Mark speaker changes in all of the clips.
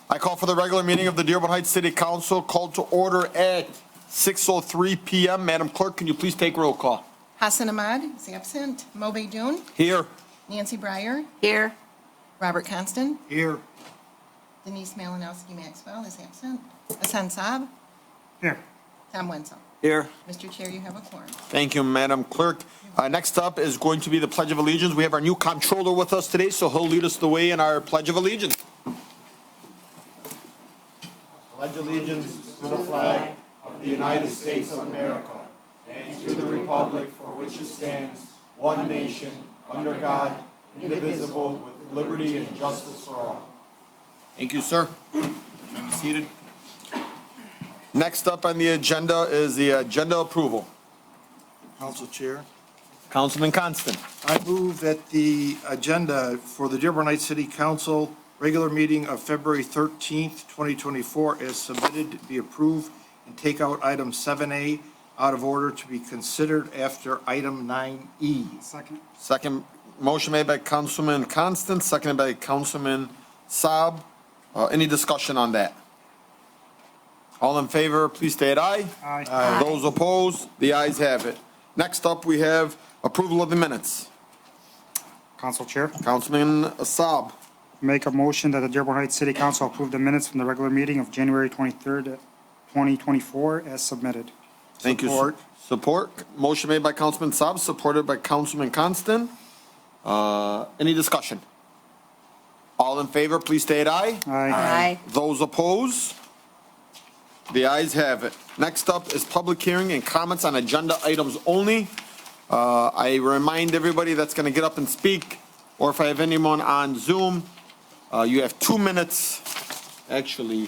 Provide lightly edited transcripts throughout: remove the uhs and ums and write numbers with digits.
Speaker 1: I call for the regular meeting of the Dearborn Heights City Council called to order at 6:03 p.m. Madam Clerk, can you please take roll call?
Speaker 2: Hassan Ahmad is absent. Mo Beydoun.
Speaker 1: Here.
Speaker 2: Nancy Breyer.
Speaker 3: Here.
Speaker 2: Robert Constant.
Speaker 1: Here.
Speaker 2: Denise Malinowski Maxwell is absent. Hassan Saab.
Speaker 4: Here.
Speaker 2: Tom Wenzel.
Speaker 1: Here.
Speaker 2: Mr. Chair, you have a quorum.
Speaker 1: Thank you, Madam Clerk. Next up is going to be the Pledge of Allegiance. We have our new comptroller with us today, so he'll lead us the way in our Pledge of Allegiance. Pledge allegiance to the flag of the United States of America and to the republic for which it stands, one nation, under God, indivisible, with liberty and justice for all. Thank you, sir. Be seated. Next up on the agenda is the agenda approval.
Speaker 4: Council Chair,
Speaker 1: Councilman Constant.
Speaker 4: I move that the agenda for the Dearborn Heights City Council regular meeting of February 13th, 2024 as submitted be approved and take out item 7A out of order to be considered after item 9E.
Speaker 1: Second motion made by Councilman Constant, seconded by Councilman Saab. Any discussion on that? All in favor, please state aye.
Speaker 4: Aye.
Speaker 1: Those opposed, the ayes have it. Next up, we have approval of the minutes.
Speaker 5: Council Chair,
Speaker 1: Councilman Saab.
Speaker 5: make a motion that the Dearborn Heights City Council approve the minutes from the regular meeting of January 23rd, 2024 as submitted.
Speaker 1: Thank you.
Speaker 4: Support.
Speaker 1: Support. Motion made by Councilman Saab, supported by Councilman Constant. Any discussion? All in favor, please state aye.
Speaker 3: Aye.
Speaker 1: Those opposed? The ayes have it. Next up is public hearing and comments on agenda items only. I remind everybody that's going to get up and speak, or if I have anyone on Zoom, you have 2 minutes. Actually,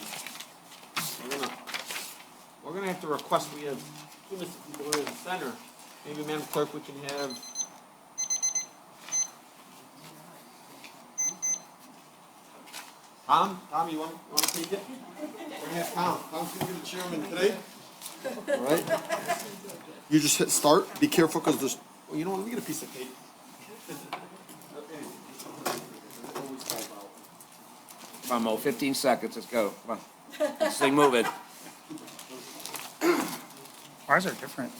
Speaker 1: we're gonna have to request, we have 2 minutes to go to the center. Maybe, Madam Clerk, we can have. Tom, you want to take it? We're gonna have Tom. Tom's gonna be the chairman today. All right. You just hit start. Be careful because there's. Well, you know what? Let me get a piece of tape.
Speaker 6: Come on, Mo, 15 seconds, let's go. Come on. This thing moving.
Speaker 5: Ours are different.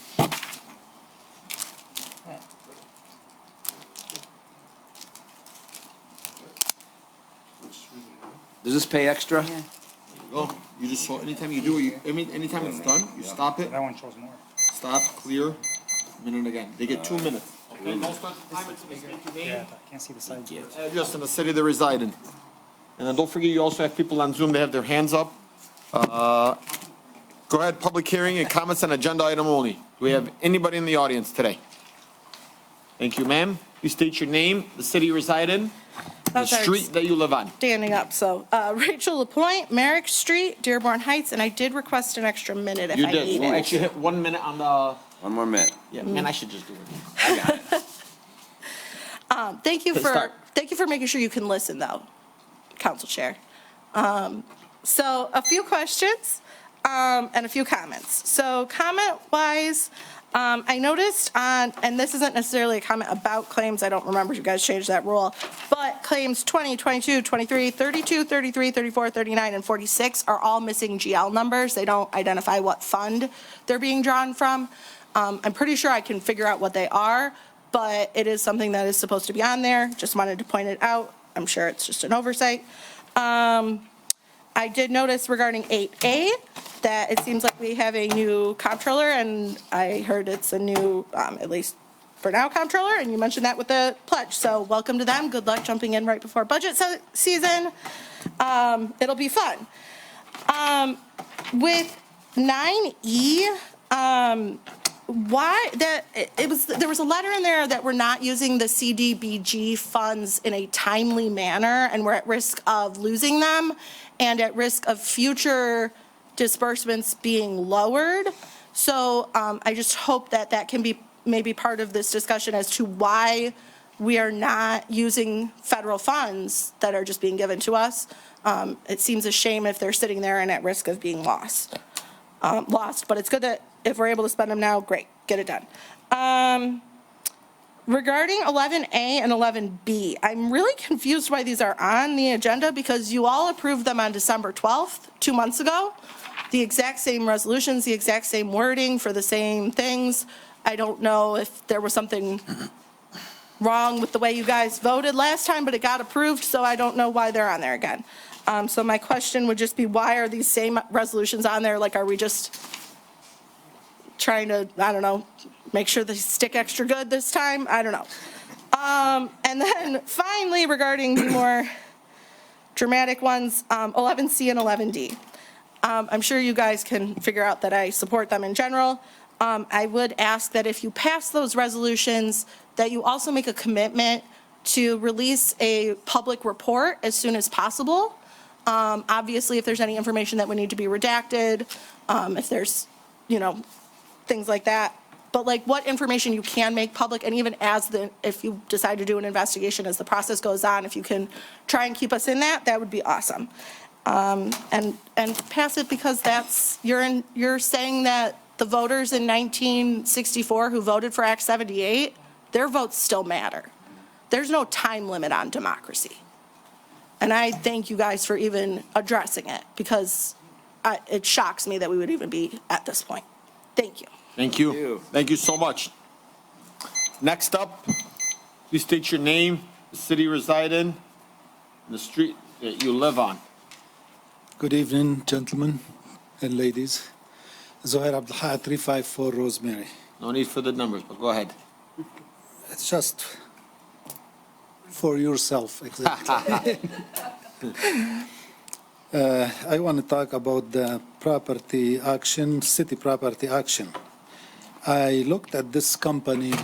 Speaker 6: Does this pay extra?
Speaker 1: There you go. You just saw. Anytime you do it, anytime it's done, you stop it.
Speaker 5: That one shows more.
Speaker 1: Stop. Clear. Minute again. They get 2 minutes. Okay. No start the time until they speak your name.
Speaker 5: Yeah, I can't see the sides yet.
Speaker 1: Address in the city they reside in. And then don't forget, you also have people on Zoom that have their hands up. Go ahead, public hearing and comments on agenda item only. Do we have anybody in the audience today? Thank you, ma'am. You state your name, the city you reside in, the street that you live on.
Speaker 7: Standing up, so Rachel LaPointe, Merrick Street, Dearborn Heights, and I did request an extra minute if
Speaker 1: You
Speaker 7: I
Speaker 1: did.
Speaker 7: need
Speaker 1: Well,
Speaker 7: it.
Speaker 1: actually hit 1 minute on the,
Speaker 6: One more minute.
Speaker 1: yeah, man, I should just do it.
Speaker 6: I got it.
Speaker 7: Thank you
Speaker 1: Let's start.
Speaker 7: for making sure you can listen, though, Council Chair. So a few questions and a few comments. So comment-wise, I noticed on, and this isn't necessarily a comment about claims, I don't remember if you guys changed that rule, but claims 20, 22, 23, 32, 33, 34, 39, and 46 are all missing GL numbers. They don't identify what fund they're being drawn from. I'm pretty sure I can figure out what they are, but it is something that is supposed to be on there. Just wanted to point it out. I'm sure it's just an oversight. I did notice regarding 8A that it seems like we have a new comptroller, and I heard it's a new, at least for now, comptroller, and you mentioned that with the pledge. So welcome to them. Good luck jumping in right before budget season. It'll be fun. With 9E, why that there was a letter in there that we're not using the CDBG funds in a timely manner, and we're at risk of losing them and at risk of future disbursements being lowered. So I just hope that that can be maybe part of this discussion as to why we are not using federal funds that are just being given to us. It seems a shame if they're sitting there and at risk of being lost, but it's good that if we're able to spend them now, great, get it done. Regarding 11A and 11B, I'm really confused why these are on the agenda because you all approved them on December 12th, 2 months ago. The exact same resolutions, the exact same wording for the same things. I don't know if there was something wrong with the way you guys voted last time, but it got approved, so I don't know why they're on there again. So my question would just be, why are these same resolutions on there? Like, are we just trying to, I don't know, make sure they stick extra good this time? I don't know. And then finally, regarding the more dramatic ones, 11C and 11D. I'm sure you guys can figure out that I support them in general. I would ask that if you pass those resolutions, that you also make a commitment to release a public report as soon as possible. Obviously, if there's any information that would need to be redacted, if there's, things like that. But like what information you can make public, and even if you decide to do an investigation as the process goes on, if you can try and keep us in that would be awesome. And pass it because you're saying that the voters in 1964 who voted for Act 78, their votes still matter. There's no time limit on democracy. And I thank you guys for even addressing it because it shocks me that we would even be at this point. Thank you.
Speaker 1: Thank you. Thank you so much. Next up, please state your name, the city you reside in, and the street that you live on.
Speaker 3: Good evening, gentlemen and ladies. Zohair Abdelhat, 354 Rosemary.
Speaker 1: No need for the numbers, but go ahead.
Speaker 3: It's just for yourself, exactly. I want to talk about the property action, city property action. I looked at this company,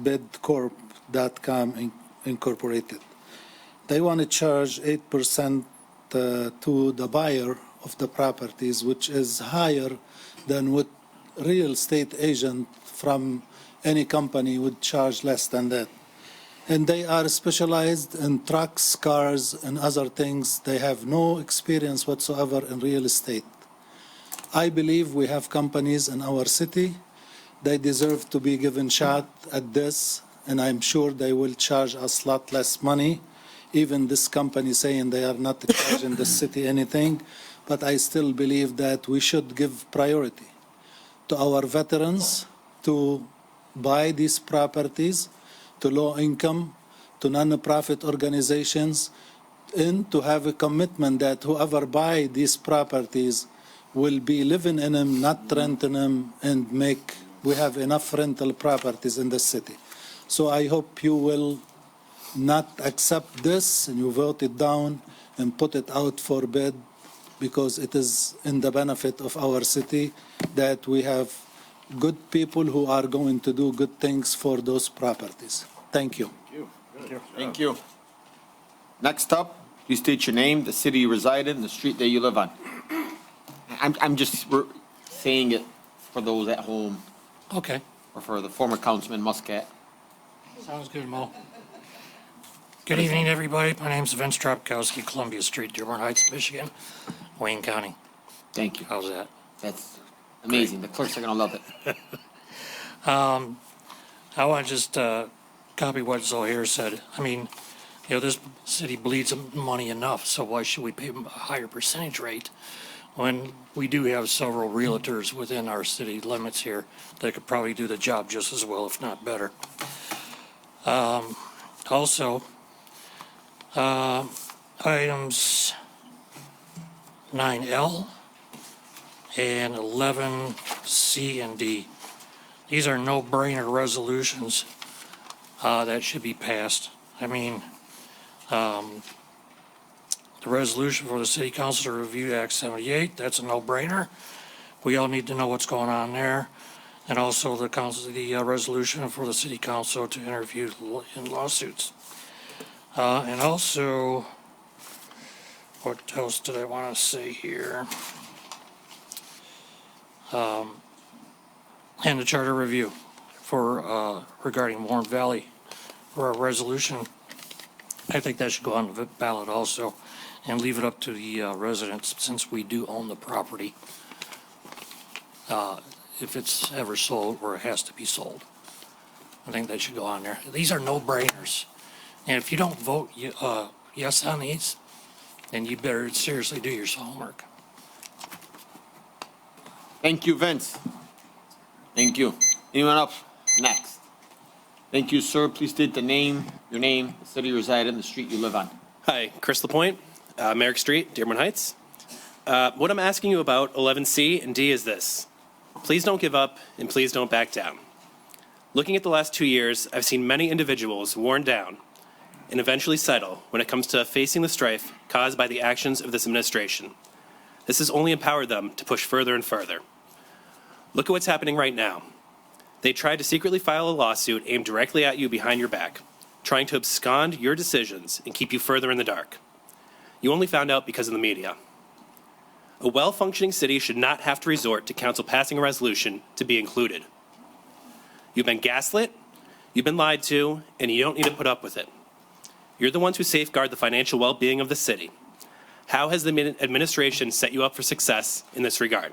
Speaker 3: bidcorp.com Incorporated. They want to charge 8% to the buyer of the properties, which is higher than what real estate agent from any company would charge less than that. And they are specialized in trucks, cars, and other things. They have no experience whatsoever in real estate. I believe we have companies in our city. They deserve to be given shot at this, and I'm sure they will charge us a lot less money. Even this company saying they are not charging the city anything, but I still believe that we should give priority to our veterans to buy these properties, to low income, to non-profit organizations, and to have a commitment that whoever buy these properties will be living in them, not renting them, and we have enough rental properties in the city. So I hope you will not accept this and you vote it down and put it out for bid, because it is in the benefit of our city that we have good people who are going to do good things for those properties. Thank you.
Speaker 1: Thank you. Next up, please state your name, the city you reside in, the street that you live on. I'm just saying it for those at home,
Speaker 8: Okay,
Speaker 1: or for the former Councilman Muscat.
Speaker 8: sounds good, Mo. Good evening, everybody. My name's Vince Tropkowski, Columbia Street, Dearborn Heights, Michigan, Wayne County.
Speaker 1: Thank you.
Speaker 8: How's that?
Speaker 1: That's amazing. The clerks are gonna love it.
Speaker 8: I want to just copy what Zohair said. I mean, this city bleeds money enough, so why should we pay a higher percentage rate when we do have several realtors within our city limits here that could probably do the job just as well, if not better. Also, items 9L and 11C and D. These are no-brainer resolutions that should be passed. I mean, the resolution for the city council to review Act 78, that's a no-brainer. We all need to know what's going on there. And also the resolution for the city council to interview in lawsuits. And also, what else did I want to say here? And the charter review for, regarding Warren Valley for a resolution. I think that should go on the ballot also and leave it up to the residents, since we do own the property. If it's ever sold or it has to be sold. I think they should go on there. These are no-brainers. And if you don't vote yes on these, then you better seriously do your homework.
Speaker 1: Thank you, Vince. Thank you. Anyone else? Next. Thank you, sir. Please state your name, the city you reside in, the street you live on.
Speaker 9: Hi, Chris LaPointe, Merrick Street, Dearborn Heights. What I'm asking you about 11C and D is this. Please don't give up and please don't back down. Looking at the last 2 years, I've seen many individuals worn down and eventually settle when it comes to facing the strife caused by the actions of this administration. This has only empowered them to push further and further. Look at what's happening right now. They tried to secretly file a lawsuit aimed directly at you behind your back, trying to abscond your decisions and keep you further in the dark. You only found out because of the media. A well-functioning city should not have to resort to council passing a resolution to be included. You've been gaslit, you've been lied to, and you don't need to put up with it. You're the ones who safeguard the financial well-being of the city. How has the administration set you up for success in this regard?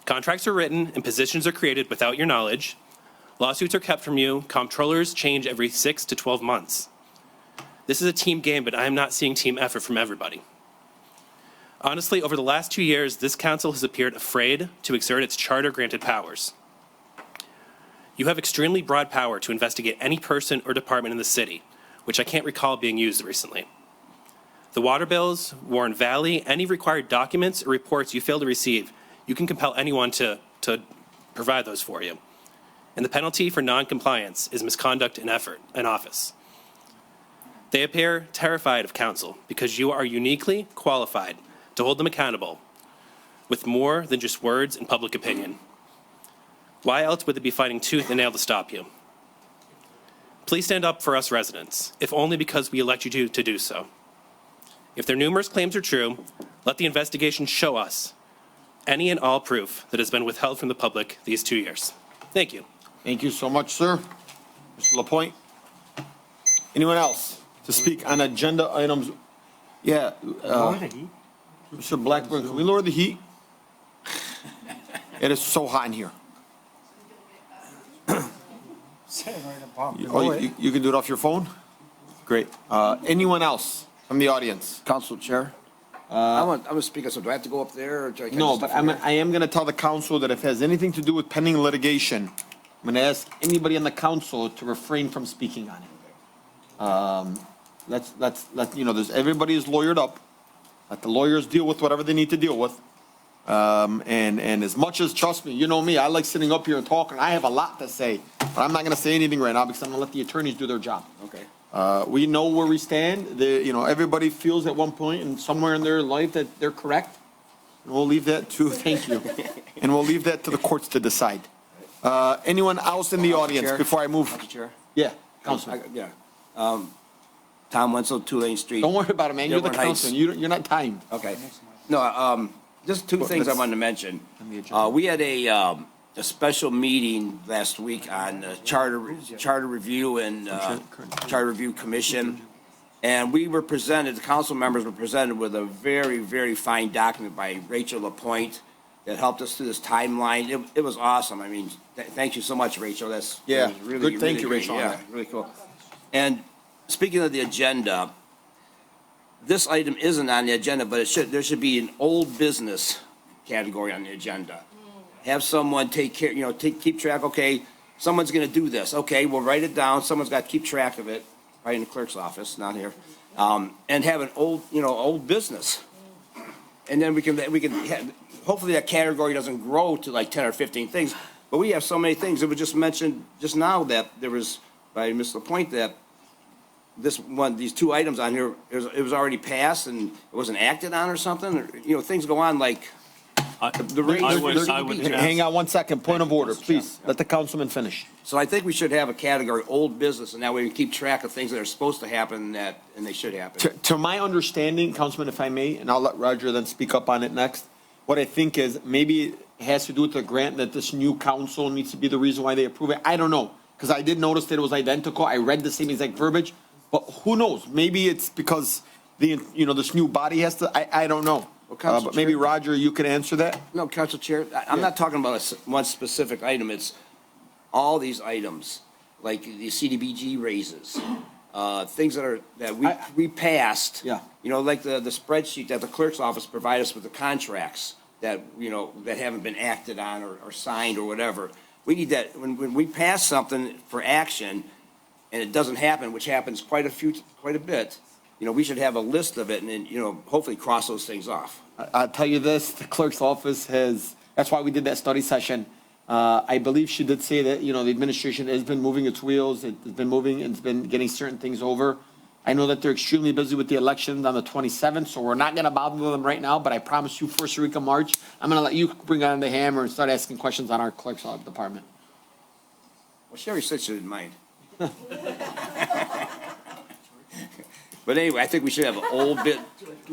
Speaker 9: Contracts are written and positions are created without your knowledge. Lawsuits are kept from you. Comptrollers change every 6 to 12 months. This is a team game, but I am not seeing team effort from everybody. Honestly, over the last 2 years, this council has appeared afraid to exert its charter-granted powers. You have extremely broad power to investigate any person or department in the city, which I can't recall being used recently. The water bills, Warren Valley, any required documents or reports you fail to receive, you can compel anyone to provide those for you. And the penalty for non-compliance is misconduct in office. They appear terrified of council because you are uniquely qualified to hold them accountable with more than just words and public opinion. Why else would they be fighting tooth and nail to stop you? Please stand up for us residents, if only because we elect you to do so. If their numerous claims are true, let the investigation show us any and all proof that has been withheld from the public these 2 years. Thank you.
Speaker 1: Thank you so much, sir. Mr. LaPointe. Anyone else to speak on agenda items? Yeah. Mr. Blackburn, can we lower the heat? It is so hot in here. You can do it off your phone? Great. Anyone else from the audience?
Speaker 6: Council Chair. I'm gonna speak, so do I have to go up there? Or can I
Speaker 1: No,
Speaker 6: just
Speaker 1: but
Speaker 6: step here?
Speaker 1: I am going to tell the council that if it has anything to do with pending litigation, I'm going to ask anybody on the council to refrain from speaking on it. Everybody is lawyered up. Let the lawyers deal with whatever they need to deal with. And as much as, trust me, you know me, I like sitting up here and talking. I have a lot to say, but I'm not going to say anything right now because I'm going to let the attorneys do their job.
Speaker 6: Okay.
Speaker 1: We know where we stand. Everybody feels at one point and somewhere in their life that they're correct. And we'll leave that to, thank you. And we'll leave that to the courts to decide. Anyone else in the audience
Speaker 6: Chair?
Speaker 1: before I move?
Speaker 6: Council Chair.
Speaker 1: Yeah, Councilman.
Speaker 6: Yeah. Tom Wenzel, 2 Lane Street.
Speaker 1: Don't worry about it, man. You're the
Speaker 6: Dearborn Heights.
Speaker 1: councilman. You're not timed.
Speaker 6: Okay. No, just 2 things I wanted to mention. We had a special meeting last week on charter review and charter review commission. And we were presented, the council members were presented with a very, very fine document by Rachel LaPointe that helped us through this timeline. It was awesome. I mean, thank you so much, Rachel. That
Speaker 1: Yeah,
Speaker 6: was really,
Speaker 1: good. Thank
Speaker 6: really
Speaker 1: you,
Speaker 6: great.
Speaker 1: Rachel, on
Speaker 6: Yeah,
Speaker 1: that.
Speaker 6: really cool. And speaking of the agenda, this item isn't on the agenda, but there should be an old business category on the agenda. Have someone take care, keep track, okay, someone's gonna do this, okay, we'll write it down, someone's got to keep track of it, right in the clerk's office, not here. And have an old business. And then we can hopefully that category doesn't grow to like 10 or 15 things, but we have so many things. It was just mentioned just now that there was, by Ms. LaPointe, that these 2 items on here, it was already passed and it wasn't acted on or something, or, things go on like,
Speaker 1: Hang on 1 second. Point of order, please. Let the councilman finish.
Speaker 6: So I think we should have a category, old business, and that way we can keep track of things that are supposed to happen and they should happen.
Speaker 1: To my understanding, Councilman, if I may, and I'll let Roger then speak up on it next, what I think is maybe it has to do with the grant that this new council needs to be the reason why they approve it. I don't know, because I did notice that it was identical. I read the same exact verbiage, but who knows? Maybe it's because this new body has to, I don't know. But maybe Roger, you could answer that?
Speaker 6: No, Council Chair, I'm not talking about one specific item. It's all these items. like the CDBG raises, things that we passed.
Speaker 10: Yeah.
Speaker 6: You know, like the spreadsheet that the clerk's office provided us with the contracts that, you know, that haven't been acted on or signed or whatever. We need that, when we pass something for action and it doesn't happen, which happens quite a bit, you know, we should have a list of it and then, you know, hopefully cross those things off.
Speaker 10: I'll tell you this, the clerk's office that's why we did that study session. I believe she did say that, you know, the administration has been moving its wheels, it's been moving, and it's been getting certain things over. I know that they're extremely busy with the elections on the 27th, so we're not gonna bother them right now, but I promise you, first week of March, I'm gonna let you bring on the hammer and start asking questions on our clerk's department.
Speaker 6: Well, Sherry said she didn't mind. But anyway, I think we should have an old bit,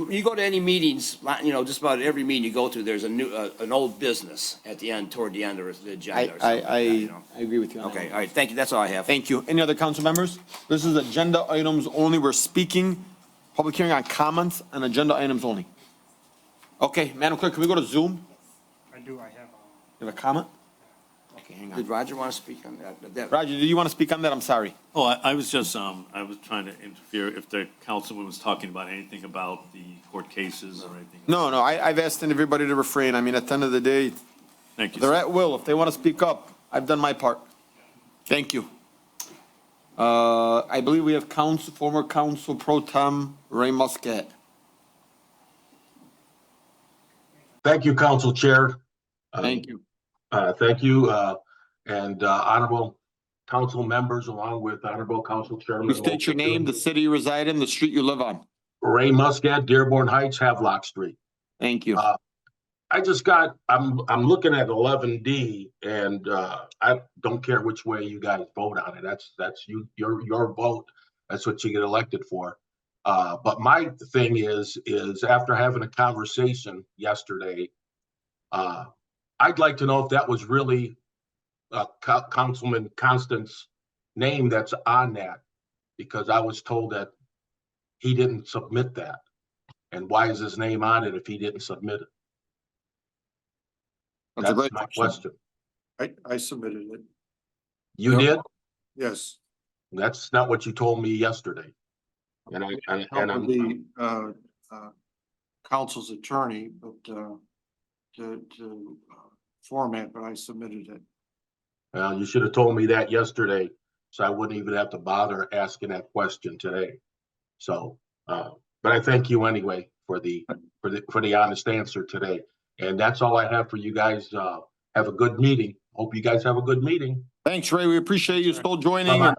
Speaker 6: you go to any meetings, you know, just about every meeting you go to, there's an old business at the end, toward the end of the agenda or something.
Speaker 10: I agree with you on that.
Speaker 6: Okay, all right, thank you, that's all I have.
Speaker 10: Thank you. Any other council members? This is agenda items only. We're speaking, public hearing on comments and agenda items only. Okay, Madam Clerk, can we go to Zoom?
Speaker 5: I do, I have.
Speaker 10: You have a comment? Okay, hang
Speaker 6: Did
Speaker 10: on.
Speaker 6: Roger want to speak on that?
Speaker 10: Roger, do you want to speak on that? I'm sorry.
Speaker 11: Oh, I was just, I was trying to interfere if the councilman was talking about anything about the court cases or anything.
Speaker 10: No, I've asked everybody to refrain. I mean, at the end of the day,
Speaker 11: Thank you.
Speaker 10: they're at will. If they want to speak up, I've done my part. Thank you. I believe we have former council pro tem Ray Muscat.
Speaker 12: Thank you, Council Chair.
Speaker 10: Thank you.
Speaker 12: Thank you, and honorable council members, along with honorable council chairman.
Speaker 10: Please state your name, the city you reside in, the street you live on.
Speaker 12: Ray Muscat, Dearborn Heights, Havelock Street.
Speaker 10: Thank you.
Speaker 12: I'm looking at 11D, and I don't care which way you guys vote on it. That's your vote. That's what you get elected for. But my thing is after having a conversation yesterday, I'd like to know if that was really Councilman Constance's name that's on that, because I was told that he didn't submit that. And why is his name on it if he didn't submit it? That's my question.
Speaker 4: I submitted it.
Speaker 12: You did?
Speaker 4: Yes.
Speaker 12: That's not what you told me yesterday. And I'm
Speaker 4: The council's attorney, but to format, but I submitted it.
Speaker 12: Well, you should have told me that yesterday, so I wouldn't even have to bother asking that question today. So, but I thank you anyway for the honest answer today. And that's all I have for you guys. Have a good meeting. Hope you guys have a good meeting.
Speaker 10: Thanks, Ray. We appreciate you still joining and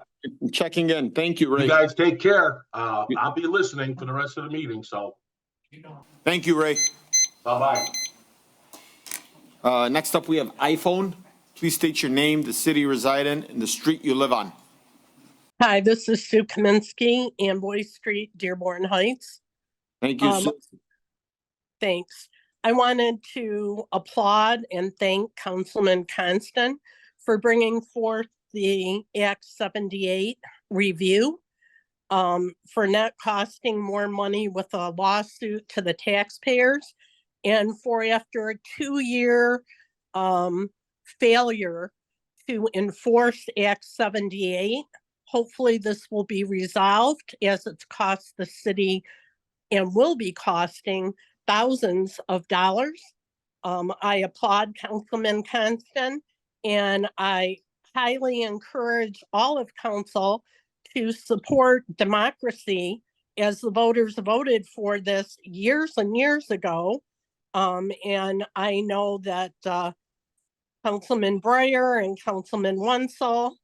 Speaker 10: checking in. Thank you, Ray.
Speaker 12: You guys take care. I'll be listening for the rest of the meeting, so.
Speaker 10: Thank you, Ray.
Speaker 12: Bye-bye.
Speaker 10: Next up, we have iPhone. Please state your name, the city you reside in, and the street you live on.
Speaker 13: Hi, this is Sue Kaminsky, Amboy Street, Dearborn Heights.
Speaker 10: Thank you, Sue.
Speaker 13: Thanks. I wanted to applaud and thank Councilman Constant for bringing forth the Act 78 review for not costing more money with a lawsuit to the taxpayers, and for after a 2-year failure to enforce Act 78, hopefully this will be resolved, as it's cost the city and will be costing thousands of dollars. I applaud Councilman Constant, and I highly encourage all of council to support democracy, as the voters voted for this years and years ago. And I know that Councilman Breyer and Councilman Wenzel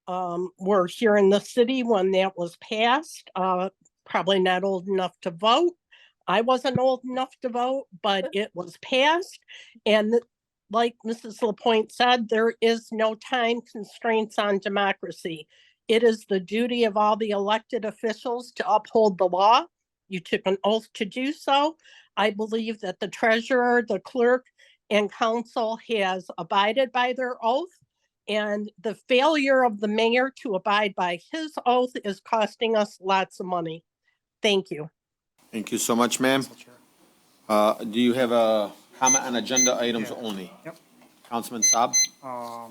Speaker 13: were here in the city when that was passed, probably not old enough to vote. I wasn't old enough to vote, but it was passed. And like Mrs. Lapointe said, there is no time constraints on democracy. It is the duty of all the elected officials to uphold the law. You took an oath to do so. I believe that the treasurer, the clerk, and council has abided by their oath. And the failure of the mayor to abide by his oath is costing us lots of money. Thank you.
Speaker 10: Thank you so much, ma'am. Do you have a comment on agenda items only?
Speaker 5: Yep.
Speaker 10: Councilman Saab?
Speaker 5: I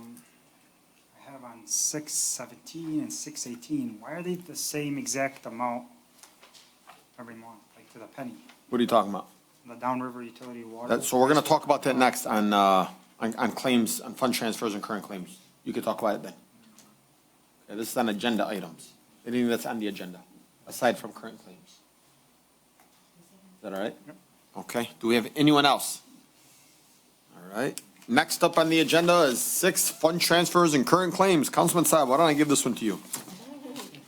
Speaker 5: have on 617 and 618, why are they the same exact amount every month, like to the penny?
Speaker 10: What are you talking about?
Speaker 5: The downriver utility water?
Speaker 10: So we're gonna talk about that next on claims, on fund transfers and current claims. You can talk about it then. Okay, this is on agenda items. Anything that's on the agenda, aside from current claims. Is that all right?
Speaker 5: Yep.
Speaker 10: Okay, do we have anyone else? All right, next up on the agenda is 6 fund transfers and current claims. Councilman Saab, why don't I give this one to you?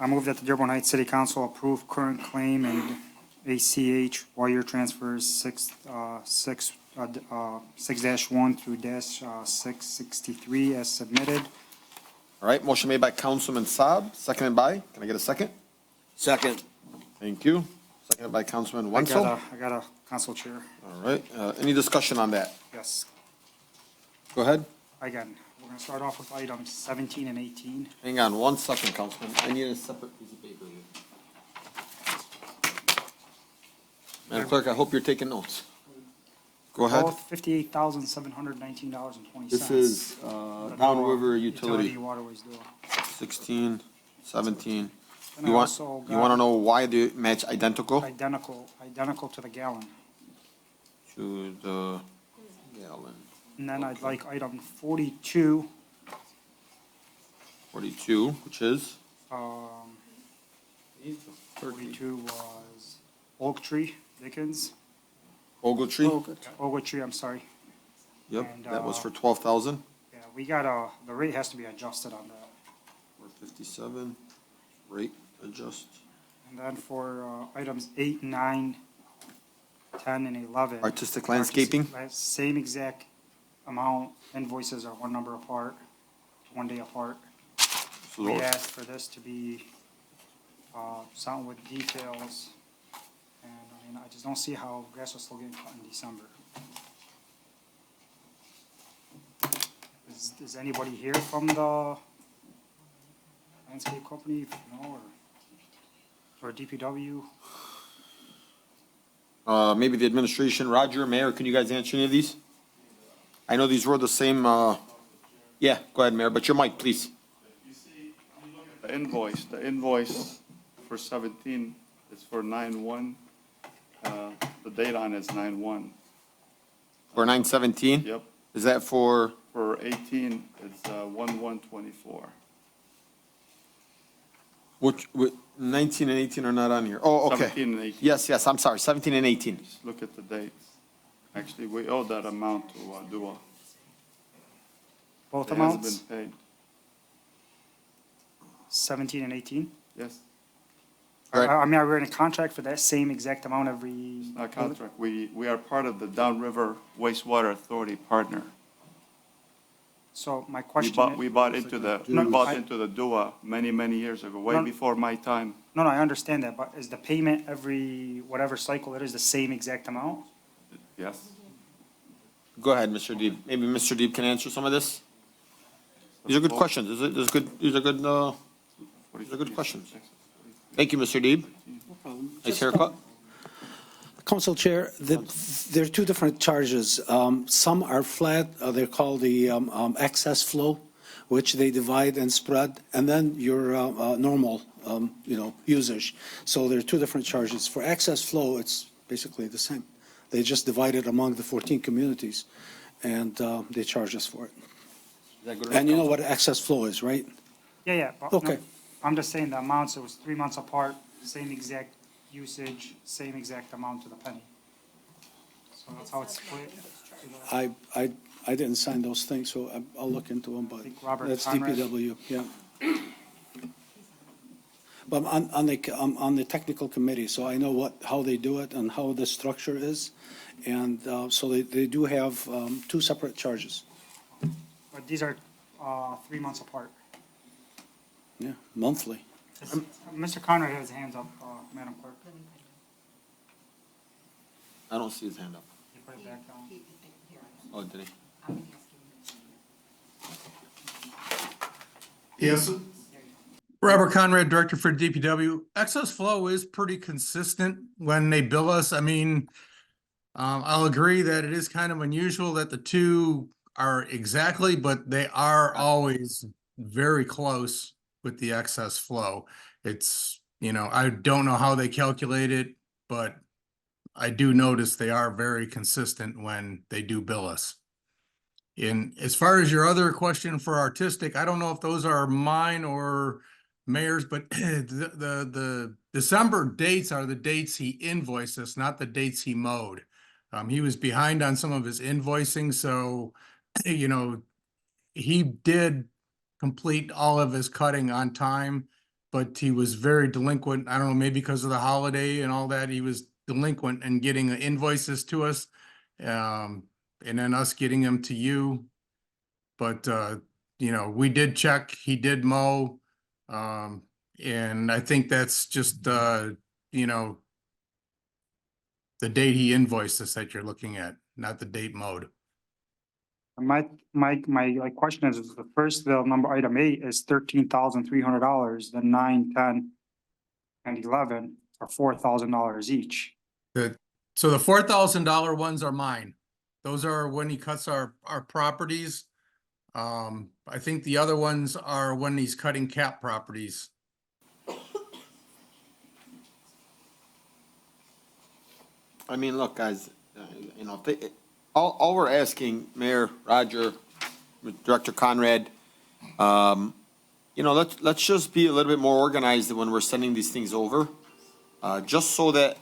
Speaker 5: I move that the Dearborn Heights City Council approve current claim and ACH wire transfers 6-1 through -663 as submitted.
Speaker 10: All right, motion made by Councilman Saab, seconded by, can I get a second?
Speaker 6: Second.
Speaker 10: Thank you. Seconded by Councilman Wenzel.
Speaker 5: I got a council chair,
Speaker 10: All right, any discussion on that?
Speaker 5: yes.
Speaker 10: Go ahead.
Speaker 5: Again, we're gonna start off with items 17 and 18.
Speaker 10: Hang on 1 second, Councilman. I need a separate piece of paper here. Madam Clerk, I hope you're taking notes. Go ahead.
Speaker 5: Both $58,719.20.
Speaker 10: This is downriver utility,
Speaker 5: Waterways do.
Speaker 10: 16, 17.
Speaker 5: And
Speaker 10: You
Speaker 5: I
Speaker 10: want,
Speaker 5: also
Speaker 10: you want to
Speaker 5: got
Speaker 10: know why they match identical
Speaker 5: identical to the gallon.
Speaker 10: to the gallon?
Speaker 5: And then I'd like item 42,
Speaker 10: 42, which is?
Speaker 5: 42 was Oak Tree, Dickens.
Speaker 10: Ogletree?
Speaker 5: Ogletree, I'm sorry.
Speaker 10: Yep,
Speaker 5: And,
Speaker 10: that was for 12,000.
Speaker 5: Yeah, we got the rate has to be adjusted on that.
Speaker 10: 457, rate adjust.
Speaker 5: And then for items 8, 9, 10, and 11.
Speaker 10: Artistic landscaping?
Speaker 5: Same exact amount, invoices are one number apart, 1 day apart.
Speaker 10: So
Speaker 5: We
Speaker 10: those-
Speaker 5: asked for this to be something with details, and I mean, I just don't see how grass was still getting cut in December. Is anybody here from the landscape company, no, or DPW?
Speaker 10: Maybe the administration, Roger, Mayor, can you guys answer any of these? I know these were the same, yeah, go ahead, Mayor, but your mic, please.
Speaker 14: The invoice for 17 is for 9/1. The date on it's 9/1.
Speaker 10: For 917?
Speaker 14: Yep.
Speaker 10: Is that for,
Speaker 14: For 18, it's 1/1/24.
Speaker 10: which, 19 and 18 are not on here? Oh, okay.
Speaker 14: 17 and 18.
Speaker 10: Yes, yes, I'm sorry, 17 and 18.
Speaker 14: Just look at the dates. Actually, we owe that amount to DUA.
Speaker 5: Both
Speaker 14: It hasn't
Speaker 5: amounts,
Speaker 14: been paid.
Speaker 5: 17 and 18?
Speaker 14: Yes,
Speaker 10: Right.
Speaker 5: I mean, are we in a contract for that same exact amount every?
Speaker 14: not contract. We are part of the Downriver Wastewater Authority partner.
Speaker 5: So my
Speaker 14: We
Speaker 5: question.
Speaker 14: bought, we bought into the, we
Speaker 5: No,
Speaker 14: bought
Speaker 5: I-
Speaker 14: into the DUA many years ago, way
Speaker 5: No.
Speaker 14: before my time.
Speaker 5: No, I understand that, but is the payment every, whatever cycle it is, the same exact amount?
Speaker 14: Yes.
Speaker 10: Go ahead, Mr. Deeb. Maybe Mr. Deeb can answer some of this? These are good questions. These are good questions. Thank you, Mr. Deeb. Nice haircut.
Speaker 3: Council Chair, there are two different charges. Some are flat, they're called the excess flow, which they divide and spread, and then your normal, usage. So there are two different charges. For excess flow, it's basically the same. They just divide it among the 14 communities, and they charge us for it.
Speaker 10: Is that good
Speaker 3: And you know
Speaker 10: enough?
Speaker 3: what excess flow is, right?
Speaker 5: Yeah, but no,
Speaker 3: Okay.
Speaker 5: I'm just saying the amounts, it was 3 months apart, same exact usage, same exact amount to the penny. So that's how it's split.
Speaker 3: I didn't sign those things, so I'll look into them, but
Speaker 5: think Robert
Speaker 3: that's
Speaker 5: Conrad.
Speaker 3: DPW, yeah. But on the technical committee, so I know how they do it and how the structure is. And so they do have two separate charges,
Speaker 5: But these are 3 months apart.
Speaker 3: yeah, monthly.
Speaker 5: Mr. Conrad has his hands up, Madam Clerk.
Speaker 10: I don't see his hand up.
Speaker 5: You put it back down.
Speaker 10: Oh, did he?
Speaker 1: Yes. Robert Conrad, Director for DPW. Excess flow is pretty consistent when they bill us. I mean, I'll agree that it is kind of unusual that the two are exactly, but they are always
Speaker 15: very close with the excess flow. It's, I don't know how they calculate it, but I do notice they are very consistent when they do bill us. And as far as your other question for artistic, I don't know if those are mine or mayor's, but the December dates are the dates he invoiced us, not the dates he mowed. He was behind on some of his invoicing, so, he did complete all of his cutting on time, but he was very delinquent. I don't know, maybe because of the holiday and all that, he was delinquent in getting the invoices to us. And then us getting them to you. But, we did check, he did mow. And I think that's just, the date he invoiced us that you're looking at, not the date mowed.
Speaker 5: My like question is, the first bill, number item 8 is $13,300, then 9, 10, and 11 are $4,000 each.
Speaker 15: So the $4,000 ones are mine. Those are when he cuts our properties. I think the other ones are when he's cutting cap properties.
Speaker 10: I mean, look, guys, all we're asking, Mayor, Roger, Director Conrad, let's just be a little bit more organized when we're sending these things over. Just so that,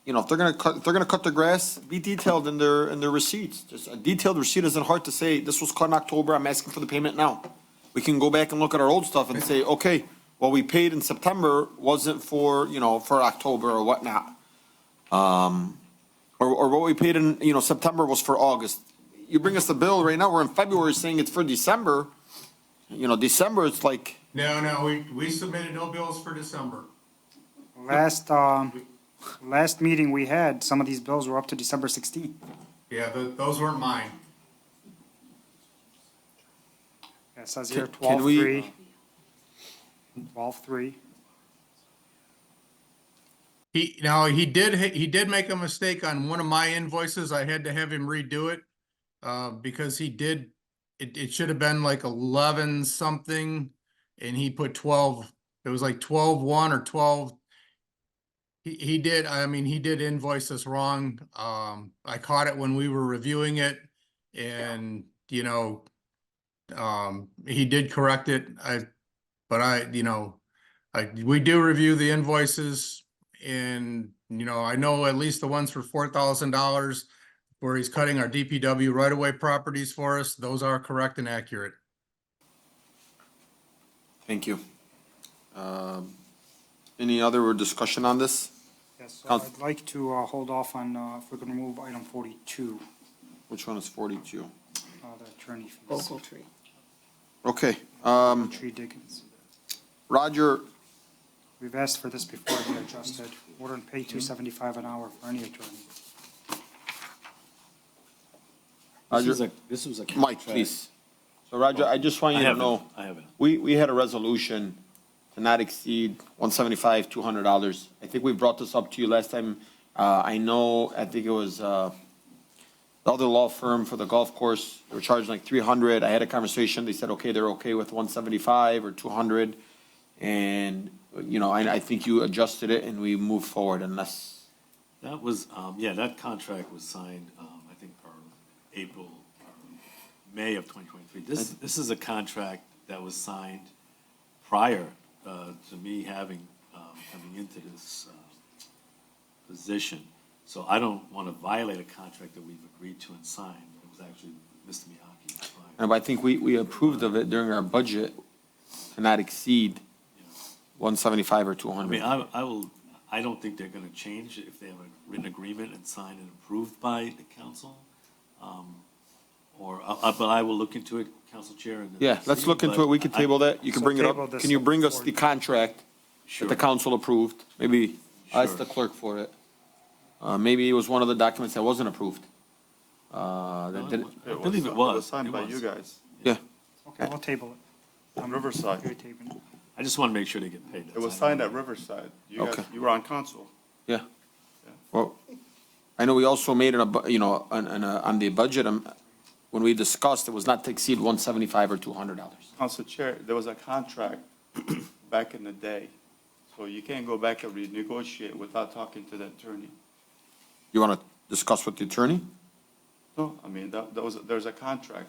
Speaker 10: if they're gonna cut the grass, be detailed in their receipts. Just a detailed receipt isn't hard to say, this was cut in October, I'm asking for the payment now. We can go back and look at our old stuff and say, okay, what we paid in September wasn't for October or whatnot. Or what we paid in, September was for August. You bring us the bill right now, we're in February saying it's for December. December, it's like.
Speaker 15: No, we submitted no bills for December.
Speaker 5: Last meeting we had, some of these bills were up to December 16th.
Speaker 15: Yeah, those weren't mine.
Speaker 5: It says here
Speaker 10: Can we-
Speaker 5: 12/3.
Speaker 15: He did make a mistake on one of my invoices. I had to have him redo it. Because it should have been like 11 something and he put 12. It was like 12/1 or 12. He did invoice us wrong. I caught it when we were reviewing it and, he did correct it. We do review the invoices and, I know at least the ones for $4,000 where he's cutting our DPW right-of-way properties for us. Those are correct and accurate.
Speaker 10: Thank you. Any other discussion on this?
Speaker 5: Yes, so I'd like to hold off on, if we're going to move item 42,
Speaker 10: Which one is 42?
Speaker 5: the attorney fees.
Speaker 2: Local tree.
Speaker 10: Okay,
Speaker 5: Tree diggings.
Speaker 10: Roger,
Speaker 5: We've asked for this before to be adjusted. We're going to pay $2.75 an hour for any attorney.
Speaker 10: Roger,
Speaker 11: This was a
Speaker 10: Mike, please. So Roger, I just want you to know,
Speaker 11: I have it.
Speaker 10: we had a resolution to not exceed $175, $200. I think we brought this up to you last time. I think it was, the other law firm for the golf course, they were charging like 300. I had a conversation. They said, okay, they're okay with 175 or 200. And, I think you adjusted it and we moved forward unless.
Speaker 11: That was, that contract was signed, I think, for April, or May of 2023. This is a contract that was signed prior to me coming into this position. So I don't want to violate a contract that we've agreed to and signed. It was actually Mr. Miyake.
Speaker 10: And I think we approved of it during our budget to not exceed 175 or 200.
Speaker 11: I don't think they're going to change if they have a written agreement and signed and approved by the council. But I will look into it, Council Chair. And
Speaker 10: Yeah, let's look into it. We can table that. You can bring it
Speaker 5: table
Speaker 10: up.
Speaker 5: this
Speaker 10: Can you bring us the contract
Speaker 11: Sure.
Speaker 10: that the council approved? Maybe ask
Speaker 11: Sure.
Speaker 10: the clerk for it. Maybe it was one of the documents that wasn't approved.
Speaker 11: I believe it was.
Speaker 14: It was signed
Speaker 11: It
Speaker 14: by
Speaker 11: was.
Speaker 14: you guys.
Speaker 10: Yeah,
Speaker 5: Okay, we'll table it.
Speaker 14: On Riverside.
Speaker 5: You're tabling it.
Speaker 11: I just want to make sure they get paid.
Speaker 14: It was signed at Riverside. You guys,
Speaker 10: Okay.
Speaker 14: you were on council.
Speaker 10: yeah. Well, I know we also made on the budget, when we discussed, it was not to exceed $175 or $200.
Speaker 14: Council Chair, there was a contract back in the day, so you can't go back and renegotiate without talking to the attorney.
Speaker 10: You want to discuss with the attorney?
Speaker 14: No, I mean, there's a contract.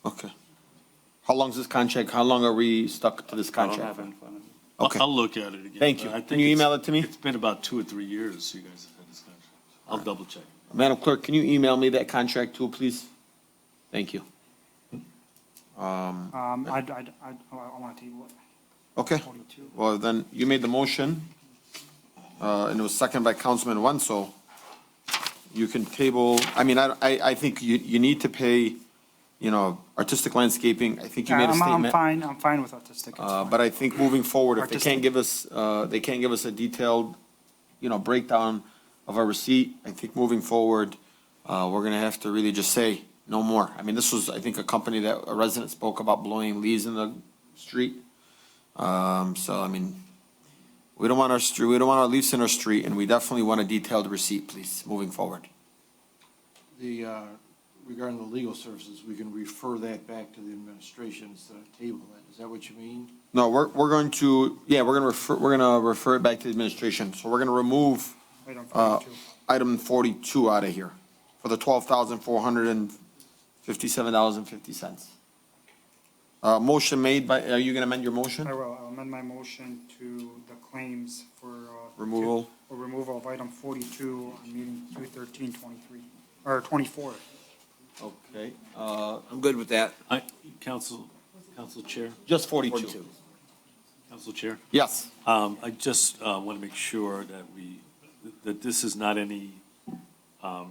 Speaker 10: Okay. How long is this contract? How long are we stuck to this
Speaker 14: I don't
Speaker 10: contract?
Speaker 14: have it in front of me.
Speaker 10: Okay.
Speaker 11: I'll look at it again.
Speaker 10: Thank you.
Speaker 11: but I think
Speaker 10: Can you
Speaker 11: it's-
Speaker 10: email it to me?
Speaker 11: It's been about 2 or 3 years you guys have had this contract. I'll double check.
Speaker 10: Madam Clerk, can you email me that contract too, please? Thank you.
Speaker 5: I want to table it.
Speaker 10: Okay, well, then, you made the motion, and it was seconded by Councilman Wenzel. You can table, I mean, I think you need to pay, you know, artistic landscaping, I think you made a
Speaker 5: I'm
Speaker 10: statement.
Speaker 5: fine with artistic. It's fine.
Speaker 10: But I think moving forward, if they
Speaker 5: Artistic.
Speaker 10: can't give us a detailed, you know, breakdown of our receipt, I think moving forward, we're gonna have to really just say, no more. I mean, this was, I think, a company that a resident spoke about blowing leaves in the street. So, I mean, we don't want our leaves in our street, and we definitely want a detailed receipt, please, moving forward.
Speaker 1: Regarding the legal services, we can refer that back to the administration instead of table it. Is that what you mean?
Speaker 10: No, we're going to, yeah, we're gonna refer it back to the administration. So we're gonna remove,
Speaker 5: Item 42.
Speaker 10: item 42 out of here for the $12,457.50. Motion made by, are you gonna amend your motion?
Speaker 5: I will. I'll amend my motion to the claims for.
Speaker 10: Removal.
Speaker 5: For removal of item 42 on meeting 2/13/23, or 24.
Speaker 10: Okay,
Speaker 6: I'm good with that.
Speaker 11: Council Chair?
Speaker 10: just 42.
Speaker 11: Council Chair?
Speaker 10: Yes.
Speaker 11: I just want to make sure that this is not any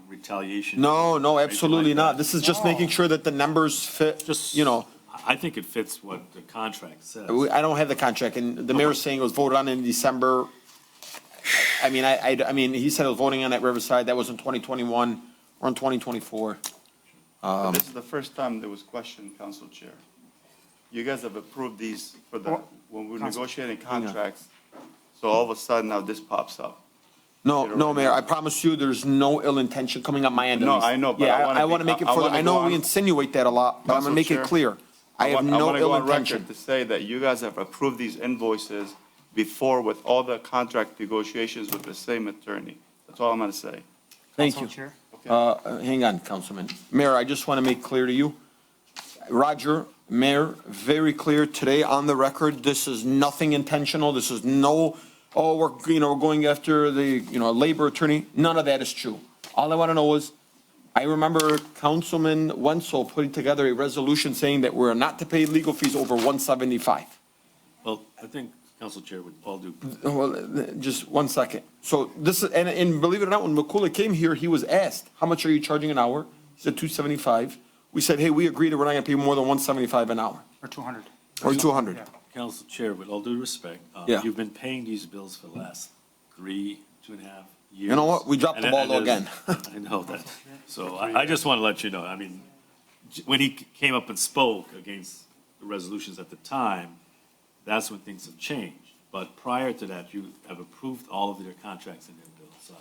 Speaker 11: retaliation.
Speaker 10: No,
Speaker 11: or
Speaker 10: absolutely
Speaker 11: anything like
Speaker 10: not.
Speaker 11: that.
Speaker 10: This is just making sure that the numbers fit,
Speaker 11: Just,
Speaker 10: you know.
Speaker 11: I think it fits what the contract says.
Speaker 10: I don't have the contract, and the mayor's saying it was voted on in December. I mean, I mean, he said it was voting on at Riverside, that was in 2021, or in 2024.
Speaker 14: But this is the first time there was question, Council Chair. You guys have approved these for the, when we're
Speaker 5: Council-
Speaker 14: negotiating contracts, so all of a sudden now this pops up.
Speaker 10: No, Mayor, I promise you, there's no ill intention coming on my end. at
Speaker 14: No,
Speaker 10: least.
Speaker 14: I know, but
Speaker 10: Yeah,
Speaker 14: I wanna
Speaker 10: want to
Speaker 14: be-
Speaker 10: make it
Speaker 14: I
Speaker 10: further,
Speaker 14: wanna
Speaker 10: I
Speaker 14: go
Speaker 10: know
Speaker 14: on-
Speaker 10: we insinuate that a lot, but I'm
Speaker 14: Council
Speaker 10: gonna make it
Speaker 14: Chair,
Speaker 10: clear. I have no
Speaker 14: wanna
Speaker 10: ill
Speaker 14: go on
Speaker 10: intention.
Speaker 14: record to say that you guys have approved these invoices before with all the contract negotiations with the same attorney. That's all I'm gonna say.
Speaker 10: Thank
Speaker 5: Council
Speaker 10: you.
Speaker 5: Chair.
Speaker 10: Hang on, Councilman. Mayor, I just want to make clear to you, Roger, Mayor, very clear today on the record, this is nothing intentional. This is no, we're going after the, labor attorney. None of that is true. All I want to know is, I remember Councilman Wenzel putting together a resolution saying that we're not to pay legal fees over 175.
Speaker 11: Well, I think, Council Chair, with all due,
Speaker 10: Well, just one second. So this is, and believe it or not, when McCullough came here, he was asked, how much are you charging an hour? He said 275. We said, hey, we agree that we're not gonna pay more than 175 an hour,
Speaker 5: Or 200.
Speaker 10: or 200.
Speaker 5: Yeah.
Speaker 11: Council Chair, with all due respect,
Speaker 10: Yeah.
Speaker 11: you've been paying these bills for the last 2.5 years.
Speaker 10: You know what? We dropped the ball
Speaker 11: And
Speaker 10: again.
Speaker 11: I know that. So I just want to let you know, I mean, when he came up and spoke against the resolutions at the time, that's when things have changed. But prior to that, you have approved all of their contracts and their bills.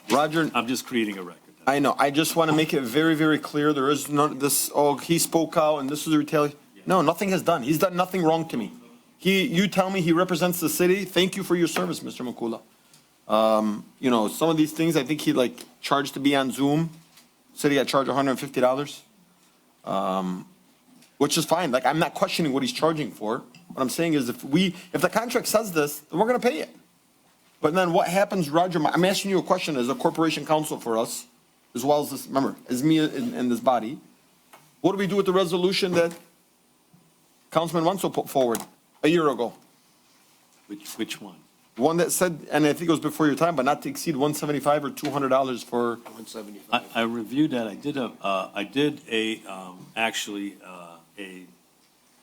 Speaker 11: So
Speaker 10: Roger,
Speaker 11: I'm just creating a record.
Speaker 10: I know, I just want to make it very, very clear, there is none, he spoke out and this is a retaliation. No, nothing has done. He's done nothing wrong to me. You tell me he represents the city. Thank you for your service, Mr. McCullough. Some of these things, I think he charged to be on Zoom. City got charged $150. Which is fine. I'm not questioning what he's charging for. What I'm saying is if the contract says this, then we're gonna pay it. But then what happens, Roger, I'm asking you a question as a corporation counsel for us, as well as this, remember, as me in this body. What do we do with the resolution that Councilman Wenzel put forward a year ago?
Speaker 11: Which one?
Speaker 10: One that said, and I think it was before your time, but not to exceed $175 or $200 for.
Speaker 6: 175.
Speaker 11: I reviewed that. I did a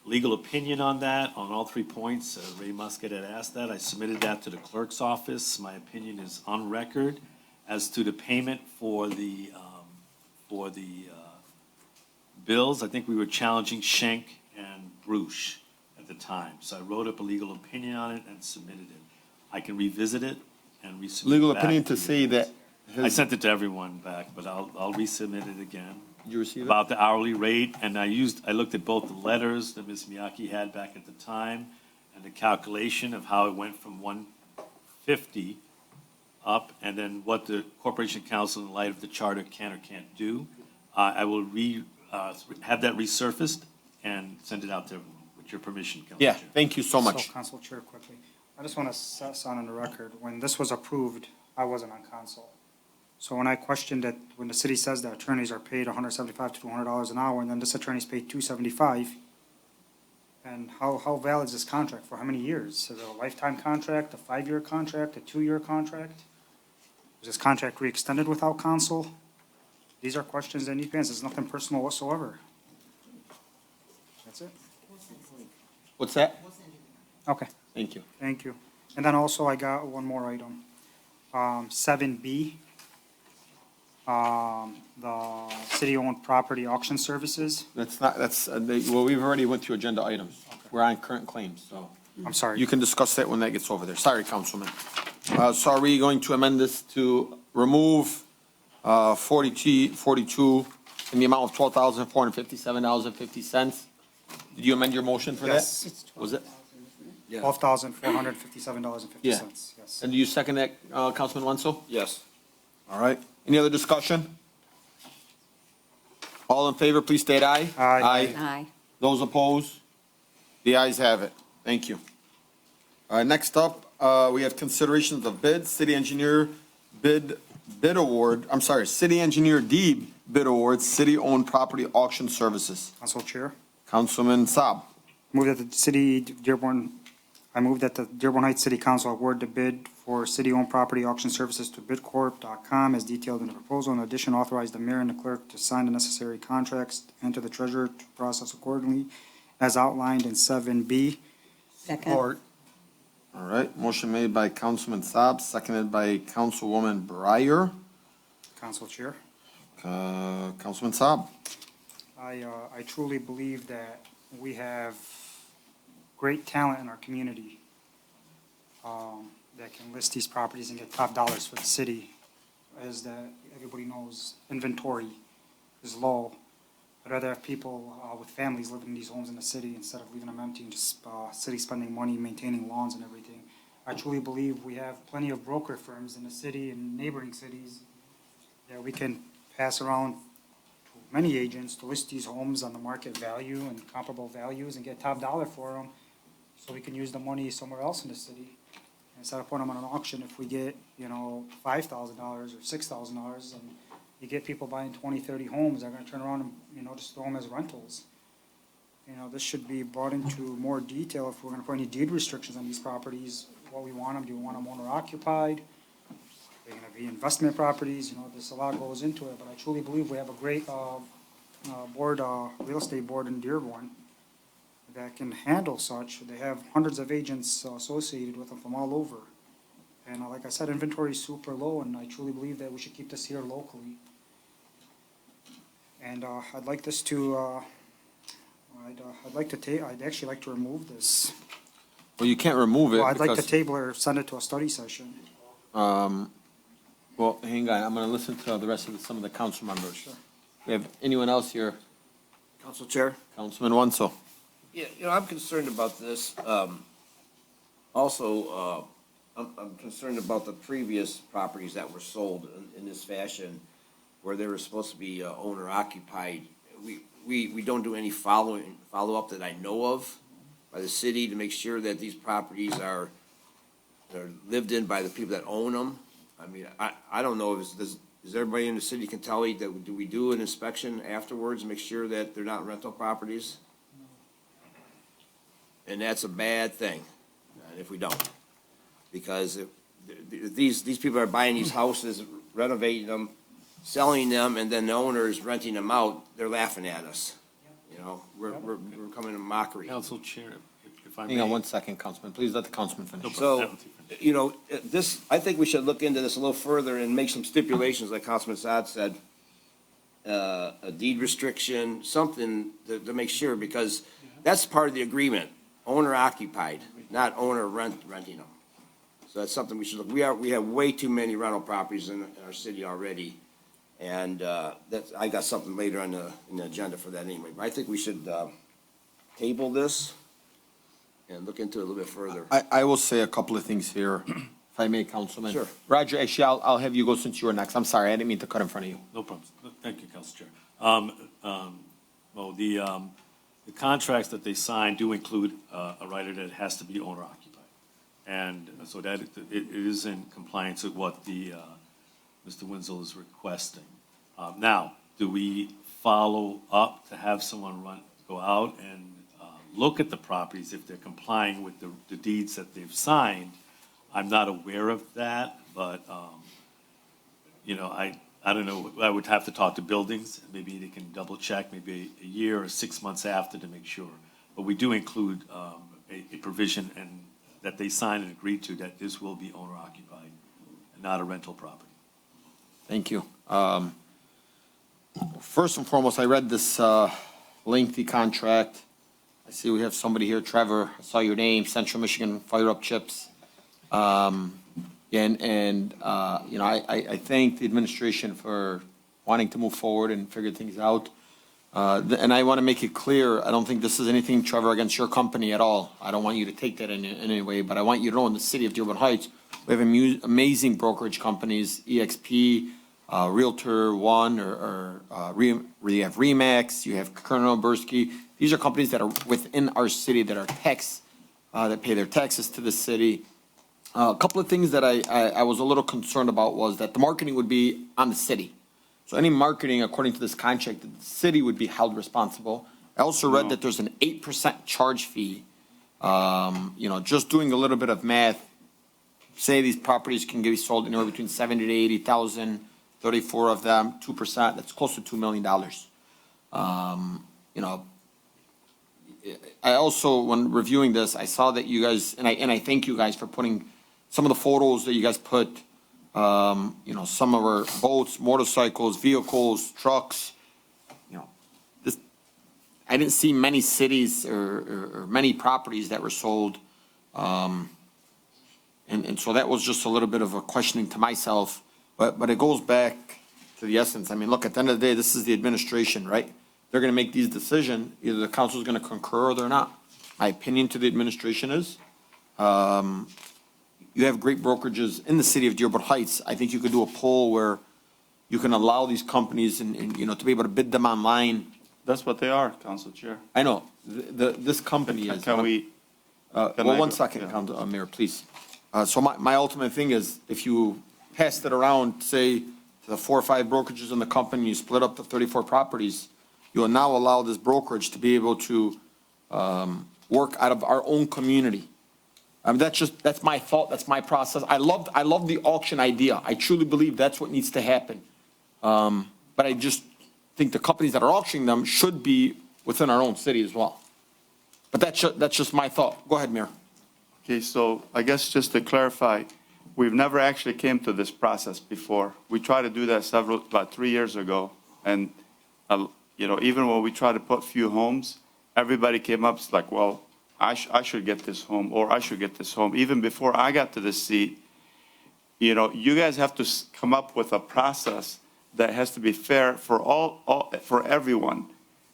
Speaker 11: legal opinion on that, on all 3 points. Ray Muscat had asked that. I submitted that to the clerk's office. My opinion is on record as to the payment for the bills. I think we were challenging Schenk and Bruce at the time. So I wrote up a legal opinion on it and submitted it. I can revisit it and resubmit it
Speaker 10: Legal
Speaker 11: back
Speaker 10: opinion to
Speaker 11: you.
Speaker 10: say that.
Speaker 11: I sent it to everyone back, but I'll resubmit it again
Speaker 10: Did you receive it?
Speaker 11: about the hourly rate, and I looked at both the letters that Ms. Miyake had back at the time, and the calculation of how it went from 150 up, and then what the Corporation Council, in light of the charter, can or can't do. I will have that resurfaced and send it out to everyone, with your permission, Council
Speaker 10: Yeah,
Speaker 11: Chair.
Speaker 10: thank you so much.
Speaker 5: So, Council Chair, quickly, I just want to set on the record, when this was approved, I wasn't on council. So when I questioned that, when the city says that attorneys are paid $175 to $200 an hour, and then this attorney's paid $275, and how valid is this contract for how many years? Is it a lifetime contract, a 5-year contract, a 2-year contract? Was this contract re-extended without council? These are questions that need to be answered. It's nothing personal whatsoever. That's it.
Speaker 10: What's that?
Speaker 5: Okay,
Speaker 10: Thank you.
Speaker 5: thank you. And then also I got one more item. 7B, the city-owned property auction services.
Speaker 10: That's not, that's, well, we've already went through agenda items. We're on current claims, so.
Speaker 5: I'm sorry.
Speaker 10: You can discuss that when that gets over there. Sorry, Councilman. So are we going to amend this to remove 42 in the amount of $12,457.50? Did you amend your motion for that?
Speaker 5: Yes.
Speaker 10: Was it?
Speaker 5: $12,457.50,
Speaker 10: Yeah.
Speaker 5: yes.
Speaker 10: And do you second that, Councilman Wenzel?
Speaker 6: Yes.
Speaker 10: All right. Any other discussion? All in favor, please state aye.
Speaker 5: Aye.
Speaker 16: Aye.
Speaker 10: Those opposed? The ayes have it. Thank you. Next up, we have considerations of bid, city engineer bid award, I'm sorry, city engineer D bid award, city-owned property auction services.
Speaker 5: Council Chair,
Speaker 10: Councilman Saab.
Speaker 5: move that the city Dearborn, I move that the Dearborn Heights City Council award the bid for city-owned property auction services to bidcorp.com as detailed in the proposal. In addition, authorize the mayor and the clerk to sign the necessary contracts and to the treasurer to process accordingly as outlined in 7B.
Speaker 16: Second.
Speaker 10: All right, motion made by Councilman Saab, seconded by Councilwoman Breyer.
Speaker 5: Council Chair,
Speaker 10: Councilman Saab.
Speaker 5: I truly believe that we have great talent in our community that can list these properties and get top dollars for the city. As that everybody knows, inventory is low. I'd rather have people with families living in these homes in the city instead of leaving them empty and just city spending money maintaining lawns and everything. I truly believe we have plenty of broker firms in the city and neighboring cities that we can pass around to many agents to list these homes on the market value and comparable values and get top dollar for them, so we can use the money somewhere else in the city. Instead of putting them on an auction, if we get, $5,000 or $6,000, and you get people buying 20, 30 homes, they're gonna turn around and, just throw them as rentals. This should be brought into more detail if we're gonna put any deed restrictions on these properties, what we want them, do we want them owner occupied? They're gonna be investment properties, there's a lot goes into it, but I truly believe we have a great, real estate board in Dearborn that can handle such. They have hundreds of agents associated with them from all over. And like I said, inventory is super low, and I truly believe that we should keep this here locally. And I'd like this to, I'd actually like to remove this.
Speaker 10: Well, you can't remove it
Speaker 5: Well, I'd like to
Speaker 10: because,
Speaker 5: table or send it to a study session.
Speaker 10: well, hang on, I'm gonna listen to the rest of some of the council members. We have anyone else here?
Speaker 6: Council Chair?
Speaker 10: Councilman Wenzel.
Speaker 6: Yeah, I'm concerned about this. Also, I'm concerned about the previous properties that were sold in this fashion, where they were supposed to be owner occupied. We don't do any follow-up that I know of by the city to make sure that these properties are lived in by the people that own them. I mean, I don't know, is everybody in the city can tell you that, do we do an inspection afterwards and make sure that they're not rental properties? And that's a bad thing, if we don't. Because if these people are buying these houses, renovating them, selling them, and then the owner is renting them out, they're laughing at us. We're coming in mockery.
Speaker 11: Council Chair, if I may.
Speaker 10: Hang on one second, Councilman. Please let the councilman finish.
Speaker 6: So, I think we should look into this a little further and make some stipulations, like Councilman Saad said. A deed restriction, something to make sure, because that's part of the agreement. Owner occupied, not owner renting them. So that's something we should look, we have way too many rental properties in our city already. And that's, I got something later on in the agenda for that anyway. But I think we should table this and look into it a little bit further.
Speaker 10: I will say a couple of things here, if I may, Councilman.
Speaker 6: Sure.
Speaker 10: Roger, actually, I'll have you go since you were next. I'm sorry, I didn't mean to cut in front of you.
Speaker 11: No problem. Thank you, Council Chair. Well, the contracts that they sign do include a rider that has to be owner occupied. And so that it is in compliance with what the, Mr. Wenzel is requesting. Now, do we follow up to have someone go out and look at the properties if they're complying with the deeds that they've signed? I'm not aware of that, but, you know, I don't know, I would have to talk to buildings, maybe they can double check, maybe a year or 6 months after to make sure. But we do include a provision and that they sign and agree to that this will be owner occupied and not a rental property.
Speaker 10: Thank you. First and foremost, I read this lengthy contract. I see we have somebody here, Trevor, I saw your name, Central Michigan Fire Up Chips. You know, I thank the administration for wanting to move forward and figure things out. And I want to make it clear, I don't think this is anything, Trevor, against your company at all. I don't want you to take that in any way, but I want you to know in the city of Dearborn Heights, we have amazing brokerage companies, EXP, Realtor One, you have Remax, you have Colonel Bursky. These are companies that are within our city that are that pay their taxes to the city. A couple of things that I was a little concerned about was that the marketing would be on the city. So any marketing, according to this contract, the city would be held responsible. I also read that there's an 8% charge fee. You know, just doing a little bit of math, say these properties can be sold anywhere between 70 to 80,000, 34 of them, 2%, that's close to $2 million. You know, I also, when reviewing this, I saw that you guys, and I thank you guys for putting some of the photos that you guys put, you know, some of our boats, motorcycles, vehicles, trucks. You know, this, I didn't see many cities or many properties that were sold. And so that was just a little bit of a questioning to myself, but it goes back to the essence. I mean, look, at the end of the day, this is the administration, right? They're going to make these decisions. Either the council is going to concur or they're not. My opinion to the administration is, you have great brokerages in the city of Dearborn Heights. I think you could do a poll where you can allow these companies and you know, to be able to bid them online.
Speaker 14: That's what they are, Council Chair.
Speaker 10: I know, this company is.
Speaker 14: Can we?
Speaker 10: Well, one second, Council, Mayor, please. So my ultimate thing is, if you passed it around, say, to the 4 or 5 brokerages in the company, you split up the 34 properties, you will now allow this brokerage to be able to work out of our own community. I mean, that's my thought, that's my process. I love the auction idea. I truly believe that's what needs to happen. But I just think the companies that are auctioning them should be within our own city as well. But that's just my thought. Go ahead, Mayor.
Speaker 14: Okay, so I guess just to clarify, we've never actually came to this process before. We tried to do that about 3 years ago. And, you know, even when we tried to put few homes, everybody came up, it's like, well, I should get this home, or I should get this home. Even before I got to this seat, you know, you guys have to come up with a process that has to be fair for for everyone.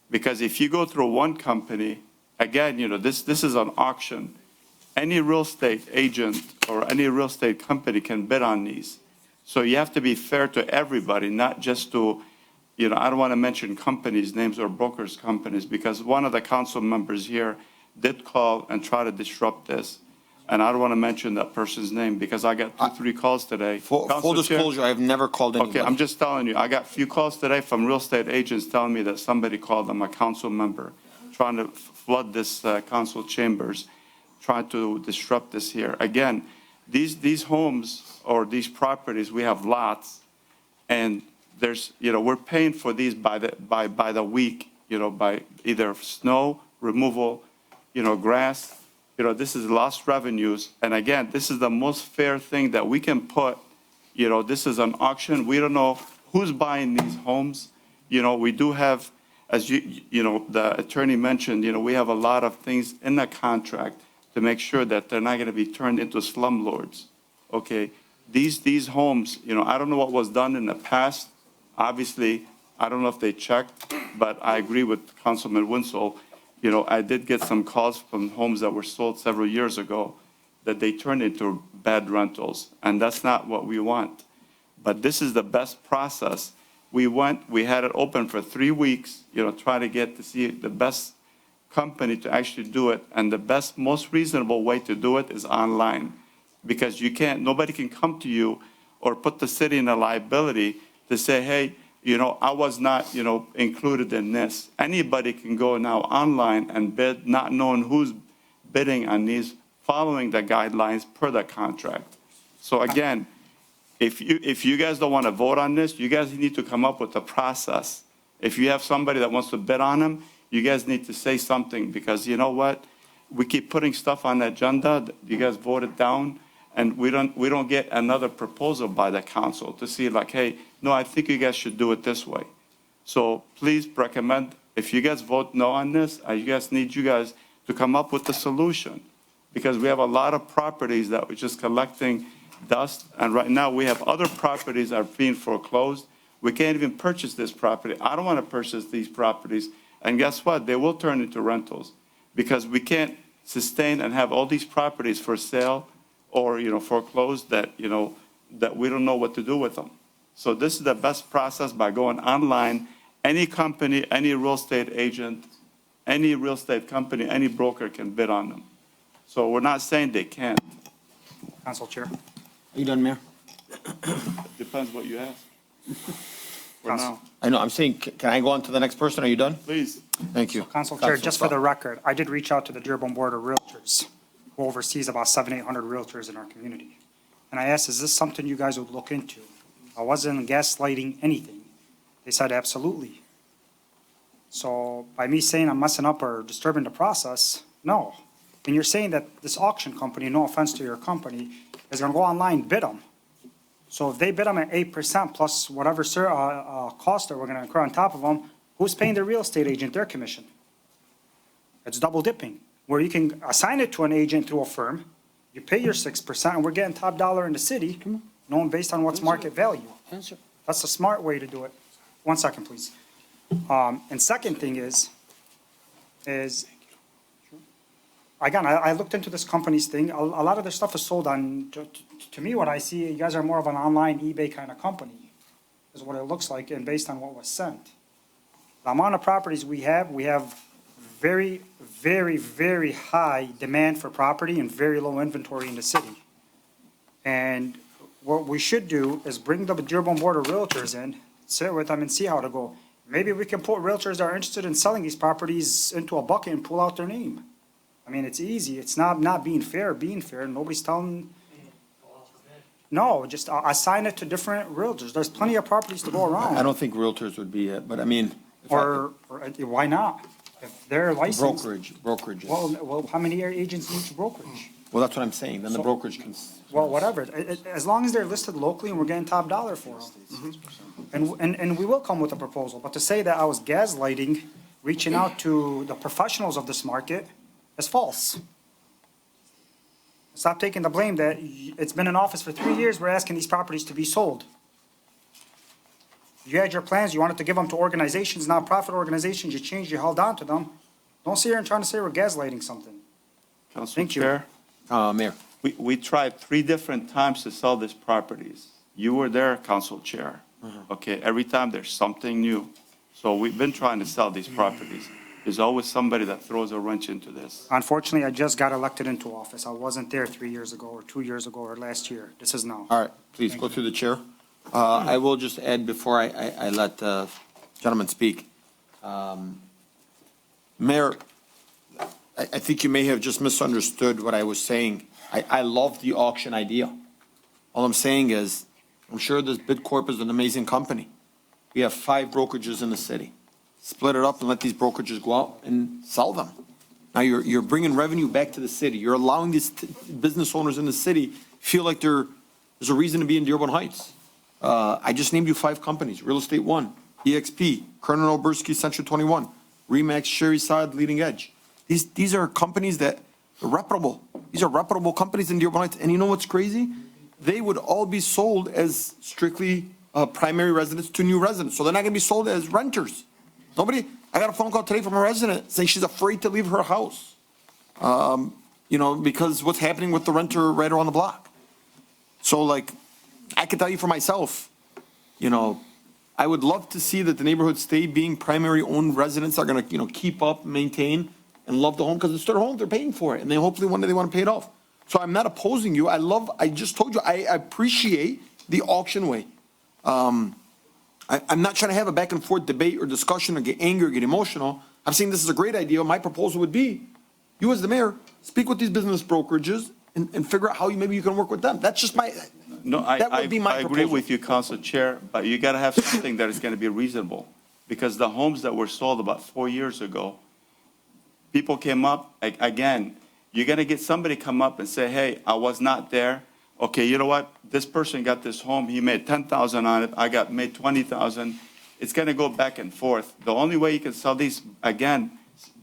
Speaker 14: Because if you go through one company, again, you know, this is an auction. Any real estate agent or any real estate company can bid on these. So you have to be fair to everybody, not just to, you know, I don't want to mention companies' names or brokers' companies, because one of the council members here did call and try to disrupt this. And I don't want to mention that person's name because I got 2-3 calls today.
Speaker 10: Full disclosure, I have never called anybody.
Speaker 14: Okay, I'm just telling you, I got a few calls today from real estate agents telling me that somebody called them, a council member, trying to flood this council chambers, trying to disrupt this here. Again, these homes or these properties, we have lots, and there's, you know, we're paying for these by the week, you know, by either snow removal, you know, grass. You know, this is lost revenues. And again, this is the most fair thing that we can put. You know, this is an auction. We don't know who's buying these homes. You know, we do have, as you know, the attorney mentioned, you know, we have a lot of things in the contract to make sure that they're not going to be turned into slumlords. Okay, these homes, you know, I don't know what was done in the past. Obviously, I don't know if they checked, but I agree with Councilman Winslow. You know, I did get some calls from homes that were sold several years ago that they turned into bad rentals, and that's not what we want. But this is the best process. We had it open for 3 weeks, you know, try to get to see the best company to actually do it. And the best, most reasonable way to do it is online. Because nobody can come to you or put the city in a liability to say, hey, you know, I was not, you know, included in this. Anybody can go now online and bid, not knowing who's bidding on these, following the guidelines per the contract. So again, if you guys don't want to vote on this, you guys need to come up with a process. If you have somebody that wants to bid on them, you guys need to say something, because you know what? We keep putting stuff on the agenda, you guys vote it down, and we don't get another proposal by the council to see like, hey, no, I think you guys should do it this way. So please recommend, if you guys vote no on this, need you guys to come up with a solution. Because we have a lot of properties that we're just collecting dust, and right now we have other properties that are being foreclosed. We can't even purchase this property. I don't want to purchase these properties. And guess what? They will turn into rentals, because we can't sustain and have all these properties for sale or, you know, foreclosed that, you know, that we don't know what to do with them. So this is the best process, by going online. Any company, any real estate agent, any real estate company, any broker can bid on them. So we're not saying they can't.
Speaker 5: Council Chair.
Speaker 10: Are you done, Mayor?
Speaker 14: Depends what you have. For
Speaker 5: Council.
Speaker 14: now,
Speaker 10: I know, I'm saying, can I go on to the next person? Are you done?
Speaker 14: please.
Speaker 10: Thank you.
Speaker 5: Council Chair, just for the record, I did reach out to the Dearborn Board of Realtors, who oversees about 700-800 realtors in our community. And I asked, is this something you guys would look into? I wasn't gaslighting anything. They said absolutely. So by me saying I'm messing up or disturbing the process, no. And you're saying that this auction company, no offense to your company, is going to go online and bid them. So if they bid them at 8% plus whatever cost that we're going to incur on top of them, who's paying the real estate agent their commission? It's double dipping, where you can assign it to an agent through a firm, you pay your 6%, and we're getting top dollar in the city, known based on what's market value. That's a smart way to do it. 1 second, please. And second thing is, again, I looked into this company's thing. A lot of their stuff is sold on, to me, what I see, you guys are more of an online eBay kind of company, is what it looks like, and based on what was sent. The amount of properties we have very, very, very high demand for property and very low inventory in the city. And what we should do is bring the Dearborn Board of Realtors in, sit with them and see how to go. Maybe we can put realtors that are interested in selling these properties into a bucket and pull out their name. I mean, it's easy. It's not being fair. Nobody's telling. No, just assign it to different realtors. There's plenty of properties to go around.
Speaker 10: I don't think realtors would be it, but I mean.
Speaker 5: Or why not? If they're licensed.
Speaker 10: Brokerages.
Speaker 5: Well, how many agents in each brokerage?
Speaker 10: Well, that's what I'm saying. Then the brokerage can.
Speaker 5: Well, whatever. As long as they're listed locally and we're getting top dollar for them. And we will come with a proposal. But to say that I was gaslighting, reaching out to the professionals of this market, is false. Stop taking the blame that it's been in office for 3 years. We're asking these properties to be sold. You had your plans. You wanted to give them to organizations, nonprofit organizations. You changed. You held on to them. Don't sit here and try to say we're gaslighting something.
Speaker 14: Council Chair.
Speaker 10: Mayor.
Speaker 14: We tried 3 different times to sell these properties. You were there, Council Chair. Okay, every time there's something new. So we've been trying to sell these properties. There's always somebody that throws a wrench into this.
Speaker 5: Unfortunately, I just got elected into office. I wasn't there 3 years ago or 2 years ago or last year. This is now.
Speaker 10: All right, please go through the chair. I will just add before I let the gentleman speak. Mayor, I think you may have just misunderstood what I was saying. I love the auction idea. All I'm saying is, I'm sure this BidCorp is an amazing company. We have 5 brokerages in the city. Split it up and let these brokerages go out and sell them. Now you're bringing revenue back to the city. You're allowing these business owners in the city feel like there's a reason to be in Dearborn Heights. I just named you 5 companies: Real Estate One, EXP, Colonel Oberski, Central 21, Remax, Sherry Side, Leading Edge. These are companies that are reputable. These are reputable companies in Dearborn Heights. And you know what's crazy? They would all be sold as strictly primary residence to new residents. So they're not gonna be sold as renters. Nobody, I got a phone call today from a resident saying she's afraid to leave her house. Because what's happening with the renter right around the block. So like, I can tell you for myself, I would love to see that the neighborhood stay being primary owned residents are gonna, keep up, maintain, and love the home, because it's their home, they're paying for it, and then hopefully one day they want to pay it off. So I'm not opposing you. I just told you, I appreciate the auction way. I'm not trying to have a back and forth debate or discussion or get angry or get emotional. I'm saying this is a great idea. My proposal would be, you as the mayor, speak with these business brokerages and figure out how maybe you can work with them. That's just that would be my
Speaker 14: I agree
Speaker 10: proposal.
Speaker 14: with you, Council Chair, but you gotta have something that is gonna be reasonable. Because the homes that were sold about 4 years ago, people came up, again, you're gonna get somebody come up and say, hey, I was not there. Okay, you know what? This person got this home, he made 10,000 on it, I made 20,000. It's gonna go back and forth. The only way you can sell these, again,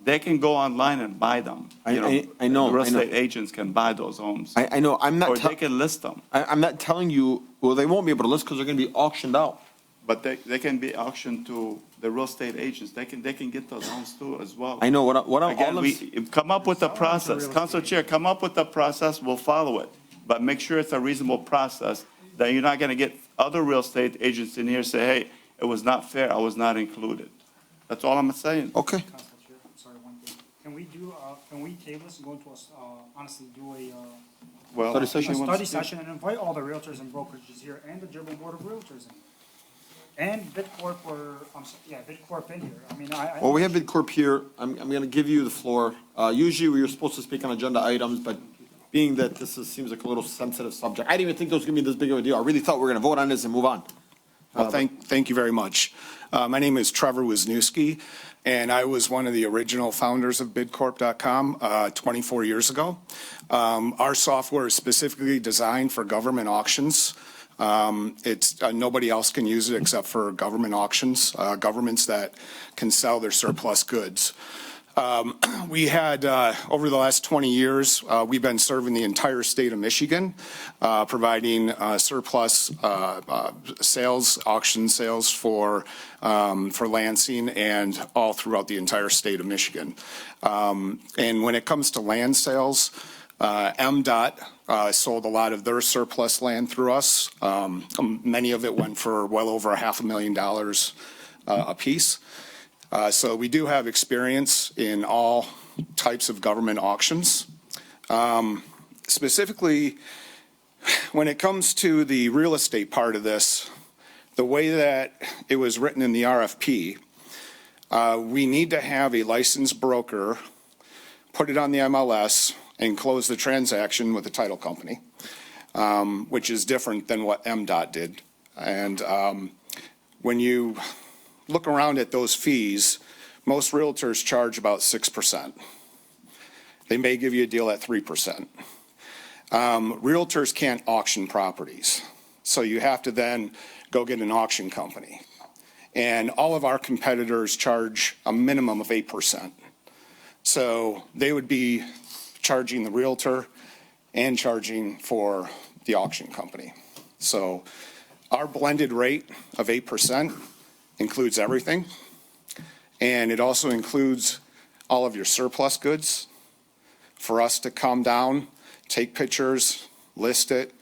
Speaker 14: they can go online and buy them.
Speaker 10: I know.
Speaker 14: Real estate agents can buy those homes.
Speaker 10: I know,
Speaker 14: Or they can list them.
Speaker 10: I'm not telling you, well, they won't be able to list because they're gonna be auctioned out.
Speaker 14: But they can be auctioned to the real estate agents. They can get those homes too as well.
Speaker 10: I know, what I'm,
Speaker 14: Again, come up with a process. Council Chair, come up with a process, we'll follow it. But make sure it's a reasonable process, that you're not gonna get other real estate agents in here say, hey, it was not fair, I was not included. That's all I'm saying.
Speaker 10: Okay.
Speaker 5: Council Chair, I'm sorry, one thing. Can we table this and go into honestly do a
Speaker 14: Well,
Speaker 5: study session and invite all the realtors and brokerages here and the Dearborn Board of Realtors in. And BidCorp BidCorp in here. I mean,
Speaker 10: Well, we have BidCorp here. I'm going to give you the floor. Usually we were supposed to speak on agenda items, but being that seems like a little sensitive subject, I didn't even think it was going to be this big of a deal. I really thought we were going to vote on this and move on.
Speaker 16: Well, thank you very much. My name is Trevor Wisniewski, and I was one of the original founders of bidcorp.com 24 years ago. Our software is specifically designed for government auctions. It's nobody else can use it except for government auctions, governments that can sell their surplus goods. We had, over the last 20 years, we've been serving the entire state of Michigan, providing surplus sales, auction sales for Lansing and all throughout the entire state of Michigan. And when it comes to land sales, MDOT sold a lot of their surplus land through us. Many of it went for well over $500,000 a piece. So we do have experience in all types of government auctions. Specifically, when it comes to the real estate part of this, the way that it was written in the RFP, we need to have a licensed broker put it on the MLS and close the transaction with the title company, which is different than what MDOT did. And when you look around at those fees, most realtors charge about 6%. They may give you a deal at 3%. Realtors can't auction properties, so you have to then go get an auction company. And all of our competitors charge a minimum of 8%. So they would be charging the realtor and charging for the auction company. So our blended rate of 8% includes everything, and it also includes all of your surplus goods for us to come down, take pictures, list it,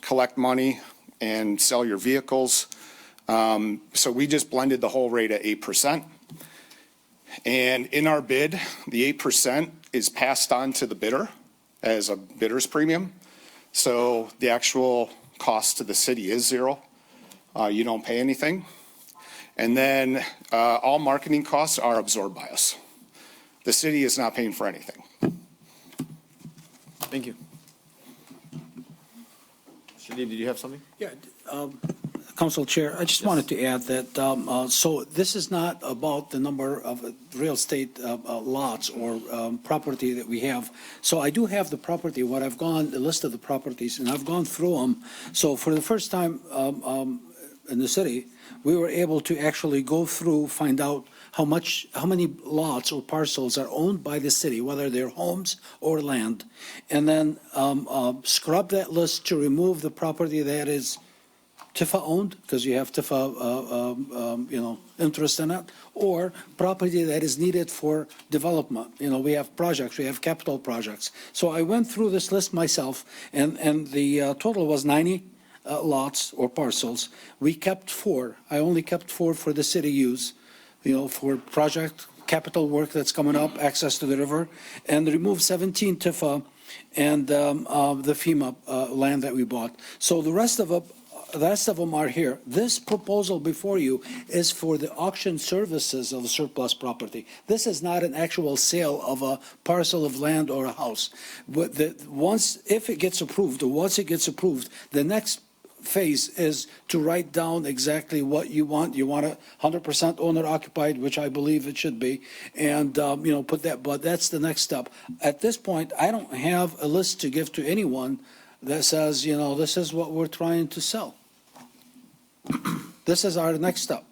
Speaker 16: collect money, and sell your vehicles. So we just blended the whole rate at 8%. And in our bid, the 8% is passed on to the bidder as a bidder's premium. So the actual cost to the city is zero. You don't pay anything. And then all marketing costs are absorbed by us. The city is not paying for anything.
Speaker 10: Thank you. Mr. Deeb, did you have something?
Speaker 17: Yeah, Council Chair, I just wanted to add that, so this is not about the number of real estate lots or property that we have. So I do have the property, the list of the properties, and I've gone through them. So for the first time in the city, we were able to actually go through, find out how many lots or parcels are owned by the city, whether they're homes or land, and then scrub that list to remove the property that is Tifa owned, because you have Tifa, interest in it, or property that is needed for development. We have projects, we have capital projects. So I went through this list myself, and the total was 90 lots or parcels. We kept 4. I only kept 4 for the city use, for project capital work that's coming up, access to the river, and removed 17 Tifa and the FEMA land that we bought. So the rest of them are here. This proposal before you is for the auction services of surplus property. This is not an actual sale of a parcel of land or a house. But if it gets approved, or once it gets approved, the next phase is to write down exactly what you want. You want it 100% owner occupied, which I believe it should be, and put that. But that's the next step. At this point, I don't have a list to give to anyone that says, this is what we're trying to sell. This is our next step.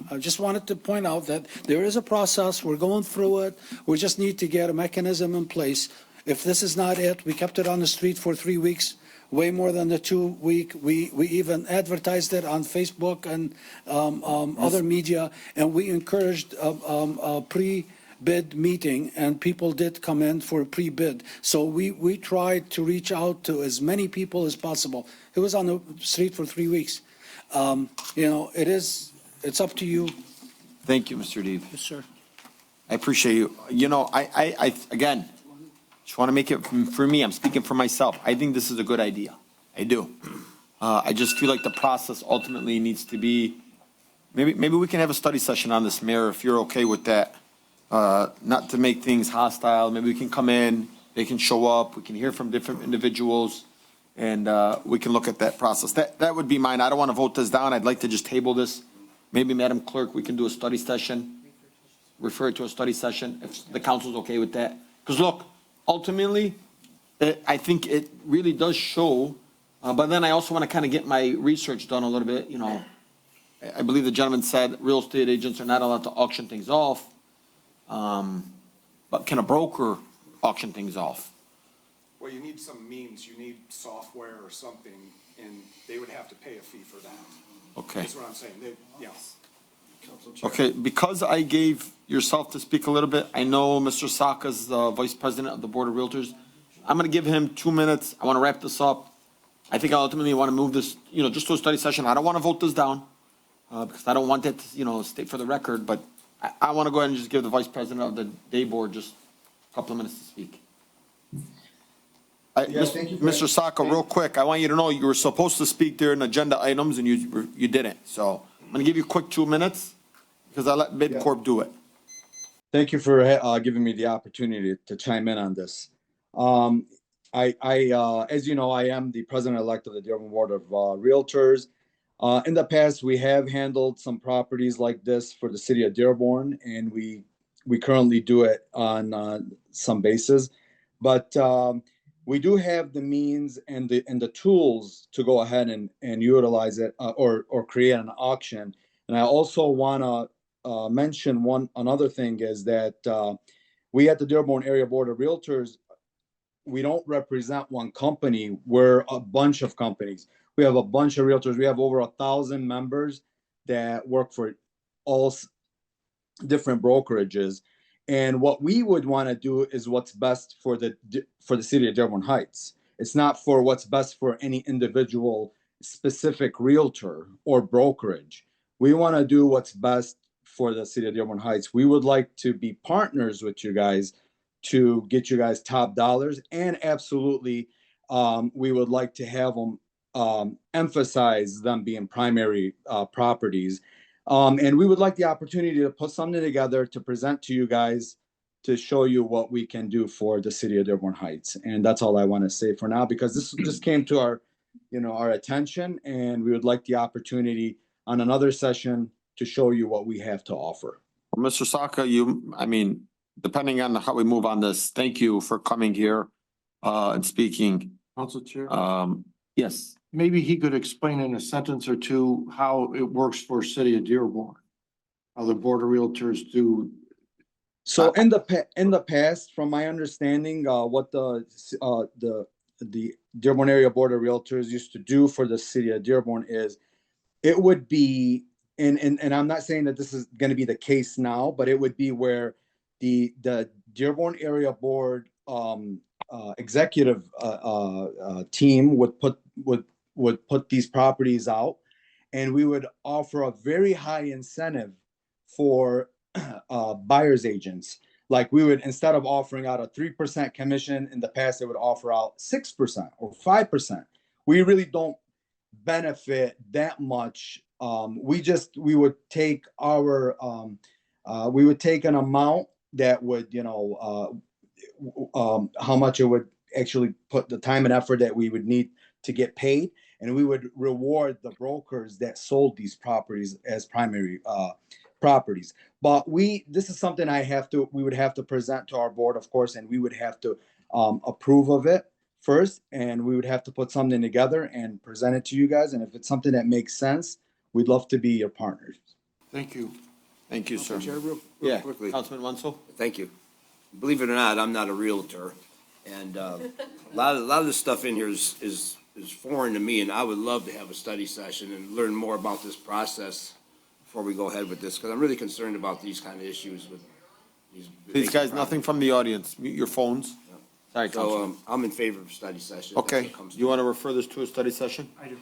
Speaker 17: I just wanted to point out that there is a process. We're going through it. We just need to get a mechanism in place. If this is not it, we kept it on the street for 3 weeks. Way more than the 2 week. We even advertised it on Facebook and other media, and we encouraged a pre-bid meeting, and people did come in for a pre-bid. So we tried to reach out to as many people as possible. It was on the street for 3 weeks. It's up to you.
Speaker 10: Thank you, Mr. Deeb.
Speaker 17: Yes, sir.
Speaker 10: I appreciate you. I again, just want to make it for me. I'm speaking for myself. I think this is a good idea. I do. I just feel like the process ultimately needs to be, maybe we can have a study session on this, Mayor, if you're okay with that. Not to make things hostile. Maybe we can come in, they can show up, we can hear from different individuals, and we can look at that process. That would be mine. I don't want to vote this down. I'd like to just table this. Maybe, Madam Clerk, we can do a study session, refer it to a study session, if the council's okay with that. Because look, ultimately, I think it really does show, but then I also want to kind of get my research done a little bit. I believe the gentleman said real estate agents are not allowed to auction things off, but can a broker auction things off?
Speaker 18: Well, you need some means, you need software or something, and they would have to pay a fee for that.
Speaker 10: Okay.
Speaker 18: That's what I'm saying. Yes.
Speaker 10: Okay, because I gave yourself to speak a little bit, I know Mr. Saka's the Vice President of the Board of Realtors. I'm going to give him 2 minutes. I want to wrap this up. I think I ultimately want to move this, just to a study session. I don't want to vote this down because I don't want that to, stay for the record, but I want to go ahead and just give the Vice President of the Day Board just a couple of minutes to speak.
Speaker 1: Thank you.
Speaker 10: Mr. Saka, real quick, I want you to know you were supposed to speak during agenda items and you didn't. So I'm going to give you a quick 2 minutes because I let MidCorp do it.
Speaker 1: Thank you for giving me the opportunity to chime in on this. As you know, I am the president-elect of the Dearborn Board of Realtors. In the past, we have handled some properties like this for the city of Dearborn, and we currently do it on some basis. But we do have the means and the tools to go ahead and utilize it or create an auction. And I also want to mention another thing is that we at the Dearborn Area Board of Realtors, we don't represent one company. We're a bunch of companies. We have a bunch of realtors. We have over 1,000 members that work for all different brokerages. And what we would want to do is what's best for the city of Dearborn Heights. It's not for what's best for any individual specific realtor or brokerage. We want to do what's best for the city of Dearborn Heights. We would like to be partners with you guys to get you guys top dollars, and absolutely we would like to have them emphasize them being primary properties. And we would like the opportunity to put something together to present to you guys to show you what we can do for the city of Dearborn Heights. And that's all I want to say for now, because this just came to our attention, and we would like the opportunity on another session to show you what we have to offer.
Speaker 10: Mr. Saka, depending on how we move on this, thank you for coming here and speaking.
Speaker 4: Council Chair?
Speaker 10: Yes.
Speaker 4: Maybe he could explain in a sentence or two how it works for City of Dearborn, how the Board of Realtors do.
Speaker 1: So in the past, from my understanding, what the Dearborn Area Board of Realtors used to do for the city of Dearborn is
Speaker 19: it would be, and I'm not saying that this is going to be the case now, but it would be where the Dearborn Area Board executive team would put these properties out, and we would offer a very high incentive for buyer's agents. Like we would, instead of offering out a 3% commission in the past, it would offer out 6% or 5%. We really don't benefit that much. We would take an amount that would, how much it would actually put the time and effort that we would need to get paid, and we would reward the brokers that sold these properties as primary properties. But this is something we would have to present to our board, of course, and we would have to approve of it first, and we would have to put something together and present it to you guys. And if it's something that makes sense, we'd love to be your partners.
Speaker 4: Thank you.
Speaker 10: Thank you, sir.
Speaker 6: Chair, real
Speaker 10: Yeah,
Speaker 6: quickly.
Speaker 10: Councilman Wenzel?
Speaker 6: Thank you. Believe it or not, I'm not a realtor, and a lot of this stuff in here is foreign to me, and I would love to have a study session and learn more about this process before we go ahead with this, because I'm really concerned about these kind of issues with these.
Speaker 10: Please, guys, nothing from the audience. Mute your phones. Sorry,
Speaker 6: So
Speaker 10: Councilman.
Speaker 6: I'm in favor of a study session.
Speaker 10: Okay, you want to refer this to a study session?
Speaker 5: I do.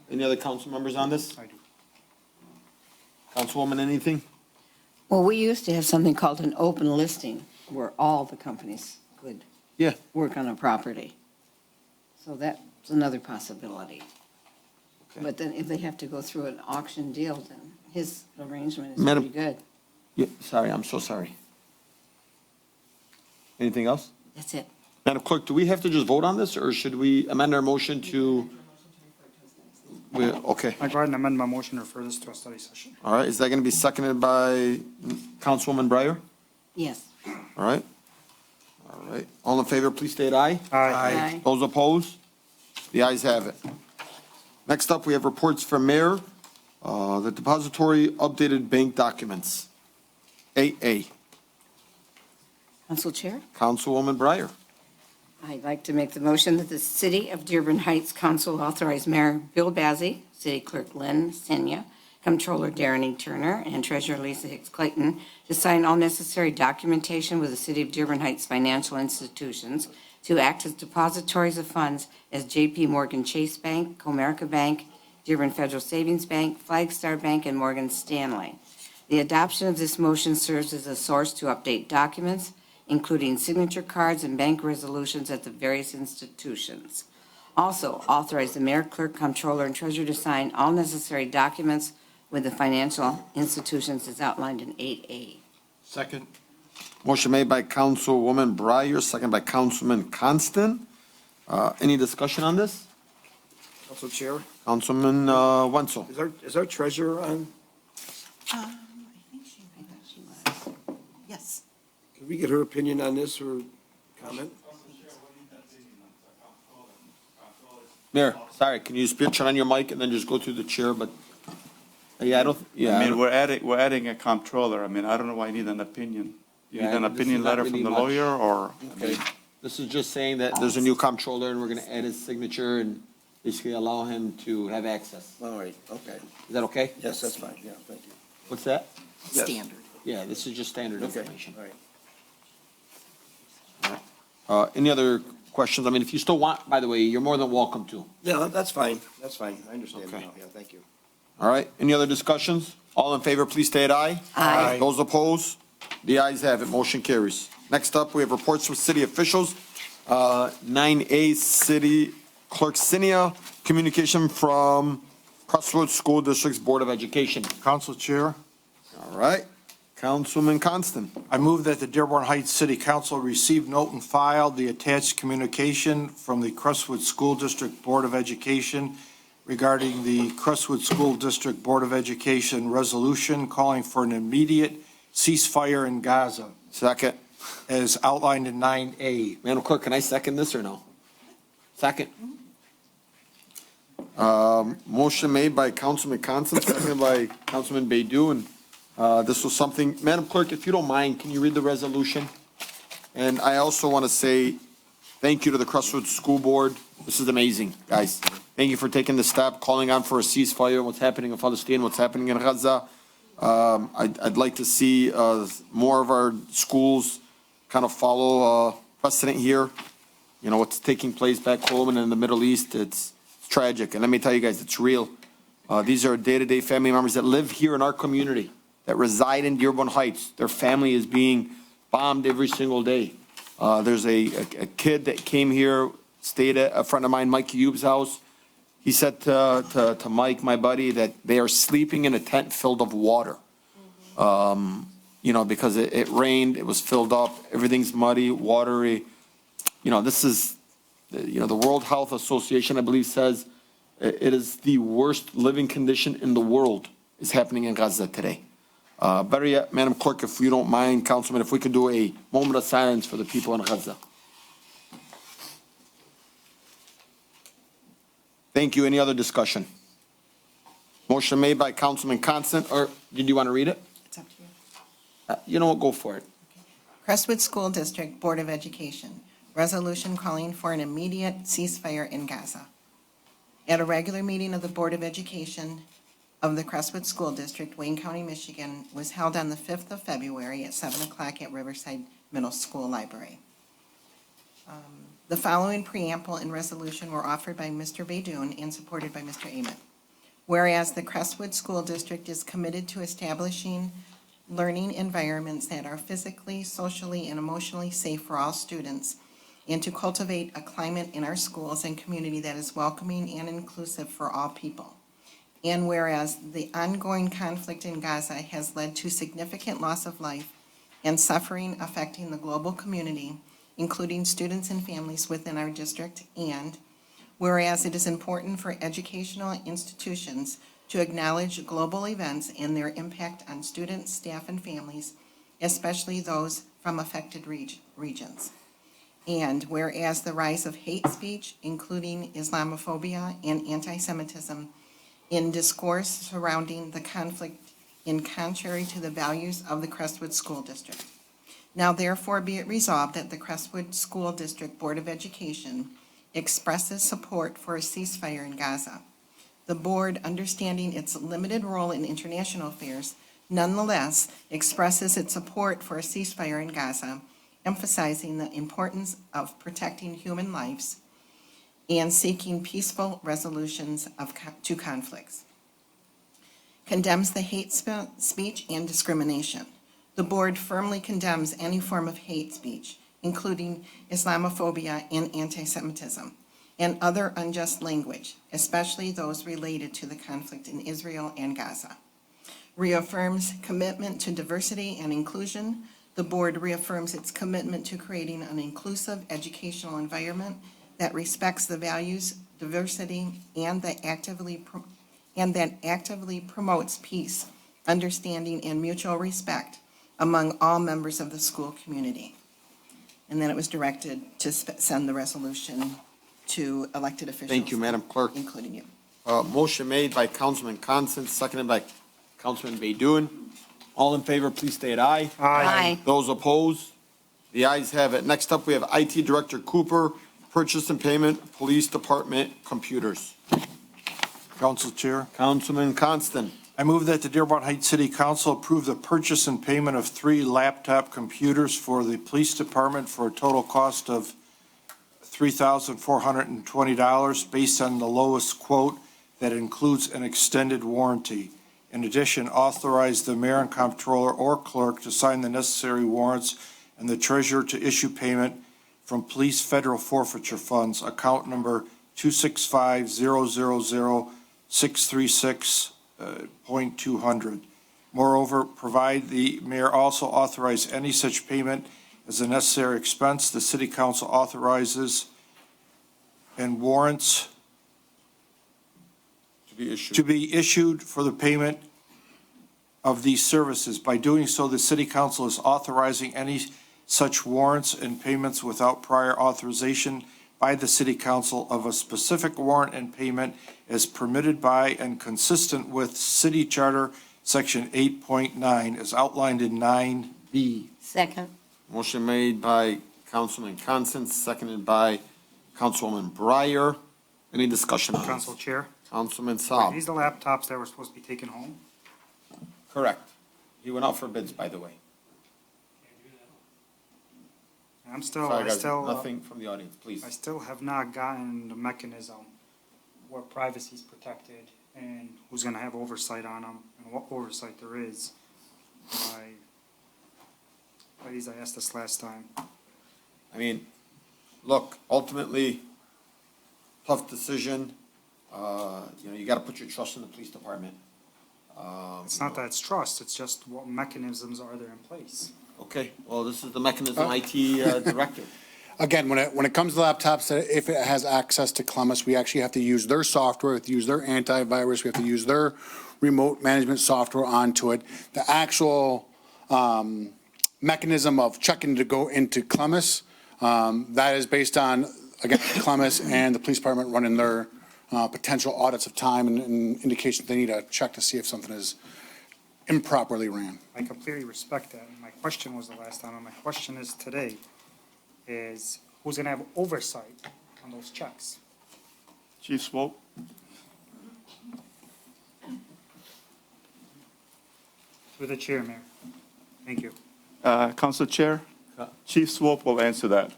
Speaker 10: Any other council members on this?
Speaker 5: I do.
Speaker 10: Councilwoman, anything?
Speaker 20: Well, we used to have something called an open listing where all the companies could
Speaker 10: Yeah.
Speaker 20: work on a property. So that's another possibility.
Speaker 10: Okay.
Speaker 20: But then if they have to go through an auction deal, then his arrangement is
Speaker 10: Madam-
Speaker 20: pretty good.
Speaker 10: Yeah, sorry, I'm so sorry. Anything else?
Speaker 20: That's it.
Speaker 10: Madam Clerk, do we have to just vote on this, or should we amend our motion to? Okay,
Speaker 5: I go ahead and amend my motion to refer this to a study session.
Speaker 10: all right. Is that going to be seconded by Councilwoman Breyer?
Speaker 20: Yes.
Speaker 10: All right. All right. All in favor, please state aye.
Speaker 20: Aye.
Speaker 10: Those opposed? The ayes have it. Next up, we have reports from Mayor, the depository updated bank documents. AA.
Speaker 20: Council Chair,
Speaker 10: Councilwoman Breyer.
Speaker 20: I'd like to make the motion that the City of Dearborn Heights Council authorize Mayor Bill Bazey, City Clerk Lynn Senya, Comptroller Darren E. Turner, and Treasurer Lisa Hicks Clayton to sign all necessary documentation with the City of Dearborn Heights financial institutions to act as depositories of funds as J.P. Morgan Chase Bank, Comerica Bank, Dearborn Federal Savings Bank, Flagstar Bank, and Morgan Stanley. The adoption of this motion serves as a source to update documents, including signature cards and bank resolutions at the various institutions. Also, authorize the mayor, clerk, comptroller, and treasurer to sign all necessary documents with the financial institutions as outlined in 8A.
Speaker 4: Second.
Speaker 10: Motion made by Councilwoman Breyer, second by Councilman Constant. Any discussion on this?
Speaker 6: Council Chair,
Speaker 10: Councilman Wenzel.
Speaker 6: is our treasurer on?
Speaker 2: I think she was. Yes.
Speaker 6: Can we get her opinion on this or comment?
Speaker 10: Mayor, sorry, can you turn on your mic and then just go through the chair, but, yeah, I don't, yeah.
Speaker 14: I mean, we're adding a comptroller. I mean, I don't know why I need an opinion. You need
Speaker 10: Yeah,
Speaker 14: an
Speaker 10: this is
Speaker 14: opinion
Speaker 10: not
Speaker 14: letter
Speaker 10: really
Speaker 14: from the
Speaker 10: much.
Speaker 14: lawyer, or?
Speaker 10: Okay. This is just saying that there's a new comptroller and we're gonna add his signature and basically allow him to have access.
Speaker 6: All right, okay.
Speaker 10: Is that okay?
Speaker 6: Yes, that's fine, yeah, thank you.
Speaker 10: What's that?
Speaker 6: Yes.
Speaker 2: Standard.
Speaker 10: Yeah, this is just standard
Speaker 6: Okay,
Speaker 10: information.
Speaker 6: all right.
Speaker 10: Any other questions? I mean, if you still want, by the way, you're more than welcome to.
Speaker 6: Yeah, that's fine, I understand
Speaker 10: Okay.
Speaker 6: now, yeah, thank you.
Speaker 10: All right, any other discussions? All in favor, please state aye.
Speaker 20: Aye.
Speaker 10: Those opposed? The ayes have it, motion carries. Next up, we have reports from city officials. 9A, City Clerk Senia, communication from Crestwood School District's Board of Education.
Speaker 4: Council Chair,
Speaker 10: All right, Councilman Constant.
Speaker 4: I move that the Dearborn Heights City Council receive, note, and file the attached communication from the Crestwood School District Board of Education regarding the Crestwood School District Board of Education resolution calling for an immediate ceasefire in Gaza,
Speaker 10: Second.
Speaker 4: as outlined in 9A.
Speaker 10: Madam Clerk, can I second this or no? Second. Motion made by Councilman Constant, seconded by Councilman Baydun, and this was something, Madam Clerk, if you don't mind, can you read the resolution? And I also want to say, Thank you to the Crestwood School Board. This is amazing, guys. Thank you for taking the step, calling on for a ceasefire, what's happening in Palestine, what's happening in Gaza. I'd like to see more of our schools kind of follow precedent here. You know, what's taking place back home and in the Middle East, it's tragic. And let me tell you guys, it's real. These are day-to-day family members that live here in our community, that reside in Dearborn Heights. Their family is being bombed every single day. There's a kid that came here, stayed at a friend of mine, Mike Youb's house. He said to Mike, my buddy, that they are sleeping in a tent filled of water. You know, because it rained, it was filled up, everything's muddy, watery. You know, this is, you know, the World Health Association, I believe, says it is the worst living condition in the world is happening in Gaza today. Better yet, Madam Clerk, if you don't mind, Councilman, if we could do a moment of silence for the people in Gaza. Thank you. Any other discussion? Motion made by Councilman Constant, or did you want to read it?
Speaker 2: It's up to you.
Speaker 10: You know what, go for it.
Speaker 2: Crestwood School District Board of Education, resolution calling for an immediate ceasefire in Gaza. At a regular meeting of the Board of Education of the Crestwood School District, Wayne County, Michigan, was held on the 5th of February at 7 o'clock at Riverside Middle School Library. The following preamble and resolution were offered by Mr. Baydoun and supported by Mr. Ament. Whereas the Crestwood School District is committed to establishing learning environments that are physically, socially, and emotionally safe for all students, and to cultivate a climate in our schools and community that is welcoming and inclusive for all people. And whereas the ongoing conflict in Gaza has led to significant loss of life and suffering affecting the global community, including students and families within our district, and whereas it is important for educational institutions to acknowledge global events and their impact on students, staff, and families, especially those from affected regions. And whereas the rise of hate speech, including Islamophobia and anti-Semitism, in discourse surrounding the conflict in contrary to the values of the Crestwood School District. Now therefore be it resolved that the Crestwood School District Board of Education expresses support for a ceasefire in Gaza. The board, understanding its limited role in international affairs, nonetheless expresses its support for a ceasefire in Gaza, emphasizing the importance of protecting human lives and seeking peaceful resolutions to conflicts. Condemns the hate speech and discrimination. The board firmly condemns any form of hate speech, including Islamophobia and anti-Semitism, and other unjust language, especially those related to the conflict in Israel and Gaza. Reaffirms commitment to diversity and inclusion. The board reaffirms its commitment to creating an inclusive educational environment that respects the values, diversity, and that actively promotes peace, understanding, and mutual respect among all members of the school community. And then it was directed to send the resolution to elected officials.
Speaker 10: Thank you, Madam Clerk.
Speaker 2: Including you.
Speaker 10: Motion made by Councilman Constant, seconded by Councilman Baydoun. All in favor, please state aye.
Speaker 20: Aye.
Speaker 10: Those opposed? The ayes have it. Next up, we have IT Director Cooper, Purchase and Payment, Police Department, Computers.
Speaker 4: Council Chair.
Speaker 10: Councilman Constant.
Speaker 4: I move that the Dearborn Heights City Council approve the purchase and payment of 3 laptop computers for the police department for a total cost of $3,420 based on the lowest quote that includes an extended warranty. In addition, authorize the mayor and comptroller or clerk to sign the necessary warrants and the treasurer to issue payment from police federal forfeiture funds, account number 265-000-636.200. Moreover, provide the mayor also authorize any such payment as a necessary expense. The city council authorizes and warrants to be issued for the payment of these services. By doing so, the city council is authorizing any such warrants and payments without prior authorization by the city council of a specific warrant and payment as permitted by and consistent with city charter section 8.9 as outlined in 9B.
Speaker 20: Second.
Speaker 10: Motion made by Councilman Constance, seconded by Councilwoman Breyer. Any discussion on this?
Speaker 5: Council Chair.
Speaker 10: Councilman
Speaker 5: Are
Speaker 10: Saab.
Speaker 5: these the laptops that were supposed to be taken home?
Speaker 10: Correct. He went out for bids, by the way. Sorry,
Speaker 5: I
Speaker 10: guys,
Speaker 5: still,
Speaker 10: nothing from the audience, please.
Speaker 5: I still have not gotten the mechanism where privacy is protected and who's gonna have oversight on them and what oversight there is. Ladies, I asked this last time.
Speaker 10: I mean, look, ultimately, tough decision. You gotta put your trust in the police department.
Speaker 5: It's not that it's trust, it's just what mechanisms are there in place?
Speaker 10: Okay, well, this is the mechanism IT director.
Speaker 21: Again, when it comes to laptops, if it has access to Columbus, we actually have to use their software, we have to use their antivirus, we have to use their remote management software onto it. The actual mechanism of checking to go into Columbus, that is based on, again, Columbus and the police department running their potential audits of time and indications they need to check to see if something is improperly ran.
Speaker 5: I completely respect that. My question was the last time, and my question is today, is who's gonna have oversight on those checks?
Speaker 14: Chief Swope?
Speaker 5: Through the chair, Mayor. Thank you.
Speaker 14: Council Chair? Chief Swope will answer that.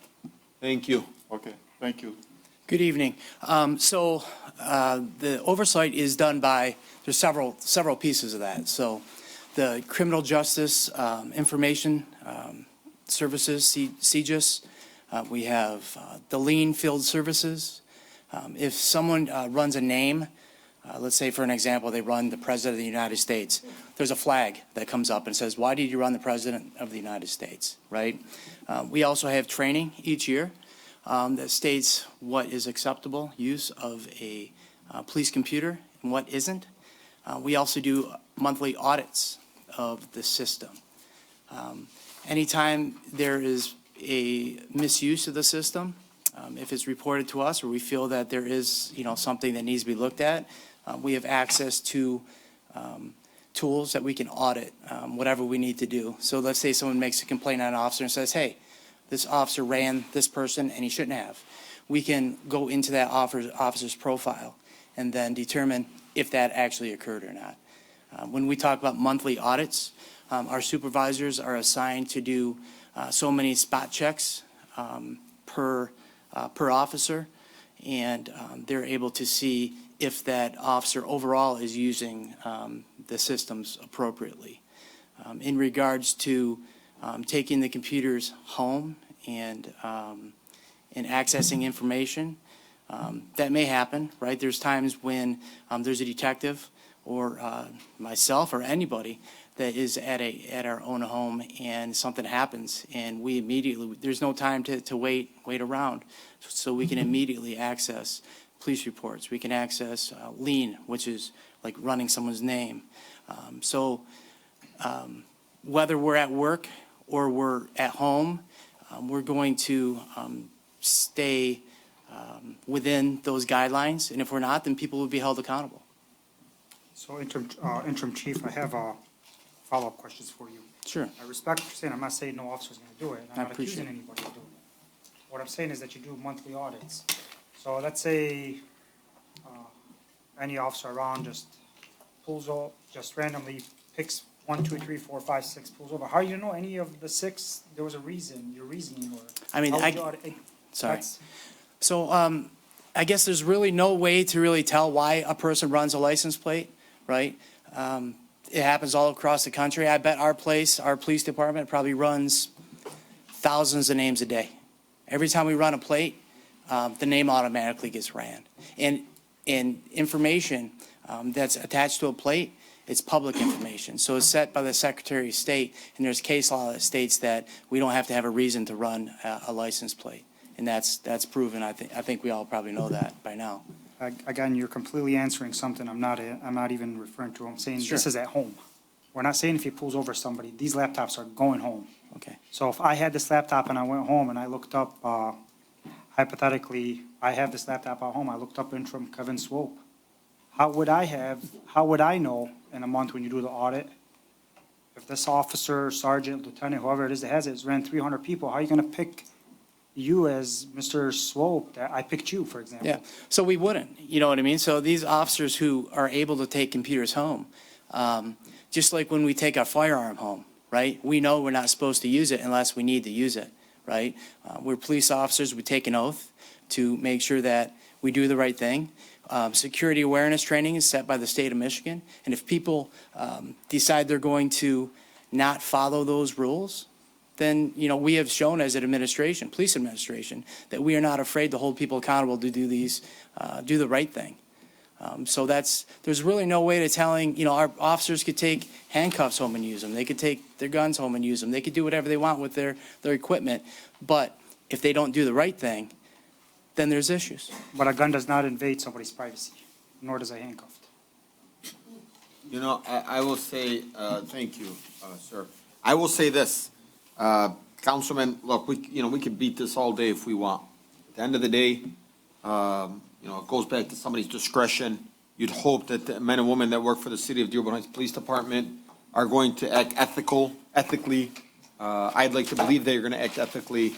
Speaker 10: Thank you.
Speaker 14: Okay, thank you.
Speaker 22: Good evening. The oversight is done by, there's several pieces of that. So the Criminal Justice Information Services, CJIS. We have the Lien Field Services. If someone runs a name, let's say for an example, they run the President of the United States, there's a flag that comes up and says, why did you run the President of the United States, right? We also have training each year that states what is acceptable use of a police computer and what isn't. We also do monthly audits of the system. Anytime there is a misuse of the system, if it's reported to us or we feel that there is, something that needs to be looked at, we have access to tools that we can audit whatever we need to do. So let's say someone makes a complaint on an officer and says, hey, this officer ran this person and he shouldn't have. We can go into that officer's profile and then determine if that actually occurred or not. When we talk about monthly audits, our supervisors are assigned to do so many spot checks per officer, and they're able to see if that officer overall is using the systems appropriately. In regards to taking the computers home and accessing information, that may happen, right? There's times when there's a detective or myself or anybody that is at our own home and something happens and we immediately, there's no time to wait around. So we can immediately access police reports. We can access lien, which is like running someone's name. Whether we're at work or we're at home, we're going to stay within those guidelines. And if we're not, then people will be held accountable.
Speaker 5: So interim chief, I have follow-up questions for you.
Speaker 22: Sure.
Speaker 5: I respect what you're saying. I'm not saying no officer's going to do it. I'm not accusing anybody of doing it. What I'm saying is that you do monthly audits. So let's say any officer around just pulls over, just randomly picks 1, 2, 3, 4, 5, 6, pulls over. How do you know any of the 6, there was a reason, your reasoning or?
Speaker 22: I mean, sorry.
Speaker 5: That's-
Speaker 22: So I guess there's really no way to really tell why a person runs a license plate, right? It happens all across the country. I bet our police department probably runs thousands of names a day. Every time we run a plate, the name automatically gets ran. And information that's attached to a plate, it's public information. So it's set by the Secretary of State, and there's case law that states that we don't have to have a reason to run a license plate. And that's proven. I think we all probably know that by now.
Speaker 5: Again, you're completely answering something I'm not even referring to. I'm saying
Speaker 22: Sure.
Speaker 5: this is at home. We're not saying if he pulls over somebody, these laptops are going home.
Speaker 22: Okay.
Speaker 5: So if I had this laptop and I went home and I looked up, hypothetically, I have this laptop at home, I looked up interim Kevin Swope. How would I know in a month when you do the audit, if this officer, sergeant, lieutenant, whoever it is that has it, has ran 300 people, how are you gonna pick you as Mr. Swope, that I picked you, for example.
Speaker 22: Yeah, so we wouldn't, you know what I mean? So these officers who are able to take computers home, just like when we take our firearm home, right? We know we're not supposed to use it unless we need to use it, right? We're police officers, we take an oath to make sure that we do the right thing. Security awareness training is set by the state of Michigan, and if people decide they're going to not follow those rules, then, you know, we have shown as an administration, police administration, that we are not afraid to hold people accountable to do these, do the right thing. So there's really no way to telling, you know, our officers could take handcuffs home and use them. They could take their guns home and use them. They could do whatever they want with their equipment. But if they don't do the right thing, then there's issues.
Speaker 5: But a gun does not invade somebody's privacy, nor does a handcuff.
Speaker 10: You know, I will say, thank you, sir. I will say this, Councilman, look, we could beat this all day if we want. At the end of the day, you know, it goes back to somebody's discretion. You'd hope that the men and women that work for the city of Dearborn Heights Police Department are going to act ethically. I'd like to believe they're gonna act ethically.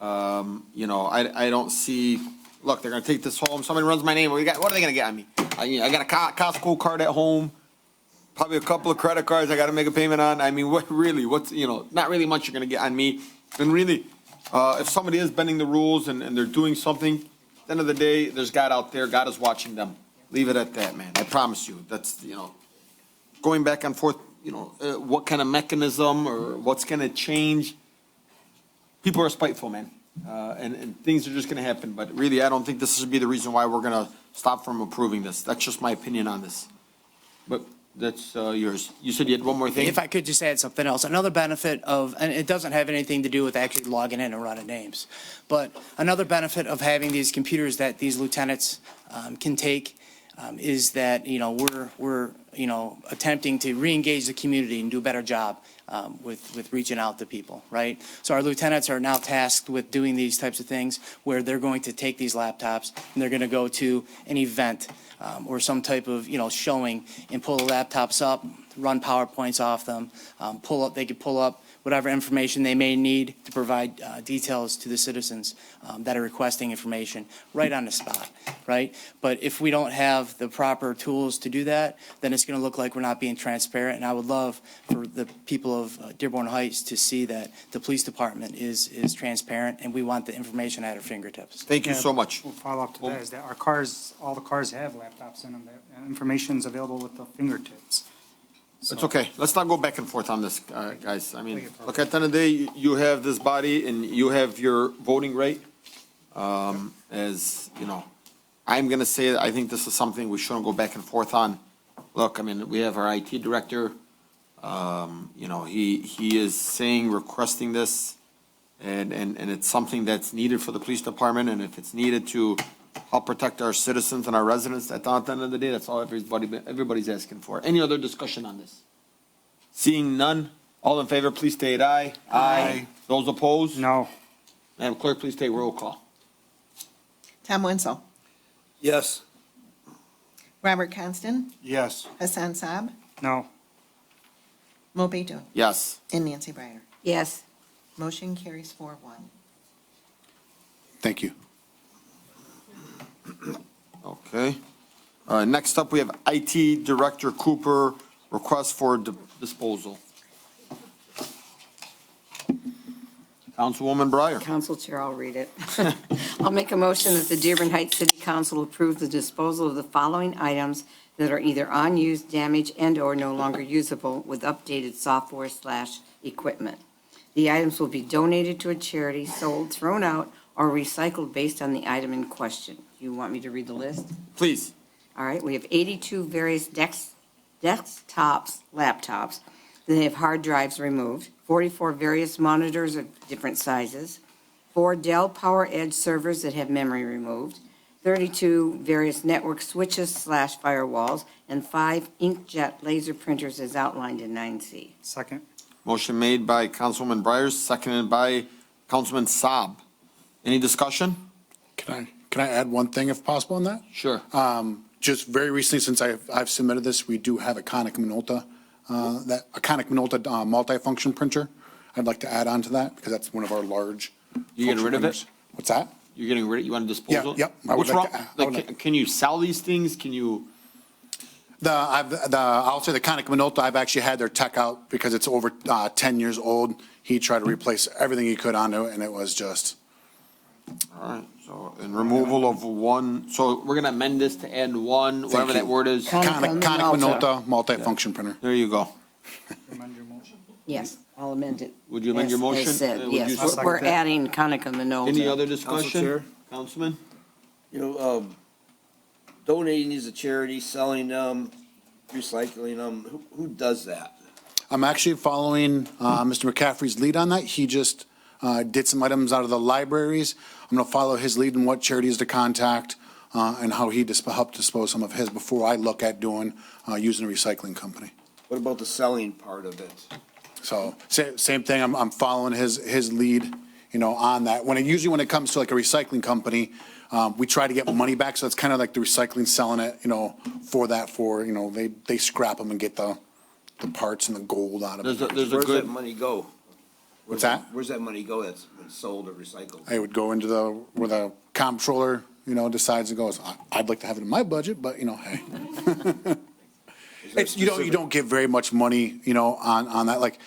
Speaker 10: You know, I don't see, look, they're gonna take this home. Somebody runs my name. What are they gonna get on me? I got a Costco card at home, probably a couple of credit cards I gotta make a payment on. I mean, what's, you know, not really much you're gonna get on me. And really, if somebody is bending the rules and they're doing something, at the end of the day, there's God out there. God is watching them. Leave it at that, man. I promise you. That's, you know, going back and forth, you know, what kind of mechanism or what's gonna change. People are spiteful, man. And things are just gonna happen. But really, I don't think this should be the reason why we're gonna stop from approving this. That's just my opinion on this. But that's yours. You said you had one more thing?
Speaker 22: If I could just add something else, another benefit of, and it doesn't have anything to do with actually logging in and running names, but another benefit of having these computers that these lieutenants can take is that, you know, we're you know, attempting to re-engage the community and do a better job with reaching out to people, right? So our lieutenants are now tasked with doing these types of things where they're going to take these laptops and they're going to go to an event or some type of, you know, showing and pull the laptops up, run PowerPoints off them, they could pull up whatever information they may need to provide details to the citizens that are requesting information right on the spot, right? But if we don't have the proper tools to do that, then it's going to look like we're not being transparent. And I would love for the people of Dearborn Heights to see that the police department is transparent and we want the information at our fingertips.
Speaker 10: Thank you so much.
Speaker 5: We'll follow up to that is that our cars, all the cars have laptops in them. That information's available with the fingertips.
Speaker 10: It's okay. Let's not go back and forth on this, guys. I mean, look, at the end of the day, you have this body and you have your voting right. As, you know, I'm going to say that I think this is something we shouldn't go back and forth on. Look, I mean, we have our IT director. You know, he is saying, requesting this, and it's something that's needed for the police department. And if it's needed to help protect our citizens and our residents, at the end of the day, that's all everybody's asking for. Any other discussion on this? Seeing none, all in favor, please state aye. Aye. Those opposed?
Speaker 5: No.
Speaker 10: Madam Clerk, please take roll call.
Speaker 2: Tom Wenzel.
Speaker 4: Yes.
Speaker 2: Robert Constant.
Speaker 4: Yes.
Speaker 2: Hassan Saab.
Speaker 5: No.
Speaker 2: Mo Beto.
Speaker 10: Yes.
Speaker 2: And Nancy Breyer.
Speaker 20: Yes.
Speaker 2: Motion carries 4-1.
Speaker 21: Thank you.
Speaker 10: Okay. Next up, we have IT Director Cooper, request for disposal. Councilwoman Breyer.
Speaker 20: Council Chair, I'll read it. I'll make a motion that the Dearborn Heights City Council approve the disposal of the following items that are either unused, damaged, and/or no longer usable with updated software/equipment. The items will be donated to a charity, sold, thrown out, or recycled based on the item in question. You want me to read the list?
Speaker 10: Please.
Speaker 20: All right, we have 82 various desktops, laptops that have hard drives removed, 44 various monitors of different sizes, 4 Dell PowerEdge servers that have memory removed, 32 various network switches/firewalls, and 5 inkjet laser printers as outlined in 9C.
Speaker 5: Second.
Speaker 10: Motion made by Councilwoman Breyer, seconded by Councilman Saab. Any discussion?
Speaker 21: Can I add one thing if possible on that?
Speaker 10: Sure.
Speaker 21: Just very recently, since I've submitted this, we do have a Konica Minolta, multifunction printer. I'd like to add on to that because that's one of our large
Speaker 10: You getting rid of it?
Speaker 21: What's that?
Speaker 10: You're getting rid of, you want to dispose of it?
Speaker 21: Yep. I would
Speaker 10: What's
Speaker 21: like
Speaker 10: wrong?
Speaker 21: to- I would
Speaker 10: Like, can you sell these things? Can you?
Speaker 21: I'll say the Konica Minolta, I've actually had their tech out because it's over 10 years old. He tried to replace everything he could onto it, and it was just.
Speaker 10: All right, so, and removal of one, so we're gonna amend this to add one, whatever that word is.
Speaker 21: Konica Minolta multi-function printer.
Speaker 10: There you go.
Speaker 20: Yes, I'll amend it.
Speaker 10: Would you amend your
Speaker 20: As-
Speaker 10: motion?
Speaker 20: As said,
Speaker 10: Would you
Speaker 20: yes,
Speaker 10: second
Speaker 20: we're
Speaker 10: that?
Speaker 20: adding Konica Minolta.
Speaker 10: Any other
Speaker 6: Council
Speaker 10: discussion?
Speaker 6: Chair?
Speaker 10: Councilman?
Speaker 6: You know, donating these to charity, selling them, recycling them, who does that?
Speaker 21: I'm actually following Mr. McCaffrey's lead on that. He just did some items out of the libraries. I'm going to follow his lead in what charities to contact and how he helped dispose some of his before I look at doing, using a recycling company.
Speaker 6: What about the selling part of it?
Speaker 21: So same thing, I'm following his lead, on that. Usually when it comes to like a recycling company, we try to get money back, so it's kind of like the recycling selling it, they scrap them and get the parts and the gold out of it.
Speaker 6: Where's that money go?
Speaker 21: What's that?
Speaker 6: Where's that money go that's been sold or recycled?
Speaker 21: It would go into where the comptroller, decides and goes, I'd like to have it in my budget, but, hey. You don't get very much money, on that, like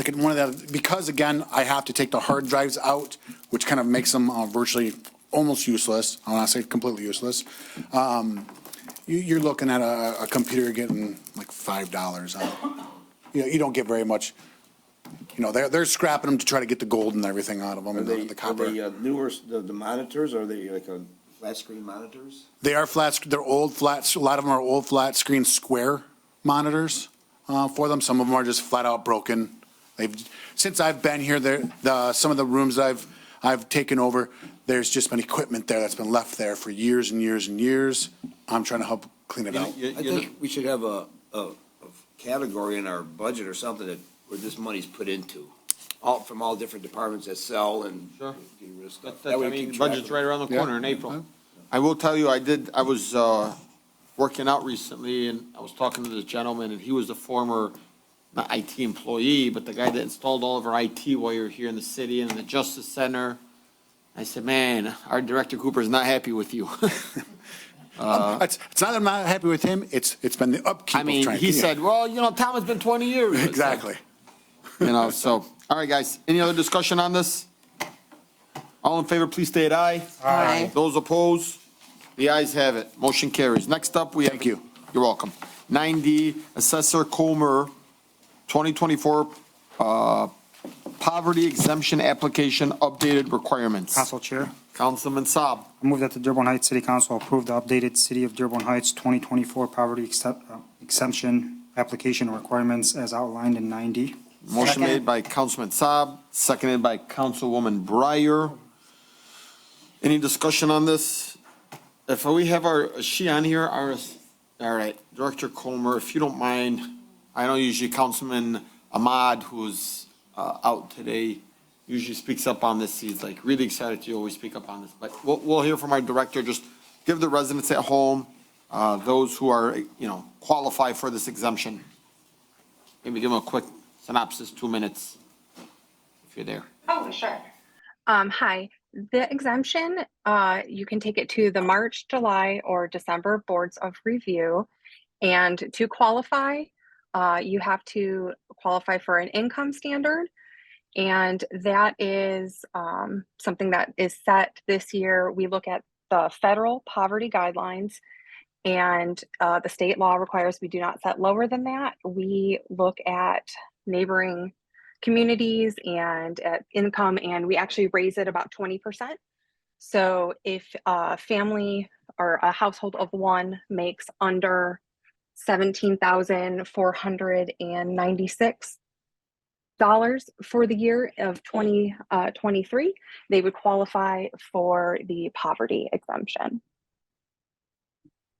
Speaker 21: in one of the, because again, I have to take the hard drives out, which kind of makes them virtually almost useless. I don't want to say completely useless. You're looking at a computer getting like $5 out. You don't get very much. They're scrapping them to try to get the gold and everything out of them. The copper.
Speaker 6: Are they newer, the monitors, are they like a flat screen monitors?
Speaker 21: They are flat. They're old flat. A lot of them are old flat screen square monitors for them. Some of them are just flat out broken. Since I've been here, some of the rooms that I've taken over, there's just been equipment there that's been left there for years and years and years. I'm trying to help clean it out.
Speaker 6: I think we should have a category in our budget or something where this money's put into, from all different departments that sell and
Speaker 10: Sure.
Speaker 6: get rid of stuff.
Speaker 10: I
Speaker 6: That way we
Speaker 10: mean,
Speaker 6: keep track
Speaker 10: budget's
Speaker 6: of it.
Speaker 10: right around the corner in April. I will tell you, I was working out recently, and I was talking to this gentleman, and he was the former, not IT employee, but the guy that installed all of our IT while you're here in the city and in the Justice Center. I said, man, our Director Cooper's not happy with you.
Speaker 21: It's not that I'm not happy with him. It's been the upkeep.
Speaker 10: I mean, he said, well, Tom, it's been 20 years.
Speaker 21: Exactly.
Speaker 10: So, all right, guys, any other discussion on this? All in favor, please state aye.
Speaker 20: Aye.
Speaker 10: Those opposed? The ayes have it. Motion carries. Next up, we have.
Speaker 21: Thank you.
Speaker 10: You're welcome. 9D, Assessor Comer, 2024 Poverty Exemption Application Updated Requirements.
Speaker 5: Council Chair,
Speaker 10: Councilman Saab.
Speaker 5: I move that the Dearborn Heights City Council approve the updated City of Dearborn Heights 2024 poverty exemption application requirements as outlined in 9D.
Speaker 10: Motion made by Councilman Saab, seconded by Councilwoman Breyer. Any discussion on this? If we have is she on here? All right, Director Comer, if you don't mind, I know usually Councilman Ahmad, who's out today, usually speaks up on this. He's like really excited to always speak up on this. But we'll hear from our director. Just give the residents at home, those who are, qualify for this exemption. Maybe give them a quick synopsis, 2 minutes, if you're there.
Speaker 7: Oh, sure. Hi, the exemption, you can take it to the March, July, or December boards of review. And to qualify, you have to qualify for an income standard. And that is something that is set this year. We look at the federal poverty guidelines, and the state law requires we do not set lower than that. We look at neighboring communities and at income, and we actually raise it about 20%. So if a family or a household of one makes under $17,496 for the year of 2023, they would qualify for the poverty exemption.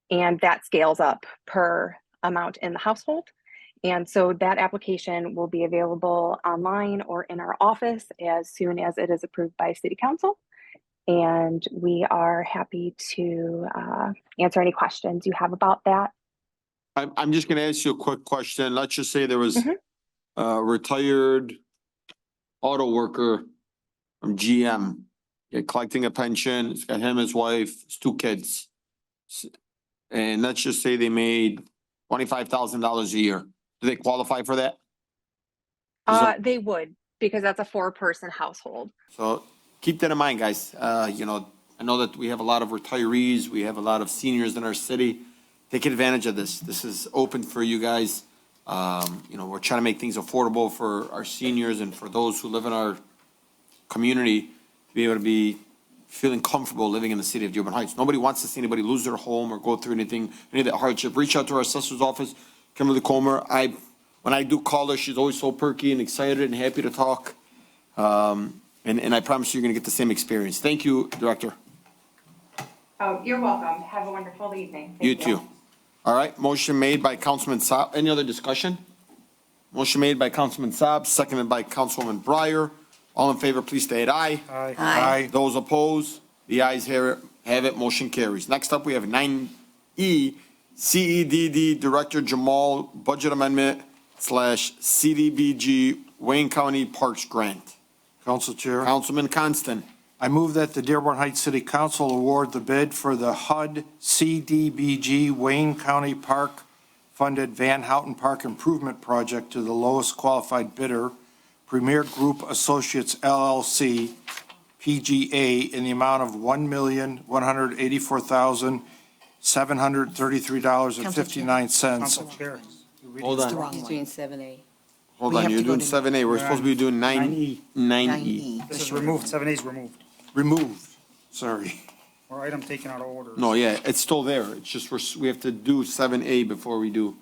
Speaker 7: And that scales up per amount in the household. And so that application will be available online or in our office as soon as it is approved by City Council. And we are happy to answer any questions you have about that.
Speaker 10: I'm just going to ask you a quick question. Let's just say there was a retired auto worker from GM. Yeah, collecting a pension. It's got him, his wife, his two kids. And let's just say they made $25,000 a year. Do they qualify for that?
Speaker 7: They would, because that's a 4-person household.
Speaker 10: So keep that in mind, guys. I know that we have a lot of retirees, we have a lot of seniors in our city. Take advantage of this. This is open for you guys. We're trying to make things affordable for our seniors and for those who live in our community to be able to be feeling comfortable living in the city of Dearborn Heights. Nobody wants to see anybody lose their home or go through any of that hardship. Reach out to our assessor's office, Kimberly Comer. When I do call her, she's always so perky and excited and happy to talk. And I promise you're going to get the same experience. Thank you, Director.
Speaker 7: Oh, you're welcome. Have a wonderful evening.
Speaker 10: You too. All right, motion made by Councilman Saab. Any other discussion? Motion made by Councilman Saab, seconded by Councilwoman Breyer. All in favor, please state aye.
Speaker 4: Aye.
Speaker 20: Aye.
Speaker 10: Those opposed, the ayes have it, motion carries. Next up, we have 9E, CEDD Director Jamal Budget Amendment / CDBG Wayne County Parks Grant.
Speaker 4: Council Chair.
Speaker 10: Councilman Constant.
Speaker 4: I move that the Dearborn Heights City Council award the bid for the HUD CDBG Wayne County Park funded Van Houten Park Improvement Project to the lowest qualified bidder, Premier Group Associates LLC, PGA, in the amount of $1,184,733.59.
Speaker 5: Council Chair.
Speaker 10: Hold on.
Speaker 20: He's doing 7A.
Speaker 10: Hold
Speaker 2: We
Speaker 10: on,
Speaker 2: have
Speaker 10: you're
Speaker 2: to go
Speaker 10: doing
Speaker 2: to
Speaker 10: 7A. We're supposed to be doing 9E. 9E.
Speaker 5: This is removed, 7A is removed,
Speaker 4: Removed, sorry.
Speaker 5: or item taken out of order.
Speaker 10: No, yeah, it's still there. It's just we have to do 7A before we do.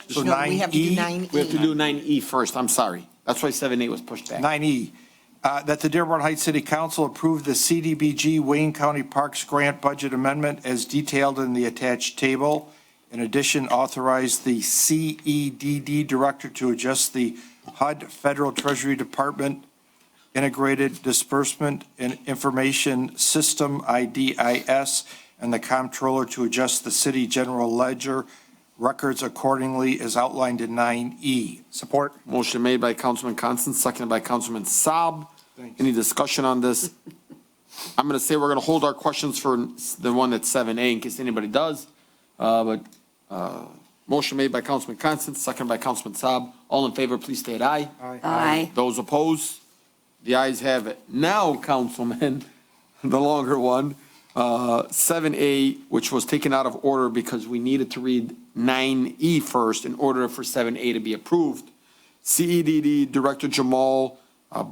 Speaker 4: So
Speaker 2: No, we have to do
Speaker 4: 9E?
Speaker 2: 9E.
Speaker 10: We have to do 9E first. I'm sorry. That's why 7A was pushed back.
Speaker 4: 9E, that the Dearborn Heights City Council approve the CDBG Wayne County Parks Grant Budget Amendment as detailed in the attached table. In addition, authorize the CEDD Director to adjust the HUD Federal Treasury Department Integrated Disbursement and Information System, IDIS, and the Comptroller to adjust the City General Ledger records accordingly as outlined in 9E.
Speaker 5: Support.
Speaker 10: Motion made by Councilman Constant, seconded by Councilman Saab. Any discussion on this? I'm going to say we're going to hold our questions for the one that's 7A in case anybody does. Motion made by Councilman Constant, seconded by Councilman Saab. All in favor, please state aye.
Speaker 20: Aye.
Speaker 10: Those opposed? The ayes have it. Now, Councilman, the longer one, 7A, which was taken out of order because we needed to read 9E first in order for 7A to be approved. CEDD Director Jamal,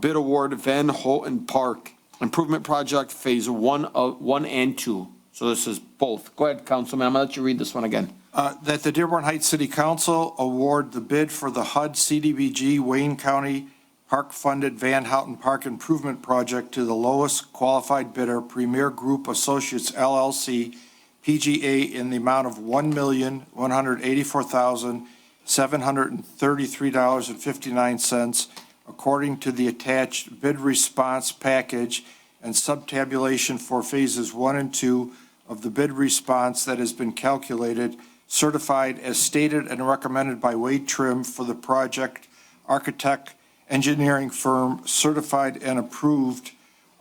Speaker 10: bid award Van Houten Park Improvement Project Phase 1 and 2. So this is both. Go ahead, Councilman. I'm going to let you read this one again.
Speaker 4: That the Dearborn Heights City Council award the bid for the HUD CDBG Wayne County Park-funded Van Houten Park Improvement Project to the lowest qualified bidder, Premier Group Associates LLC, PGA, in the amount of $1,184,733.59, according to the attached bid response package and subtabulation for phases 1 and 2 of the bid response that has been calculated, certified as stated and recommended by Wade Trim for the project architect engineering firm, certified and approved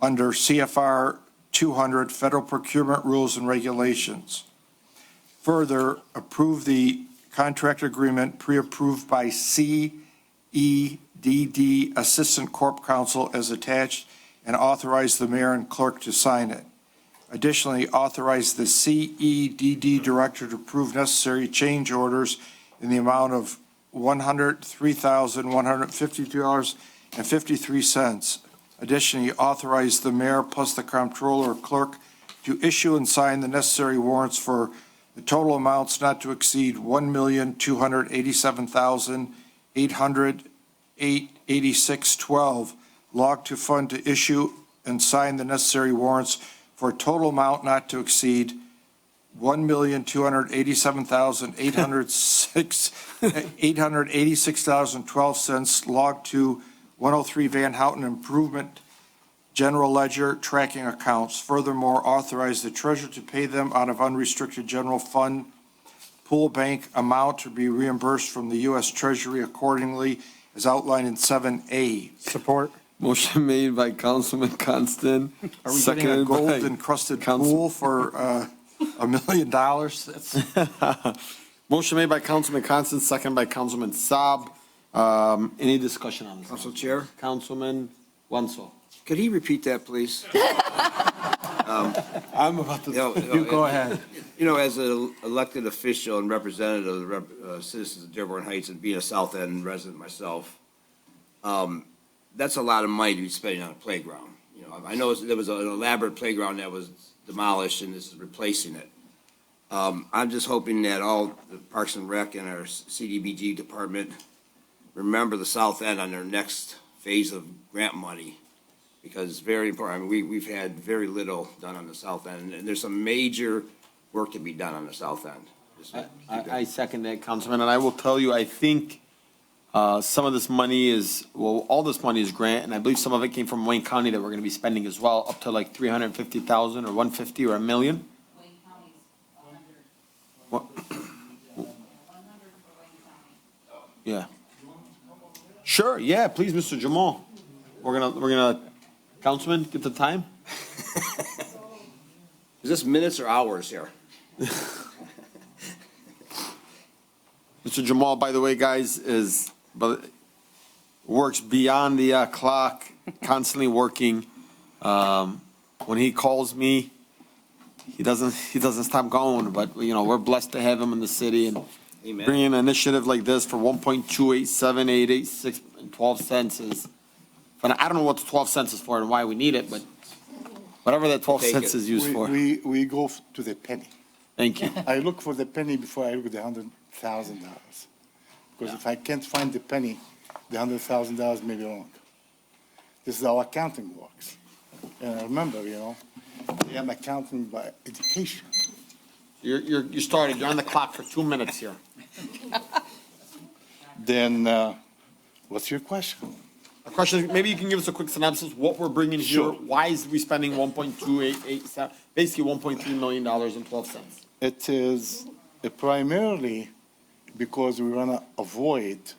Speaker 4: under CFR 200 Federal Procurement Rules and Regulations. Further, approve the contract agreement pre-approved by CEDD Assistant Corp Counsel as attached and authorize the mayor and clerk to sign it. Additionally, authorize the CEDD Director to approve necessary change orders in the amount of $103,152.53. Additionally, authorize the mayor plus the comptroller or clerk to issue and sign the necessary warrants for the total amounts not to exceed $1,287,886.12. Log to fund to issue and sign the necessary warrants for a total amount not to exceed $1,287,886.12 logged to 103 Van Houten Improvement General Ledger tracking accounts. Furthermore, authorize the treasurer to pay them out of unrestricted general fund pool bank amount to be reimbursed from the U.S. Treasury accordingly as outlined in 7A.
Speaker 5: Support.
Speaker 10: Motion made by Councilman Constant.
Speaker 4: Are we getting a
Speaker 10: seconded by
Speaker 4: gold encrusted
Speaker 10: Council-
Speaker 4: pool for $1 million? That's
Speaker 10: Motion made by Councilman Constant, seconded by Councilman Saab. Any discussion on this?
Speaker 6: Council Chair,
Speaker 10: Councilman Wenzel.
Speaker 6: could he repeat that, please?
Speaker 10: I'm about to.
Speaker 4: You go ahead.
Speaker 6: You know, as an elected official and representative of the citizens of Dearborn Heights and being a South End resident myself, that's a lot of money to be spending on a playground. You know, I know there was an elaborate playground that was demolished and this is replacing it. I'm just hoping that all the Parks and Rec and our CDBG department remember the South End on their next phase of grant money, because it's very important. I mean, we've had very little done on the South End, and there's some major work to be done on the South End.
Speaker 10: I second that, Councilman, and I will tell you, I think some of this money is, well, all this money is grant, and I believe some of it came from Wayne County that we're gonna be spending as well, up to like 350,000 or 150 or $1 million. What? Yeah. Sure, yeah, please, Mr. Jamal. We're gonna, Councilman, get the time?
Speaker 6: Is this minutes or hours here?
Speaker 10: Mr. Jamal, by the way, guys, works beyond the clock, constantly working. When he calls me, he doesn't stop going, but, you know, we're blessed to have him in the city and
Speaker 6: Amen.
Speaker 10: bringing an initiative like this for 1.2878886 and 12 cents is, but I don't know what the 12 cents is for and why we need it, but whatever that 12
Speaker 6: Take
Speaker 10: cents
Speaker 6: it.
Speaker 10: is used for.
Speaker 8: We go to the penny.
Speaker 10: Thank you.
Speaker 8: I look for the penny before I look at the $100,000. Because if I can't find the penny, the $100,000 may be wrong. This is how accounting works. And I remember, you know, I am accounting by education.
Speaker 10: You started, you're on the clock for 2 minutes here.
Speaker 8: Then, what's your question?
Speaker 10: A question, maybe you can give us a quick synopsis, what we're bringing here,
Speaker 8: Sure.
Speaker 10: why is we spending 1.288, basically $1.3 million and 12 cents?
Speaker 8: It is primarily because we want to avoid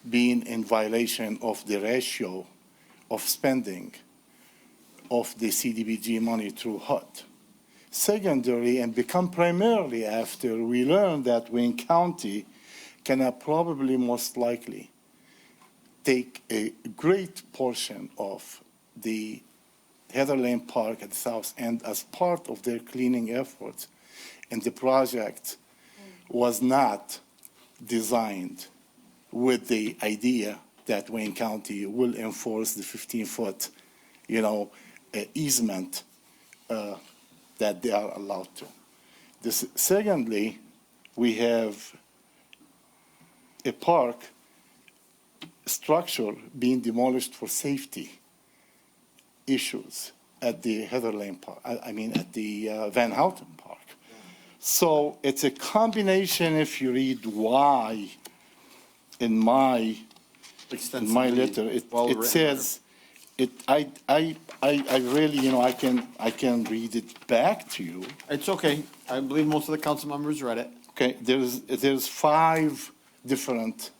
Speaker 8: being in violation of the ratio of spending of the CDBG money through HUD. Secondary, and become primarily after we learned that Wayne County can probably most likely take a great portion of the Heather Lane Park at the south end as part of their cleaning efforts. And the project was not designed with the idea that Wayne County will enforce the 15-foot, easement that they are allowed to. Secondly, we have a park structure being demolished for safety issues at the Heather Lane Park, at the Van Houten Park. So it's a combination, if you read why in my letter, it says, I really, I can read it back to you.
Speaker 10: It's okay, I believe most of the council members read it.
Speaker 8: Okay, there's 5 different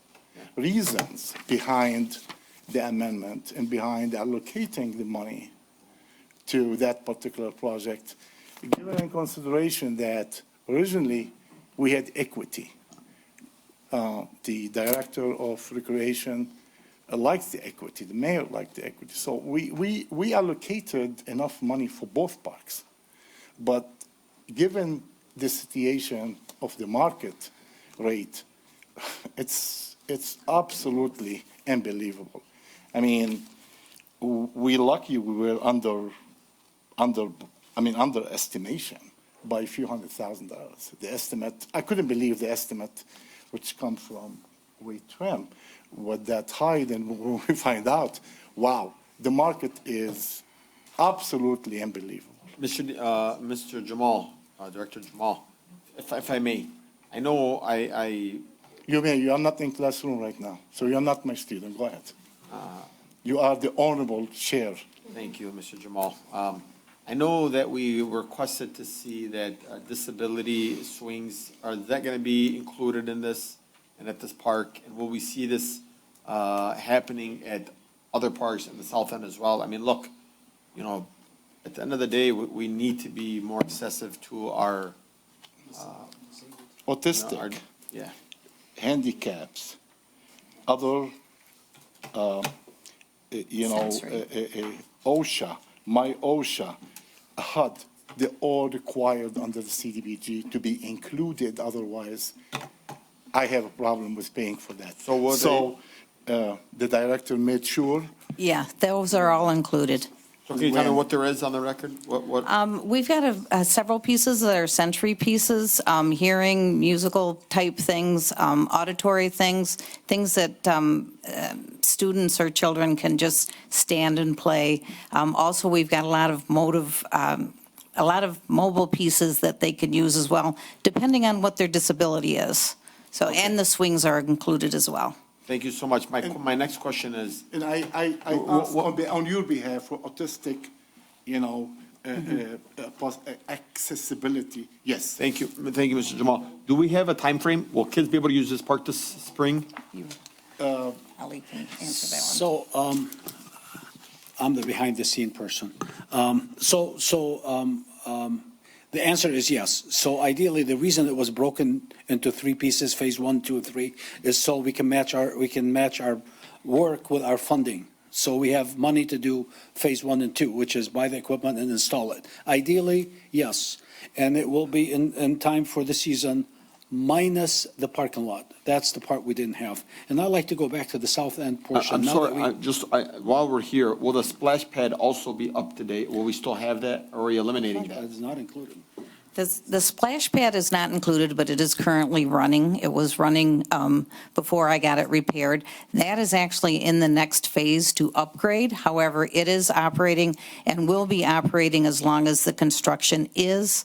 Speaker 8: reasons behind the amendment and behind allocating the money to that particular project, given in consideration that originally we had equity. The director of recreation liked the equity, the mayor liked the equity. So we allocated enough money for both parks. But given the situation of the market rate, it's absolutely unbelievable. I mean, we're lucky we were underestimation by a few $100,000. The estimate, I couldn't believe the estimate, which come from Trim, was that high. Then when we find out, wow, the market is absolutely unbelievable.
Speaker 10: Mr. Jamal, Director Jamal, if I may, I know
Speaker 8: You are not in classroom right now, so you're not my student. Go ahead. You are the honorable chair.
Speaker 10: Thank you, Mr. Jamal. I know that we requested to see that disability swings, are that going to be included in this and at this park? And will we see this happening at other parks in the south end as well. I mean, look, you know, at the end of the day, we need to be more excessive to our,
Speaker 8: Autistic,
Speaker 10: yeah.
Speaker 8: handicaps, other, OSHA, my OSHA, HUD, they're all required under the CDBG to be included, otherwise I have a problem with paying for that. So the director made sure.
Speaker 9: Yeah, those are all included.
Speaker 10: So can you tell me what there is on the record? What?
Speaker 9: We've got several pieces that are sensory pieces, hearing, musical type things, auditory things, things that students or children can just stand and play. Also, we've got a lot of mobile pieces that they can use as well, depending on what their disability is. So, and the swings are included as well.
Speaker 10: Thank you so much. My next question is.
Speaker 8: And I ask on your behalf for autistic, accessibility, yes.
Speaker 10: Thank you, Mr. Jamal. Do we have a time frame? Will kids be able to use this park this spring?
Speaker 9: Ali can answer that one.
Speaker 17: So, I'm the behind-the-scene person. The answer is yes. So ideally, the reason it was broken into three pieces, phase 1, 2, 3, is so we can match our work with our funding. So we have money to do phase 1 and 2, which is buy the equipment and install it. Ideally, yes. And it will be in time for the season, minus the parking lot. That's the part we didn't have. And I'd like to go back to the south end portion.
Speaker 10: I'm
Speaker 17: Now
Speaker 10: sorry,
Speaker 17: that
Speaker 10: while we're here, will the splash pad also be up to date? Will we still have that, or are we eliminating that?
Speaker 17: That is not included.
Speaker 9: The splash pad is not included, but it is currently running. It was running before I got it repaired. That is actually in the next phase to upgrade. However, it is operating and will be operating as long as the construction is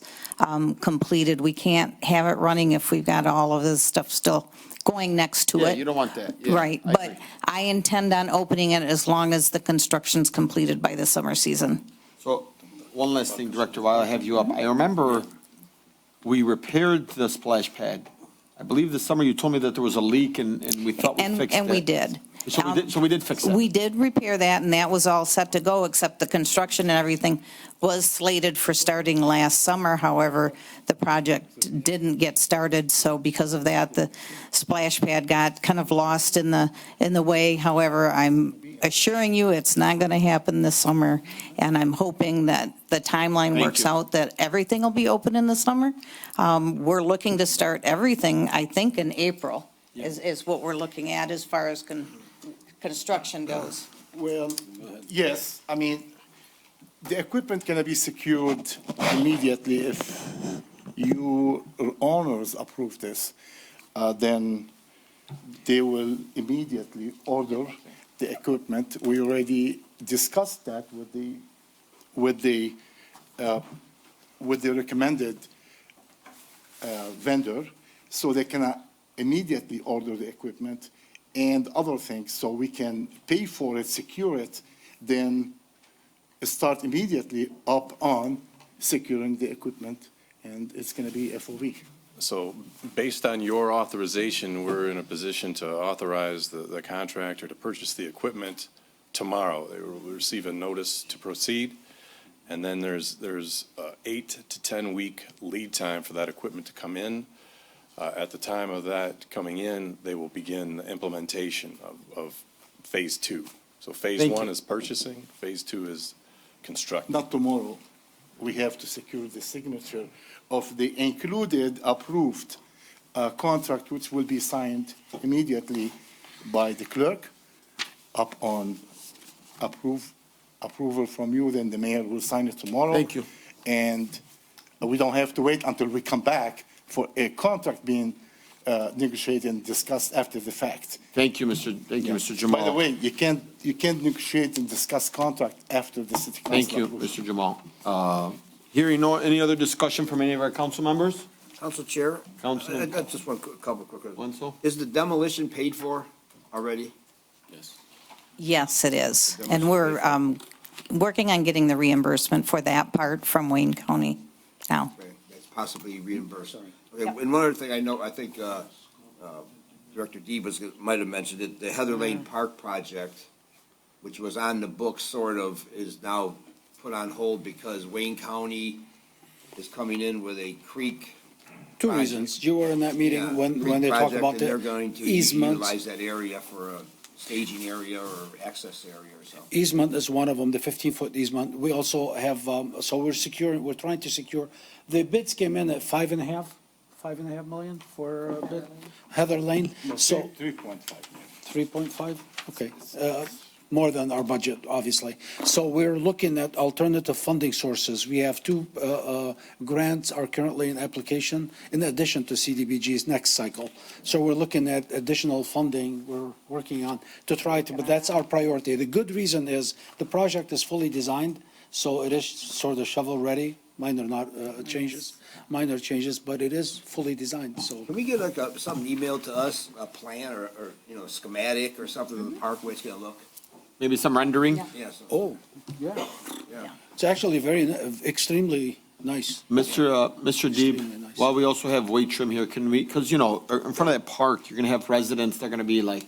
Speaker 9: completed. We can't have it running if we've got all of this stuff still going next to it.
Speaker 10: Yeah, you don't want that. Yeah,
Speaker 9: Right, but I intend on opening it as long as the construction's completed by the summer season.
Speaker 10: So, one last thing, Director, while I have you up. I remember we repaired the splash pad. I believe this summer you told me that there was a leak and we thought we fixed it.
Speaker 9: And we did.
Speaker 10: So we did fix that.
Speaker 9: We did repair that, and that was all set to go, except the construction and everything was slated for starting last summer. However, the project didn't get started, so because of that, the splash pad got kind of lost in the way. However, I'm assuring you it's not going to happen this summer, and I'm hoping that the timeline works out that everything will be open in the summer. We're looking to start everything, I think, in April, is what we're looking at as far as construction goes.
Speaker 8: Well, yes, I mean, the equipment can be secured immediately if you owners approve this, then they will immediately order the equipment. We already discussed that with the recommended vendor, so they can immediately order the equipment and other things, so we can pay for it, secure it, then start immediately up on securing the equipment, and it's going to be FOB.
Speaker 12: So based on your authorization, we're in a position to authorize the contractor to purchase the equipment tomorrow. They will receive a notice to proceed, and then there's 8 to 10 week lead time for that equipment to come in. At the time of that coming in, they will begin the implementation of phase 2. So phase 1 is purchasing, phase 2 is constructing.
Speaker 8: Not tomorrow. We have to secure the signature of the included approved contract, which will be signed immediately by the clerk up on approval from you. Then the mayor will sign it tomorrow.
Speaker 10: Thank you.
Speaker 8: And we don't have to wait until we come back for a contract being negotiated and discussed after the fact.
Speaker 10: Thank you, Mr. Jamal.
Speaker 8: By the way, you can't negotiate and discuss contract after the city council.
Speaker 10: Thank you, Mr. Jamal. Hearing any other discussion from any of our council members?
Speaker 6: Council Chair?
Speaker 10: Council.
Speaker 6: I got just couple quick.
Speaker 10: Wenzel?
Speaker 6: Is the demolition paid for already?
Speaker 10: Yes.
Speaker 9: Yes, it is. And we're working on getting the reimbursement for that part from Wayne County now.
Speaker 6: Okay, that's possibly reimbursed. Okay, and one other thing I know, I think Director Debus might have mentioned it, the Heather Lane Park project. which was on the books sort of, is now put on hold because Wayne County is coming in with a creek.
Speaker 17: Two
Speaker 6: project.
Speaker 17: reasons. You were in that meeting
Speaker 6: Yeah,
Speaker 17: when
Speaker 6: creek
Speaker 17: they talk
Speaker 6: project,
Speaker 17: about
Speaker 6: and
Speaker 17: the
Speaker 6: they're going to
Speaker 17: easements.
Speaker 6: utilize that area for a staging area or access area or something.
Speaker 17: Easement is one of them, the 15-foot easement. We also have, so we're trying to secure, the bids came in at 5.5 million for a bid. Heather Lane, so.
Speaker 8: 3.5.
Speaker 17: 3.5, okay. More than our budget, obviously. So we're looking at alternative funding sources. We have two grants are currently in application in addition to CDBG's next cycle. So we're looking at additional funding we're working on to try to, but that's our priority. The good reason is the project is fully designed, so it is sort of shovel-ready, minor changes, but it is fully designed, so.
Speaker 6: Can we get like something emailed to us, a plan or a schematic or something of the park, way it's gonna look?
Speaker 10: Maybe some rendering?
Speaker 6: Yes.
Speaker 17: Oh, yeah.
Speaker 6: Yeah.
Speaker 17: It's actually extremely nice.
Speaker 10: Mr. Deeb, while we also have weight trim here, can we, because, in front of that park, you're going to have residents, they're going to be like,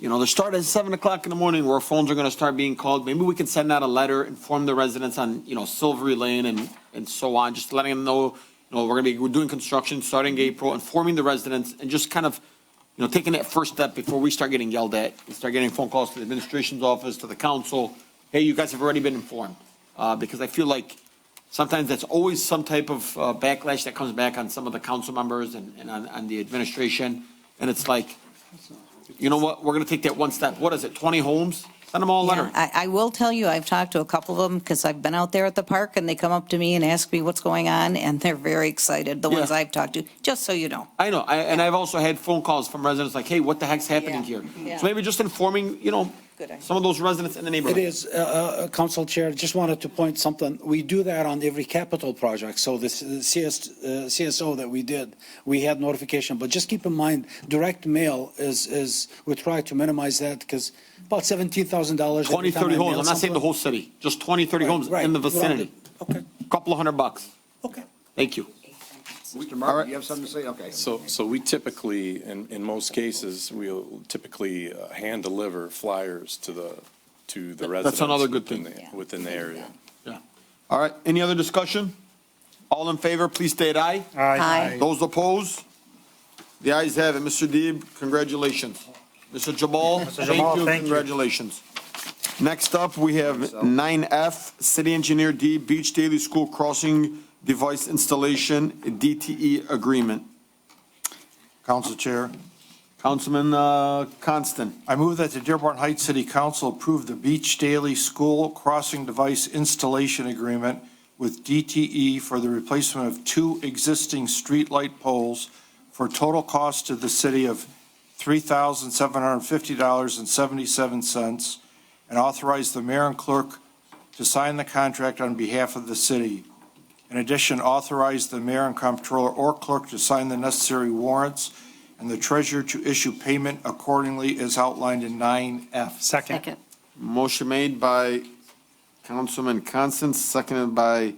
Speaker 10: they start at 7:00 in the morning where phones are going to start being called. Maybe we can send out a letter, inform the residents on, Silvery Lane and so on, just letting them know, we're doing construction starting April, informing the residents and just kind of, taking that first step before we start getting yelled at and start getting phone calls to the administration's office, to the council. Hey, you guys have already been informed. Because I feel like sometimes that's always some type of backlash that comes back on some of the council members and on the administration. And it's like, you know what, we're going to take that one step. What is it, 20 homes? Send them all a letter.
Speaker 9: I will tell you, I've talked to a couple of them because I've been out there at the park and they come up to me and ask me what's going on and they're very excited, the ones I've talked to, just so you know.
Speaker 10: I know, and I've also had phone calls from residents like, hey, what the heck's happening here?
Speaker 9: Yeah.
Speaker 10: So maybe just informing, some of those residents in the neighborhood.
Speaker 17: It is, Council Chair, just wanted to point something. We do that on every capital project. So this CSO that we did, we had notification. But just keep in mind, direct mail is we try to minimize that because about $17,000.
Speaker 10: 20, 30 homes. I'm not saying the whole city, just 20, 30 homes in the vicinity.
Speaker 17: Okay.
Speaker 10: Couple of $100.
Speaker 17: Okay.
Speaker 10: Thank you.
Speaker 6: Mr. Martin, you have something to say? Okay.
Speaker 12: So we typically, in most cases, we'll typically hand deliver flyers to the residents.
Speaker 10: That's another good thing.
Speaker 12: Within the area.
Speaker 10: Yeah. All right, any other discussion? All in favor, please state aye.
Speaker 9: Aye.
Speaker 10: Those opposed? The ayes have it. Mr. Deeb, congratulations. Mr. Jabal, thank you, congratulations. Next up, we have 9F, City Engineer D, Beach Daily School Crossing Device Installation, DTE Agreement.
Speaker 4: Council Chair.
Speaker 10: Councilman Constant.
Speaker 4: I move that the Dearborn Heights City Council approve the Beach Daily School Crossing Device Installation Agreement with DTE for the replacement of 2 existing streetlight poles for a total cost to the city of $3,750.77, and authorize the mayor and clerk to sign the contract on behalf of the city. In addition, authorize the mayor and comptroller or clerk to sign the necessary warrants and the treasurer to issue payment accordingly as outlined in 9F.
Speaker 5: Second.
Speaker 10: Motion made by Councilman Constant, seconded by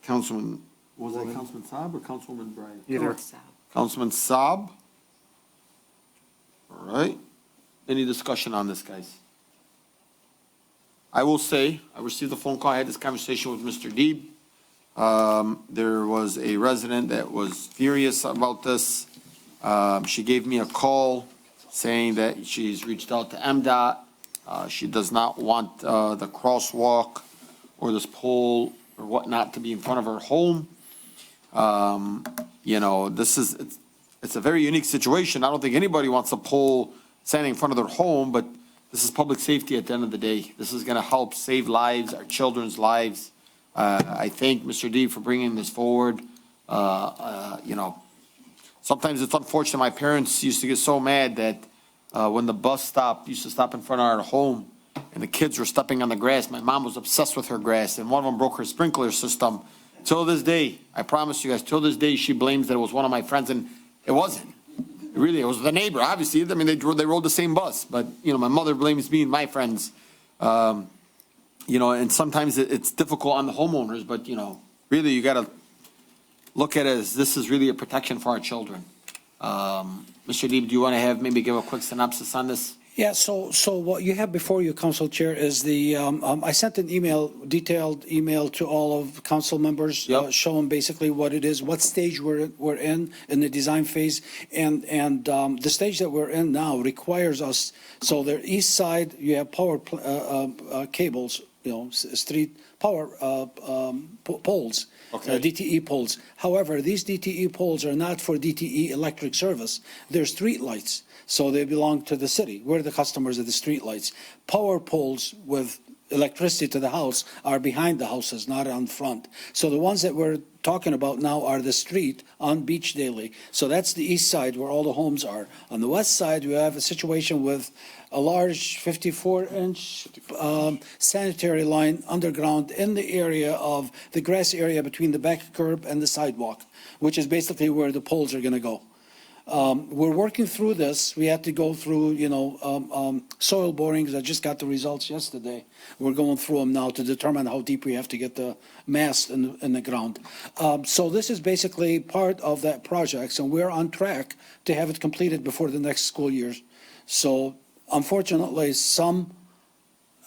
Speaker 10: Councilman, was that Councilman Saab or Councilwoman Bryant?
Speaker 5: Either.
Speaker 10: Councilman Saab. All right. Any discussion on this, guys? I will say, I received a phone call, I had this conversation with Mr. Deeb. There was a resident that was furious about this. She gave me a call saying that she's reached out to MDOT. She does not want the crosswalk or this pole or whatnot to be in front of her home. It's a very unique situation. I don't think anybody wants a pole standing in front of their home, but this is public safety at the end of the day. This is going to help save lives, our children's lives. I thank Mr. D for bringing this forward. Sometimes it's unfortunate. My parents used to get so mad that when the bus stop used to stop in front of our home and the kids were stepping on the grass, my mom was obsessed with her grass, and one of them broke her sprinkler system. Till this day, I promise you guys, till this day, she blames that it was one of my friends, and it wasn't. It was the neighbor, obviously. I mean, they rode the same bus, but, my mother blames me and my friends. And sometimes it's difficult on the homeowners, but, really you got to look at it as this is really a protection for our children. Mr. Deeb, do you want to maybe give a quick synopsis on this?
Speaker 17: Yeah, so what you have before you, Council Chair, is I sent an detailed email to all of council members, showing basically what it is, what stage we're in the design phase. And the stage that we're in now requires us, so the east side, you have power cables, street power poles.
Speaker 10: Okay.
Speaker 17: DTE poles. However, these DTE poles are not for DTE electric service. They're street lights. So they belong to the city. We're the customers of the street lights. Power poles with electricity to the house are behind the houses, not on front. So the ones that we're talking about now are the street on Beach Daily. So that's the east side where all the homes are. On the west side, we have a situation with a large 54-inch sanitary line underground in the area of the grass area between the back curb and the sidewalk, which is basically where the poles are going to go. We're working through this. We had to go through, soil borings. I just got the results yesterday. We're going through them now to determine how deep we have to get the mast in the ground. So this is basically part of that project, and we're on track to have it completed before the next school year. So unfortunately,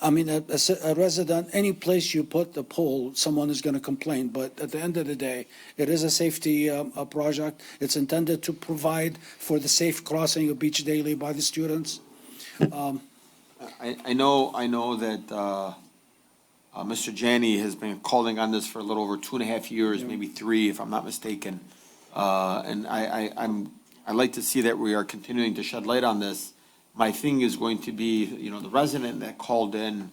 Speaker 17: a resident, any place you put the pole, someone is going to complain. But at the end of the day, it is a safety project. It's intended to provide for the safe crossing of Beach Daily by the students.
Speaker 10: I know that Mr. Janney has been calling on this for a little over 2.5 years, maybe 3, if I'm not mistaken. And I like to see that we are continuing to shed light on this. My thing is going to be, the resident that called in,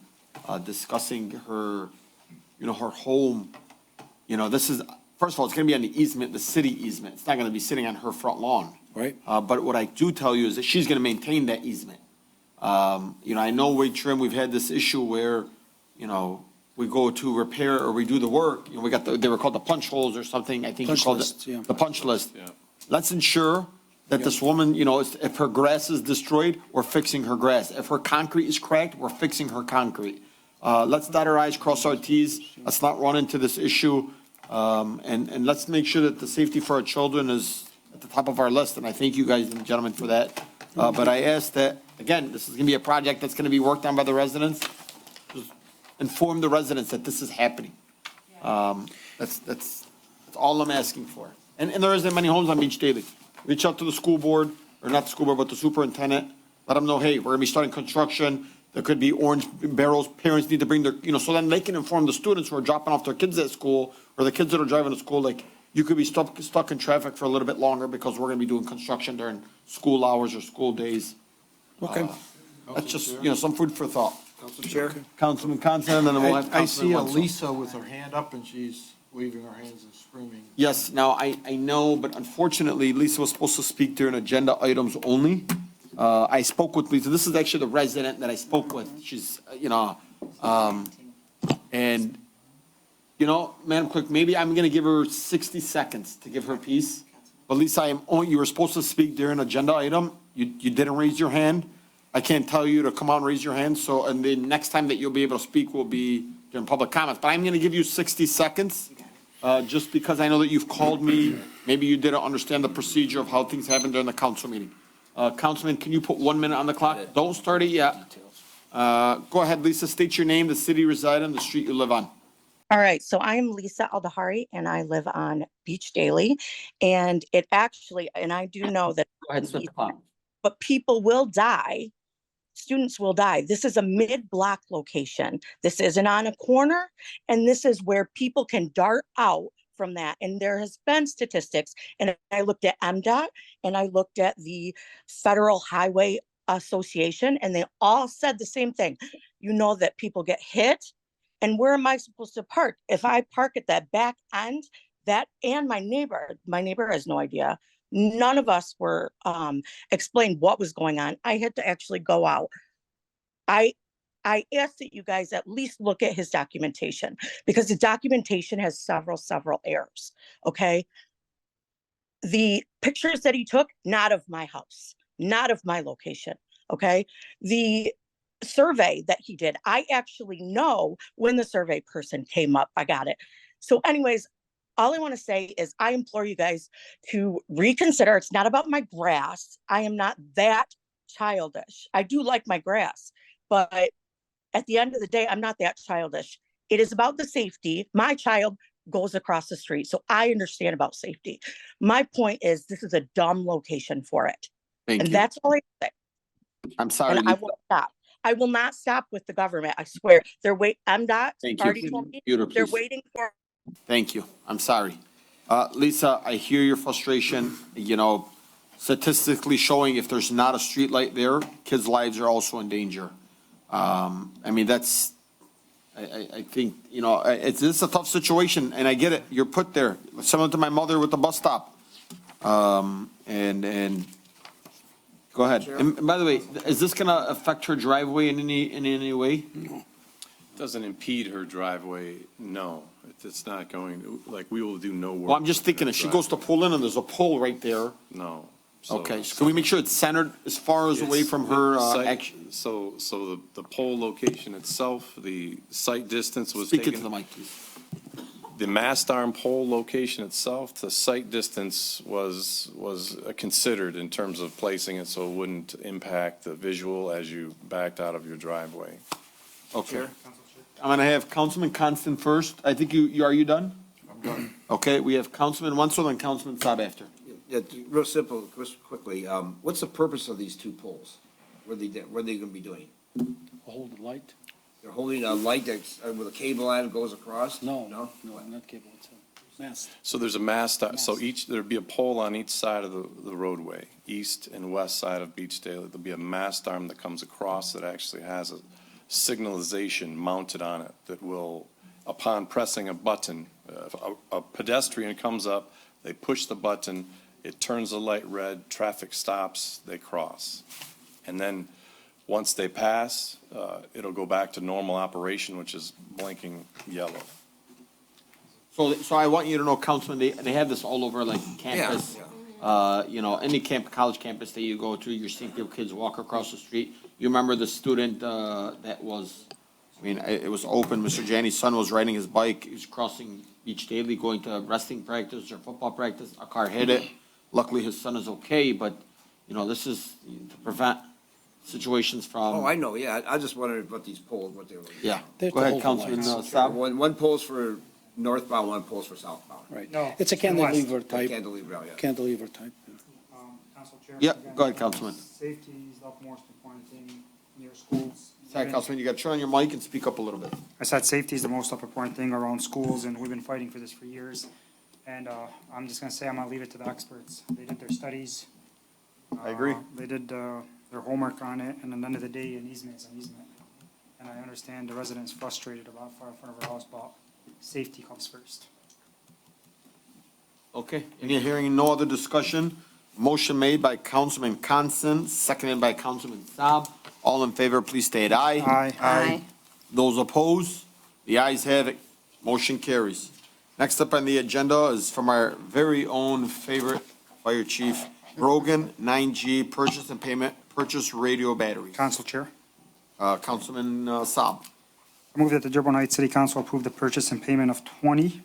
Speaker 10: discussing her, her home. This is, first of all, it's going to be on the easement, the city easement. It's not going to be sitting on her front lawn.
Speaker 17: Right.
Speaker 10: But what I do tell you is that she's going to maintain that easement. I know Wade Trim, we've had this issue where, we go to repair or we do the work. We got they were called the punch holes or something. I think you called it the punch list. Yeah. Let's ensure that this woman, if her grass is destroyed, we're fixing her grass. If her concrete is cracked, we're fixing her concrete. Let's dot our I's, cross our T's. Let's not run into this issue. And let's make sure that the safety for our children is at the top of our list. And I thank you guys and gentlemen for that. But I ask that, again, this is going to be a project that's going to be worked on by the residents. Just inform the residents that this is happening. That's all I'm asking for. And there isn't many homes on Beach Daily. Reach out to the school board, or not the school board, but the superintendent. Let them know, hey, we're going to be starting construction. There could be orange barrels. Parents need to bring their, so then they can inform the students who are dropping off their kids at school, or the kids that are driving to school, like, you could be stuck in traffic for a little bit longer because we're going to be doing construction during school hours or school days.
Speaker 17: Okay.
Speaker 10: That's just, some food for thought.
Speaker 4: Council Chair?
Speaker 10: Councilman Constant, and then we'll have
Speaker 4: I see
Speaker 10: Councilman
Speaker 4: a
Speaker 10: Wenzel.
Speaker 4: Lisa with her hand up and she's waving her hands and screaming.
Speaker 10: Yes, now I know, but unfortunately, Lisa was supposed to speak during agenda items only. I spoke with Lisa. This is actually the resident that I spoke with. She's, and, Madam Clerk, maybe I'm going to give her 60 seconds to give her piece. But Lisa, you were supposed to speak during agenda item. You didn't raise your hand. I can't tell you to come out and raise your hand. So, and the next time that you'll be able to speak will be during public comments. But I'm going to give you 60 seconds, just because I know that you've called me. Maybe you didn't understand the procedure of how things happen during the council meeting. Councilman, can you put 1 minute on the clock? Don't start it yet. Go ahead, Lisa. State your name, the city you reside in, the street you live on.
Speaker 3: All right, so I'm Lisa Aldahari and I live on Beach Daily. And it actually, and I do know that,
Speaker 10: Go ahead, start the clock.
Speaker 3: But people will die. Students will die. This is a mid-block location. This isn't on a corner. And this is where people can dart out from that. And there has been statistics. And I looked at MDOT and I looked at the Federal Highway Association, and they all said the same thing. That people get hit. And where am I supposed to park? If I park at that back end, and my neighbor has no idea. None of us were explained what was going on. I had to actually go out. I asked that you guys at least look at his documentation, because the documentation has several errors. Okay. The pictures that he took, not of my house, not of my location. Okay. The survey that he did, I actually know when the survey person came up. I got it. So anyways, all I want to say is I implore you guys to reconsider. It's not about my grass. I am not that childish. I do like my grass, but at the end of the day, I'm not that childish. It is about the safety. My child goes across the street, so I understand about safety. My point is, this is a dumb location for it.
Speaker 10: Thank
Speaker 3: And
Speaker 10: you.
Speaker 3: that's all I say.
Speaker 10: I'm sorry,
Speaker 3: And I
Speaker 10: Lisa.
Speaker 3: will stop. I will not stop with the government. I swear. MDOT
Speaker 10: Thank you.
Speaker 3: already told me
Speaker 10: Peter,
Speaker 3: they're
Speaker 10: please.
Speaker 3: waiting for.
Speaker 10: Thank you. I'm sorry. Lisa, I hear your frustration, you know, statistically showing if there's not a street light there, kids' lives are also in danger. I mean, that's, I think, you know, it's a tough situation, and I get it. You're put there. Similar to my mother with the bus stop. And go ahead. And by the way, is this gonna affect her driveway in any way?
Speaker 12: Doesn't impede her driveway, no. It's not going, like, we will do no work.
Speaker 10: Well, I'm just thinking, if she goes to pull in and there's a pole right there.
Speaker 12: No.
Speaker 10: Okay, so can we make sure it's centered as far as away from her, action?
Speaker 12: So the pole location itself, the site distance was
Speaker 10: Speak
Speaker 12: taken.
Speaker 10: into the mic, please.
Speaker 12: The mast arm pole location itself, the site distance was considered in terms of placing it so it wouldn't impact the visual as you backed out of your driveway.
Speaker 10: Okay. I'm gonna have Councilman Constant first. I think are you done?
Speaker 6: I'm done.
Speaker 10: Okay, we have Councilman Wenzel and Councilman Saab after.
Speaker 6: Yeah, real simple, quickly, what's the purpose of these two poles? What are they gonna be doing?
Speaker 17: Hold the light?
Speaker 6: They're holding a light that's, with a cable on it goes across?
Speaker 17: No,
Speaker 6: No?
Speaker 17: not cable, it's a mast.
Speaker 12: So there's a mast, so there'd be a pole on each side of the roadway, east and west side of Beach Daily. There'll be a mast arm that comes across that actually has a signalization mounted on it that will, upon pressing a button, if a pedestrian comes up, they push the button, it turns the light red, traffic stops, they cross. And then, once they pass, it'll go back to normal operation, which is blinking yellow.
Speaker 10: So I want you to know, Councilman, they have this all over like campus. You know, any college campus that you go to, you're seeing people, kids walk across the street. You remember the student, that was, I mean, it was open, Mr. Janney's son was riding his bike, he was crossing Beach Daily, going to wrestling practice or football practice, a car hit it. Luckily, his son is okay, but, you know, this is to prevent situations from.
Speaker 6: Oh, I know, yeah, I just wondered what these poles, what they were.
Speaker 10: Yeah, go ahead, Councilman Saab.
Speaker 6: One pole's for northbound, one pole's for southbound.
Speaker 17: Right.
Speaker 5: No,
Speaker 17: It's a cantilever type.
Speaker 6: Cantilever, yeah.
Speaker 17: Cantilever type.
Speaker 5: Council Chair.
Speaker 10: Yeah,
Speaker 5: again,
Speaker 10: go ahead, Councilman.
Speaker 5: Safety is the most important thing near schools.
Speaker 10: Sorry, Councilman, you got to turn on your mic and speak up a little bit.
Speaker 5: I said safety is the most important thing around schools, and we've been fighting for this for years. And I'm just gonna say, I'm gonna leave it to the experts. They did their studies.
Speaker 10: I agree.
Speaker 5: They did their homework on it, and at the end of the day, an easement is an easement. And I understand the residents frustrated about far in front of our house, but safety comes first.
Speaker 10: Okay, and you're hearing no other discussion. Motion made by Councilman Constant, seconded by Councilman Saab. All in favor, please state aye.
Speaker 5: Aye.
Speaker 20: Aye.
Speaker 10: Those opposed? The ayes have it. Motion carries. Next up on the agenda is from our very own favorite Fire Chief Brogan, 9G, purchase and payment, purchase radio batteries.
Speaker 5: Council Chair.
Speaker 10: Councilman Saab.
Speaker 5: I move that the Dearborn Heights City Council approve the purchase and payment of 20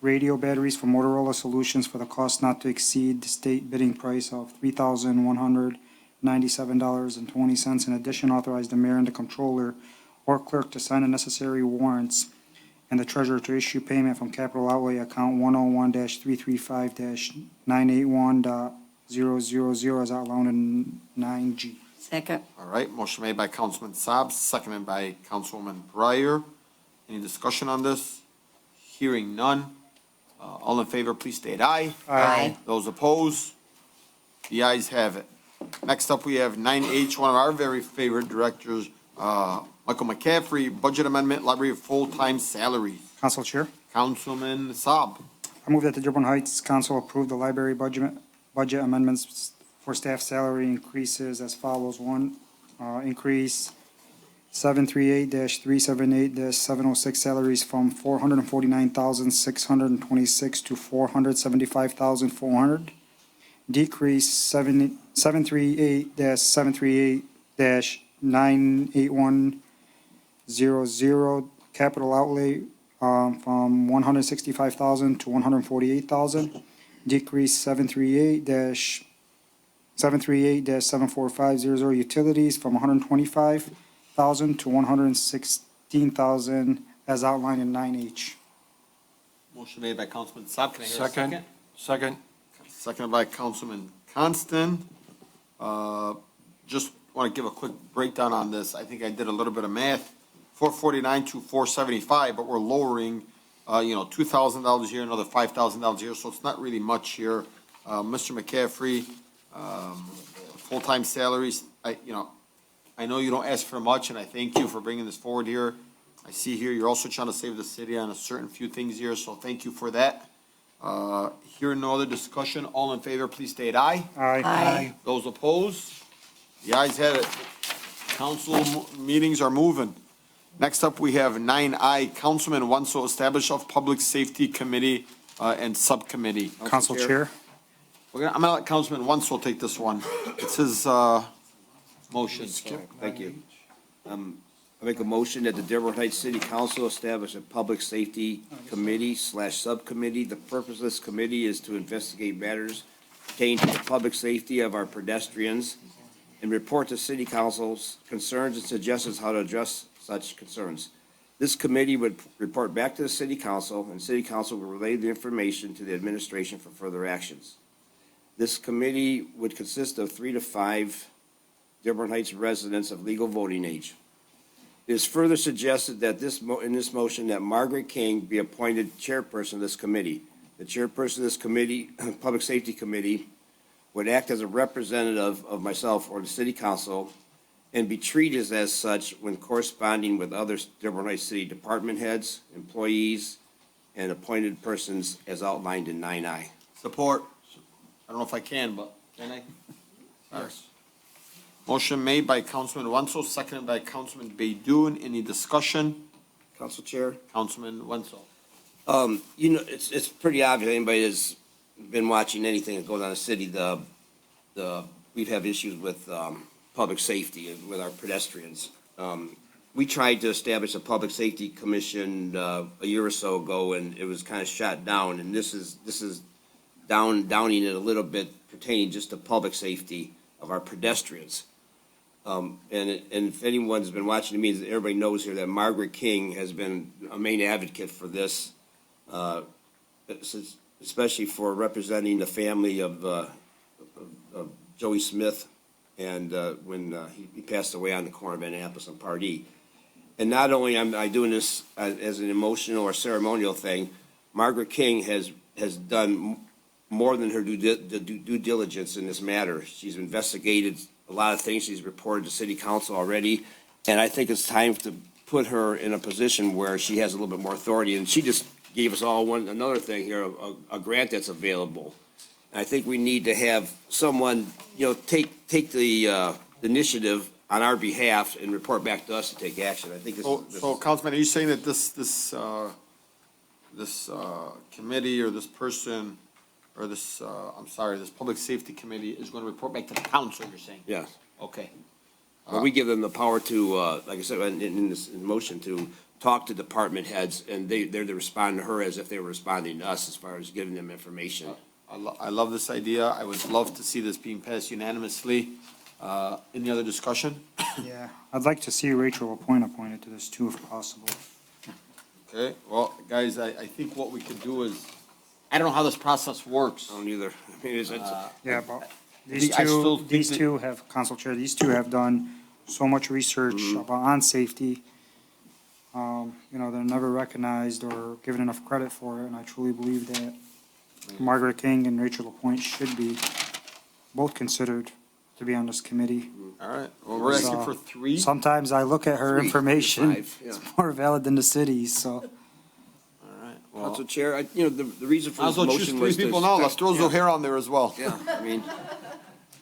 Speaker 5: radio batteries from Motorola Solutions for the cost not to exceed the state bidding price of $3,197.20. In addition, authorize the mayor and the controller or clerk to sign the necessary warrants and the treasurer to issue payment from capital outlay account 101-335-981.000 as outlined in 9G.
Speaker 20: Second.
Speaker 10: All right, motion made by Councilman Saab, seconded by Councilwoman Breyer. Any discussion on this? Hearing none. All in favor, please state aye.
Speaker 20: Aye.
Speaker 10: Those opposed? The ayes have it. Next up, we have 9H, one of our very favorite directors, Michael McCaffrey, budget amendment, library full-time salaries.
Speaker 5: Council Chair.
Speaker 10: Councilman Saab.
Speaker 5: I move that the Dearborn Heights Council approve the library budget amendments for staff salary increases as follows. One, increase 738-378-706 salaries from $449,626 to $475,400. Decrease 738-98100 capital outlay from $165,000 to $148,000. Decrease 738- 738-74500 utilities from 125,000 to 116,000 as outlined in 9H.
Speaker 10: Motion made by Councilman Saab. Can I hear a
Speaker 4: Second.
Speaker 10: second?
Speaker 4: Second.
Speaker 10: Seconded by Councilman Constant. Just want to give a quick breakdown on this. I think I did a little bit of math. 449 to 475, but we're lowering, $2,000 here, another $5,000 here, so it's not really much here. Mr. McCaffrey, full-time salaries, I know you don't ask for much, and I thank you for bringing this forward here. I see here you're also trying to save the city on a certain few things here, so thank you for that. Hearing no other discussion, all in favor, please state aye.
Speaker 5: Aye.
Speaker 10: Those opposed? The ayes have it. Council meetings are moving. Next up, we have 9I, Councilman Wenzel, establish of Public Safety Committee and Subcommittee.
Speaker 5: Council Chair.
Speaker 10: I'm gonna let Councilman Wenzel take this one. It's his, motion.
Speaker 6: Thank you. I make a motion that the Dearborn Heights City Council establish a public safety committee / subcommittee. The purpose of this committee is to investigate matters pertaining to the public safety of our pedestrians and report to city council's concerns and suggestions how to address such concerns. This committee would report back to the city council, and city council will relay the information to the administration for further actions. This committee would consist of 3 to 5 Dearborn Heights residents of legal voting age. It is further suggested that in this motion that Margaret King be appointed chairperson of this committee. The chairperson of this committee, Public Safety Committee, would act as a representative of myself or the city council and be treated as such when corresponding with other Dearborn Heights City department heads, employees, and appointed persons as outlined in 9I.
Speaker 10: Support. I don't know if I can, but can I? Yes. Motion made by Councilman Wenzel, seconded by Councilman Baidoon. Any discussion?
Speaker 6: Council Chair?
Speaker 10: Councilman Wenzel.
Speaker 6: It's pretty obvious, anybody that's been watching anything that goes on in the city, we've had issues with, public safety with our pedestrians. We tried to establish a public safety commission, a year or so ago, and it was kind of shot down, and this is downing it a little bit pertaining just to public safety of our pedestrians. And if anyone's been watching the meetings, everybody knows here that Margaret King has been a main advocate for this, especially for representing the family of Joey Smith and when he passed away on the corner of Annapolis and Pardee. And not only am I doing this as an emotional or ceremonial thing, Margaret King has done more than her due diligence in this matter. She's investigated a lot of things. She's reported to city council already. And I think it's time to put her in a position where she has a little bit more authority. And she just gave us all another thing here, a grant that's available. And I think we need to have someone, take the initiative on our behalf and report back to us to take action. I think
Speaker 10: So Councilman, are you saying that this committee or this person or this public safety committee is going to report back to the council, you're saying?
Speaker 6: Yes.
Speaker 10: Okay.
Speaker 6: Well, we give them the power to, like I said, in this motion, to talk to department heads, and they're to respond to her as if they were responding to us as far as giving them information.
Speaker 10: I love this idea. I would love to see this being passed unanimously. Any other discussion?
Speaker 5: Yeah, I'd like to see Rachel appointed to this too, if possible.
Speaker 10: Okay, well, guys, I think what we could do is, I don't know how this process works.
Speaker 6: I don't either. I mean,
Speaker 5: Yeah, but these two have, Council Chair, these two have done so much research on safety. They're never recognized or given enough credit for it, and I truly believe that Margaret King and Rachel LaPointe should be both considered to be on this committee.
Speaker 10: All right, well, we're asking for 3.
Speaker 5: Sometimes I look at her information,
Speaker 6: 5, yeah.
Speaker 5: it's more valid than the city's, so.
Speaker 10: All right, well.
Speaker 6: Council Chair, the reason for this
Speaker 10: Might as well choose
Speaker 6: motion
Speaker 10: 3
Speaker 6: was
Speaker 10: people now. Let's throw Zohair on there as well.
Speaker 6: Yeah,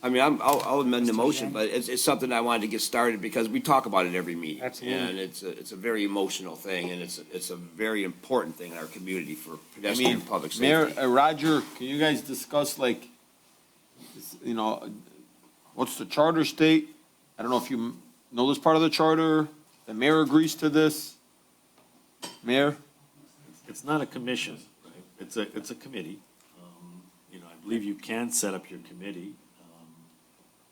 Speaker 6: I'll amend the motion, but it's something I wanted to get started because we talk about it every meeting.
Speaker 5: Absolutely.
Speaker 6: And it's a very emotional thing, and it's a very important thing in our community for pedestrian and public safety.
Speaker 10: Mayor, Roger, can you guys discuss, what's the charter state? I don't know if you know this part of the charter. The mayor agrees to this. Mayor?
Speaker 11: It's not a commission, right? It's a committee. I believe you can set up your committee.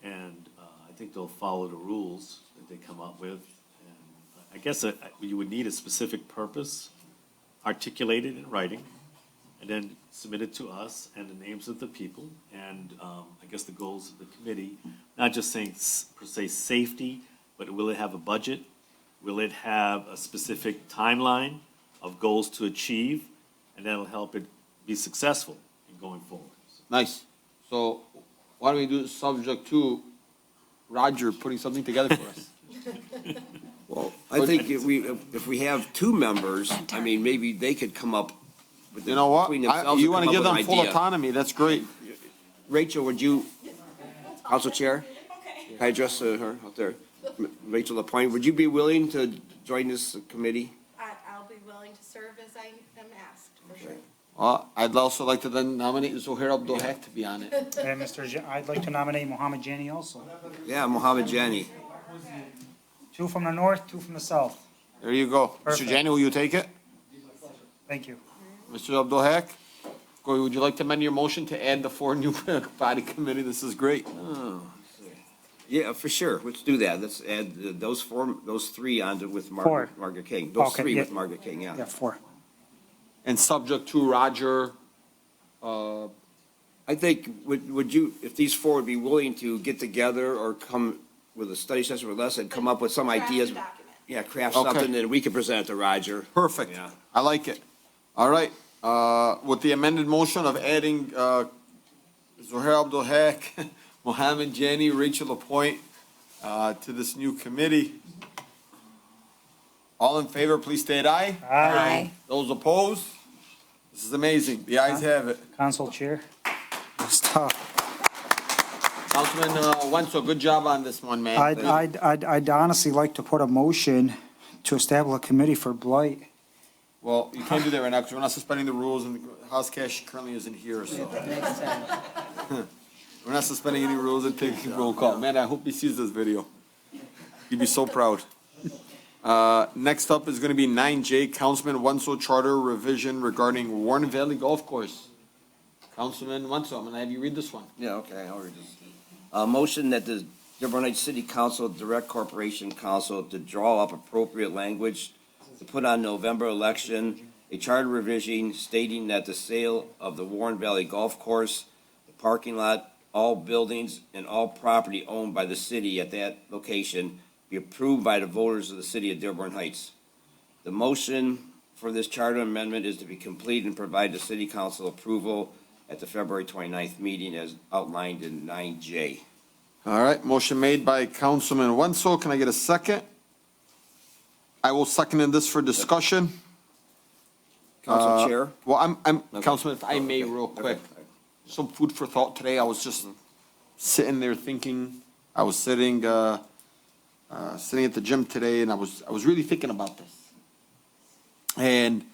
Speaker 11: And I think they'll follow the rules that they come up with. And I guess you would need a specific purpose articulated in writing, and then submitted to us and the names of the people, and I guess the goals of the committee, not just saying per se safety, but will it have a budget? Will it have a specific timeline of goals to achieve? And that'll help it be successful in going forward.
Speaker 10: Nice. So why don't we do it subject to Roger putting something together for us?
Speaker 6: Well, I think if we have two members, I mean, maybe they could come up with
Speaker 10: You know what?
Speaker 6: between themselves
Speaker 10: You
Speaker 6: and
Speaker 10: want to
Speaker 6: come
Speaker 10: give
Speaker 6: up
Speaker 10: them
Speaker 6: with an
Speaker 10: full
Speaker 6: idea.
Speaker 10: autonomy, that's great.
Speaker 6: Rachel, would you, Council Chair? Can I address her out there? Rachel Lapointe, would you be willing to join this committee?
Speaker 13: I'll be willing to serve as I am asked, for sure.
Speaker 10: I'd also like to then nominate Zohair Abdul Haq to be on it.
Speaker 5: And I'd like to nominate Mohammed Jani also.
Speaker 6: Yeah, Mohammed Jani.
Speaker 5: 2 from the north, 2 from the south.
Speaker 10: There you go. Mr.
Speaker 5: Perfect.
Speaker 10: Jani, will you take it?
Speaker 5: Thank you.
Speaker 10: Mr. Abdul Haq? Would you like to amend your motion to add the 4 new body committee? This is great.
Speaker 6: Oh, yeah, for sure. Let's do that. Let's add those 3 onto with
Speaker 5: Four.
Speaker 6: Margaret King. Those
Speaker 5: Okay,
Speaker 6: 3
Speaker 5: yeah.
Speaker 6: with Margaret King, yeah.
Speaker 5: Yeah, 4.
Speaker 10: And subject to Roger,
Speaker 6: I think, would you, if these 4 would be willing to get together or come with a study session with us and come up with some ideas? Yeah, craft
Speaker 10: Okay.
Speaker 6: something, and we can present it to Roger.
Speaker 10: Perfect.
Speaker 6: Yeah.
Speaker 10: I like it. All right. With the amended motion of adding Zohair Abdul Haq, Mohammed Jani, Rachel Lapointe to this new committee. All in favor, please state aye.
Speaker 5: Aye.
Speaker 10: Those opposed? This is amazing. The ayes have it.
Speaker 5: Council Chair. It's tough.
Speaker 10: Councilman Wenzel, good job on this one, man.
Speaker 5: I'd honestly like to put a motion to establish a committee for blight.
Speaker 10: Well, you can't do that right now because we're not suspending the rules and the House Cash currently isn't here, so. We're not suspending any rules and taking roll call. Man, I hope he sees this video. He'd be so proud. Next up is going to be 9J, Councilman Wenzel Charter Revision regarding Warren Valley Golf Course. Councilman Wenzel, I'm going to have you read this one.
Speaker 6: Yeah, okay, I'll read this. A motion that the Dearborn Heights City Council direct Corporation Council to draw up appropriate language to put on November election a charter revision stating that the sale of the Warren Valley Golf Course, the parking lot, all buildings, and all property owned by the city at that location be approved by the voters of the city of Dearborn Heights. The motion for this charter amendment is to be complete and provide the city council approval at the February 29th meeting as outlined in 9J.
Speaker 10: All right, motion made by Councilman Wenzel. Can I get a second? I will second in this for discussion.
Speaker 6: Council Chair?
Speaker 10: Well,
Speaker 6: Okay.
Speaker 10: Councilman, if I may,
Speaker 6: Okay.
Speaker 10: real quick,
Speaker 6: Okay.
Speaker 10: some food for thought today. I was just sitting there thinking, I was sitting at the gym today, and I was really thinking about this. And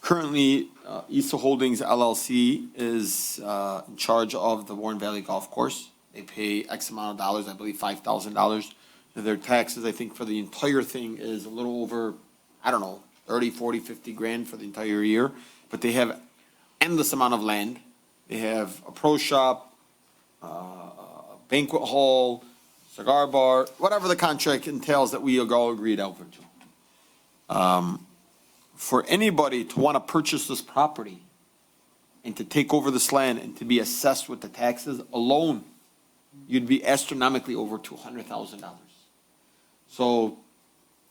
Speaker 10: currently, Issa Holdings LLC is in charge of the Warren Valley Golf Course. They pay X amount of dollars, I believe $5,000. Their taxes, I think, for the entire thing is a little over, I don't know, 30, 40, 50 grand for the entire year. But they have endless amount of land. They have a pro shop, a banquet hall, cigar bar, whatever the contract entails that we all agreed over to. For anybody to want to purchase this property and to take over this land and to be assessed with the taxes alone, you'd be astronomically over $200,000. So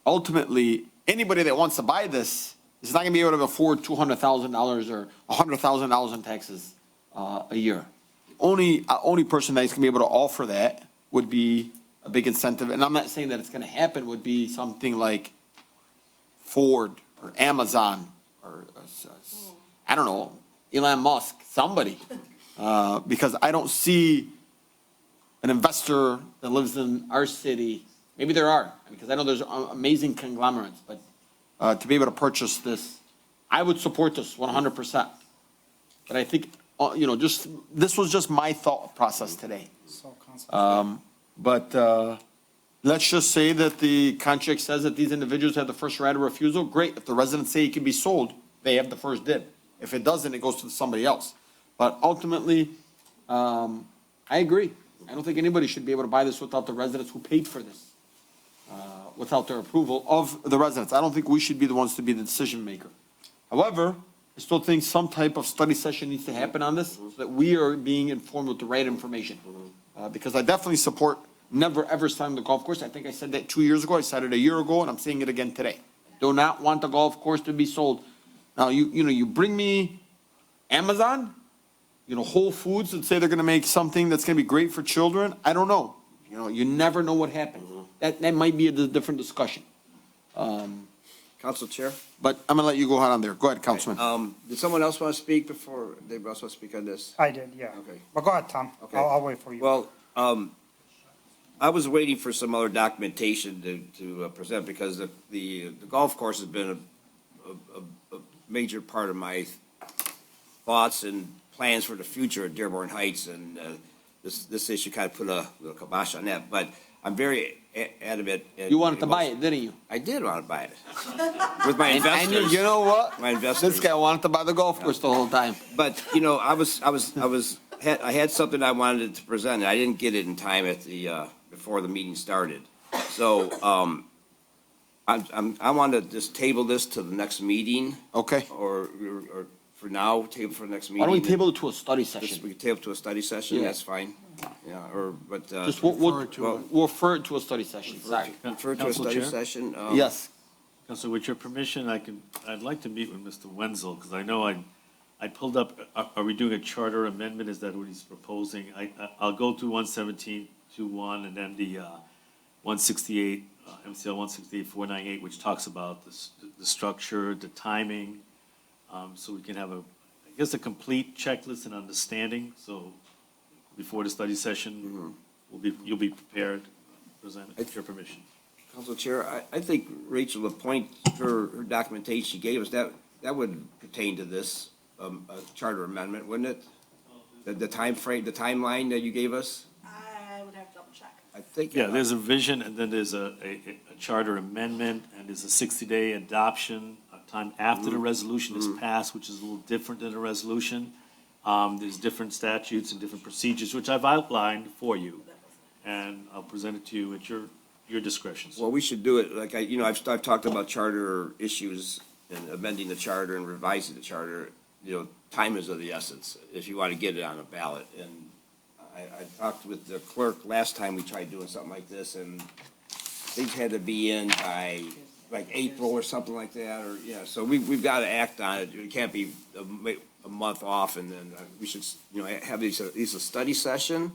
Speaker 10: ultimately, anybody that wants to buy this is not going to be able to afford $200,000 or $100,000 in taxes a year. Only person that's going to be able to offer that would be a big incentive. And I'm not saying that it's going to happen, would be something like Ford or Amazon or, I don't know, Elon Musk, somebody. Because I don't see an investor that lives in our city. Maybe there are, because I know there's amazing conglomerates, but to be able to purchase I would support this 100%. But I think, this was just my thought process today. But let's just say that the contract says that these individuals have the first right of refusal. Great. If the residents say it can be sold, they have the first dib. If it doesn't, it goes to somebody else. But ultimately, I agree. I don't think anybody should be able to buy this without the residents who paid for this, without their approval of the residents. I don't think we should be the ones to be the decision maker. However, I still think some type of study session needs to happen on this, so that we are being informed with the right information. Because I definitely support never ever selling the golf course. I think I said that 2 years ago, I said it a year ago, and I'm saying it again today. Do not want the golf course to be sold. Now, you bring me Amazon, Whole Foods, and say they're gonna make something that's gonna be great for children. I don't know. You never know what happens. That might be a different discussion.
Speaker 6: Council Chair?
Speaker 10: But I'm gonna let you go ahead on there. Go ahead, Councilman.
Speaker 6: Did someone else want to speak before, they also want to speak on this?
Speaker 5: I did, yeah.
Speaker 6: Okay.
Speaker 5: But go ahead, Tom.
Speaker 6: Okay.
Speaker 5: I'll wait for you.
Speaker 6: Well, I was waiting for some other documentation to present because the golf course has been a major part of my thoughts and plans for the future at Dearborn Heights, and this issue kind of put a little kibosh on that, but I'm very adamant.
Speaker 10: You wanted to buy it, didn't you?
Speaker 6: I did want to buy it. With my investors.
Speaker 10: And you know what?
Speaker 6: My investors.
Speaker 10: This guy wanted to buy the golf course the whole time.
Speaker 6: But, I had something I wanted to present, and I didn't get it in time at before the meeting started. So, I want to just table this to the next meeting.
Speaker 10: Okay.
Speaker 6: Or for now, table for the next meeting.
Speaker 10: Why don't we table it to a study session?
Speaker 6: We can table to a study session,
Speaker 10: Yeah.
Speaker 6: that's fine. Yeah, but.
Speaker 10: Just we'll refer it to a study session. Sorry.
Speaker 6: Refer to a
Speaker 11: Council
Speaker 6: study
Speaker 11: Chair?
Speaker 6: session.
Speaker 10: Yes.
Speaker 11: Council, with your permission, I'd like to meet with Mr. Wenzel, because I know I pulled up, are we doing a charter amendment? Is that what he's proposing? I'll go to 117.21 and then the 168, MCL 168.498, which talks about the structure, the timing, so we can have I guess a complete checklist and understanding. So before the study session, you'll be prepared, present it with your permission.
Speaker 6: Council Chair, I think Rachel, the point, her documentation she gave us, that would pertain to this charter amendment, wouldn't it? The time frame, the timeline that you gave us?
Speaker 13: I would have to double check.
Speaker 6: I think.
Speaker 11: Yeah, there's a vision, and then there's a charter amendment, and there's a 60-day adoption, a time after the resolution is passed, which is a little different than a resolution. There's different statutes and different procedures, which I've outlined for you, and I'll present it to you at your discretion.
Speaker 6: Well, we should do it, like, I've talked about charter issues and amending the charter and revising the charter. Time is of the essence, if you want to get it on a ballot. And I talked with the clerk last time we tried doing something like this, and things had to be in by, like, April or something like that, so we've got to act on it. It can't be a month off, and then we should, have these a study session,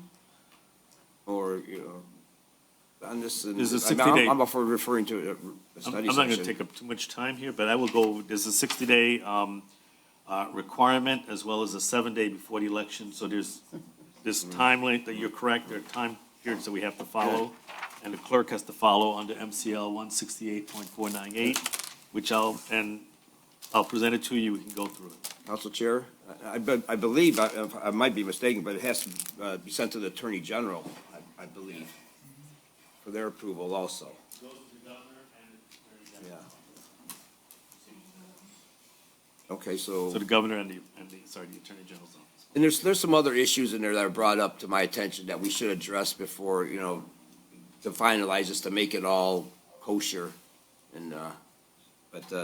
Speaker 6: or, on this.
Speaker 11: There's a 60-day.
Speaker 6: I'm up for referring to a study session.
Speaker 11: I'm not going to take up too much time here, but I will go, there's a 60-day requirement as well as a 7-day before the election. So there's this timeline that you're correct, there are time periods that we have to follow, and the clerk has to follow under MCL 168.498, which I'll present it to you, we can go through it.
Speaker 6: Council Chair, I believe, I might be mistaken, but it has to be sent to the Attorney General, I believe, for their approval also. Yeah. Okay, so
Speaker 11: So the governor and the Attorney General's office.
Speaker 6: and there's some other issues in there that are brought up to my attention that we should address before, to finalize this, to make it all kosher. And,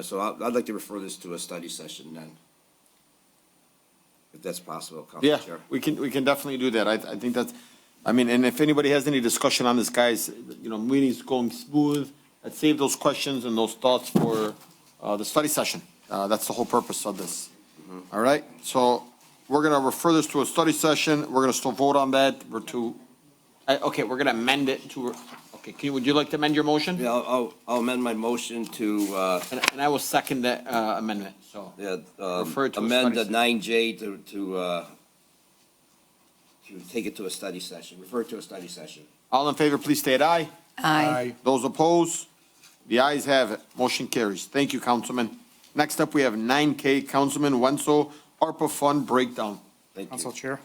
Speaker 6: so I'd like to refer this to a study session then. If that's possible, Council
Speaker 10: Yeah,
Speaker 6: Chair.
Speaker 10: we can definitely do that. I think that's, and if anybody has any discussion on this, guys, meeting's going smooth. Let's save those questions and those thoughts for the study session. That's the whole purpose of this. All right, so we're gonna refer this to a study session. We're gonna still vote on that. Okay, we're gonna amend it to, okay, would you like to amend your motion?
Speaker 6: Yeah, I'll amend my motion to,
Speaker 10: And I will second that amendment, so. Refer it to a
Speaker 6: amend
Speaker 10: study
Speaker 6: the 9J to take it to a study session, refer it to a study session.
Speaker 10: All in favor, please state aye.
Speaker 20: Aye.
Speaker 10: Those opposed? The ayes have it. Motion carries. Thank you, Councilman. Next up, we have 9K, Councilman Wenzel, ARPA Fund Breakdown.
Speaker 6: Thank you.
Speaker 5: Council Chair,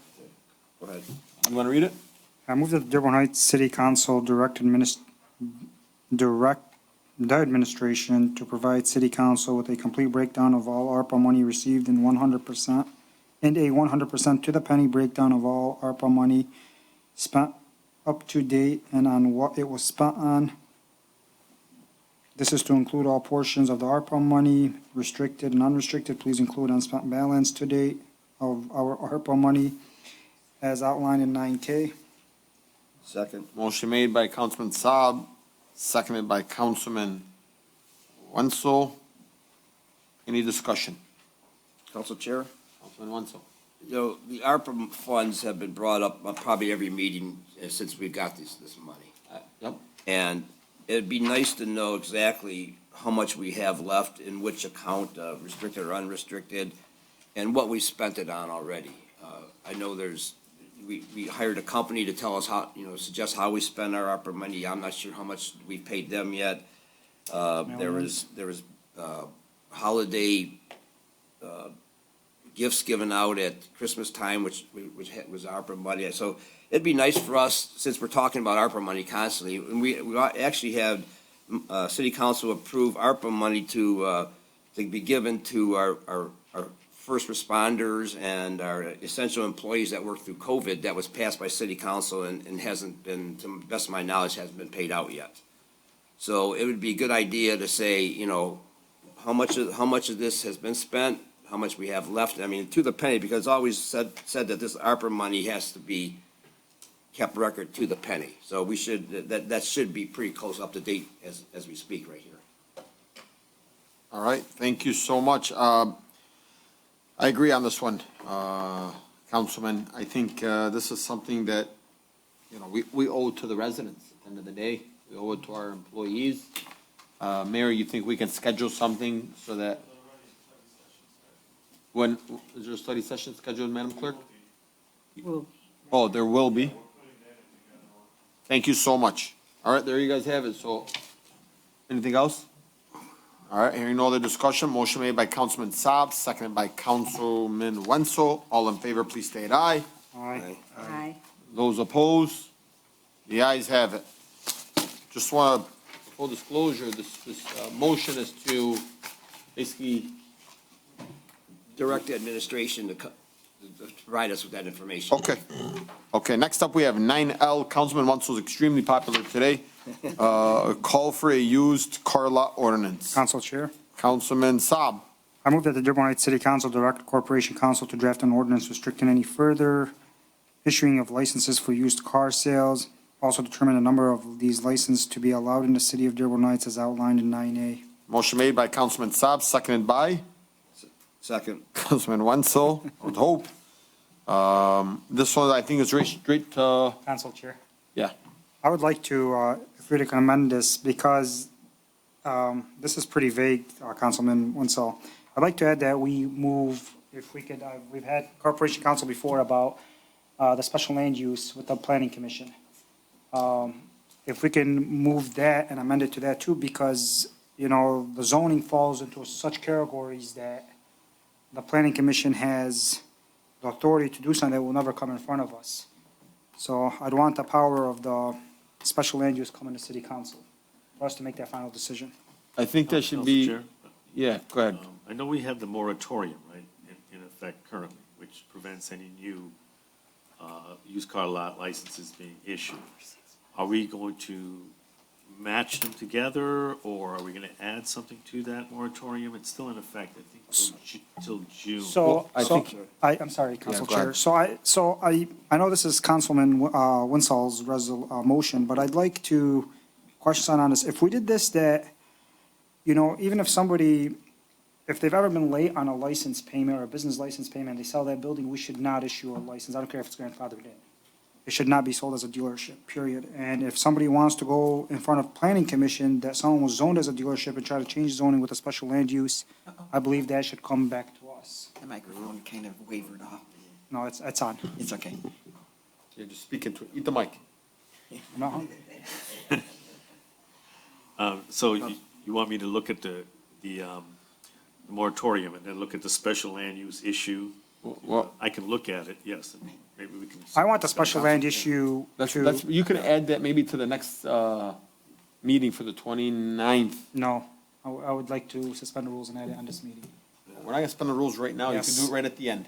Speaker 6: Go ahead.
Speaker 10: You want to read it?
Speaker 5: I move that the Dearborn Heights City Council direct the administration to provide City Council with a complete breakdown of all ARPA money received in 100% and a 100% to the penny breakdown of all ARPA money spent up to date and on what it was spent on. This is to include all portions of the ARPA money, restricted and unrestricted. Please include unspent balance to date of our ARPA money as outlined in 9K.
Speaker 6: Second.
Speaker 10: Motion made by Councilman Saab, seconded by Councilman Wenzel. Any discussion?
Speaker 6: Council Chair?
Speaker 10: Councilman Wenzel.
Speaker 6: You know, the ARPA funds have been brought up on probably every meeting since we got this money.
Speaker 10: Yep.
Speaker 6: And it'd be nice to know exactly how much we have left in which account, restricted or unrestricted, and what we spent it on already. I know we hired a company to tell us how, suggest how we spend our ARPA money. I'm not sure how much we've paid them yet. There was holiday gifts given out at Christmas time, which was ARPA money. So it'd be nice for us, since we're talking about ARPA money constantly, and we actually had City Council approve ARPA money to be given to our first responders and our essential employees that work through COVID. That was passed by City Council and hasn't been, to the best of my knowledge, hasn't been paid out yet. So it would be a good idea to say, how much of this has been spent, how much we have left. I mean, to the penny, because it's always said that this ARPA money has to be kept record to the penny. So we should, that should be pretty close up to date as we speak right here.
Speaker 10: All right, thank you so much. I agree on this one, Councilman. I think this is something that, we owe to the residents at the end of the day. We owe it to our employees. Mayor, you think we can schedule something so that when, is there a study session scheduled, Madam Clerk? Oh, there will be. Thank you so much. All right, there you guys have it. So, anything else? All right, hearing no other discussion, motion made by Councilman Saab, seconded by Councilman Wenzel. All in favor, please state aye.
Speaker 5: Aye.
Speaker 20: Aye.
Speaker 10: Those opposed? The ayes have it. Just want to, full disclosure, this motion is to basically
Speaker 6: Direct the administration to provide us with that information.
Speaker 10: Okay. Okay, next up, we have 9L. Councilman Wenzel is extremely popular today. Call for a used car lot ordinance.
Speaker 5: Council Chair.
Speaker 10: Councilman Saab.
Speaker 5: I move that the Dearborn Heights City Council direct Corporation Council to draft an ordinance restricting any further issuing of licenses for used car sales. Also determine the number of these licenses to be allowed in the city of Dearborn Heights as outlined in 9A.
Speaker 10: Motion made by Councilman Saab, seconded by
Speaker 6: Second.
Speaker 10: Councilman Wenzel, with hope. This one, I think, is straight to,
Speaker 5: Council Chair.
Speaker 10: yeah.
Speaker 5: I would like to, if we can amend this, because this is pretty vague, Councilman Wenzel. I'd like to add that we move, if we could, we've had Corporation Council before about the special land use with the Planning Commission. If we can move that and amend it to that too, because, the zoning falls into such categories that the Planning Commission has the authority to do something that will never come in front of us. So I'd want the power of the special land use coming to City Council for us to make that final decision.
Speaker 10: I think that should
Speaker 11: Council
Speaker 10: be,
Speaker 11: Chair?
Speaker 10: yeah, go ahead.
Speaker 11: I know we have the moratorium, right, in effect currently, which prevents any new used car lot licenses being issued. Are we going to match them together, or are we going to add something to that moratorium? It's still in effect, I think, till June.
Speaker 5: I'm sorry, Council
Speaker 10: go
Speaker 5: Chair.
Speaker 10: ahead.
Speaker 5: So I know this is Councilman Wenzel's motion, but I'd like to question on this. If we did this, that, even if somebody, if they've ever been late on a license payment or a business license payment, they sell that building, we should not issue a license. I don't care if it's grandfathered in. It should not be sold as a dealership, period. And if somebody wants to go in front of Planning Commission that someone was zoned as a dealership and try to change zoning with a special land use, I believe that should come back to us.
Speaker 15: The microphone kind of wavered off.
Speaker 5: No, it's on.
Speaker 15: It's okay.
Speaker 10: You're just speaking to it. Eat the mic.
Speaker 5: I'm not hungry.
Speaker 11: So you want me to look at the moratorium and then look at the special land use issue?
Speaker 10: Well,
Speaker 11: I can look at it, yes, and maybe we can.
Speaker 5: I want the special land issue to.
Speaker 10: You can add that maybe to the next meeting for the 29th.
Speaker 5: No, I would like to suspend the rules and add it on this meeting.
Speaker 10: We're not gonna spend the rules right now.
Speaker 5: Yes.
Speaker 10: You can do it right at the end.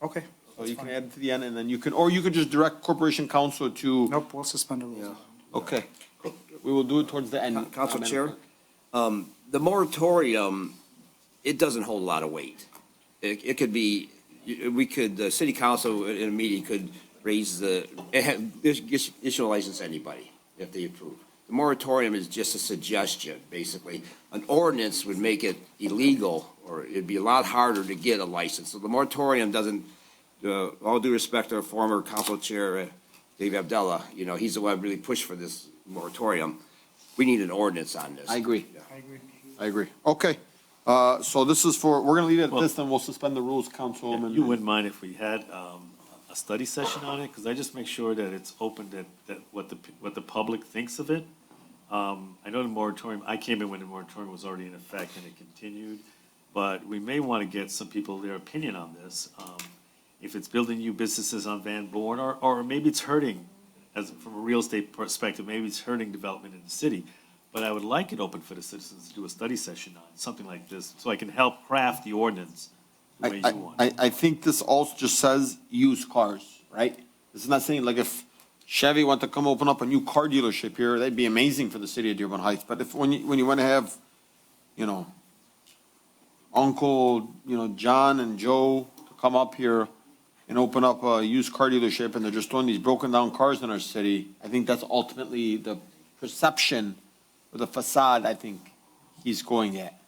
Speaker 5: Okay.
Speaker 10: So you can add it to the end, and then you can, or you could just direct Corporation Counsel to.
Speaker 5: Nope, we'll suspend the rules.
Speaker 10: Okay, we will do it towards the end.
Speaker 6: Council
Speaker 10: Madam
Speaker 6: Chair,
Speaker 10: Clerk.
Speaker 6: the moratorium, it doesn't hold a lot of weight. It could be, we could, the city council in a meeting could raise issue a license to anybody if they approve. The moratorium is just a suggestion, basically. An ordinance would make it illegal, or it'd be a lot harder to get a license. So the moratorium doesn't, all due respect to our former council chair, Dave Abdallah, he's the one who really pushed for this moratorium. We need an ordinance on this.
Speaker 10: I agree. I agree. Okay, so this is for, we're gonna leave it at this, then we'll suspend the rules, Councilwoman.
Speaker 11: You wouldn't mind if we had a study session on it? Because I just make sure that it's open, that what the public thinks of it. I know the moratorium, I came in when the moratorium was already in effect and it continued, but we may want to get some people, their opinion on this. If it's building new businesses on Van Born, or maybe it's hurting, from a real estate perspective, maybe it's hurting development in the city. But I would like it open for the citizens to do a study session on something like this, so I can help craft the ordinance the way you want.
Speaker 10: I think this also just says used cars, right? This is not saying, like, if Chevy want to come open up a new car dealership here, that'd be amazing for the city of Dearborn Heights. But when you want to have, Uncle, John and Joe to come up here and open up a used car dealership, and they're just throwing these broken down cars in our city, I think that's ultimately the perception or the facade I think he's going at.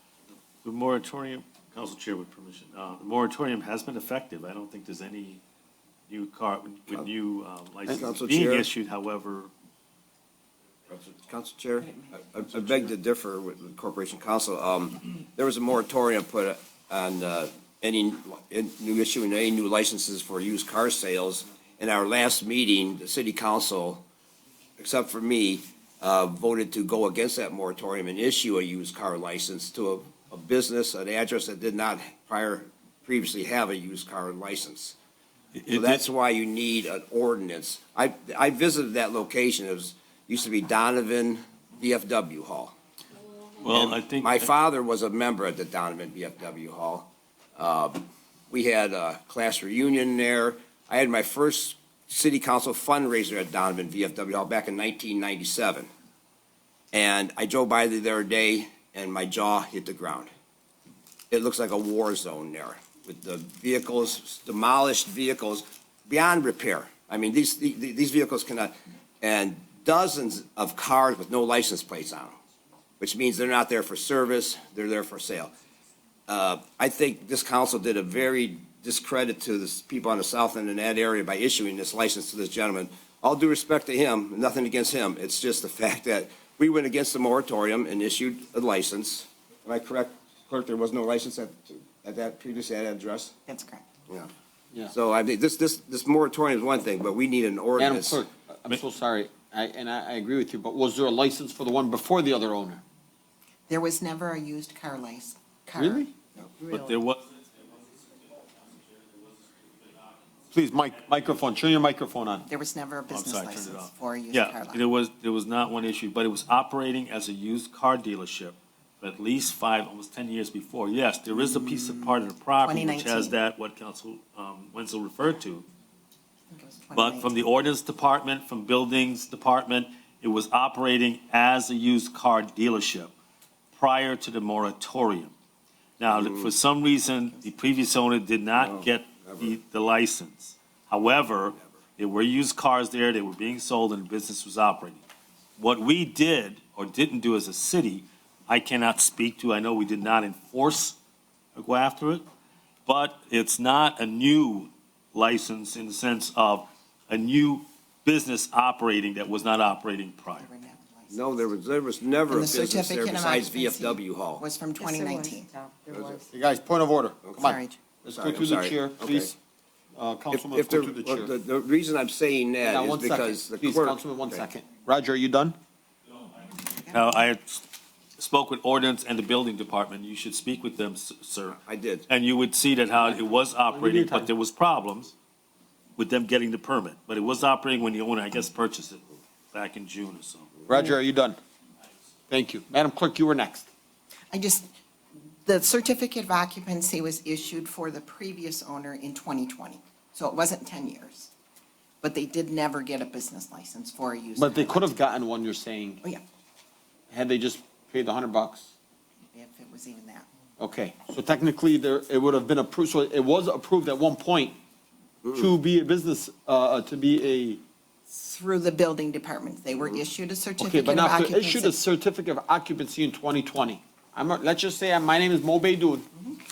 Speaker 11: The moratorium, Council Chair with permission, the moratorium has been effective. I don't think there's any new car, with new licenses
Speaker 6: Council
Speaker 11: being
Speaker 6: Chair?
Speaker 11: issued, however.
Speaker 6: Council Chair, I beg to differ with the Corporation Council. There was a moratorium put on issuing any new licenses for used car sales. In our last meeting, the city council, except for me, voted to go against that moratorium and issue a used car license to a business, an address that did not previously have a used car license. So that's why you need an ordinance. I visited that location. It used to be Donovan VFW Hall.
Speaker 11: Well,
Speaker 6: And
Speaker 11: I think.
Speaker 6: my father was a member at the Donovan VFW Hall. We had a class reunion there. I had my first city council fundraiser at Donovan VFW Hall back in 1997. And I drove by there the other day and my jaw hit the ground. It looks like a war zone there with the vehicles, demolished vehicles beyond repair. I mean, these vehicles cannot, and dozens of cars with no license plates on them, which means they're not there for service, they're there for sale. I think this council did a very discredit to the people on the south end in that area by issuing this license to this gentleman. All due respect to him, nothing against him. It's just the fact that we went against the moratorium and issued a license. Am I correct, clerk? There was no license at that previous address?
Speaker 2: That's correct.
Speaker 6: Yeah.
Speaker 10: Yeah.
Speaker 6: So I think this moratorium is one thing, but we need an
Speaker 10: Madam
Speaker 6: ordinance.
Speaker 10: Clerk, I'm so sorry, I agree with you, but was there a license for the one before the other owner?
Speaker 2: There was never a used car license.
Speaker 10: Really?
Speaker 11: But there was.
Speaker 10: Please, microphone, turn your microphone on.
Speaker 2: There was never a business
Speaker 11: Sorry, turned it
Speaker 2: license
Speaker 11: off.
Speaker 2: for a used car
Speaker 11: Yeah,
Speaker 2: license.
Speaker 11: there was not one issue, but it was operating as a used car dealership for at least 5, almost 10 years before. Yes, there is a piece of part of the property which has
Speaker 2: 2019.
Speaker 11: that, what Council Wenzel referred to. But from the ordinance department, from buildings department, it was operating as a used car dealership prior to the moratorium. Now, for some reason, the previous owner did not get the license. However, there were used cars there, they were being sold, and the business was operating. What we did or didn't do as a city, I cannot speak to. I know we did not enforce or go after it, but it's not a new license in the sense of a new business operating that was not operating prior.
Speaker 6: No, there was never a
Speaker 2: And the
Speaker 6: business there
Speaker 2: certificate of
Speaker 6: besides
Speaker 2: occupancy
Speaker 6: VFW Hall.
Speaker 2: was from 2019.
Speaker 10: You guys, point of order, come
Speaker 2: Sorry.
Speaker 10: on. Let's
Speaker 6: Sorry,
Speaker 10: go through
Speaker 6: I'm
Speaker 10: the
Speaker 6: sorry.
Speaker 10: chair,
Speaker 6: Okay.
Speaker 10: please. Councilman,
Speaker 6: If
Speaker 10: let's go through the chair.
Speaker 6: the reason I'm saying that
Speaker 10: Now,
Speaker 6: is
Speaker 10: 1 second,
Speaker 6: because the
Speaker 10: please,
Speaker 6: clerk.
Speaker 10: Councilman, 1
Speaker 6: Okay.
Speaker 10: second. Roger, are you done?
Speaker 11: Now, I had spoke with ordinance and the building department. You should speak with them, sir.
Speaker 6: I did.
Speaker 11: And you would see that how it was operating,
Speaker 10: time.
Speaker 11: but there was problems with them getting the permit. But it was operating when the owner, I guess, purchased it back in June or so.
Speaker 10: Roger, are you done? Thank you. Madam Clerk, you were next.
Speaker 2: The certificate of occupancy was issued for the previous owner in 2020. So it wasn't 10 years. But they did never get a business license for a used.
Speaker 10: But they
Speaker 2: car
Speaker 10: could have
Speaker 2: rental.
Speaker 10: gotten one, you're saying,
Speaker 2: Oh, yeah,
Speaker 10: had they just paid the $100.
Speaker 2: if it was even that.
Speaker 10: Okay, so technically there, it would have been approved, so it was approved at one point to be a business, to be
Speaker 2: Through the building department, they were issued a
Speaker 10: okay,
Speaker 2: certificate
Speaker 10: but
Speaker 2: of
Speaker 10: now if they issued a
Speaker 2: occupancy.
Speaker 10: certificate of occupancy in 2020. Let's just say, my name is Mo Beydoun.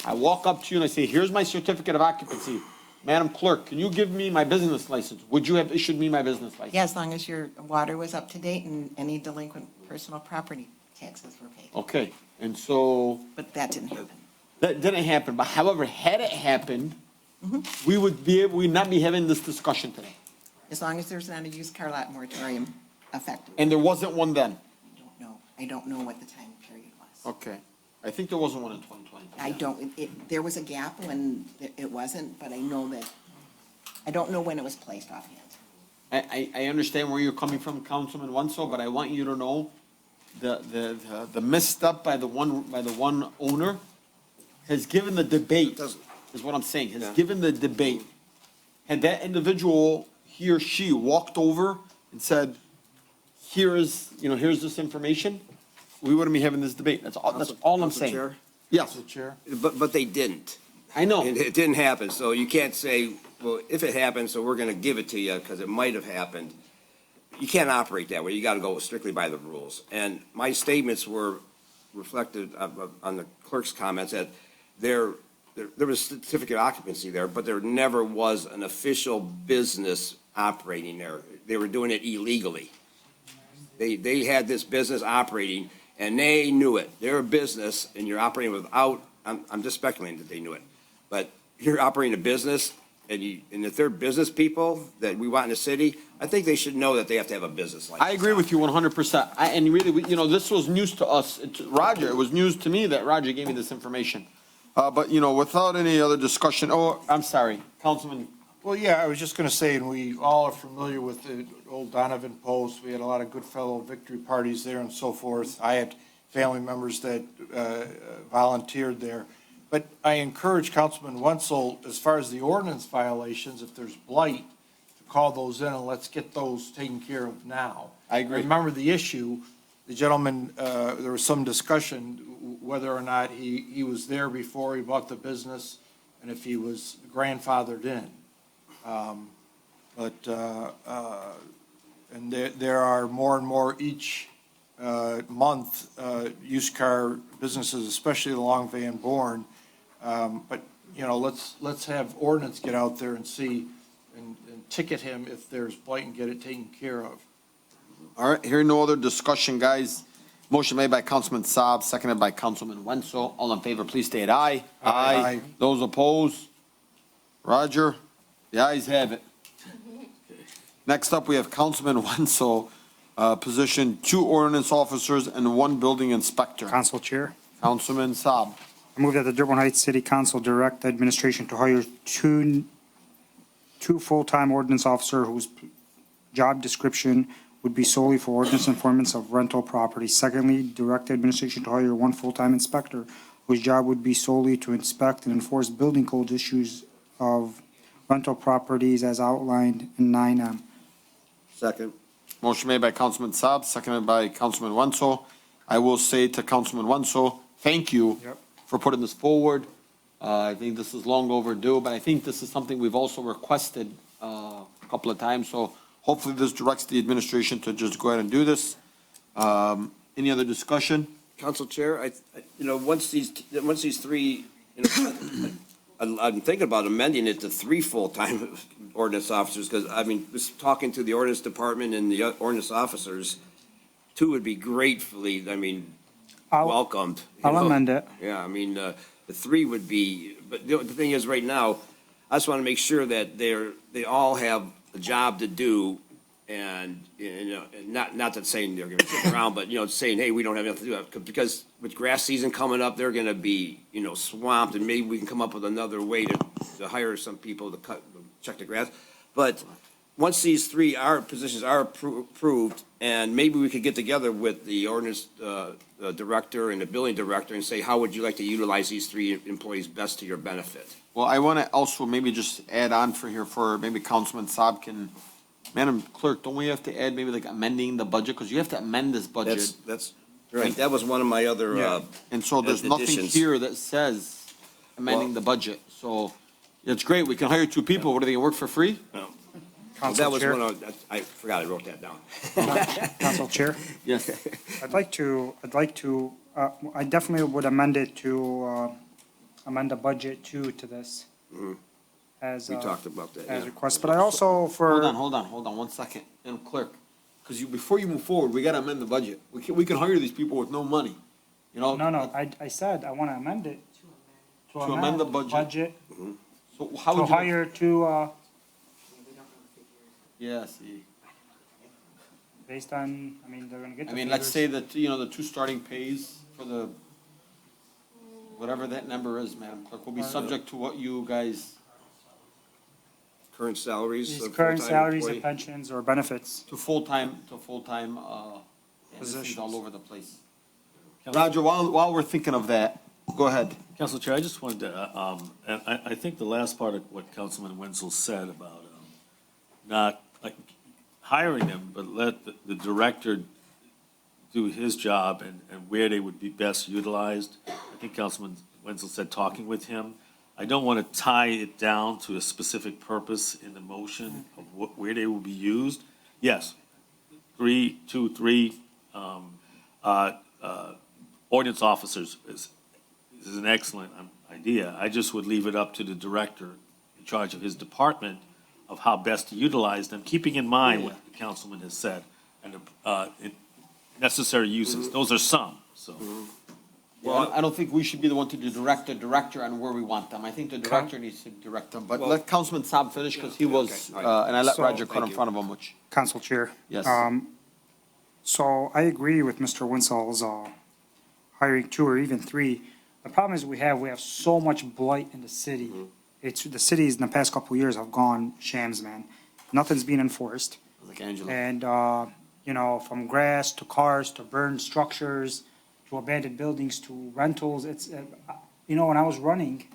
Speaker 10: I walk up to you and I say, here's my certificate of occupancy. Madam Clerk, can you give me my business license? Would you have issued me my business license?
Speaker 2: Yeah, as long as your water was up to date and any delinquent personal property taxes were paid.
Speaker 10: Okay, and so
Speaker 2: But that didn't happen.
Speaker 10: that didn't happen, but however, had it happened, we would not be having this discussion today.
Speaker 2: As long as there's not a used car lot moratorium effective.
Speaker 10: And there wasn't one then?
Speaker 2: I don't know what the time period was.
Speaker 10: Okay, I think there wasn't one in 2020.
Speaker 2: I don't, there was a gap when it wasn't, but I know that, I don't know when it was placed offhand.
Speaker 10: I understand where you're coming from, Councilman Wenzel, but I want you to know the misstep by the one owner has given the debate, is what I'm saying, has given the debate. Had that individual, he or she, walked over and said, here's this information, we wouldn't be having this debate. That's all I'm saying.
Speaker 6: Chair?
Speaker 10: Yes.
Speaker 4: Chair?
Speaker 6: But they didn't.
Speaker 10: I know.
Speaker 6: It didn't happen, so you can't say, well, if it happened, so we're gonna give it to you, because it might have happened. You can't operate that way, you gotta go strictly by the rules. And my statements were reflected on the clerk's comments that there was certificate of occupancy there, but there never was an official business operating there. They were doing it illegally. They had this business operating, and they knew it. They're a business, and you're operating without, I'm just speculating that they knew it. But you're operating a business, and if they're business people that we want in the city, I think they should know that they have to have a business license.
Speaker 10: I agree with you 100%. And really, this was news to us. Roger, it was news to me that Roger gave me this information. But, without any other discussion, I'm sorry, Councilman.
Speaker 4: Well, yeah, I was just going to say, and we all are familiar with the old Donovan Post. We had a lot of Goodfellow victory parties there and so forth. I had family members that volunteered there. But I encourage Councilman Wenzel, as far as the ordinance violations, if there's blight, to call those in and let's get those taken care of now.
Speaker 10: I agree.
Speaker 4: Remember the issue, the gentleman, there was some discussion whether or not he was there before he bought the business and if he was grandfathered in. And there are more and more each month used car businesses, especially along Van Born. But let's have ordinance get out there and see and ticket him if there's blight and get it taken care of.
Speaker 10: All right, hearing no other discussion, guys. Motion made by Councilman Saab, seconded by Councilman Wenzel. All in favor, please state aye.
Speaker 4: Aye.
Speaker 10: Those opposed? Roger? The ayes have it. Next up, we have Councilman Wenzel, position 2 ordinance officers and 1 building inspector.
Speaker 5: Council Chair,
Speaker 10: Councilman Saab.
Speaker 5: I move that the Dearborn Heights City Council direct the administration to hire two full-time ordinance officer whose job description would be solely for ordinance enforcement of rental property. Secondly, direct the administration to hire 1 full-time inspector whose job would be solely to inspect and enforce building code issues of rental properties as outlined in 9M.
Speaker 6: Second.
Speaker 10: Motion made by Councilman Saab, seconded by Councilman Wenzel. I will say to Councilman Wenzel, thank you for putting this forward. I think this is long overdue, but I think this is something we've also requested a couple of times. So hopefully this directs the administration to just go ahead and do this. Any other discussion?
Speaker 6: Council Chair, once these 3, I'm thinking about amending it to 3 full-time ordinance officers, because, just talking to the ordinance department and the ordinance officers, 2 would be gratefully, welcomed.
Speaker 5: I'll amend it.
Speaker 6: Yeah, the 3 would be, but the thing is, right now, I just want to make sure that they all have a job to do, and, not that saying they're going to sit around, but, saying, hey, we don't have enough to do, because with grass season coming up, they're going to be, swamped, and maybe we can come up with another way to hire some people to check the grass. But once these three positions are approved, and maybe we could get together with the ordinance director and the building director and say, how would you like to utilize these three employees best to your benefit?
Speaker 10: Well, I want to also maybe just add on for here for maybe Councilman Saab can, Madam Clerk, don't we have to add maybe like amending the budget? Because you have to amend this budget.
Speaker 6: That's right. That was one of my other,
Speaker 10: And so there's nothing
Speaker 6: additions.
Speaker 10: here that says amending the budget. So it's great. We can hire two people. What, are they going to work for free?
Speaker 6: No.
Speaker 5: Council
Speaker 6: That was
Speaker 5: Chair?
Speaker 6: one of, I forgot I wrote that down.
Speaker 5: Council Chair?
Speaker 10: Yes.
Speaker 5: I'd like to, I definitely would amend it to, amend the budget to this as.
Speaker 6: We talked about that,
Speaker 5: As
Speaker 6: yeah.
Speaker 5: requested, but I also for.
Speaker 10: Hold on 1 second. And clerk, because before you move forward, we got to amend the budget. We can hire these people with no money, you know?
Speaker 5: No, I said I want to amend it.
Speaker 10: To amend the budget. So how
Speaker 5: To
Speaker 10: would you?
Speaker 5: hire two,
Speaker 10: Yeah, see.
Speaker 5: based on, I mean, they're gonna get the
Speaker 10: I mean, let's
Speaker 5: figures.
Speaker 10: say that, you know, the two starting pays for the, whatever that number is, Madam Clerk, will be subject to what you guys,
Speaker 6: Current salaries.
Speaker 5: These
Speaker 6: of
Speaker 5: current
Speaker 6: full-time
Speaker 5: salaries
Speaker 6: employee.
Speaker 5: and pensions or benefits.
Speaker 10: to full-time, and this is
Speaker 5: Positions.
Speaker 10: all over the place. Roger, while we're thinking of that, go ahead.
Speaker 11: Council Chair, I just wanted to, and I think the last part of what Councilman Wenzel said about not like hiring them, but let the director do his job and where they would be best utilized. I think Councilman Wenzel said talking with him. I don't want to tie it down to a specific purpose in the motion of where they will be used. Yes, three ordinance officers is an excellent idea. I just would leave it up to the director in charge of his department of how best to utilize them, keeping in mind what the councilman has said and the necessary uses. Those are some, so.
Speaker 10: Well, I don't think we should be the one to direct the director on where we want them. I think the director needs to direct them, but let Councilman Saab finish, because he was, and I let
Speaker 5: So-
Speaker 10: Roger cut in front of him, which.
Speaker 5: Council Chair.
Speaker 10: Yes.
Speaker 5: So I agree with Mr. Winslow's, hiring two or even three. The problem is we have so much blight in the city. The cities in the past couple of years have gone shams, man. Nothing's being enforced.
Speaker 10: Like Angela.
Speaker 5: And, you know, from grass to cars to burned structures to abandoned buildings to rentals, it's, you know, when I was running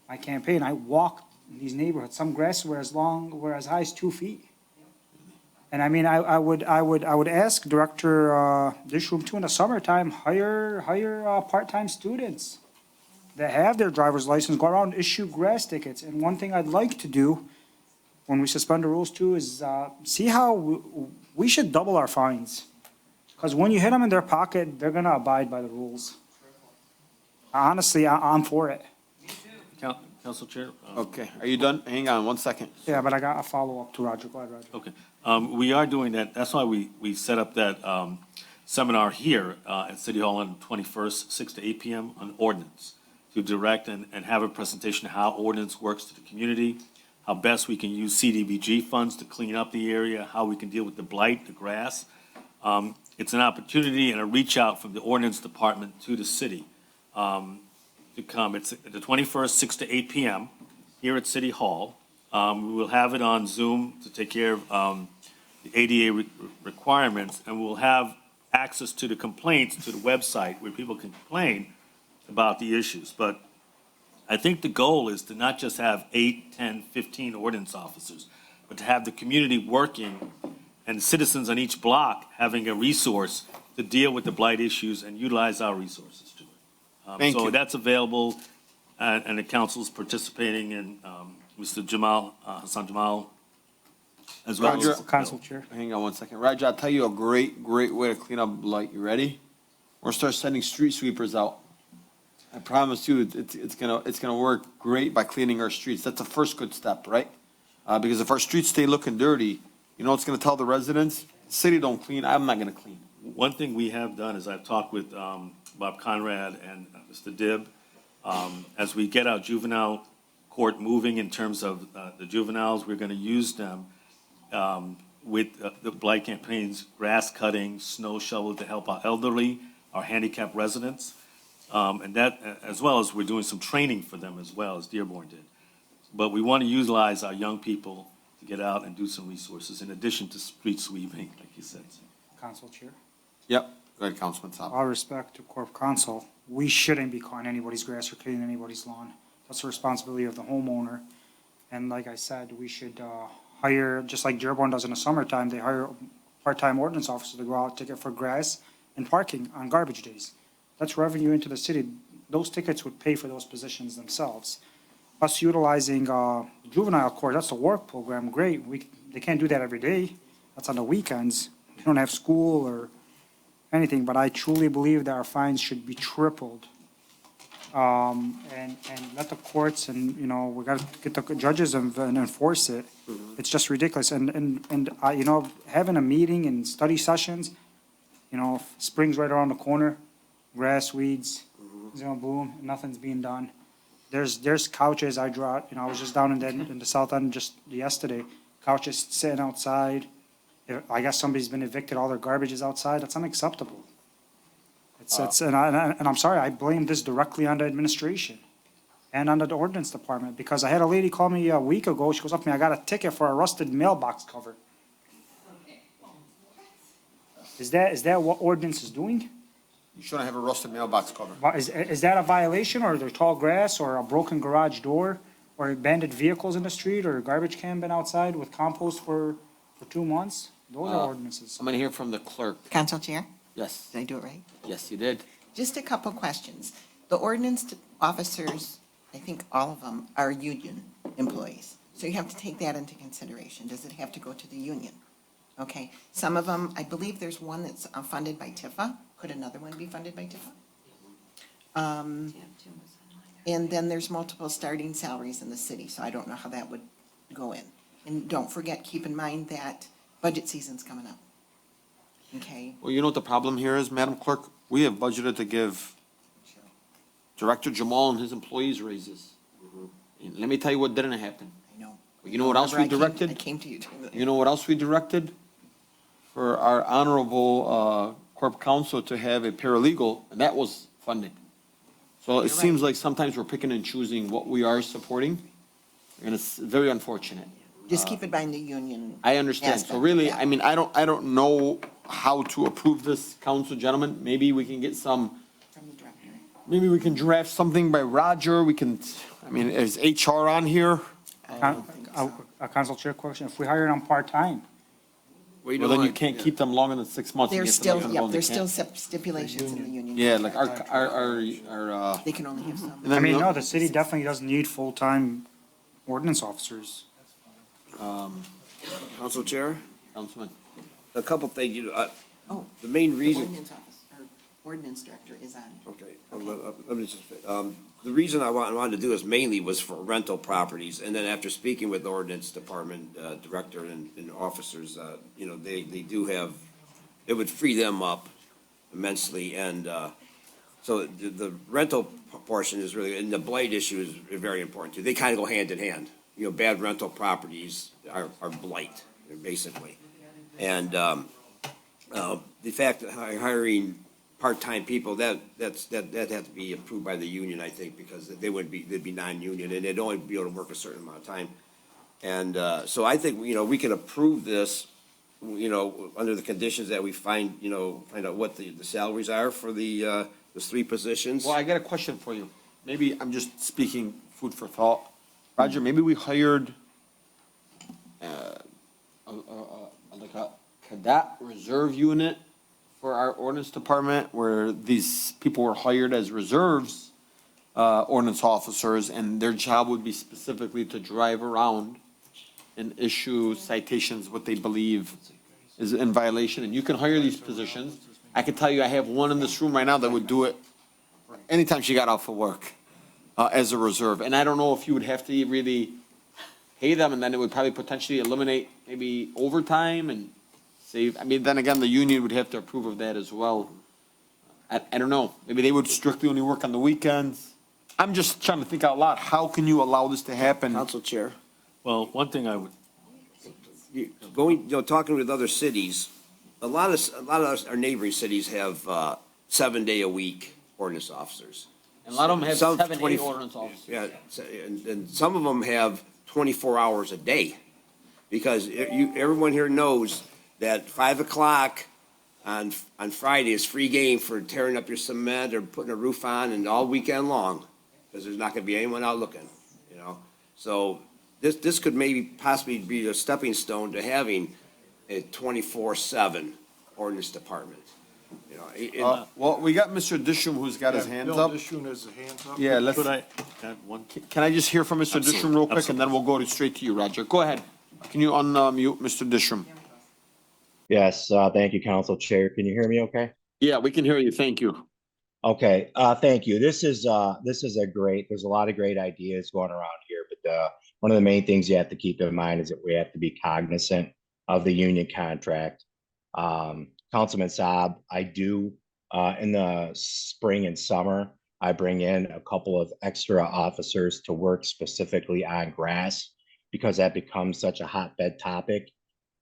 Speaker 5: my campaign, I walked in these neighborhoods. Some grass were as high as 2 feet. And I mean, I would ask Director Dishroom too, in the summertime, hire part-time students that have their driver's license, go around, issue grass tickets. And one thing I'd like to do when we suspend the rules too is see how we should double our fines. Because when you hit them in their pocket, they're gonna abide by the rules. Honestly, I'm for it.
Speaker 11: Council Chair?
Speaker 10: Okay, are you done? Hang on 1 second.
Speaker 5: Yeah, but I got a follow-up to Roger. Go ahead, Roger.
Speaker 11: Okay, we are doing that. That's why we set up that seminar here at City Hall on the 21st, 6 to 8 p.m. on ordinance, to direct and have a presentation of how ordinance works to the community, how best we can use CDBG funds to clean up the area, how we can deal with the blight, the grass. It's an opportunity and a reach out from the ordinance department to the city to come. It's the 21st, 6 to 8 p.m. here at City Hall. We will have it on Zoom to take care of the ADA requirements, and we'll have access to the complaints to the website where people can complain about the issues. But I think the goal is to not just have 8, 10, 15 ordinance officers, but to have the community working and citizens on each block having a resource to deal with the blight issues and utilize our resources to it.
Speaker 10: Thank
Speaker 11: So
Speaker 10: you.
Speaker 11: that's available, and the council's participating, and Mr. Hassan Jamal, as well
Speaker 10: Roger.
Speaker 11: as.
Speaker 5: Council Chair.
Speaker 10: Hang on 1 second. Roger, I'll tell you a great way to clean up blight. You ready? We're gonna start sending street sweepers out. I promise you, it's gonna work great by cleaning our streets. That's the first good step, right? Because if our streets stay looking dirty, you know, it's gonna tell the residents, city don't clean, I'm not gonna clean.
Speaker 11: One thing we have done is I've talked with Bob Conrad and Mr. Dibb. As we get our juvenile court moving in terms of the juveniles, we're going to use them with the blight campaigns, grass cutting, snow shovel to help our elderly, our handicapped residents. And that, as well as we're doing some training for them as well, as Dearborn did. But we want to utilize our young people to get out and do some resources in addition to street sweeping, like you said.
Speaker 5: Council Chair.
Speaker 10: Yep, go ahead, Councilman Saab.
Speaker 5: All respect to Corp Council, we shouldn't be cutting anybody's grass or cleaning anybody's lawn. That's the responsibility of the homeowner. And like I said, we should hire, just like Dearborn does in the summertime, they hire part-time ordinance officers to go out, ticket for grass and parking on garbage days. That's revenue into the city. Those tickets would pay for those positions themselves. Us utilizing juvenile court, that's a work program, great. They can't do that every day. That's on the weekends. They don't have school or anything, but I truly believe that our fines should be tripled. And let the courts and, you know, we gotta get the judges and enforce it. It's just ridiculous. And you know, having a meeting and study sessions, you know, spring's right around the corner, grass, weeds, is gonna bloom, nothing's being done. There's couches I draw, you know, I was just down in the south end just yesterday, couches sitting outside. I guess somebody's been evicted, all their garbage is outside, that's unacceptable. And I'm sorry, I blame this directly on the administration and on the ordinance department, because I had a lady call me a week ago, she goes up to me, I got a ticket for a rusted mailbox cover. Is that what ordinance is doing?
Speaker 10: You shouldn't have a rusted mailbox cover.
Speaker 5: Is that a violation, or there's tall grass, or a broken garage door, or abandoned vehicles in the street, or a garbage can been outside with compost for 2 months? Those are ordinances.
Speaker 10: I'm gonna hear from the clerk.
Speaker 2: Council Chair,
Speaker 10: Yes,
Speaker 2: did I do it right?
Speaker 10: yes, you did.
Speaker 2: Just a couple questions. The ordinance officers, I think all of them are union employees. So you have to take that into consideration. Does it have to go to the union? Okay, some of them, I believe there's one that's funded by Tifa. Could another one be funded by Tifa? And then there's multiple starting salaries in the city, so I don't know how that would go in. And don't forget, keep in mind that budget season's coming up. Okay?
Speaker 10: Well, you know what the problem here is, Madam Clerk? We have budgeted to give Director Jamal and his employees raises. And let me tell you what didn't happen.
Speaker 2: I know.
Speaker 10: You know what else we directed?
Speaker 2: I came to you.
Speaker 10: You know what else we directed? For our honorable Corp Council to have a paralegal, and that was funded. So it
Speaker 2: You're
Speaker 10: seems
Speaker 2: right.
Speaker 10: like sometimes we're picking and choosing what we are supporting, and it's very unfortunate.
Speaker 2: Just keep in mind the union.
Speaker 10: I understand. So
Speaker 2: aspect,
Speaker 10: really,
Speaker 2: yeah.
Speaker 10: I mean, I don't know how to approve this, council gentlemen. Maybe we can get some,
Speaker 2: From the director.
Speaker 10: maybe we can draft something by Roger. We can, I mean, is HR on here?
Speaker 5: A council chair question, if we hire them part-time,
Speaker 10: Well, then you can't keep them longer than 6 months. and
Speaker 2: There's
Speaker 10: get to let
Speaker 2: still,
Speaker 10: them go
Speaker 2: yep,
Speaker 10: and they
Speaker 2: there's still
Speaker 10: can't.
Speaker 2: stipulations in the union.
Speaker 10: Yeah, like our.
Speaker 2: They can only have some.
Speaker 10: and
Speaker 5: I
Speaker 10: then
Speaker 5: mean,
Speaker 10: the-
Speaker 5: no, the city definitely doesn't need full-time ordinance officers.
Speaker 6: Council Chair,
Speaker 10: Councilman.
Speaker 6: a couple things,
Speaker 2: Oh,
Speaker 6: the main
Speaker 2: the
Speaker 6: reason.
Speaker 2: ordinance office, or ordinance director is on.
Speaker 6: Okay, let me just, the reason I wanted to do this mainly was for rental properties, and then after speaking with the ordinance department, director and officers, you know, they do have, it would free them up immensely, and, so the rental portion is really, and the blight issue is very important too. They kind of go hand in hand. You know, bad rental properties are blight, basically. And, the fact that hiring part-time people, that'd have to be approved by the union, I think, because they'd be non-union, and they'd only be able to work a certain amount of time. And, so I think, you know, we can approve this, you know, under the conditions that we find out what the salaries are for the three positions.
Speaker 10: Well, I got a question for you. Maybe I'm just speaking food for thought. Roger, maybe we hired like a cadet reserve unit for our ordinance department, where these people were hired as reserves, ordinance officers, and their job would be specifically to drive around and issue citations, what they believe is in violation, and you can hire these positions. I can tell you, I have one in this room right now that would do it anytime she got off of work, as a reserve. And I don't know if you would have to really pay them, and then it would probably potentially eliminate maybe overtime and save, I mean, then again, the union would have to approve of that as well. I don't know, maybe they would strictly only work on the weekends. I'm just trying to think out loud, how can you allow this to happen?
Speaker 6: Council Chair.
Speaker 11: Well, one thing I would,
Speaker 6: Talking with other cities, a lot of our neighboring cities have 7-day-a-week ordinance officers.
Speaker 10: And a lot of them have
Speaker 6: Some
Speaker 10: 7,
Speaker 6: 20
Speaker 10: 8 ordinance officers.
Speaker 6: Yeah, and some of them have 24 hours a day. Because everyone here knows that 5 o'clock on Friday is free game for tearing up your cement or putting a roof on and all weekend long, because there's not gonna be anyone out looking, you know? So this could maybe possibly be a stepping stone to having a 24/7 ordinance department, you know?
Speaker 10: Well, we got Mr. Dishum who's got his hands up.
Speaker 4: Bill Dishun has his hands up.
Speaker 10: Yeah, let's,
Speaker 11: Could I add one?
Speaker 10: can I just hear from Mr. Dishum real quick, and then we'll go straight to you, Roger. Go ahead. Can you unmute Mr. Dishum?
Speaker 16: Yes, thank you, Council Chair. Can you hear me okay?
Speaker 10: Yeah, we can hear you. Thank you.
Speaker 16: Okay, thank you. This is there's a lot of great ideas going around here, but one of the main things you have to keep in mind is that we have to be cognizant of the union contract. Councilman Saab, I do, in the spring and summer, I bring in a couple of extra officers to work specifically on grass because that becomes such a hotbed topic.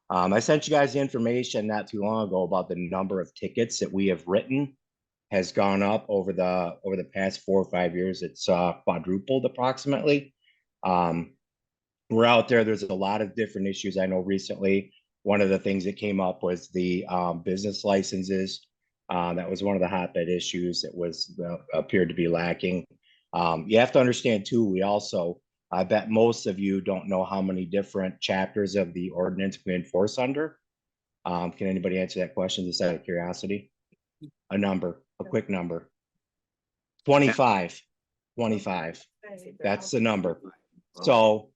Speaker 16: I sent you guys the information not too long ago about the number of tickets that we have written has gone up over the past 4 or 5 years. It's quadrupled approximately. We're out there. There's a lot of different issues. I know recently one of the things that came up was the business licenses. That was one of the hotbed issues that was appeared to be lacking. You have to understand too, we also, I bet most of you don't know how many different chapters of the ordinance we enforce under. Can anybody answer that question just out of curiosity? A quick number. 25. That's the number. So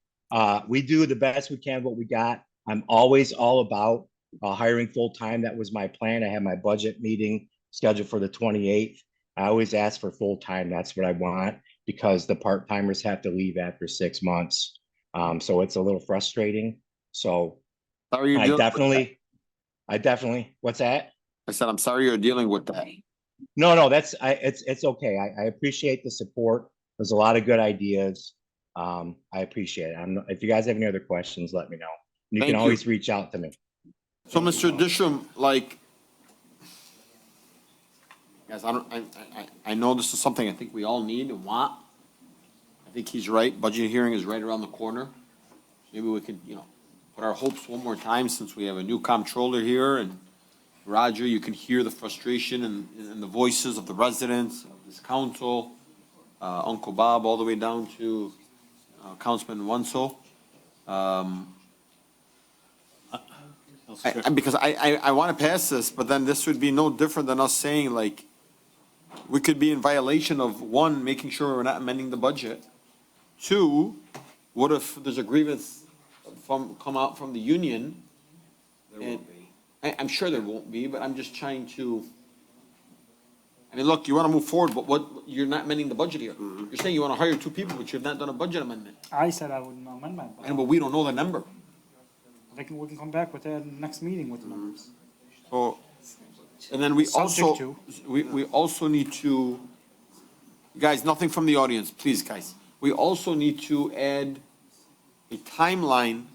Speaker 16: we do the best we can what we got. I'm always all about hiring full-time. That was my plan. I had my budget meeting scheduled for the 28th. I always ask for full-time. That's what I want because the part-timers have to leave after 6 months. So it's a little frustrating. So I definitely, what's that?
Speaker 10: I said, I'm sorry you're dealing with that.
Speaker 16: No, it's okay. I appreciate the support. There's a lot of good ideas. I appreciate it. If you guys have any other questions, let me know. You can always reach out to me.
Speaker 10: So, Mr. Dishum, like, guys, I know this is something I think we all need and want. I think he's right. Budget hearing is right around the corner. Maybe we could, put our hopes one more time since we have a new comptroller here. And Roger, you can hear the frustration and the voices of the residents, of this council, Uncle Bob, all the way down to Councilman Wenzel. Because I want to pass this, but then this would be no different than us saying, like, we could be in violation of, one, making sure we're not amending the budget. Two, what if there's a grievance come out from the union? There won't be. I'm sure there won't be, but I'm just trying to, look, you want to move forward, but you're not amending the budget here. Mm-hmm. You're saying you want to hire 2 people, but you have not done a budget amendment.
Speaker 5: I said I would amend my budget.
Speaker 10: But we don't know the number.
Speaker 5: We can come back with that in the next meeting with the numbers.
Speaker 10: So, and then we also need to, guys, nothing from the audience, please, guys. We also need to add a timeline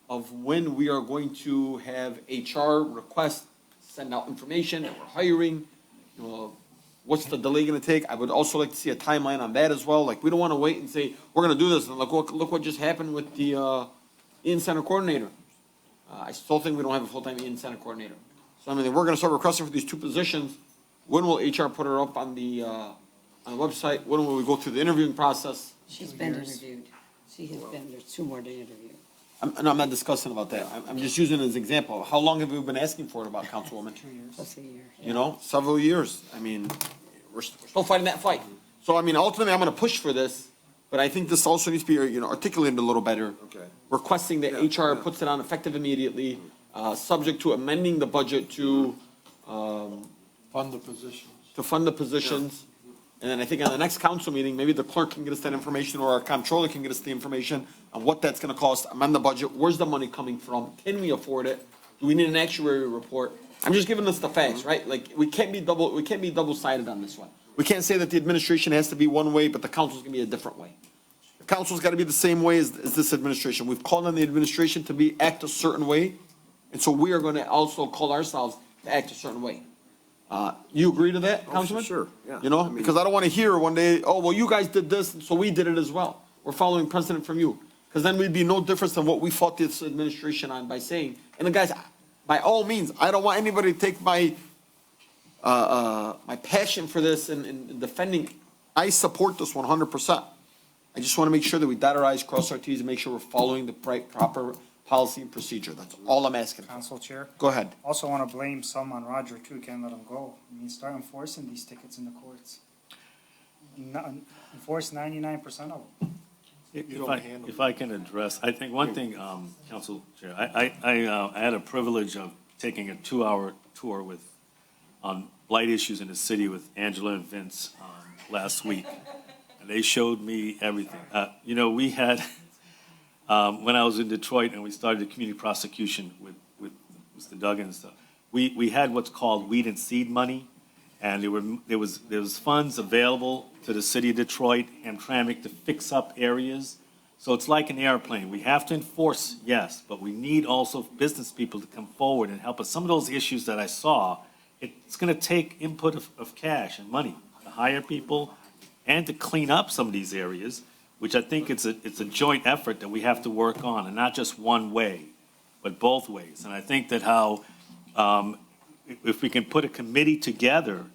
Speaker 10: of when we are going to have HR request, send out information that we're hiring. What's the delay gonna take? I would also like to see a timeline on that as well. Like, we don't wanna wait and say, we're gonna do this, and look what just happened with the in-center coordinator. I still think we don't have a full-time in-center coordinator. So, if we're gonna start requesting for these 2 positions, when will HR put her up on the website? When will we go through the interviewing process?
Speaker 20: She's been interviewed. She has been, there's 2 more to interview.
Speaker 10: I'm not discussing about that. I'm just using it as an example. How long have we been asking for it about, Councilwoman?
Speaker 20: 2 years. Plus a year.
Speaker 10: Several years. We're still fighting that fight. So, ultimately, I'm gonna push for this, but I think this also needs to be, articulated a little better. Okay. Requesting that HR puts it on effective immediately, subject to amending the budget to,
Speaker 4: Fund the positions.
Speaker 10: To fund the positions. And then I think on the next council meeting, maybe the clerk can get us that information, or our comptroller can get us the information on what that's gonna cost, amend the budget, where's the money coming from, can we afford it, do we need an actuary report? I'm just giving us the facts, right? Like, we can't be double-sided on this one. We can't say that the administration has to be one way, but the council's gonna be a different way. The council's gotta be the same way as this administration. We've called on the administration to act a certain way, and so we are gonna also call ourselves to act a certain way. You agree to that, Councilman?
Speaker 6: Sure, yeah.
Speaker 10: Because I don't want to hear one day, oh, well, you guys did this, and so we did it as well. We're following precedent from you. Because then we'd be no different than what we fought this administration on by saying, and the guys, by all means, I don't want anybody to take my passion for this and defending. I support this 100%. I just want to make sure that we dot our i's, cross our t's, and make sure we're following the proper policy and procedure. That's all I'm asking.
Speaker 5: Council Chair.
Speaker 10: Go ahead.
Speaker 5: Also want to blame some on Roger too, can't let him go. I mean, start enforcing these tickets in the courts. Enforce 99% of them.
Speaker 11: If I can address, I think one thing, Council Chair, I had a privilege of taking a 2-hour tour on blight issues in the city with Angela and Vince last week. And they showed me everything. You know, we had, when I was in Detroit and we started the community prosecution with Mr. Duggan and stuff, we had what's called weed and seed money. And there was funds available to the city of Detroit, Hamtramck, to fix up areas. So it's like an airplane. We have to enforce, yes, but we need also business people to come forward and help us. Some of those issues that I saw, it's gonna take input of cash and money to hire people and to clean up some of these areas, which I think it's a joint effort that we have to work on, and not just one way, but both ways. And I think that how, if we can put a committee together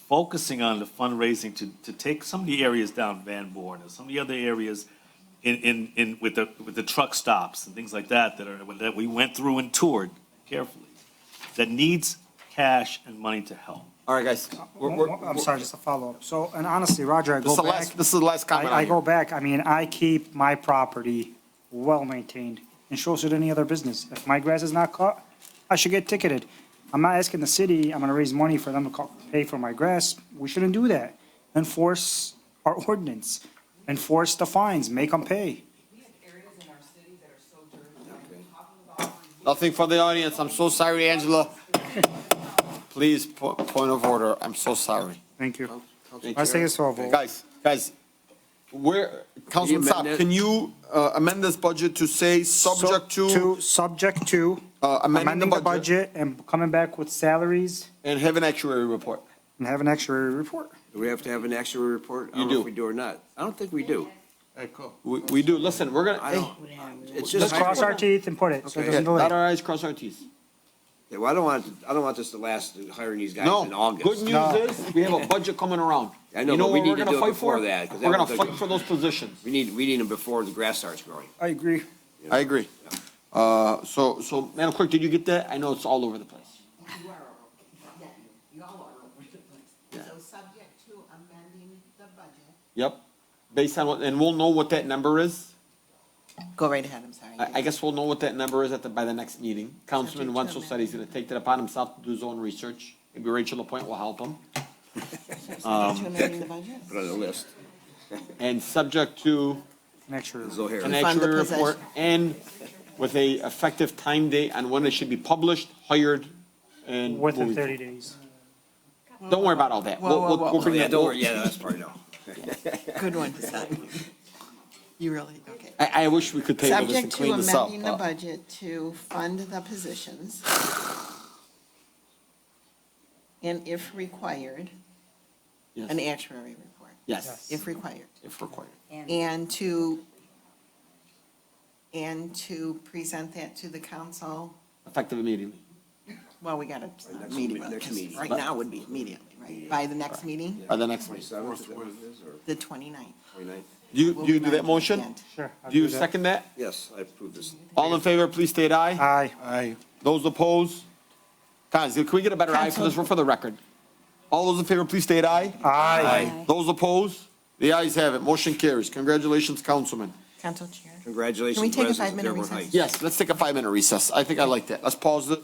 Speaker 11: focusing on the fundraising to take some of the areas down Van Born and some of the other areas with the truck stops and things like that that we went through and toured carefully, that needs cash and money to help.
Speaker 10: All right, guys.
Speaker 5: I'm sorry, just a follow-up. So, and honestly, Roger,
Speaker 10: This is the last comment.
Speaker 5: I go back, I mean, I keep my property well-maintained and so should any other business. If my grass is not cut, I should get ticketed. I'm not asking the city, I'm gonna raise money for them to pay for my grass. We shouldn't do that. Enforce our ordinance. Enforce the fines, make them pay.
Speaker 10: Nothing for the audience. I'm so sorry, Angela. Please, point of order. I'm so sorry.
Speaker 5: Thank you. Let's take this to a vote.
Speaker 10: Guys, Councilman Saab, can you amend this budget to say subject to
Speaker 5: amending the budget and coming back with salaries
Speaker 10: and have an actuary report?
Speaker 5: and have an actuary report.
Speaker 1: Do we have to have an actuary report? I don't know if we do or not. I don't think we do.
Speaker 10: We do. Listen, we're gonna.
Speaker 1: It's
Speaker 5: Just cross our teeth and put it, so it doesn't delay.
Speaker 10: Dot our i's, cross our t's.
Speaker 1: Okay, well, I don't want this to last, hiring these guys in
Speaker 10: No,
Speaker 1: August.
Speaker 10: good news is we have a budget coming around.
Speaker 1: I know,
Speaker 10: You know
Speaker 1: but we
Speaker 10: what
Speaker 1: need
Speaker 10: we're
Speaker 1: to
Speaker 10: gonna
Speaker 1: do it
Speaker 10: fight
Speaker 1: before
Speaker 10: for?
Speaker 1: that. 'Cause
Speaker 10: We're
Speaker 1: that
Speaker 10: gonna
Speaker 1: was
Speaker 10: fight for those positions.
Speaker 1: We need them before the grass starts growing.
Speaker 5: I agree.
Speaker 10: I agree. So Madam Clerk, did you get that? I know it's all over the place.
Speaker 2: You are, you all are over the place. So subject to amending the budget.
Speaker 10: Yep. Based on what, and we'll know what that number is.
Speaker 2: Go right ahead, I'm sorry.
Speaker 10: I guess we'll know what that number is by the next meeting. Councilman
Speaker 2: Subject to
Speaker 10: Wenzel said he's gonna take that upon himself to do his own research. Maybe Rachel Lapointe will help him.
Speaker 2: Subject to amending the budget.
Speaker 1: Put it on the list.
Speaker 10: And subject to
Speaker 5: An actuary.
Speaker 1: Zohair.
Speaker 10: an
Speaker 2: Fund the
Speaker 10: actuary report
Speaker 2: position.
Speaker 10: and with a effective time date on when it should be published, hired, and.
Speaker 5: Within
Speaker 10: moving
Speaker 5: 30 days.
Speaker 10: forward. Don't worry about all that. We'll bring
Speaker 1: Yeah,
Speaker 10: that.
Speaker 1: don't worry, yeah, that's part, no.
Speaker 2: Good one, son. You really, okay.
Speaker 10: I wish we could table this and
Speaker 2: Subject to
Speaker 10: clean this up.
Speaker 2: amending the budget to fund the positions. And if required,
Speaker 10: Yes.
Speaker 2: an actuary report,
Speaker 10: Yes,
Speaker 2: if required.
Speaker 10: if required.
Speaker 2: And to present that to the council,
Speaker 10: Effective immediately.
Speaker 2: well, we got a meeting,
Speaker 1: meeting.
Speaker 2: right now would be immediately, right? By the next meeting,
Speaker 10: By the next meeting.
Speaker 1: 27th, is that what it is, or
Speaker 2: the 29th.
Speaker 1: 29th?
Speaker 10: Do you do that motion?
Speaker 5: Sure. I'll
Speaker 10: Do you
Speaker 5: that.
Speaker 10: second that?
Speaker 1: Yes, I approve this.
Speaker 10: All in favor, please state aye.
Speaker 5: Aye.
Speaker 8: Aye.
Speaker 10: Those opposed? Guys, can we get a better aye for this? We're for the record. All those in favor, please state aye.
Speaker 5: Aye.
Speaker 10: Those opposed? The ayes have it. Motion carries. Congratulations, Councilman.
Speaker 2: Council Chair.
Speaker 1: Congratulations,
Speaker 2: Can we take a
Speaker 1: residents of
Speaker 2: 5-minute
Speaker 1: Dearborn
Speaker 2: recess?
Speaker 1: Heights.
Speaker 10: Yes, let's take a 5-minute recess. I think I like that. Let's pause it.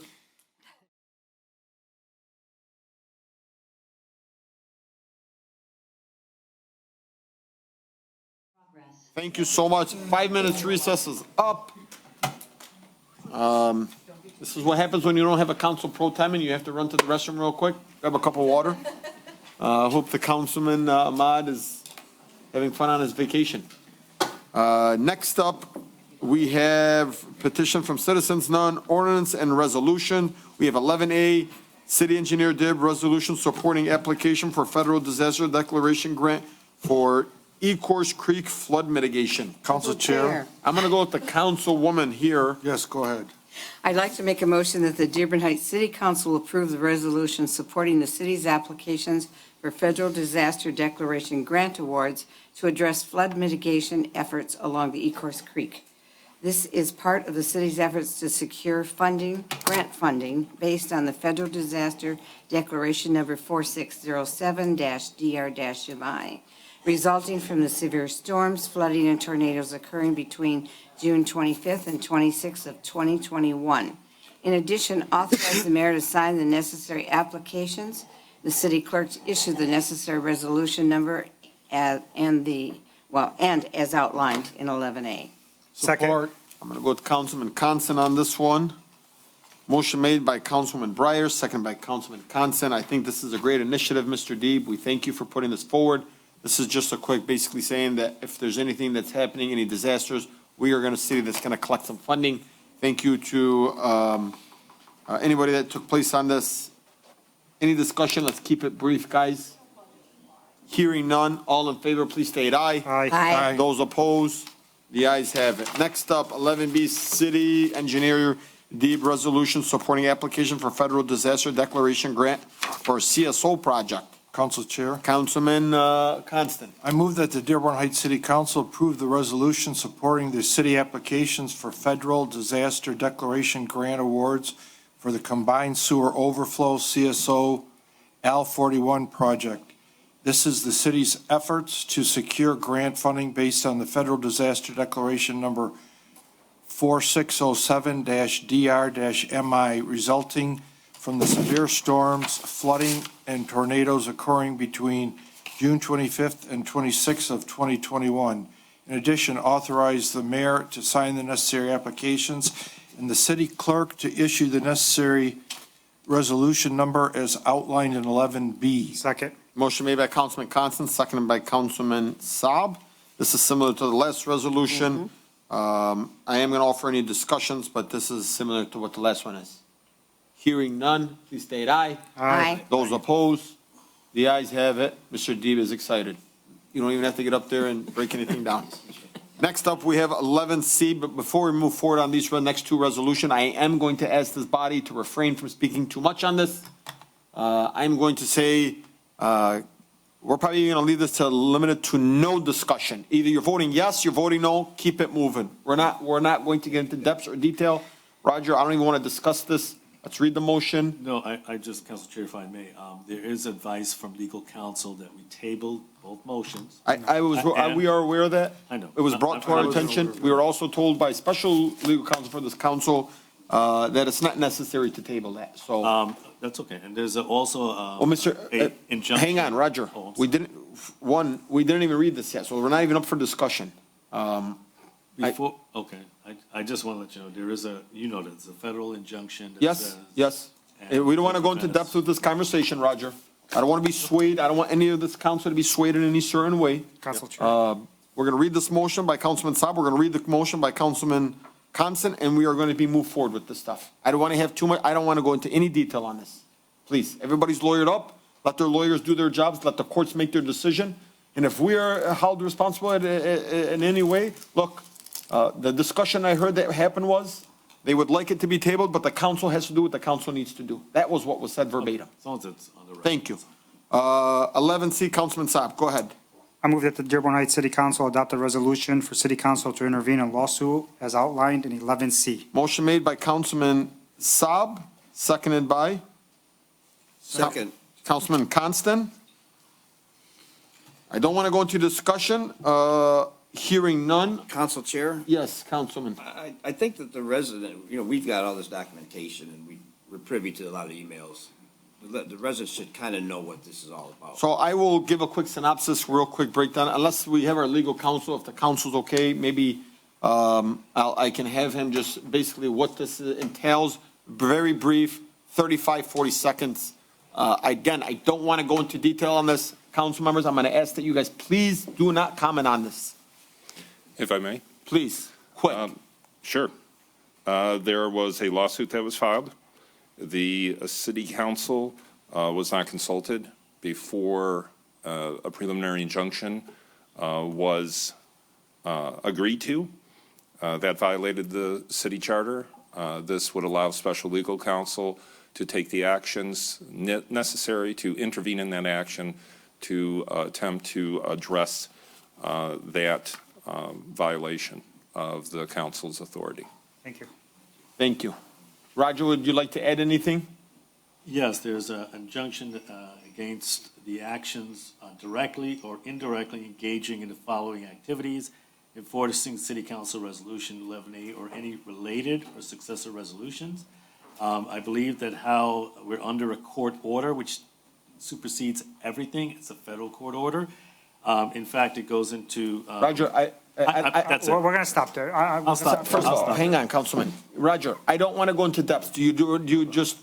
Speaker 10: Thank you so much. 5 minutes recess is up. This is what happens when you don't have a council pro tem and you have to run to the restroom real quick, grab a cup of water. Hope the Councilman Ahmad is having fun on his vacation. Next up, we have petition from citizens, none, ordinance and resolution. We have 11A, City Engineer Dib, resolution supporting application for federal disaster declaration grant for Ecorse Creek flood mitigation.
Speaker 4: Council Chair.
Speaker 10: I'm going to go with the councilwoman here.
Speaker 4: Yes, go ahead.
Speaker 20: I'd like to make a motion that the Dearborn Heights City Council approve the resolution supporting the city's applications for federal disaster declaration grant awards to address flood mitigation efforts along the Ecorse Creek. This is part of the city's efforts to secure funding, grant funding, based on the federal disaster declaration number 4607-DR-MI, resulting from the severe storms, flooding, and tornadoes occurring between June 25th and 26th of 2021. In addition, authorize the mayor to sign the necessary applications, the city clerk to issue the necessary resolution number, and as outlined in 11A.
Speaker 10: Support. I'm going to go with Councilman Constant on this one. Motion made by Councilman Breyer, second by Councilman Constant. I think this is a great initiative, Mr. Deeb. We thank you for putting this forward. This is just a quick, basically saying that if there's anything that's happening, any disasters, we are going to see that's going to collect some funding. Thank you to anybody that took place on this. Any discussion? Let's keep it brief, guys. Hearing none. All in favor, please state aye.
Speaker 20: Aye.
Speaker 10: Those opposed? The ayes have it. Next up, 11B, City Engineer Deeb Resolution supporting application for federal disaster declaration grant for CSO project.
Speaker 4: Council Chair.
Speaker 10: Councilman Constant.
Speaker 4: I move that the Dearborn Heights City Council approve the resolution supporting the city applications for federal disaster declaration grant awards for the combined sewer overflow CSO Al-41 project. This is the city's efforts to secure grant funding based on the federal disaster declaration number 4607-DR-MI, resulting from the severe storms, flooding, and tornadoes occurring between June 25th and 26th of 2021. In addition, authorize the mayor to sign the necessary applications and the city clerk to issue the necessary resolution number as outlined in 11B.
Speaker 5: Second.
Speaker 10: Motion made by Councilman Constant, seconded by Councilman Saab. This is similar to the last resolution. I am going to offer any discussions, but this is similar to what the last one is. Hearing none, please state aye.
Speaker 20: Aye.
Speaker 10: Those opposed? The ayes have it. Mr. Deeb is excited. You don't even have to get up there and break anything down. Next up, we have 11C, but before we move forward on these next two resolutions, I am going to ask this body to refrain from speaking too much on this. I'm going to say we're probably going to leave this to limited to no discussion. Either you're voting yes, you're voting no, keep it moving. We're not going to get into depth or detail. Roger, I don't even want to discuss this. Let's read the motion.
Speaker 11: No, I just, Council Chair, if I may, there is advice from legal counsel that we tabled both motions.
Speaker 10: We are aware of that.
Speaker 11: I know.
Speaker 10: It was brought to our attention. We were also told by special legal counsel for this council that it's not necessary to table that, so.
Speaker 11: That's okay, and there's also,
Speaker 10: Well, Mr.
Speaker 11: injunction.
Speaker 10: Hang on, Roger.
Speaker 11: Oh,
Speaker 10: We didn't even read this yet, so we're not even up for discussion.
Speaker 11: Before, okay, I just want to let you know, there is there's a federal injunction that
Speaker 10: Yes,
Speaker 11: says.
Speaker 10: yes.
Speaker 11: and
Speaker 10: We don't want to go into depth with this conversation, Roger. I don't want to be swayed. I don't want any of this council to be swayed in any certain way.
Speaker 5: Council Chair.
Speaker 10: We're going to read this motion by Councilman Saab. We're going to read the motion by Councilman Constant, and we are going to be moved forward with this stuff. I don't want to have too much, I don't want to go into any detail on this. Please, everybody's lawyered up. Let their lawyers do their jobs. Let the courts make their decision. And if we are held responsible in any way, look, the discussion I heard that happened was they would like it to be tabled, but the council has to do what the council needs to do. That was what was said verbatim.
Speaker 11: As long as it's on the record.
Speaker 10: Thank you. 11C, Councilman Saab, go ahead.
Speaker 5: I move that the Dearborn Heights City Council adopt a resolution for City Council to intervene in lawsuit as outlined in 11C.
Speaker 10: Motion made by Councilman Saab, seconded by?
Speaker 1: Second.
Speaker 10: Councilman Constant. I don't want to go into discussion. Hearing none.
Speaker 1: Council Chair,
Speaker 10: Yes, Councilman.
Speaker 1: I think that the resident, we've got all this documentation and we're privy to a lot of emails. The residents should kind of know what this is all about.
Speaker 10: So I will give a quick synopsis, real quick breakdown, unless we have our legal counsel, if the council's okay, maybe I can have him just basically what this entails, very brief, 35, 40 seconds. Again, I don't want to go into detail on this. Council members, I'm going to ask that you guys please do not comment on this.
Speaker 12: If I may?
Speaker 10: Please, quick.
Speaker 12: Sure. There was a lawsuit that was filed. The city council was not consulted before a preliminary injunction was agreed to. That violated the city charter. This would allow special legal counsel to take the actions necessary to intervene in that action to attempt to address that violation of the council's authority.
Speaker 5: Thank you.
Speaker 10: Thank you. Roger, would you like to add anything?
Speaker 11: Yes, there's an injunction against the actions directly or indirectly engaging in the following activities: enforcing City Council Resolution 11A or any related or successor resolutions. I believe that how we're under a court order, which supersedes everything. It's a federal court order. In fact, it goes into.
Speaker 10: Roger,
Speaker 11: that's it.
Speaker 5: We're going to stop there.
Speaker 11: I'll stop.
Speaker 10: First of all, hang on, Councilman. Roger, I don't want to go into depth. Do you just,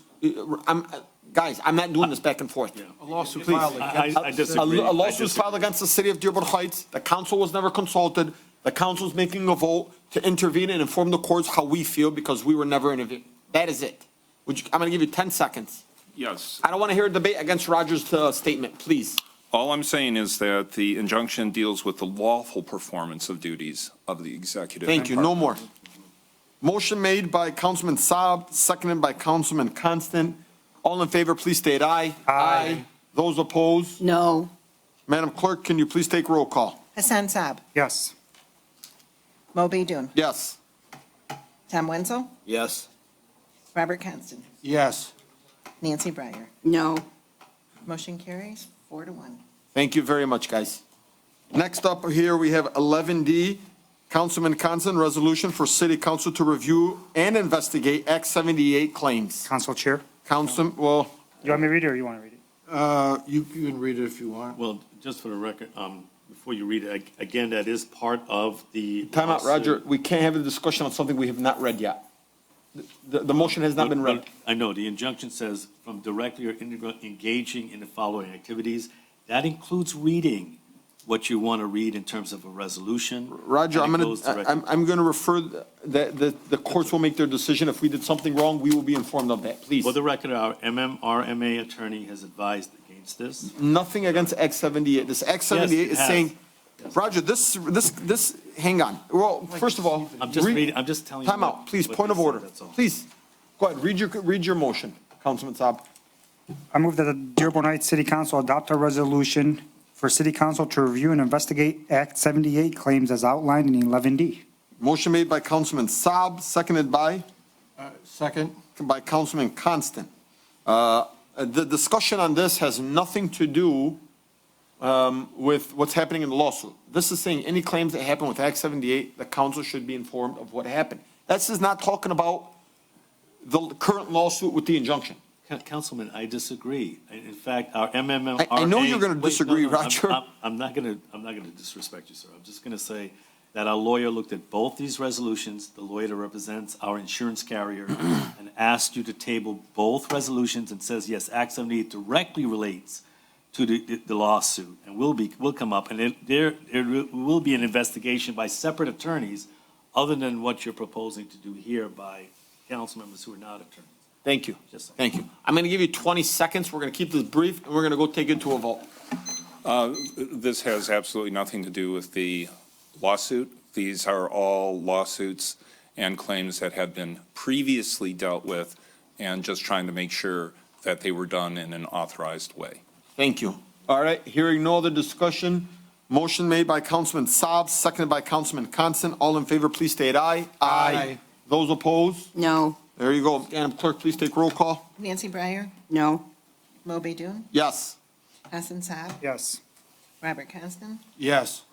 Speaker 10: guys, I'm not doing this back and forth.
Speaker 11: A
Speaker 10: lawsuit
Speaker 11: filed I disagree.
Speaker 10: A lawsuit was filed against the city of Dearborn Heights. The council was never consulted. The council's making a vote to intervene and inform the courts how we feel because we were never intervened. That is it. I'm going to give you 10 seconds.
Speaker 12: Yes.
Speaker 10: I don't want to hear a debate against Roger's statement, please.
Speaker 12: All I'm saying is that the injunction deals with the lawful performance of duties of the executive.
Speaker 10: Thank you. No more. Motion made by Councilman Saab, seconded by Councilman Constant. All in favor, please state aye. Aye. Those opposed?
Speaker 20: No.
Speaker 10: Madam Clerk, can you please take roll call?
Speaker 2: Hassan Saab.
Speaker 5: Yes.
Speaker 2: Mo Beidun.
Speaker 10: Yes.
Speaker 2: Tom Wenzel.
Speaker 1: Yes.
Speaker 2: Robert Constant.
Speaker 4: Yes.
Speaker 2: Nancy Breyer.
Speaker 20: No.
Speaker 2: Motion carries 4-1.
Speaker 10: Thank you very much, guys. Next up here, we have 11D, Councilman Constant, resolution for City Council to review and investigate Act 78 claims.
Speaker 5: Council Chair.
Speaker 10: Councilman, well.
Speaker 5: You want me to read it or you want to read it?
Speaker 4: You can read it if you want.
Speaker 11: Well, just for the record, before you read it, again, that is part of the.
Speaker 10: Time out, Roger. We can't have a discussion on something we have not read yet. The motion has not been read.
Speaker 11: I know, the injunction says from directly or indirectly engaging in the following activities. That includes reading what you want to read in terms of a resolution.
Speaker 10: Roger, I'm gonna refer, the courts will make their decision. If we did something wrong, we will be informed of that, please.
Speaker 11: For the record, our MMRMA attorney has advised against this.
Speaker 10: Nothing against Act 78. This Act 78
Speaker 11: it
Speaker 10: is
Speaker 11: has.
Speaker 10: saying, Roger, this, hang on. Well, first of all.
Speaker 11: I'm just reading, I'm just telling you.
Speaker 10: Time out, please,
Speaker 11: what
Speaker 10: point
Speaker 11: they
Speaker 10: of
Speaker 11: said,
Speaker 10: order.
Speaker 11: that's all.
Speaker 10: Please, go ahead, read your motion, Councilman Saab.
Speaker 5: I move that the Dearborn Heights City Council adopt a resolution for City Council to review and investigate Act 78 claims as outlined in 11D.
Speaker 10: Motion made by Councilman Saab, seconded by?
Speaker 4: Second.
Speaker 10: By Councilman Constant. The discussion on this has nothing to do with what's happening in the lawsuit. This is saying any claims that happen with Act 78, the council should be informed of what happened. This is not talking about the current lawsuit with the injunction.
Speaker 11: Councilman, I disagree. In fact, our MMRMA.
Speaker 10: I know you're going to disagree, Roger.
Speaker 11: I'm not going to disrespect you, sir. I'm just going to say that our lawyer looked at both these resolutions, the lawyer that represents our insurance carrier, and asked you to table both resolutions and says, yes, Act 78 directly relates to the lawsuit and will come up. And there will be an investigation by separate attorneys other than what you're proposing to do here by council members who are not attorneys.
Speaker 10: Thank you. Thank you. I'm going to give you 20 seconds. We're going to keep this brief, and we're going to go take it to a vote.
Speaker 12: This has absolutely nothing to do with the lawsuit. These are all lawsuits and claims that have been previously dealt with, and just trying to make sure that they were done in an authorized way.
Speaker 10: Thank you. All right, hearing no other discussion, motion made by Councilman Saab, seconded by Councilman Constant. All in favor, please state aye. Aye. Those opposed?
Speaker 20: No.
Speaker 10: There you go. Madam Clerk, please take roll call.
Speaker 2: Nancy Breyer.
Speaker 20: No.
Speaker 2: Mo Beidun.
Speaker 10: Yes.
Speaker 2: Hassan Saab.
Speaker 5: Yes.
Speaker 2: Robert Constant.
Speaker 4: Yes.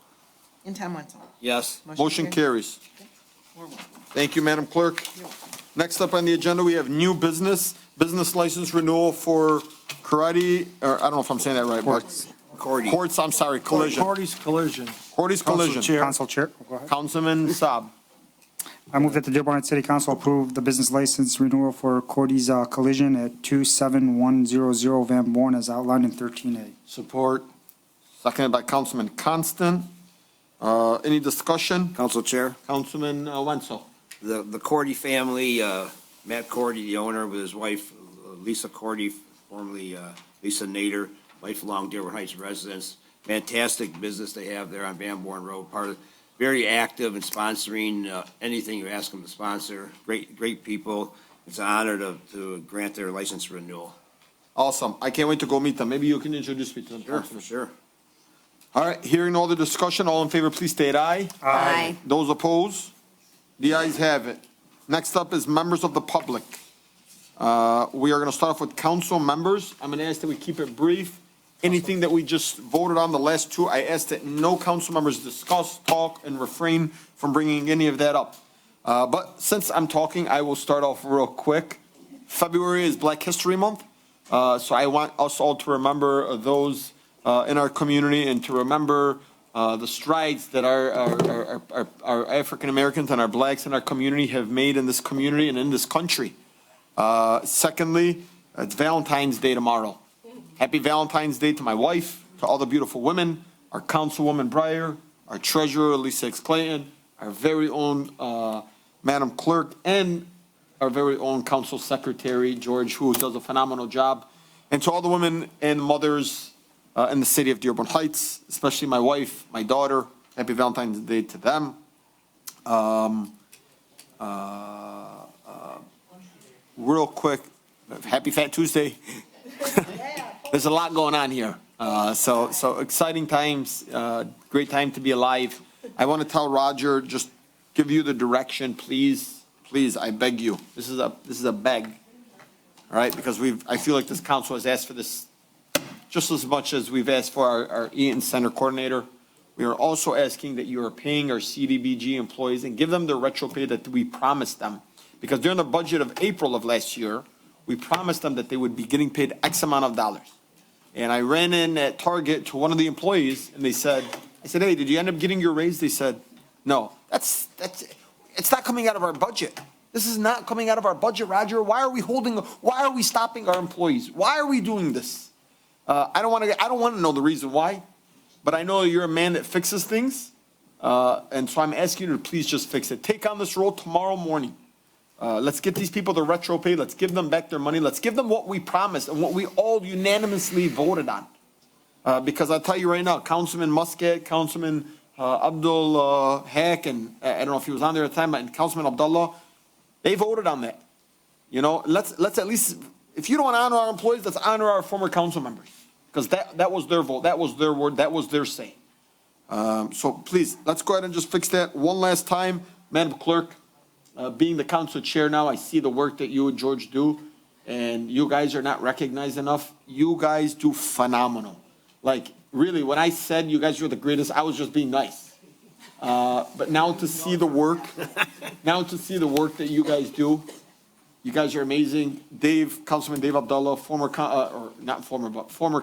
Speaker 2: And Tom Wenzel.
Speaker 1: Yes.
Speaker 10: Motion carries. Thank you, Madam Clerk. Next up on the agenda, we have new business license renewal for karate, or I don't know if I'm saying that right, but Courts, I'm sorry, collision.
Speaker 4: Cordy's Collision.
Speaker 10: Cordy's Collision.
Speaker 5: Council Chair. Go ahead.
Speaker 10: Councilman Saab.
Speaker 5: I move that the Dearborn Heights City Council approve the business license renewal for Cordy's Collision at 27100 Van Born as outlined in 13A.
Speaker 10: Support. Seconded by Councilman Constant. Any discussion?
Speaker 1: Council Chair.
Speaker 10: Councilman Wenzel.
Speaker 1: The Cordy family, Matt Cordy, the owner, with his wife Lisa Cordy, formerly Lisa Nader, lifelong Dearborn Heights residents, fantastic business they have there on Dearborn Road, very active in sponsoring anything you ask them to sponsor. Great people. It's an honor to grant their license renewal.
Speaker 10: Awesome. I can't wait to go meet them. Maybe you can introduce me to them.
Speaker 1: Sure, for sure.
Speaker 10: All right, hearing all the discussion, all in favor, please state aye.
Speaker 20: Aye.
Speaker 10: Those opposed? The ayes have it. Next up is members of the public. We are going to start off with council members. I'm going to ask that we keep it brief. Anything that we just voted on, the last two, I ask that no council members discuss, talk, and refrain from bringing any of that up. But since I'm talking, I will start off real quick. February is Black History Month, so I want us all to remember those in our community and to remember the strides that our African Americans and our blacks in our community have made in this community and in this country. Secondly, it's Valentine's Day tomorrow. Happy Valentine's Day to my wife, to all the beautiful women, our councilwoman Breyer, our treasurer Lisa Hicks Clayton, our very own Madam Clerk, and our very own council secretary George, who does a phenomenal job, and to all the women and mothers in the city of Dearborn Heights, especially my wife, my daughter. Happy Valentine's Day to them. Real quick, happy Fat Tuesday. There's a lot going on here. So exciting times, great time to be alive. I want to tell Roger, just give you the direction, please, I beg you. This is a beg, all right? Because I feel like this council has asked for this just as much as we've asked for our Eaton Center coordinator. We are also asking that you are paying our CDBG employees and give them the retro pay that we promised them. Because during the budget of April of last year, we promised them that they would be getting paid X amount of dollars. And I ran in at Target to one of the employees and I said, hey, did you end up getting your raise? They said, no, it's not coming out of our budget. This is not coming out of our budget, Roger. Why are we stopping our employees? Why are we doing this? I don't want to know the reason why, but I know you're a man that fixes things. And so I'm asking you to please just fix it. Take on this role tomorrow morning. Let's get these people the retro pay. Let's give them back their money. Let's give them what we promised and what we all unanimously voted on. Because I'll tell you right now, Councilman Muscat, Councilman Abdul Haq, and I don't know if he was on there at the time, and Councilman Abdullah, they voted on that. You know, let's at least, if you don't want to honor our employees, let's honor our former council members. Because that was their vote, that was their word, that was their say. So please, let's go ahead and just fix that one last time. Madam Clerk, being the council chair now, I see the work that you and George do, and you guys are not recognized enough. You guys do phenomenal. Like, really, when I said you guys were the greatest, I was just being nice. But now to see the work that you guys do, you guys are amazing. Councilman Dave Abdullah, former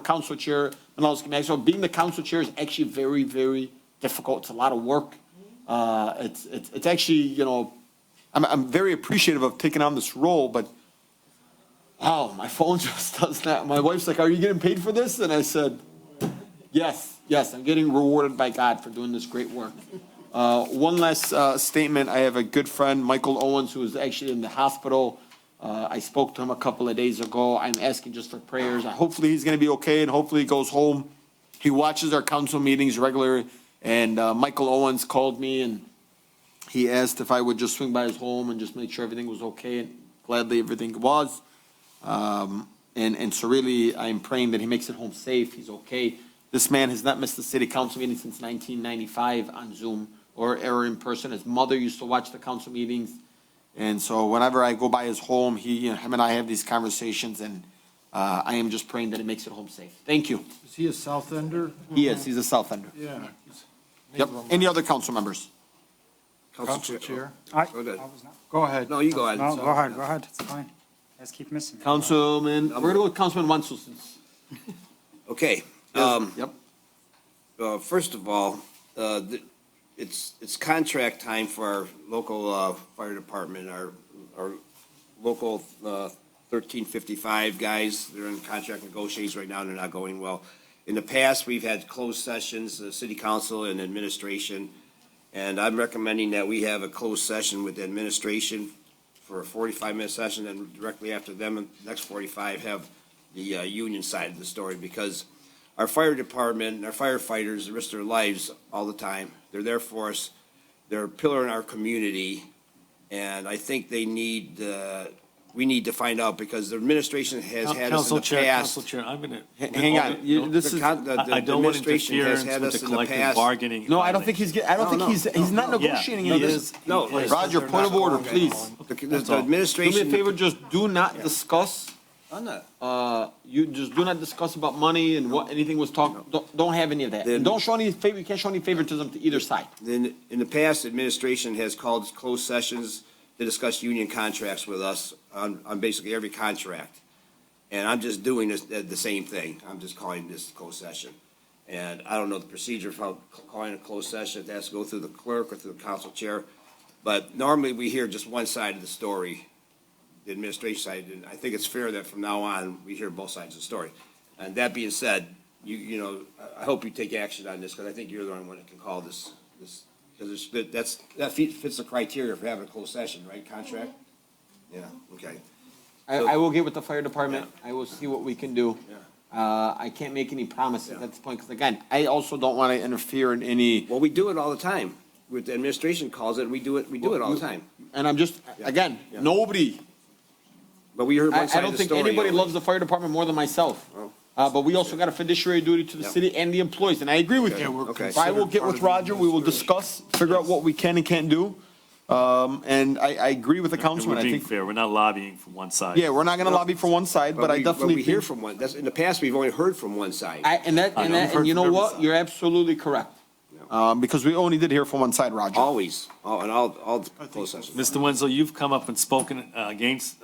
Speaker 10: council chair, so being the council chair is actually very, very difficult. It's a lot of work. It's actually, you know, I'm very appreciative of taking on this role, but my phone just does not. My wife's like, are you getting paid for this? And I said, yes, I'm getting rewarded by God for doing this great work. One last statement. I have a good friend, Michael Owens, who is actually in the hospital. I spoke to him a couple of days ago. I'm asking just for prayers. Hopefully he's going to be okay, and hopefully he goes home. He watches our council meetings regularly, and Michael Owens called me, and he asked if I would just swing by his home and just make sure everything was okay, and gladly everything was. And so really, I'm praying that he makes it home safe, he's okay. This man has not missed the city council meeting since 1995 on Zoom or in person. His mother used to watch the council meetings. And so whenever I go by his home, him and I have these conversations, and I am just praying that it makes it home safe. Thank you.
Speaker 4: Is he a South Ender?
Speaker 10: He is, he's a South Ender.
Speaker 4: Yeah.
Speaker 10: Yep. Any other council members?
Speaker 4: Council Chair.
Speaker 5: Go ahead.
Speaker 1: No, you go ahead.
Speaker 5: No, go ahead. It's fine. Let's keep missing.
Speaker 10: Councilman, we're going to go with Councilman Wenzel since.
Speaker 1: Okay.
Speaker 10: Yep.
Speaker 1: First of all, it's contract time for our local fire department, our local 1355 guys. They're in contract negotiations right now, and they're not going well. In the past, we've had closed sessions, city council and administration, and I'm recommending that we have a closed session with the administration for a 45-minute session, and directly after them, the next 45, have the union side of the story, because our fire department, our firefighters risk their lives all the time. They're there for us. They're a pillar in our community. And I think they need, we need to find out because the administration has had us in the past.
Speaker 11: Council Chair, I'm gonna.
Speaker 10: Hang on, this is.
Speaker 11: I don't want
Speaker 1: administration has
Speaker 11: interference
Speaker 1: had
Speaker 11: with
Speaker 1: us
Speaker 11: the
Speaker 1: in the
Speaker 11: collective
Speaker 1: past.
Speaker 11: bargaining.
Speaker 10: No, I don't think I don't think he's not negotiating any of this.
Speaker 1: No,
Speaker 10: Roger, point of order, please.
Speaker 1: The administration.
Speaker 10: Do me a favor, just do not discuss,
Speaker 1: I'm not.
Speaker 10: you just do not discuss about money and what anything was talked, don't have any of that.
Speaker 1: Then-
Speaker 10: And don't show any favor, you can't show any favoritism to either side.
Speaker 1: Then, in the past, administration has called closed sessions to discuss union contracts with us on basically every contract. And I'm just doing this, the same thing. I'm just calling this closed session. And I don't know the procedure of how calling a closed session, if it has to go through the clerk or through the council chair. But normally we hear just one side of the story, the administration side. And I think it's fair that from now on, we hear both sides of the story. And that being said, you know, I hope you take action on this because I think you're the only one that can call this, because that fits the criteria for having a closed session, right, contract? Yeah, okay.
Speaker 10: I will get with the fire department, I will see what we can do.
Speaker 1: Yeah.
Speaker 10: I can't make any promises at this point, because again, I also don't want to interfere in any.
Speaker 1: Well, we do it all the time. With the administration calls it, we do it all the time.
Speaker 10: And I'm just, again,
Speaker 1: Yeah.
Speaker 10: nobody,
Speaker 1: But we heard one
Speaker 10: I
Speaker 1: side
Speaker 10: don't
Speaker 1: of the
Speaker 10: think
Speaker 1: story.
Speaker 10: anybody
Speaker 1: already.
Speaker 10: loves the fire department more than myself.
Speaker 1: Oh.
Speaker 10: But we also got a fiduciary duty to the
Speaker 1: Yep.
Speaker 10: city and the employees, and I agree with you.
Speaker 1: Okay.
Speaker 10: So I will get with Roger, we will discuss, figure out what we can and can't do. And I agree with the
Speaker 11: And
Speaker 10: councilman,
Speaker 11: we're
Speaker 10: I
Speaker 11: being
Speaker 10: think,
Speaker 11: fair, we're not lobbying from one side.
Speaker 10: yeah, we're not gonna lobby for one side, but I definitely
Speaker 1: we hear
Speaker 10: think.
Speaker 1: from one, that's, in the past, we've only heard from one side.
Speaker 10: And
Speaker 11: I know, we've heard
Speaker 10: and you know
Speaker 11: from every
Speaker 10: what,
Speaker 11: side.
Speaker 10: you're absolutely correct. Because we only did hear from one side, Roger.
Speaker 1: Always, all the closed sessions.
Speaker 11: Mr. Wenzel, you've come up and spoken against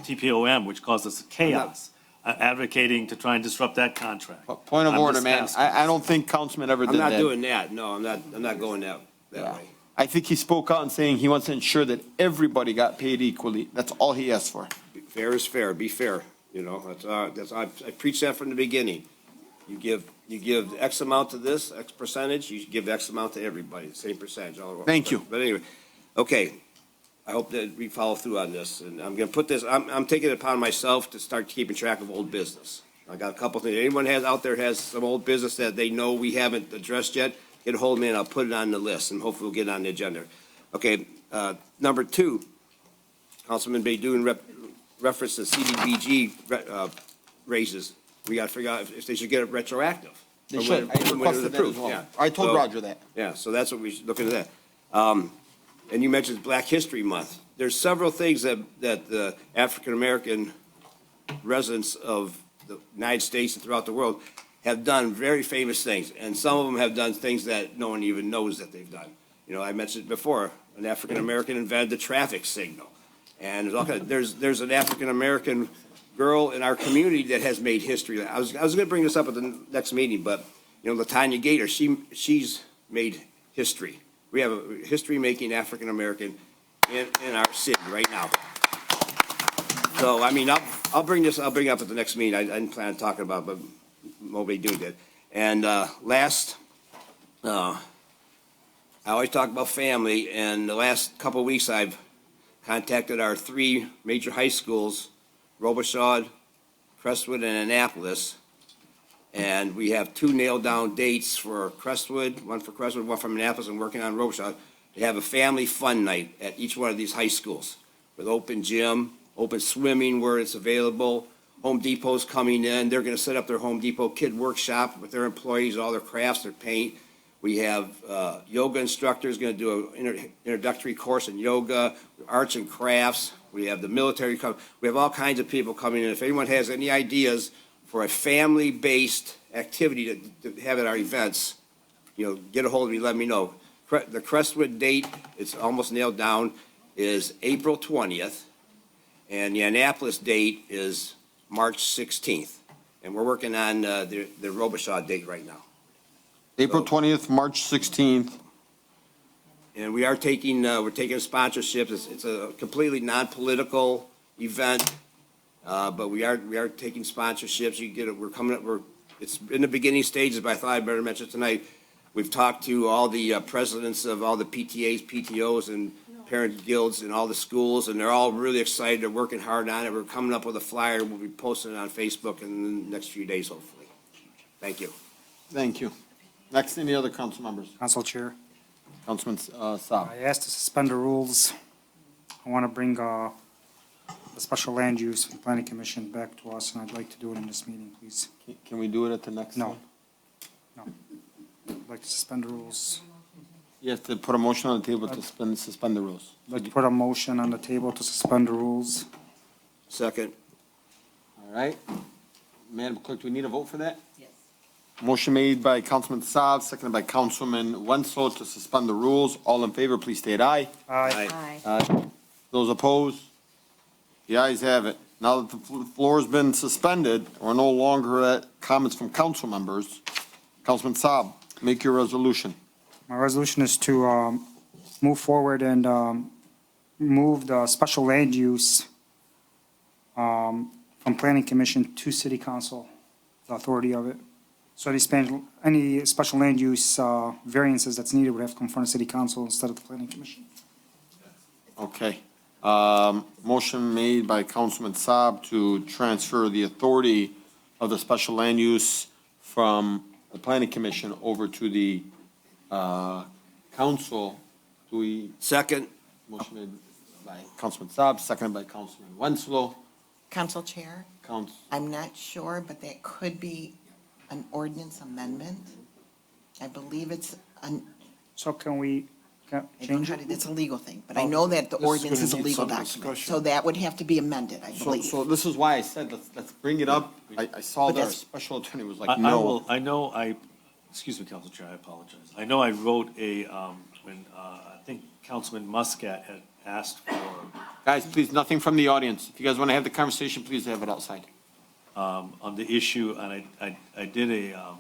Speaker 11: TPOM, which caused us chaos, advocating to try and disrupt that contract.
Speaker 10: Point of
Speaker 11: I'm
Speaker 10: order,
Speaker 11: just
Speaker 10: man,
Speaker 11: asking.
Speaker 10: I don't think councilman ever
Speaker 1: I'm
Speaker 10: did that.
Speaker 1: not doing that, no, I'm not going that way.
Speaker 10: I think he spoke out and saying he wants to ensure that everybody got paid equally. That's all he asked for.
Speaker 1: Fair is fair, be fair, you know, I preached that from the beginning. You give X amount to this, X percentage, you give X amount to everybody, same percentage. All
Speaker 10: Thank you.
Speaker 1: But anyway, okay, I hope that we follow through on this, and I'm gonna put this, I'm taking it upon myself to start keeping track of old business. I got a couple things, anyone out there has some old business that they know we haven't addressed yet, get a hold of me and I'll put it on the list, and hopefully we'll get it on the agenda. Okay, number two, Councilman Baydun reference to CDBG raises. We gotta figure out if they should get it retroactive.
Speaker 10: They
Speaker 1: Or
Speaker 10: should.
Speaker 1: when it
Speaker 10: I
Speaker 1: was
Speaker 10: requested that as
Speaker 1: approved,
Speaker 10: well.
Speaker 1: yeah.
Speaker 10: I told
Speaker 1: So-
Speaker 10: Roger that.
Speaker 1: Yeah, so that's what we should look into that. And you mentioned Black History Month. There's several things that the African-American residents of the United States and throughout the world have done very famous things, and some of them have done things that no one even knows that they've done. You know, I mentioned before, an African-American invented the traffic signal. And there's an African-American girl in our community that has made history. I was gonna bring this up at the next meeting, but, you know, LaTanya Gator, she's made history. We have a history-making African-American in our city right now. So, I mean, I'll bring it up at the next meeting. I didn't plan on talking about it, but Moby Doo did. And last, I always talk about family, and the last couple of weeks I've contacted our three major high schools, Robichaud, Crestwood, and Annapolis. And we have two nailed down dates for Crestwood, one for Crestwood, one for Annapolis, and working on Robichaud. They have a family fun night at each one of these high schools with open gym, open swimming where it's available. Home Depot's coming in. They're gonna set up their Home Depot kid workshop with their employees, all their crafts, their paint. We have yoga instructors gonna do an introductory course in yoga, arts and crafts. We have the military we have all kinds of people coming in. If anyone has any ideas for a family-based activity to have at our events, you know, get a hold of me, let me know. The Crestwood date, it's almost nailed down, is April 20th, and the Annapolis date is March 16th. And we're working on the Robichaud date right now.
Speaker 10: April 20th, March 16th.
Speaker 1: And we are taking, we're taking sponsorships. It's a completely non-political event, but we are taking sponsorships. You get it, we're coming up, it's in the beginning stages, but I thought I'd better mention it tonight. We've talked to all the presidents of all the PTAs, PTOs, and parent guilds in all the schools, and they're all really excited. They're working hard on it. We're coming up with a flyer. We'll be posting it on Facebook in the next few days, hopefully.
Speaker 6: Thank you.
Speaker 10: Thank you. Next, any other council members?
Speaker 5: Council Chair,
Speaker 10: Councilman Saab.
Speaker 5: I asked to suspend the rules. I want to bring the special land use from planning commission back to us, and I'd like to do it in this meeting, please.
Speaker 10: Can we do it at the next
Speaker 5: No.
Speaker 10: one?
Speaker 5: No. I'd like to suspend the rules.
Speaker 10: You have to put a motion on the table to suspend the rules.
Speaker 5: I'd like to put a motion on the table to suspend the rules.
Speaker 6: Second.
Speaker 10: All right. Madam Clerk, do we need a vote for that? Yes. Motion made by Councilman Saab, seconded by Councilman Wenzel to suspend the rules. All in favor, please state aye.
Speaker 5: Aye.
Speaker 10: Aye. Those opposed? The ayes have it. Now that the floor has been suspended, we're no longer at comments from council members. Councilman Saab, make your resolution.
Speaker 5: My resolution is to move forward and move the special land use from planning commission to city council, the authority of it. So any special land use variances that's needed would have to come from the city council instead of the planning commission.
Speaker 10: Okay. Motion made by Councilman Saab to transfer the authority of the special land use from the planning commission over to the council. Do we?
Speaker 6: Second.
Speaker 10: Motion made by Councilman Saab, seconded by Councilman Wenzel.
Speaker 2: Council Chair,
Speaker 10: Council.
Speaker 2: I'm not sure, but that could be an ordinance amendment. I believe it's an,
Speaker 5: So can we
Speaker 2: I don't know
Speaker 5: change
Speaker 2: how
Speaker 5: it?
Speaker 2: to, it's a legal thing, but I know that the ordinance is a legal document. So that would have to be amended, I
Speaker 10: So,
Speaker 2: believe.
Speaker 10: so this is why I said, let's bring it up. I saw
Speaker 2: But
Speaker 10: that our
Speaker 2: that's-
Speaker 10: special attorney was
Speaker 11: I
Speaker 10: like, no.
Speaker 11: will, I know excuse me, Council Chair, I apologize. I know I wrote when I think Councilman Muscat had asked for,
Speaker 10: Guys, please, nothing from the audience. If you guys want to have the conversation, please have it outside.
Speaker 11: on the issue, and I did a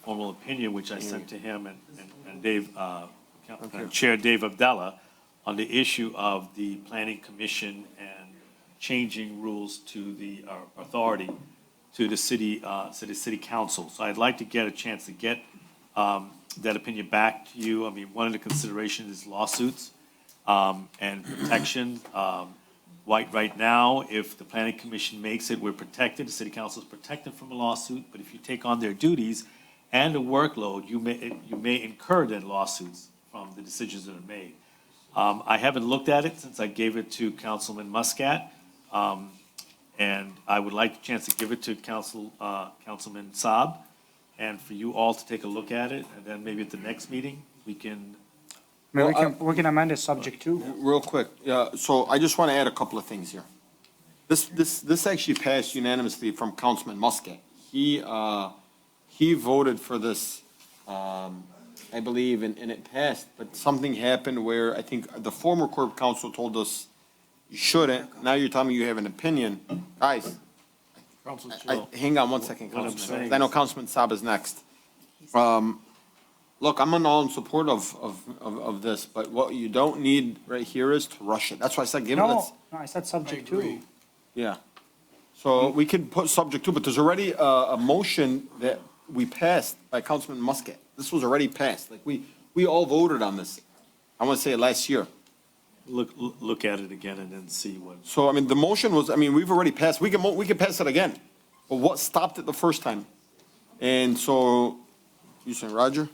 Speaker 11: formal opinion, which I sent to him and Dave, Chair Dave Abdallah, on the issue of the planning commission and changing rules to the authority to the city council. So I'd like to get a chance to get that opinion back to you. I mean, one of the considerations is lawsuits and protection. Right now, if the planning commission makes it, we're protected, the city council is protected from a lawsuit, but if you take on their duties and the workload, you may incur then lawsuits from the decisions that are made. I haven't looked at it since I gave it to Councilman Muscat, and I would like a chance to give it to Councilman Saab, and for you all to take a look at it, and then maybe at the next meeting, we can.
Speaker 5: I mean, we can amend it subject to.
Speaker 10: Real quick, so I just want to add a couple of things here. This actually passed unanimously from Councilman Muscat. He voted for this, I believe, and it passed, but something happened where I think the former corp council told us you shouldn't. Now you're telling me you have an opinion. Guys, hang on one second,
Speaker 11: What I'm
Speaker 10: Councilman.
Speaker 11: saying
Speaker 10: I know
Speaker 11: is-
Speaker 10: Councilman Saab is next. Look, I'm all in support of this, but what you don't need right here is to rush it. That's why I said give it,
Speaker 5: No, I said subject to.
Speaker 10: yeah. So we can put subject to, but there's already a motion that we passed by Councilman Muscat. This was already passed. Like, we all voted on this. I want to say last year.
Speaker 11: Look at it again and then see what.
Speaker 10: So, I mean, the motion was, I mean, we've already passed. We can pass it again. But what stopped it the first time? And so, you saying, Roger?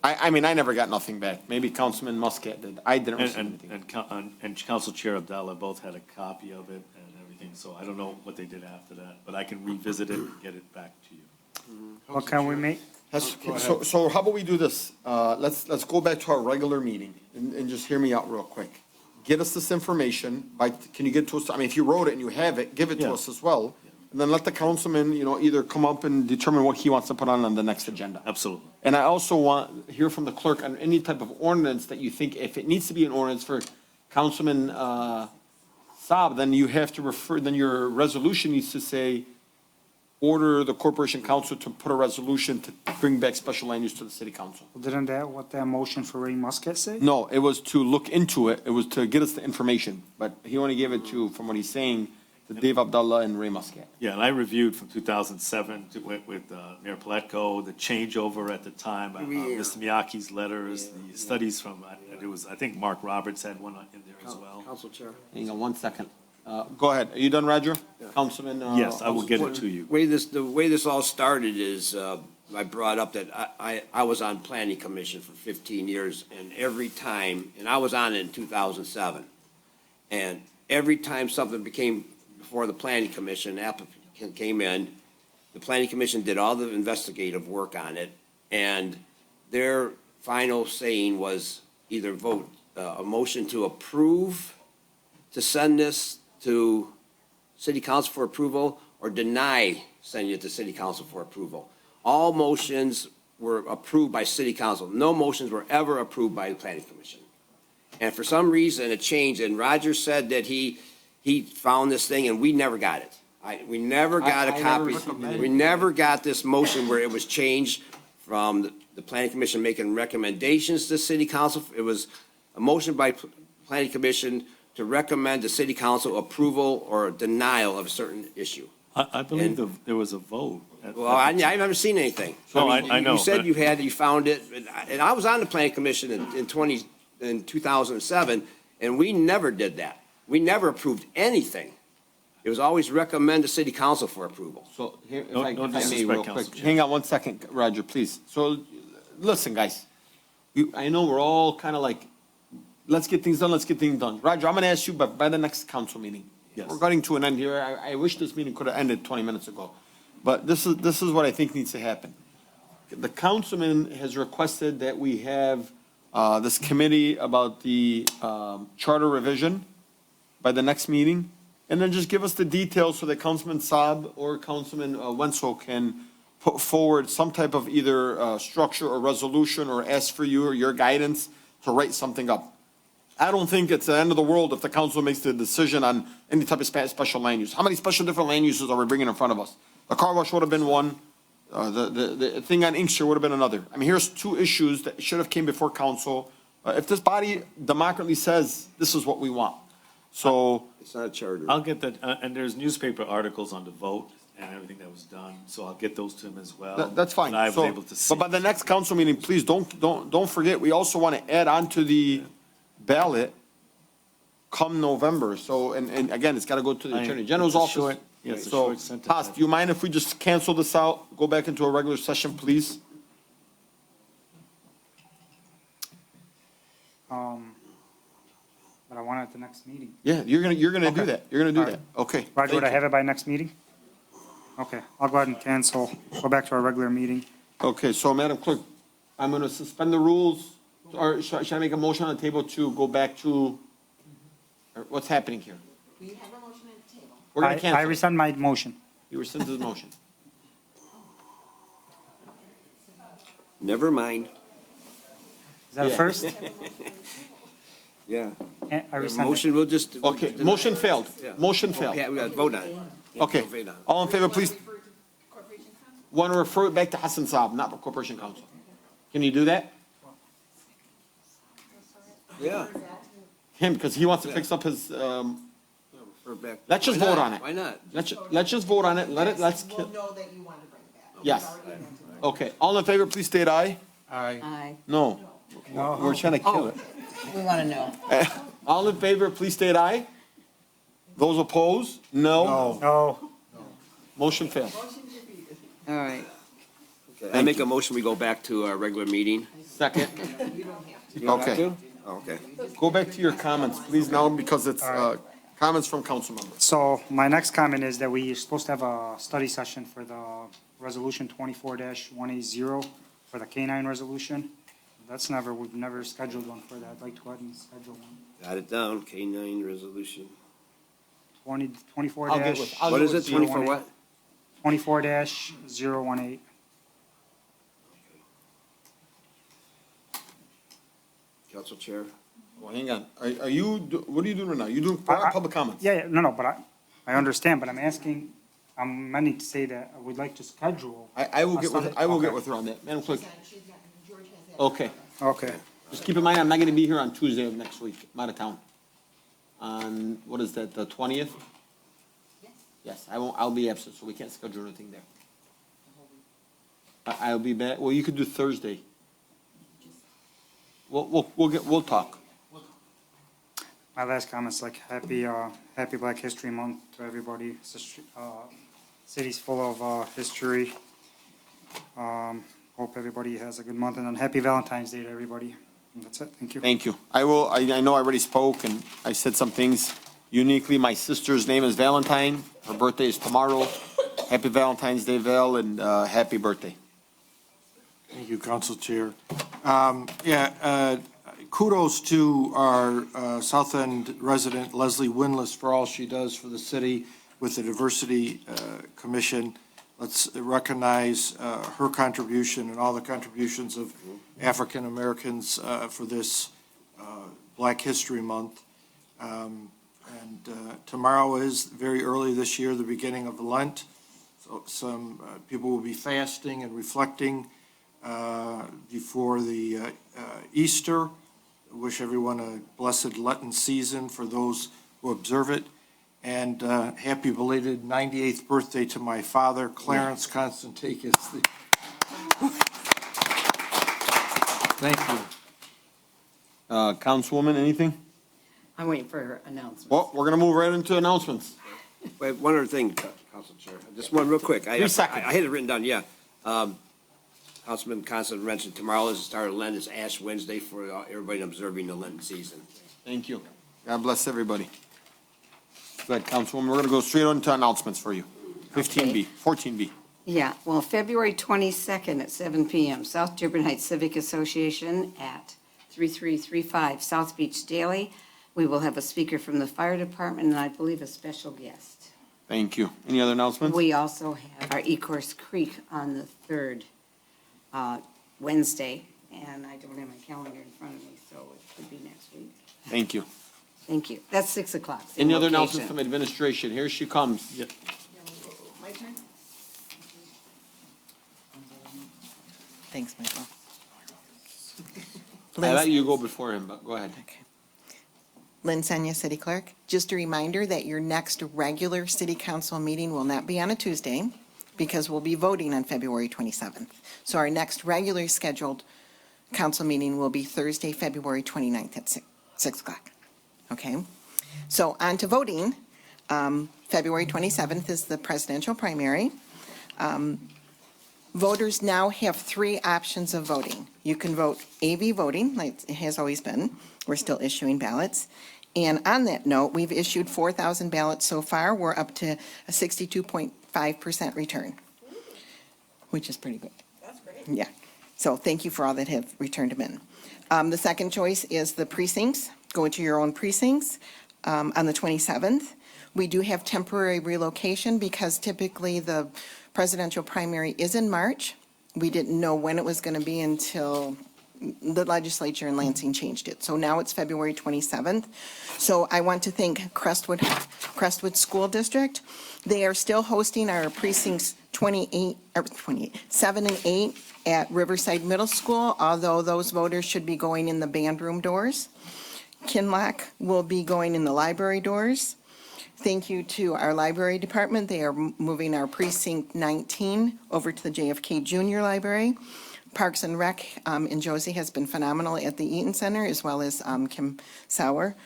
Speaker 10: I mean, I never got nothing back. Maybe Councilman Muscat did. I didn't receive anything.
Speaker 11: And Council Chair Abdallah both had a copy of it and everything, so I don't know what they did after that, but I can revisit it and get it back to you.
Speaker 5: What can we make?
Speaker 10: So how about we do this? Let's go back to our regular meeting and just hear me out real quick. Get us this information can you get it to us? I mean, if you wrote it and you have it, give it to
Speaker 11: Yeah.
Speaker 10: us as well. And then let the councilman, either come up and determine what he wants to put on the next agenda.
Speaker 11: Absolutely.
Speaker 10: And I also want to hear from the clerk on any type of ordinance that you think, if it needs to be an ordinance for Councilman Saab, then you have to then your resolution needs to say, order the corporation council to put a resolution to bring back special land use to the city council.
Speaker 5: Didn't what that motion for Ray Muscat say?
Speaker 10: No, it was to look into it. It was to get us the information. But he only gave it to, from what he's saying, the Dave Abdallah and Ray Muscat.
Speaker 11: Yeah, and I reviewed from 2007 with Mayor Paletko, the changeover at the time, Mr. Miyake's letters, the studies from, I think Mark Roberts had one in there as well.
Speaker 1: Council Chair.
Speaker 10: Hang on one second. Go ahead. Are you done, Roger? Councilman?
Speaker 11: Yes, I will get it to you.
Speaker 1: The way this all started is, I brought up that I was on planning commission for 15 years, and every time, and I was on it in 2007. And every time something became before the planning commission, an applicant came in, the planning commission did all the investigative work on it, and their final saying was either vote a motion to approve, to send this to city council for approval, or deny sending it to city council for approval. All motions were approved by city council. No motions were ever approved by the planning commission. And for some reason, it changed, and Roger said that he found this thing, and we never got it. We never got a copy. We never got this motion where it was changed from the planning commission making recommendations to city council. It was a motion by planning commission to recommend to city council approval or denial of a certain issue.
Speaker 11: I believe there was a vote.
Speaker 1: Well, I've never seen anything.
Speaker 11: I know.
Speaker 1: You said you found it, and I was on the planning commission in 2007, and we never did that. We never approved anything. It was always recommend to city council for approval.
Speaker 10: So here, if
Speaker 11: No-
Speaker 10: I
Speaker 11: no
Speaker 10: if I may,
Speaker 11: disrespect,
Speaker 10: real
Speaker 11: Council
Speaker 10: quick,
Speaker 11: Chair.
Speaker 10: hang on one second, Roger, please. So, listen, guys, I know we're all kind of like, let's get things done, let's get things done. Roger, I'm gonna ask you, but by the next council meeting.
Speaker 11: Yes.
Speaker 10: We're getting to an end here. I wish this meeting could have ended 20 minutes ago. But this is what I think needs to happen. The councilman has requested that we have this committee about the charter revision by the next meeting, and then just give us the details so that Councilman Saab or Councilman Wenzel can put forward some type of either structure or resolution, or ask for you or your guidance to write something up. I don't think it's the end of the world if the council makes the decision on any type of special land use. How many special different land uses are we bringing in front of us? The car wash would have been one. The thing on Inkster would have been another. I mean, here's two issues that should have came before council. If this body democratically says this is what we want, so.
Speaker 1: It's not a charter.
Speaker 11: I'll get that, and there's newspaper articles on the vote and everything that was done, so I'll get those to him as well.
Speaker 10: That's fine.
Speaker 11: And I was
Speaker 10: So,
Speaker 11: able to see.
Speaker 10: But by the next council meeting, please don't forget, we also want to add on to the ballot come November. So, and again, it's got to go to the Attorney General's
Speaker 11: it's a
Speaker 10: office.
Speaker 11: short- yeah, it's a
Speaker 10: So,
Speaker 11: short sentence.
Speaker 10: Haas, do you mind if we just cancel this out, go back into a regular session, please?
Speaker 5: But I want it at the next meeting.
Speaker 10: Yeah, you're gonna do
Speaker 5: Okay.
Speaker 10: that. You're gonna do
Speaker 5: All
Speaker 10: that.
Speaker 5: right.
Speaker 10: Okay.
Speaker 5: Roger, would I
Speaker 10: Thank you.
Speaker 5: have it by next meeting? Okay, I'll go ahead and cancel, go back to our regular meeting.
Speaker 10: Okay, so Madam Clerk, I'm gonna suspend the rules, or should I make a motion on the table to go back to, or what's happening here?
Speaker 2: We have a motion at the table.
Speaker 10: We're gonna
Speaker 5: I
Speaker 10: cancel.
Speaker 5: rescind my motion.
Speaker 10: You rescind his motion.
Speaker 1: Never mind.
Speaker 5: Is that a
Speaker 10: Yeah.
Speaker 5: first?
Speaker 1: Yeah.
Speaker 5: I rescind it.
Speaker 1: Motion, we'll just.
Speaker 10: Okay, motion failed.
Speaker 1: Yeah.
Speaker 10: Motion failed.
Speaker 1: Yeah, we got to vote on it. Yeah,
Speaker 10: Okay,
Speaker 1: vote on it.
Speaker 10: all in favor, please. Want to refer it back to Hassan Saab, not the Corporation Council. Can you do that?
Speaker 1: Yeah.
Speaker 10: Him, because he wants to fix up his,
Speaker 1: Refer back.
Speaker 10: let's just
Speaker 1: Why
Speaker 10: vote
Speaker 1: not?
Speaker 10: on it.
Speaker 1: Why not?
Speaker 10: Let's just vote on it, let's,
Speaker 2: We'll know that you want to bring it back.
Speaker 10: yes. Okay, all in favor, please state aye.
Speaker 20: Aye.
Speaker 10: No, we're trying to kill it.
Speaker 20: We want to know.
Speaker 10: All in favor, please state aye. Those opposed? No.
Speaker 5: No.
Speaker 10: Motion failed.
Speaker 20: All right.
Speaker 1: Okay, I make a motion, we go back to our regular meeting.
Speaker 10: Second.
Speaker 1: You don't have
Speaker 10: Okay.
Speaker 1: to? Oh, okay.
Speaker 10: Go back to your comments, please, now, because it's comments from council members.
Speaker 5: So my next comment is that we are supposed to have a study session for the resolution 24-180 for the K-9 resolution. We've never scheduled one for that. I'd like to go ahead and schedule one.
Speaker 1: Got it down, K-9 resolution.
Speaker 5: 24
Speaker 10: I'll get with- I'll
Speaker 1: What
Speaker 10: get
Speaker 1: is
Speaker 10: with
Speaker 1: it, 24 what?
Speaker 5: 24-018.
Speaker 1: Council Chair?
Speaker 10: Well, hang on. Are you, what are you doing right now? You doing public comments?
Speaker 5: Yeah, no, but I understand, but I'm meaning to say that I would like to schedule.
Speaker 10: I will get with,
Speaker 5: Okay.
Speaker 10: I will get with her on that. Madam Clerk. Okay.
Speaker 5: Okay.
Speaker 10: Just keep in mind, I'm not gonna be here on Tuesday of next week. I'm out of town. On, what is that, the 20th?
Speaker 2: Yeah,
Speaker 10: Yes, I'll be absent, so we can't schedule anything there. I'll be back, well, you could do Thursday. We'll talk.
Speaker 5: My last comment's like happy Black History Month to everybody. City's full of history. Hope everybody has a good month, and then happy Valentine's Day to everybody. And that's it. Thank you.
Speaker 10: Thank you. I know I already spoke and I said some things. Uniquely, my sister's name is Valentine. Her birthday is tomorrow. Happy Valentine's Day, Val, and happy birthday.
Speaker 4: Thank you, Council Chair. Kudos to our South End resident Leslie Winless for all she does for the city with the Diversity Commission. Let's recognize her contribution and all the contributions of African Americans for this Black History Month. Tomorrow is very early this year, the beginning of Lent. So some people will be fasting and reflecting before the Easter. I wish everyone a blessed Lenten season for those who observe it. And happy belated 98th birthday to my father, Clarence Constantakis. Thank you.
Speaker 10: Councilwoman, anything?
Speaker 20: I'm waiting for announcements.
Speaker 10: Well, we're gonna move right into announcements.
Speaker 1: Wait, one other thing, Council Chair, just one real quick.
Speaker 10: 3 seconds.
Speaker 1: I had it written down, yeah. Councilman Constant mentioned tomorrow is the start of Lent, it's Ash Wednesday for everybody observing the Lenten season.
Speaker 10: Thank you. God bless everybody. Go ahead, Councilwoman. We're gonna go straight on to announcements for you. 15B, 14B.
Speaker 20: Yeah, well, February 22nd at 7 PM, South Dearborn Heights Civic Association at 3335 South Beach Daily. We will have a speaker from the fire department and I believe a special guest.
Speaker 10: Thank you. Any other announcements?
Speaker 20: We also have our Ecorse Creek on the 3rd Wednesday, and I don't have my calendar in front of me, so it should be next week.
Speaker 10: Thank you.
Speaker 20: Thank you. That's 6 o'clock. same
Speaker 10: Any other
Speaker 20: location.
Speaker 10: announcements from administration? Here she comes.
Speaker 20: My turn?
Speaker 2: Thanks, Michael.
Speaker 10: I let you go before him, but go ahead.
Speaker 2: Lynn Senya, City Clerk. Just a reminder that your next regular city council meeting will not be on a Tuesday because we'll be voting on February 27th. So our next regularly scheduled council meeting will be Thursday, February 29th at 6 o'clock. Okay? So on to voting. February 27th is the presidential primary. Voters now have 3 options of voting. You can vote AV voting, like it has always been. We're still issuing ballots. And on that note, we've issued 4,000 ballots so far. We're up to a 62.5% return, which is pretty good. That's great. Yeah. So thank you for all that have returned them in. The second choice is the precincts. Go into your own precincts on the 27th. We do have temporary relocation because typically the presidential primary is in March. We didn't know when it was going to be until the legislature in Lansing changed it. So now it's February 27th. So I want to thank Crestwood School District. They are still hosting our precincts 7 and 8 at Riverside Middle School, although those voters should be going in the band room doors. Kinlock will be going in the library doors. Thank you to our library department. They are moving our precinct 19 over to the JFK Junior Library. Parks and Rec in Josie has been phenomenal at the Eaton Center, as well as Kim Sauer.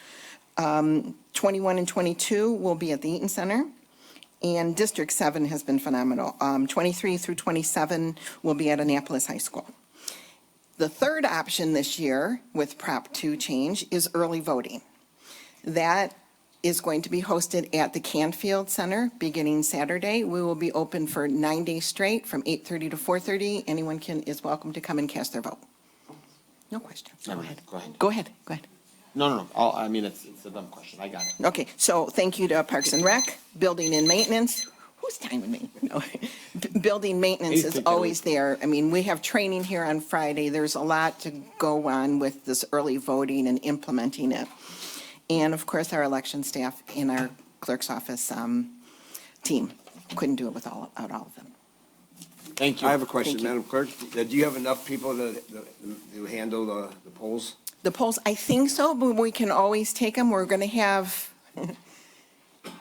Speaker 2: 21 and 22 will be at the Eaton Center. And District 7 has been phenomenal. 23 through 27 will be at Annapolis High School. The third option this year with Prop 2 change is early voting. That is going to be hosted at the Canfield Center beginning Saturday. We will be open for 9 days straight from 8:30 to 4:30. Anyone is welcome to come and cast their vote. No questions. Go ahead. Go ahead.
Speaker 10: No. I mean, it's a dumb question. I got it.
Speaker 2: Okay, so thank you to Parks and Rec, Building and Maintenance. Who's timing me? No. Building maintenance is always there. I mean, we have training here on Friday. There's a lot to go on with this early voting and implementing it. And of course, our election staff in our clerk's office team couldn't do it without all of them.
Speaker 10: Thank you.
Speaker 1: I have a question,
Speaker 2: Thank you.
Speaker 1: Madam Clerk. Do you have enough people to handle the polls?
Speaker 2: The polls, I think so, but we can always take them. We're going to have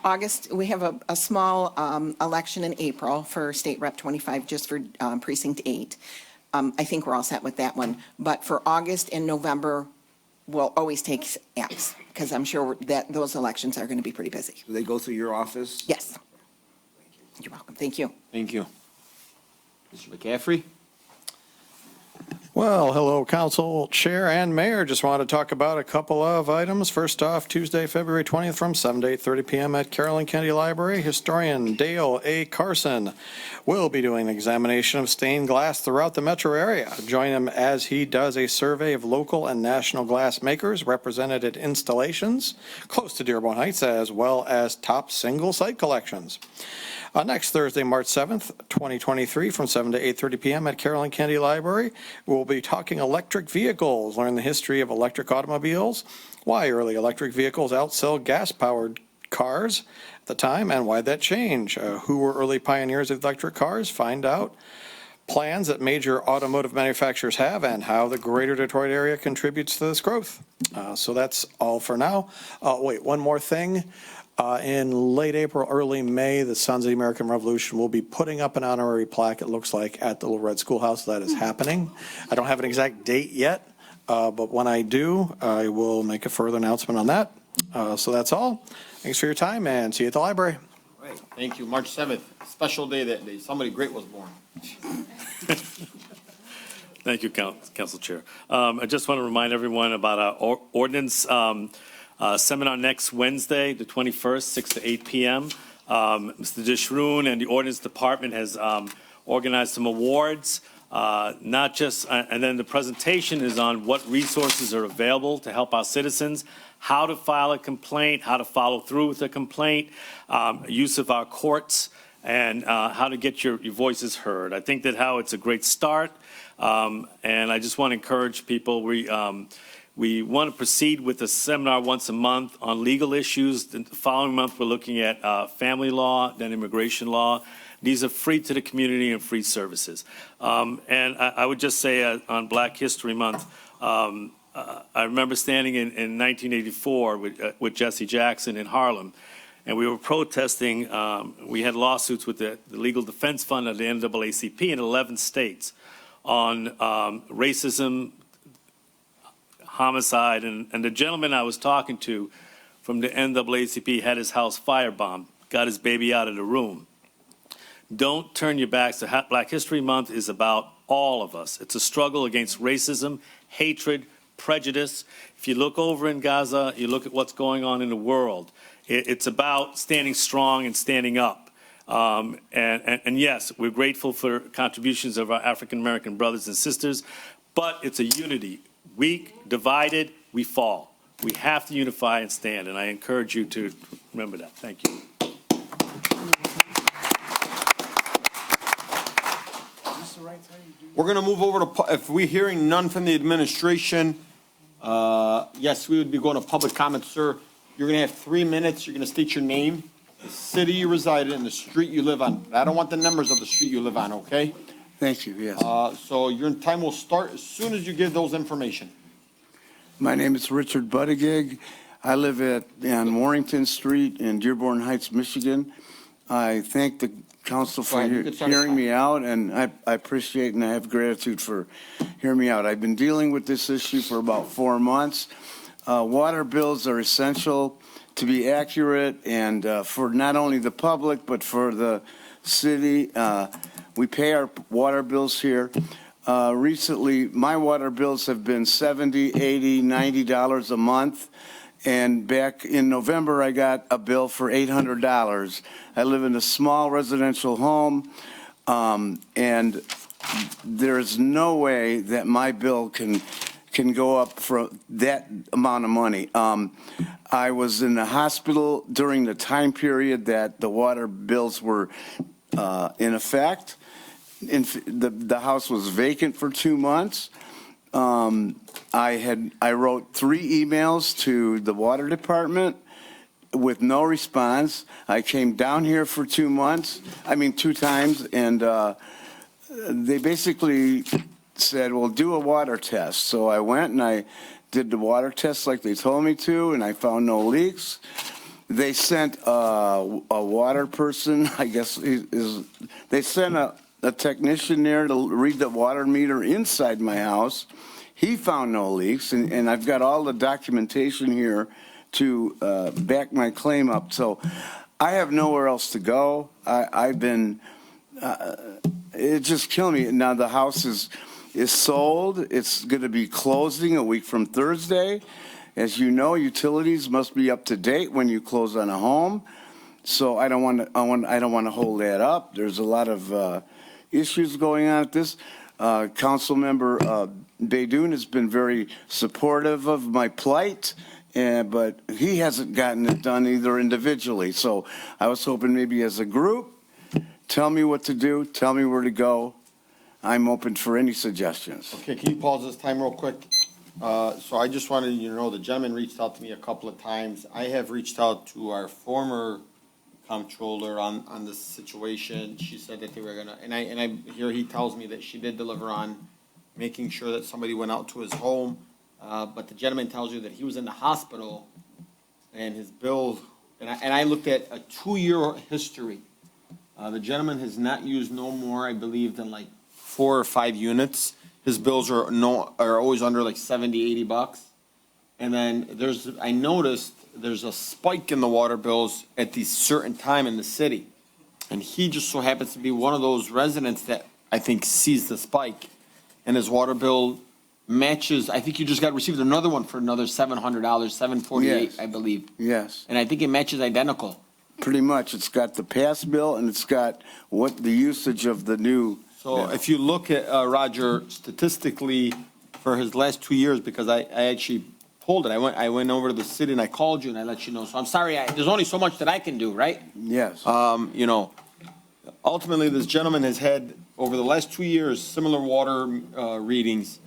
Speaker 2: August, we have a small election in April for State Rep 25, just for Precinct 8. I think we're all set with that one. But for August and November, we'll always take apps, because I'm sure that those elections are going to be pretty busy.
Speaker 6: Do they go through your office?
Speaker 2: Yes. You're welcome. Thank you.
Speaker 10: Thank you. Mr. McCaffrey?
Speaker 18: Well, hello, Council Chair and Mayor. Just wanted to talk about a couple of items. First off, Tuesday, February 20th from 7 to 8:30 p.m. at Carolyn Kennedy Library. Historian Dale A. Carson will be doing an examination of stained glass throughout the metro area. Join him as he does a survey of local and national glass makers represented at installations close to Dearborn Heights, as well as top single-site collections. Next Thursday, March 7th, 2023, from 7 to 8:30 p.m. at Carolyn Kennedy Library, we'll be talking electric vehicles, learn the history of electric automobiles, why early electric vehicles outsell gas-powered cars at the time, and why that changed. Who were early pioneers of electric cars? Find out. Plans that major automotive manufacturers have and how the greater Detroit area contributes to this growth. So that's all for now. Wait, one more thing. In late April, early May, the Sons of the American Revolution will be putting up an honorary plaque, it looks like, at the Little Red Schoolhouse. That is happening. I don't have an exact date yet, but when I do, I will make a further announcement on that. So that's all. Thanks for your time, and see you at the library.
Speaker 10: Right. Thank you. March 7th, special day that day. Somebody great was born.
Speaker 11: Thank you, Council Chair. I just want to remind everyone about our ordinance seminar next Wednesday, the 21st, 6 to 8 p.m. Mr. Dishroon and the Ordinance Department has organized some awards, not just, and then the presentation is on what resources are available to help our citizens, how to file a complaint, how to follow through with a complaint, use of our courts, and how to get your voices heard. I think that how it's a great start, and I just want to encourage people. We want to proceed with a seminar once a month on legal issues. The following month, we're looking at family law, then immigration law. These are free to the community and free services. And I would just say on Black History Month, I remember standing in 1984 with Jesse Jackson in Harlem, and we were protesting. We had lawsuits with the Legal Defense Fund of the NAACP in 11 states on racism, homicide, and the gentleman I was talking to from the NAACP had his house firebombed, got his baby out of the room. Don't turn your backs. Black History Month is about all of us. It's a struggle against racism, hatred, prejudice. If you look over in Gaza, you look at what's going on in the world. It's about standing strong and standing up. And yes, we're grateful for contributions of our African-American brothers and sisters, but it's a unity. Weak, divided, we fall. We have to unify and stand, and I encourage you to remember that. Thank you.
Speaker 10: We're going to move over to, if we're hearing none from the administration, yes, we would be going to public comment, sir. You're going to have 3 minutes. You're going to state your name, the city you reside in, and the street you live on. I don't want the numbers of the street you live on, okay?
Speaker 19: Thank you, yes.
Speaker 10: So your time will start as soon as you give those information.
Speaker 19: My name is Richard Buttigieg. I live on Warrington Street in Dearborn Heights, Michigan. I thank the council for hearing me out, and I appreciate and I have gratitude for hearing me out. I've been dealing with this issue for about 4 months. Water bills are essential to be accurate and for not only the public, but for the city. We pay our water bills here. Recently, my water bills have been $70, $80, $90 a month. And back in November, I got a bill for $800. I live in a small residential home, and there's no way that my bill can go up for that amount of money. I was in the hospital during the time period that the water bills were in effect. The house was vacant for 2 months. I wrote 3 emails to the water department with no response. I came down here for 2 times, and they basically said, well, do a water test. So I went and I did the water test like they told me to, and I found no leaks. they sent a water person, I guess they sent a technician there to read the water meter inside my house. He found no leaks, and I've got all the documentation here to back my claim up. So I have nowhere else to go. I've been, it just killed me. Now the house is sold. It's going to be closing a week from Thursday. As you know, utilities must be up to date when you close on a home. So I don't want to hold that up. There's a lot of issues going on at this. Council member Baidoon has been very supportive of my plight, but he hasn't gotten it done either individually. So I was hoping maybe as a group, tell me what to do, tell me where to go. I'm open for any suggestions.
Speaker 10: Okay, can you pause this time real quick? So I just wanted you to know the gentleman reached out to me a couple of times. I have reached out to our former comptroller on this situation. She said that they were gonna, and I hear he tells me that she did deliver on making sure that somebody went out to his home. But the gentleman tells you that he was in the hospital and his bill, and I looked at a 2-year history. The gentleman has not used no more, I believe, than like 4 or 5 units. His bills are always under like $70-80. And then I noticed there's a spike in the water bills at these certain time in the city. And he just so happens to be one of those residents that I think sees the spike. And his water bill matches, I think you just received another one for another $700, $748,
Speaker 19: Yes.
Speaker 10: I believe.
Speaker 19: Yes.
Speaker 10: And I think it matches identical.
Speaker 19: Pretty much. It's got the past bill and it's got what the usage of the new.
Speaker 10: So if you look at, Roger, statistically, for his last 2 years, because I actually pulled it, I went over to the city and I called you and I let you know. So I'm sorry, there's only so much that I can do, right?
Speaker 19: Yes.
Speaker 10: You know, ultimately, this gentleman has had, over the last 2 years, similar water readings,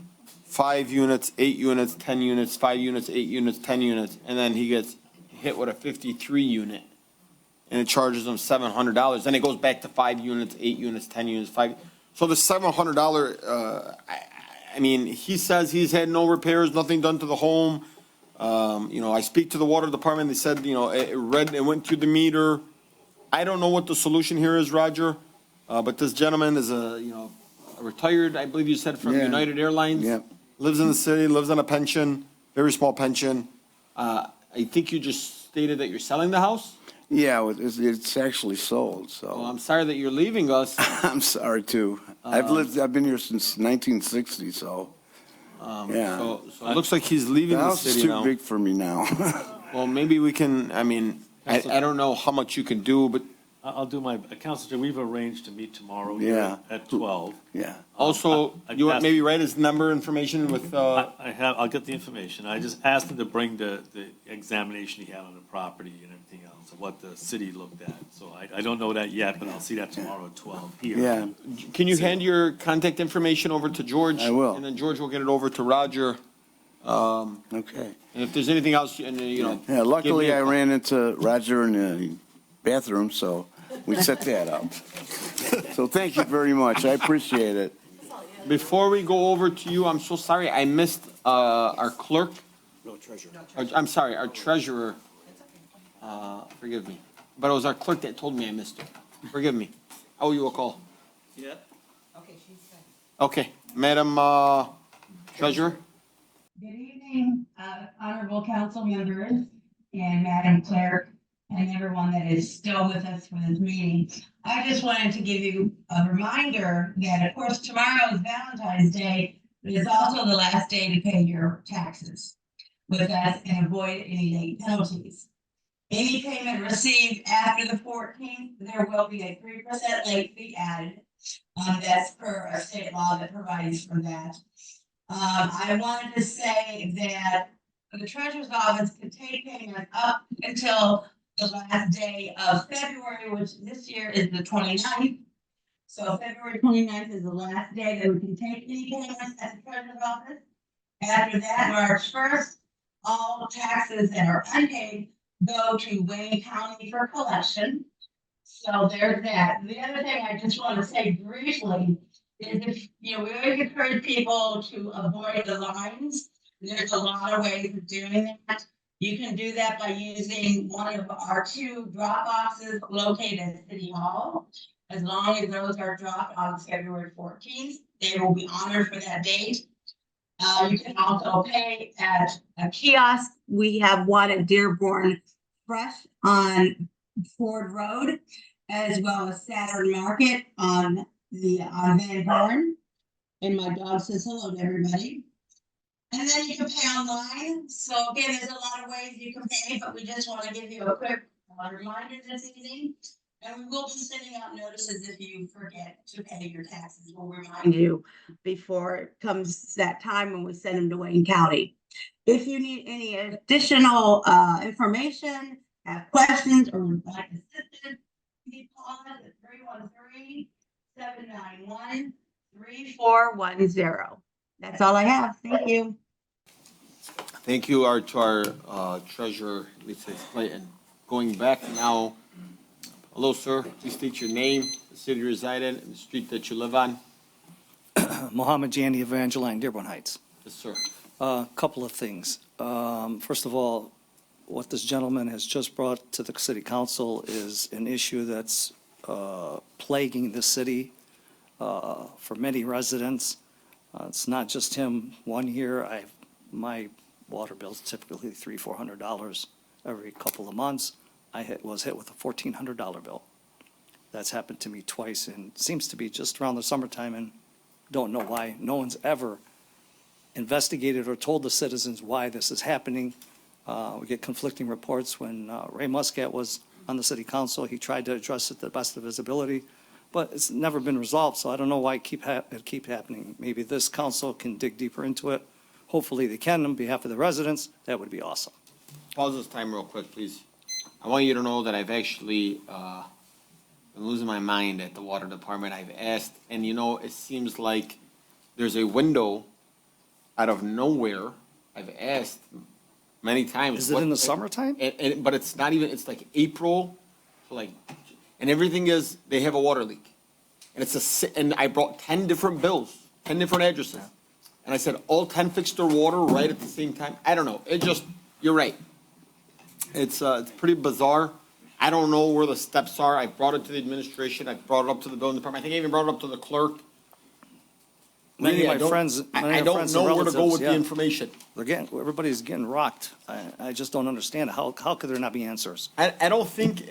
Speaker 10: 5 units, 8 units, 10 units, 5 units, 8 units, 10 units, and then he gets hit with a 53 unit. And it charges him $700. Then it goes back to 5 units, 8 units, 10 units, 5. So the $700, I mean, he says he's had no repairs, nothing done to the home. You know, I speak to the water department. They said, you know, it went through the meter. I don't know what the solution here is, Roger. But this gentleman is a retired, I believe you said, from United Airlines.
Speaker 19: Yeah.
Speaker 10: Lives in the city, lives on a pension, very small pension. I think you just stated that you're selling the house?
Speaker 19: Yeah, it's actually sold, so.
Speaker 10: Well, I'm sorry that you're leaving us.
Speaker 19: I'm sorry too. I've been here since 1960, so, yeah.
Speaker 10: So it looks like he's leaving the city now.
Speaker 19: The house is too big for me now.
Speaker 10: Well, maybe we can, I mean, I don't know how much you can do, but.
Speaker 11: I'll do my, Councilor, we've arranged to meet tomorrow
Speaker 19: Yeah.
Speaker 11: here at 12.
Speaker 19: Yeah.
Speaker 10: Also, you want maybe write his number information with,
Speaker 11: I'll get the information. I just asked him to bring the examination he had on the property and everything else, of what the city looked at. So I don't know that yet, but I'll see that tomorrow at 12 here.
Speaker 19: Yeah.
Speaker 10: Can you hand your contact information over to George?
Speaker 19: I will.
Speaker 10: And then George will get it over to Roger.
Speaker 19: Okay.
Speaker 10: And if there's anything else, and you know.
Speaker 19: Yeah, luckily I ran into Roger in the bathroom, so we set that up. So thank you very much. I appreciate it.
Speaker 10: Before we go over to you, I'm so sorry, I missed our clerk.
Speaker 1: No treasure.
Speaker 10: I'm sorry, our treasurer. Forgive me. But it was our clerk that told me I missed her. Forgive me. I owe you a call.
Speaker 11: Yeah.
Speaker 10: Okay, Madam Treasurer?
Speaker 14: Good evening, honorable council members and Madam Clerk and everyone that is still with us for this meeting. I just wanted to give you a reminder that, of course, tomorrow is Valentine's Day, but it's also the last day to pay your taxes with us and avoid any late penalties. Any payment received after the 14th, there will be a 3% late fee added. That's per a state law that provides for that. I wanted to say that the treasurer's office can take payments up until the last day of February, which this year is the 29th. So February 29th is the last day that we can take any payments at the treasurer's office. After that, March 1st, all taxes that are unpaid go to Wayne County for collection. So there's that. The other thing I just want to say briefly is if, we always encourage people to avoid the lines. There's a lot of ways of doing that. You can do that by using one of our two drop boxes located at City Hall. As long as those are dropped on February 14th, they will be honored for that date. You can also pay at a kiosk. We have one at Dearborn Fresh on Ford Road, as well as Saturn Market on Van Born. And my dog says hello to everybody. And then you can pay online. So again, there's a lot of ways you can pay, but we just want to give you a quick reminder this evening. And we will be sending out notices if you forget to pay your taxes. We'll remind you before it comes that time when we send them to Wayne County. If you need any additional information, have questions, or would like assistance, please call us at 313-791-3410. That's all I have. Thank you.
Speaker 10: Thank you, to our treasurer, Lisa Clayton. Going back now, hello, sir. Please state your name, the city you reside in, and the street that you live on.
Speaker 21: Mohammed Jani Evangeline, Dearborn Heights.
Speaker 10: Yes, sir.
Speaker 21: Couple of things. First of all, what this gentleman has just brought to the city council is an issue that's plaguing the city for many residents. It's not just him. 1 year, my water bill's typically $300-400 every couple of months. I was hit with a $1,400 bill. That's happened to me twice, and seems to be just around the summertime, and don't know why. No one's ever investigated or told the citizens why this is happening. We get conflicting reports. When Ray Muscat was on the city council, he tried to address it to the best of his ability, but it's never been resolved, so I don't know why it keep happening. Maybe this council can dig deeper into it. Hopefully they can on behalf of the residents. That would be awesome.
Speaker 10: Pause this time real quick, please. I want you to know that I've actually been losing my mind at the water department. I've asked, and it seems like there's a window out of nowhere. I've asked many times.
Speaker 21: Is it in the summertime?
Speaker 10: But it's not even, it's like April, and everything is, they have a water leak. And and I brought 10 different bills, 10 different addresses. And I said, all 10 fixed their water right at the same time. I don't know. You're right. It's pretty bizarre. I don't know where the steps are. I brought it to the administration. I brought it up to the building department. I think I even brought it up to the clerk.
Speaker 21: Many of my friends,
Speaker 10: I don't know where to go with the information.
Speaker 21: Everybody's getting rocked. I just don't understand. How could there not be answers?
Speaker 10: I don't think,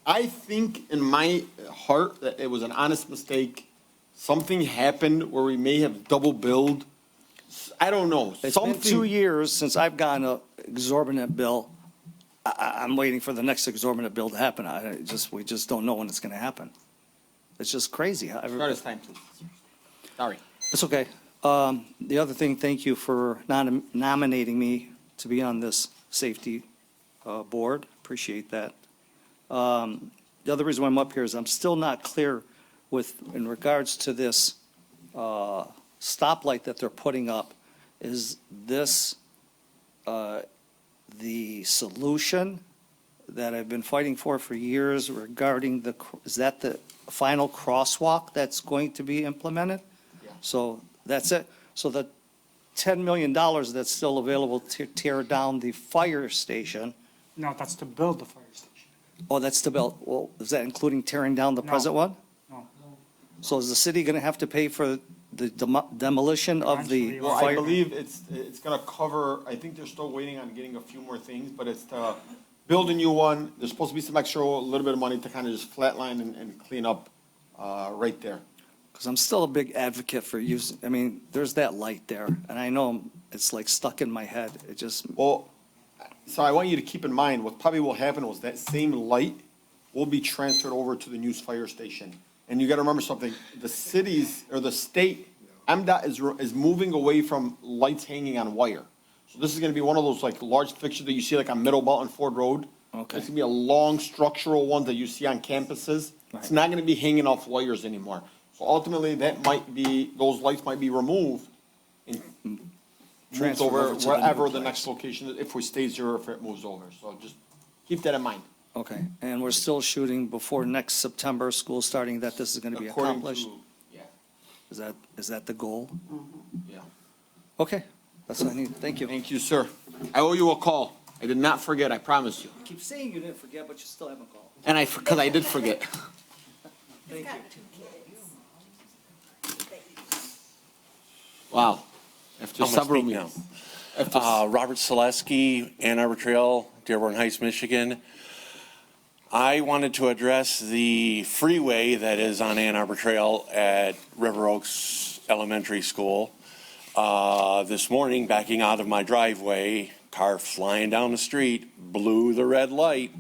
Speaker 10: I think in my heart that it was an honest mistake. Something happened where we may have double billed. I don't know.
Speaker 21: It's been 2 years since I've gotten an exorbitant bill. I'm waiting for the next exorbitant bill to happen. We just don't know when it's going to happen. It's just crazy.
Speaker 10: Start this time, please. Sorry.
Speaker 21: It's okay. The other thing, thank you for nominating me to be on this safety board. Appreciate that. The other reason why I'm up here is I'm still not clear in regards to this stoplight that they're putting up. Is this the solution that I've been fighting for years regarding is that the final crosswalk that's going to be implemented?
Speaker 10: Yeah.
Speaker 21: So that's it. So the $10 million that's still available to tear down the fire station.
Speaker 5: No, that's to build the fire station.
Speaker 21: Oh, that's to build. Well, is that including tearing down the present one?
Speaker 5: No.
Speaker 21: So is the city going to have to pay for the demolition of the
Speaker 10: Well,
Speaker 21: fire?
Speaker 10: I believe it's gonna cover, I think they're still waiting on getting a few more things, but it's to build a new one. There's supposed to be some extra, a little bit of money to kind of just flatline and clean up, right there.
Speaker 21: Because I'm still a big advocate for using, there's that light there, and I know it's like stuck in my head. It just.
Speaker 10: Well, so I want you to keep in mind, what probably will happen was that same light will be transferred over to the new fire station. And you gotta remember something, the cities, or the state, MDOT is moving away from lights hanging on wire. So this is gonna be one of those large fixtures that you see on Middle Belt and Ford Road.
Speaker 21: Okay.
Speaker 10: It's gonna be a long structural one that you see on campuses. It's not gonna be hanging off wires anymore. So ultimately, those lights might be removed and moved
Speaker 21: Transferred
Speaker 10: over
Speaker 21: over to the new
Speaker 10: wherever the
Speaker 21: place.
Speaker 10: next location, if we stay zero, if it moves over. So just keep that in mind.
Speaker 21: Okay, and we're still shooting before next September, school starting, that this is going to be
Speaker 10: According
Speaker 21: accomplished?
Speaker 10: to- Yeah.
Speaker 21: Is that the goal?
Speaker 10: Yeah.
Speaker 21: Okay, that's what I need. Thank you.
Speaker 10: Thank you, sir. I owe you a call. I did not forget, I promise you.
Speaker 21: You keep saying you didn't forget, but you still haven't called.
Speaker 10: And because I did forget.
Speaker 21: Thank you.
Speaker 10: Wow. After
Speaker 7: I'm gonna
Speaker 10: several
Speaker 7: speak
Speaker 10: meetings.
Speaker 7: Robert Selesky, Ann Arbor Trail, Dearborn Heights, Michigan. I wanted to address the freeway that is on Ann Arbor Trail at River Oaks Elementary School. This morning, backing out of my driveway, car flying down the street, blew the red light.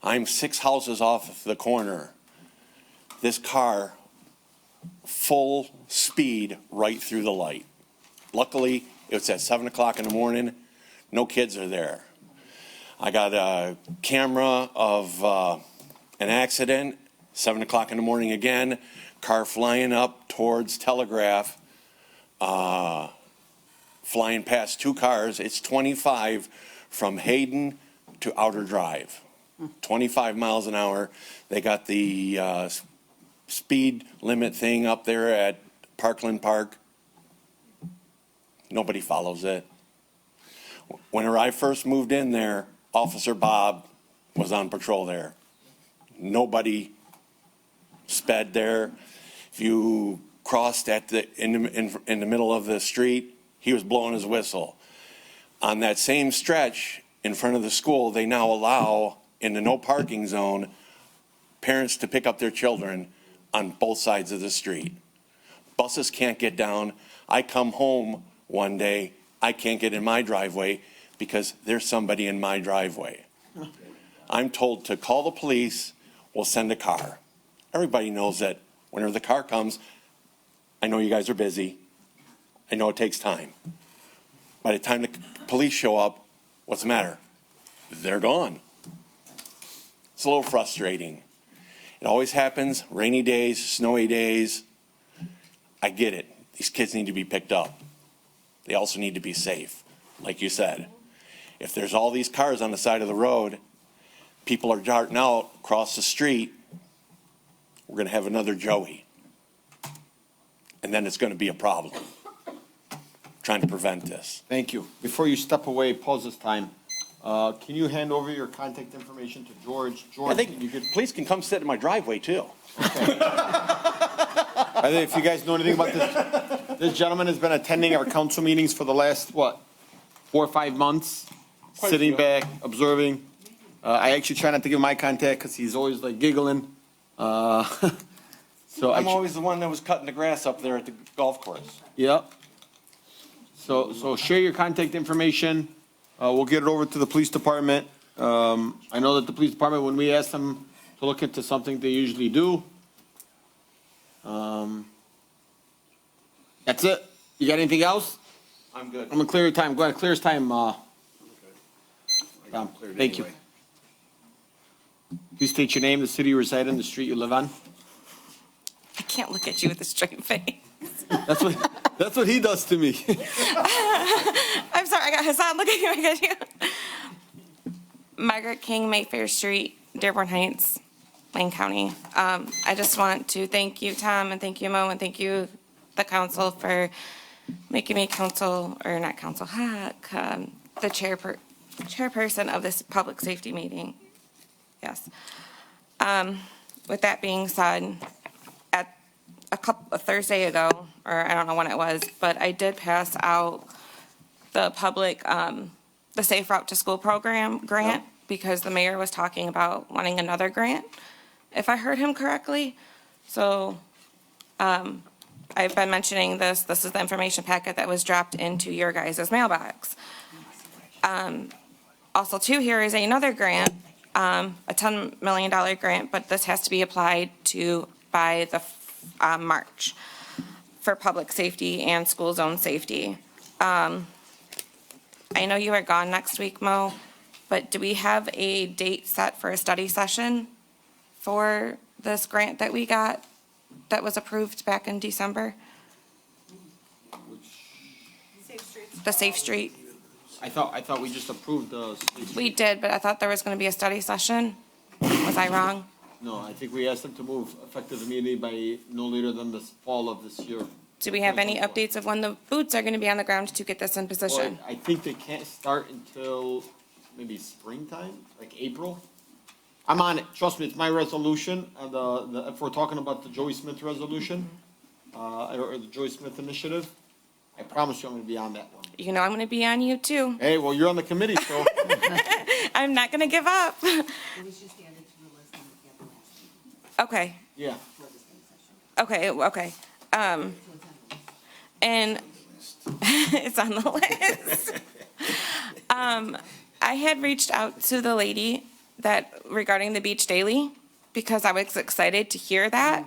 Speaker 7: I'm 6 houses off the corner. This car, full speed right through the light. Luckily, it was at 7 o'clock in the morning. No kids are there. I got a camera of an accident, 7 o'clock in the morning again, car flying up towards Telegraph, flying past 2 cars. It's 25 from Hayden to Outer Drive, 25 miles an hour. They got the speed limit thing up there at Parkland Park. Nobody follows it. Whenever I first moved in there, Officer Bob was on patrol there. Nobody sped there. If you crossed at in the middle of the street, he was blowing his whistle. On that same stretch in front of the school, they now allow in the no parking zone parents to pick up their children on both sides of the street. Buses can't get down. I come home one day, I can't get in my driveway because there's somebody in my driveway. I'm told to call the police, we'll send a car. Everybody knows that whenever the car comes, I know you guys are busy. I know it takes time. By the time the police show up, what's the matter? They're gone. It's a little frustrating. It always happens, rainy days, snowy days. I get it. These kids need to be picked up. They also need to be safe, like you said. If there's all these cars on the side of the road, people are darting out across the street, we're going to have another Joey. And then it's going to be a problem. Trying to prevent this.
Speaker 10: Thank you. Before you step away, pause this time. Can you hand over your contact information to George? George,
Speaker 7: I think police can come sit in my driveway too.
Speaker 10: I think if you guys know anything about this gentleman has been attending our council meetings for the last, 4 or 5 months, sitting back, observing. I actually try not to give my contact because he's always like giggling. So
Speaker 7: I'm always the one that was cutting the grass up there at the golf course.
Speaker 10: Yep. So share your contact information. We'll get it over to the police department. I know that the police department, when we ask them to look into something, they usually do. That's it. You got anything else?
Speaker 7: I'm good.
Speaker 10: I'm gonna clear your time. Go ahead, clear his time, Tom. Thank you. Please state your name, the city you reside in, the street you live on.
Speaker 22: I can't look at you with a straight face.
Speaker 10: That's what he does to me.
Speaker 22: I'm sorry, I got Hassan looking at you. Margaret King, Mayfair Street, Dearborn Heights, Wayne County. I just want to thank you, Tom, and thank you, Mo, and thank you, the council, for making me the chairperson of this public safety meeting. Yes. With that being said, at a Thursday ago, or I don't know when it was, but I did pass out the public, the Safe Route to School program grant, because the mayor was talking about wanting another grant, if I heard him correctly. So I've been mentioning this. This is the information packet that was dropped into your guys' mailbox. Also, too, here is another grant, a $10 million grant, but this has to be applied to by the March for public safety and school zone safety. I know you are gone next week, Mo, but do we have a date set for a study session for this grant that we got that was approved back in December? The Safe Street.
Speaker 10: I thought we just approved the.
Speaker 22: We did, but I thought there was going to be a study session. Was I wrong?
Speaker 10: No, I think we asked them to move effective immediately by no later than the fall of this year.
Speaker 22: Do we have any updates of when the boots are going to be on the ground to get this in position?
Speaker 10: Well, I think they can't start until maybe springtime, like April. I'm on it, trust me, it's my resolution, if we're talking about the Joey Smith resolution, or the Joey Smith initiative, I promise you I'm gonna be on that one.
Speaker 22: You know I'm going to be on you too.
Speaker 10: Hey, well, you're on the committee, so.
Speaker 22: I'm not going to give up. Okay.
Speaker 10: Yeah.
Speaker 22: Okay. And it's on the list. I had reached out to the lady regarding the Beach Daily because I was excited to hear that.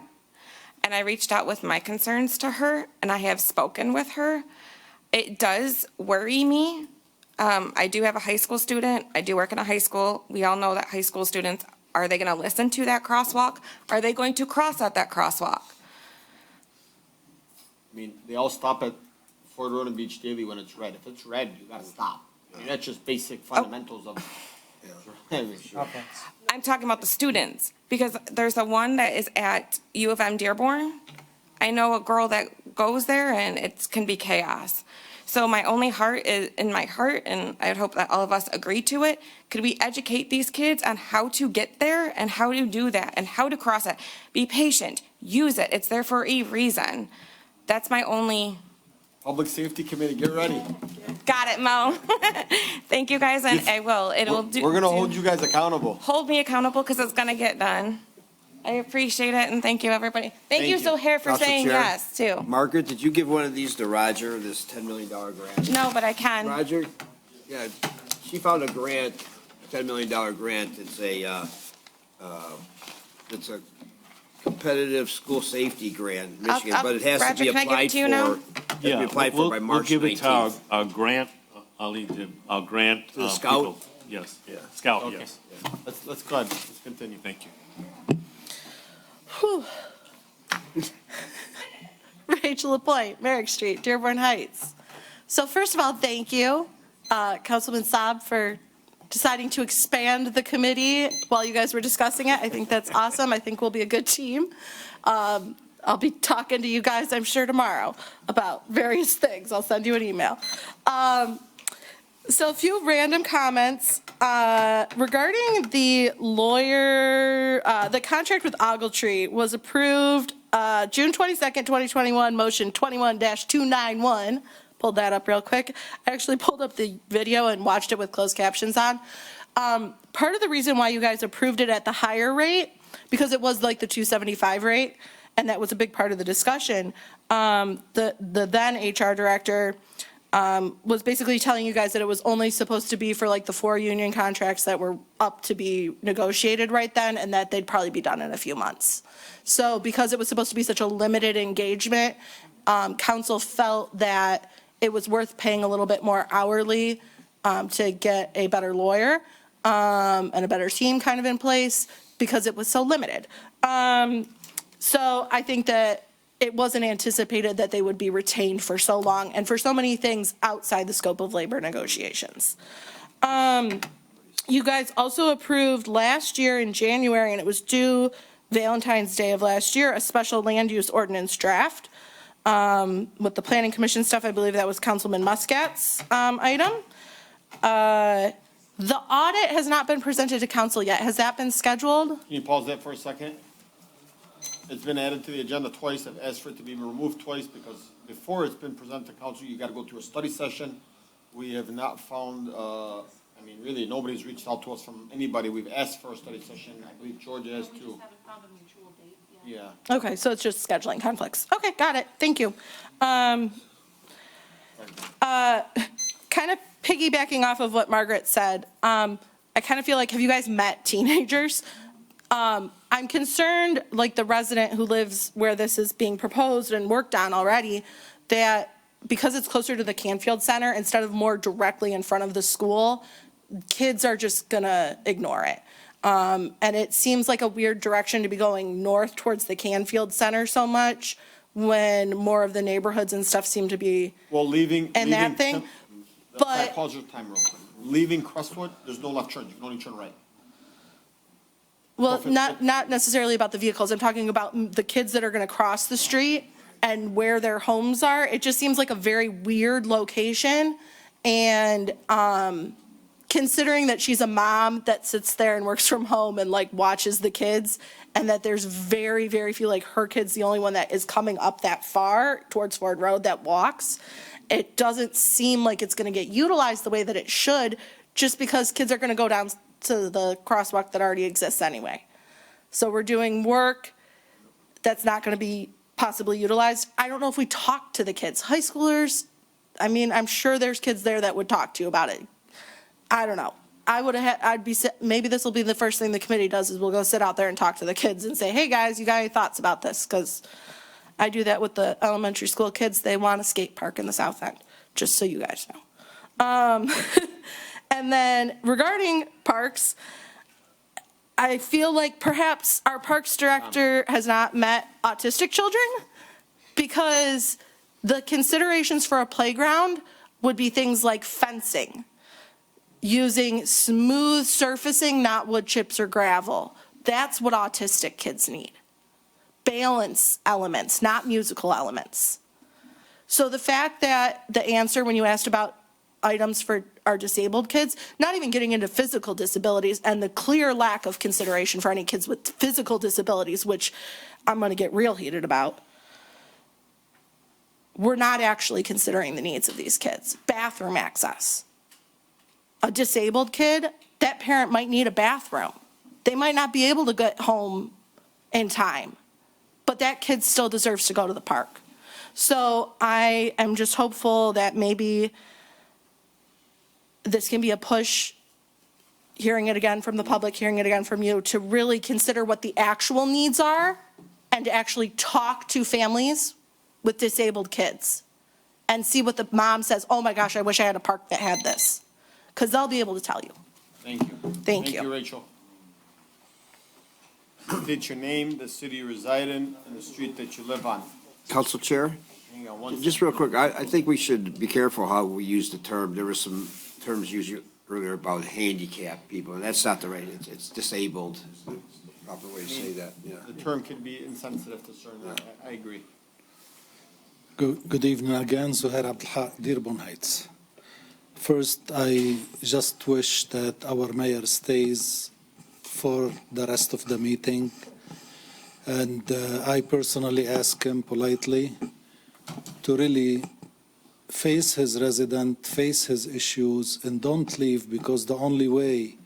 Speaker 22: And I reached out with my concerns to her, and I have spoken with her. It does worry me. I do have a high school student. I do work in a high school. We all know that high school students, are they going to listen to that crosswalk? Are they going to cross at that crosswalk?
Speaker 10: I mean, they all stop at Ford Road and Beach Daily when it's red. If it's red, you gotta stop. I mean, that's just basic fundamentals of.
Speaker 22: I'm talking about the students, because there's a one that is at U of M Dearborn. I know a girl that goes there, and it can be chaos. So my only heart is in my heart, and I would hope that all of us agree to it. Could we educate these kids on how to get there and how to do that and how to cross it? Be patient, use it. It's there for a reason. That's my only.
Speaker 10: Public Safety Committee, get ready.
Speaker 22: Got it, Mo. Thank you guys, and I will. It'll do.
Speaker 10: We're gonna hold you guys accountable.
Speaker 22: Hold me accountable because it's gonna get done. I appreciate it, and thank you, everybody. Thank you, Sohair, for
Speaker 1: Council
Speaker 22: saying
Speaker 1: Chair.
Speaker 22: yes, too.
Speaker 1: Margaret, did you give one of these to Roger, this $10 million grant?
Speaker 22: No, but I can.
Speaker 1: Roger, yeah, she found a grant, a $10 million grant. It's a competitive school safety grant in Michigan, but it has to
Speaker 22: Roger,
Speaker 1: be
Speaker 22: can I give it
Speaker 1: applied
Speaker 22: to you now?
Speaker 1: for. Be applied for by March 19th.
Speaker 11: We'll give it to our grant, I'll leave our grant.
Speaker 1: To the Scout?
Speaker 11: people. Yes, Scout,
Speaker 10: Okay.
Speaker 11: yes.
Speaker 10: Let's go ahead, let's continue.
Speaker 11: Thank you.
Speaker 3: Rachel LaPointe, Merrick Street, Dearborn Heights. So first of all, thank you, Councilman Saab, for deciding to expand the committee while you guys were discussing it. I think that's awesome. I think we'll be a good team. I'll be talking to you guys, I'm sure, tomorrow about various things. I'll send you an email. So a few random comments regarding the lawyer, the contract with Ogletree was approved June 22nd, 2021, motion 21-291. Pulled that up real quick. I actually pulled up the video and watched it with closed captions on. Part of the reason why you guys approved it at the higher rate, because it was like the 275 rate, and that was a big part of the discussion. The then HR director was basically telling you guys that it was only supposed to be for like the 4 union contracts that were up to be negotiated right then, and that they'd probably be done in a few months. So because it was supposed to be such a limited engagement, council felt that it was worth paying a little bit more hourly to get a better lawyer and a better team kind of in place because it was so limited. So I think that it wasn't anticipated that they would be retained for so long and for so many things outside the scope of labor negotiations. You guys also approved last year in January, and it was due Valentine's Day of last year, a special land use ordinance draft. With the planning commission stuff, I believe that was Councilman Muscat's item. The audit has not been presented to council yet. Has that been scheduled?
Speaker 10: Can you pause that for a second? It's been added to the agenda twice. I've asked for it to be removed twice because before it's been presented to council, you gotta go to a study session. We have not found, I mean, really, nobody's reached out to us from anybody. We've asked for a study session. I believe Georgia has too. Yeah.
Speaker 3: Okay, so it's just scheduling conflicts. Okay, got it. Thank you. Kind of piggybacking off of what Margaret said, I kind of feel like, have you guys met teenagers? I'm concerned, like the resident who lives where this is being proposed and worked on already, that because it's closer to the Canfield Center instead of more directly in front of the school, kids are just gonna ignore it. And it seems like a weird direction to be going north towards the Canfield Center so much when more of the neighborhoods and stuff seem to be and that thing. But
Speaker 10: pause your time real quick. Leaving Crestwood, there's no left turn. You can only turn right.
Speaker 3: well, not necessarily about the vehicles. I'm talking about the kids that are going to cross the street and where their homes are. It just seems like a very weird location. And considering that she's a mom that sits there and works from home and like watches the kids, and that there's very, very few, like her kid's the only one that is coming up that far towards Ford Road that walks. It doesn't seem like it's gonna get utilized the way that it should, just because kids are gonna go down to the crosswalk that already exists anyway. So we're doing work that's not gonna be possibly utilized. I don't know if we talk to the kids. High schoolers, I mean, I'm sure there's kids there that would talk to you about it. I don't know. Maybe this will be the first thing the committee does, is we'll go sit out there and talk to the kids and say, hey guys, you got any thoughts about this? Because I do that with the elementary school kids. They want a skate park in the south end, just so you guys know. And then regarding parks, I feel like perhaps our parks director has not met autistic children, because the considerations for a playground would be things like fencing, using smooth surfacing, not wood chips or gravel. That's what autistic kids need. Balance elements, not musical elements. So the fact that the answer when you asked about items for our disabled kids, not even getting into physical disabilities, and the clear lack of consideration for any kids with physical disabilities, which I'm going to get real heated about, we're not actually considering the needs of these kids. Bathroom access. A disabled kid, that parent might need a bathroom. They might not be able to get home in time, but that kid still deserves to go to the park. So I am just hopeful that maybe this can be a push, hearing it again from the public, hearing it again from you, to really consider what the actual needs are and to actually talk to families with disabled kids and see what the mom says. Oh my gosh, I wish I had a park that had this. Because they'll be able to tell you.
Speaker 10: Thank you.
Speaker 3: Thank you.
Speaker 10: Thank you, Rachel.
Speaker 9: State your name, the city you reside in, and the street that you live on.
Speaker 1: Council Chair,
Speaker 10: Hang on one
Speaker 1: just real quick, I think we should be careful how we use the term. There were some terms used earlier about handicapped people, and that's not the right, it's disabled, is the proper way to say that, yeah.
Speaker 9: The term can be insensitive to certain, I agree.
Speaker 17: Good evening again, Zuhair Abdelhaq, Dearborn Heights. First, I just wish that our mayor stays for the rest of the meeting. And I personally ask him politely to really face his resident, face his issues, and don't leave, because the only way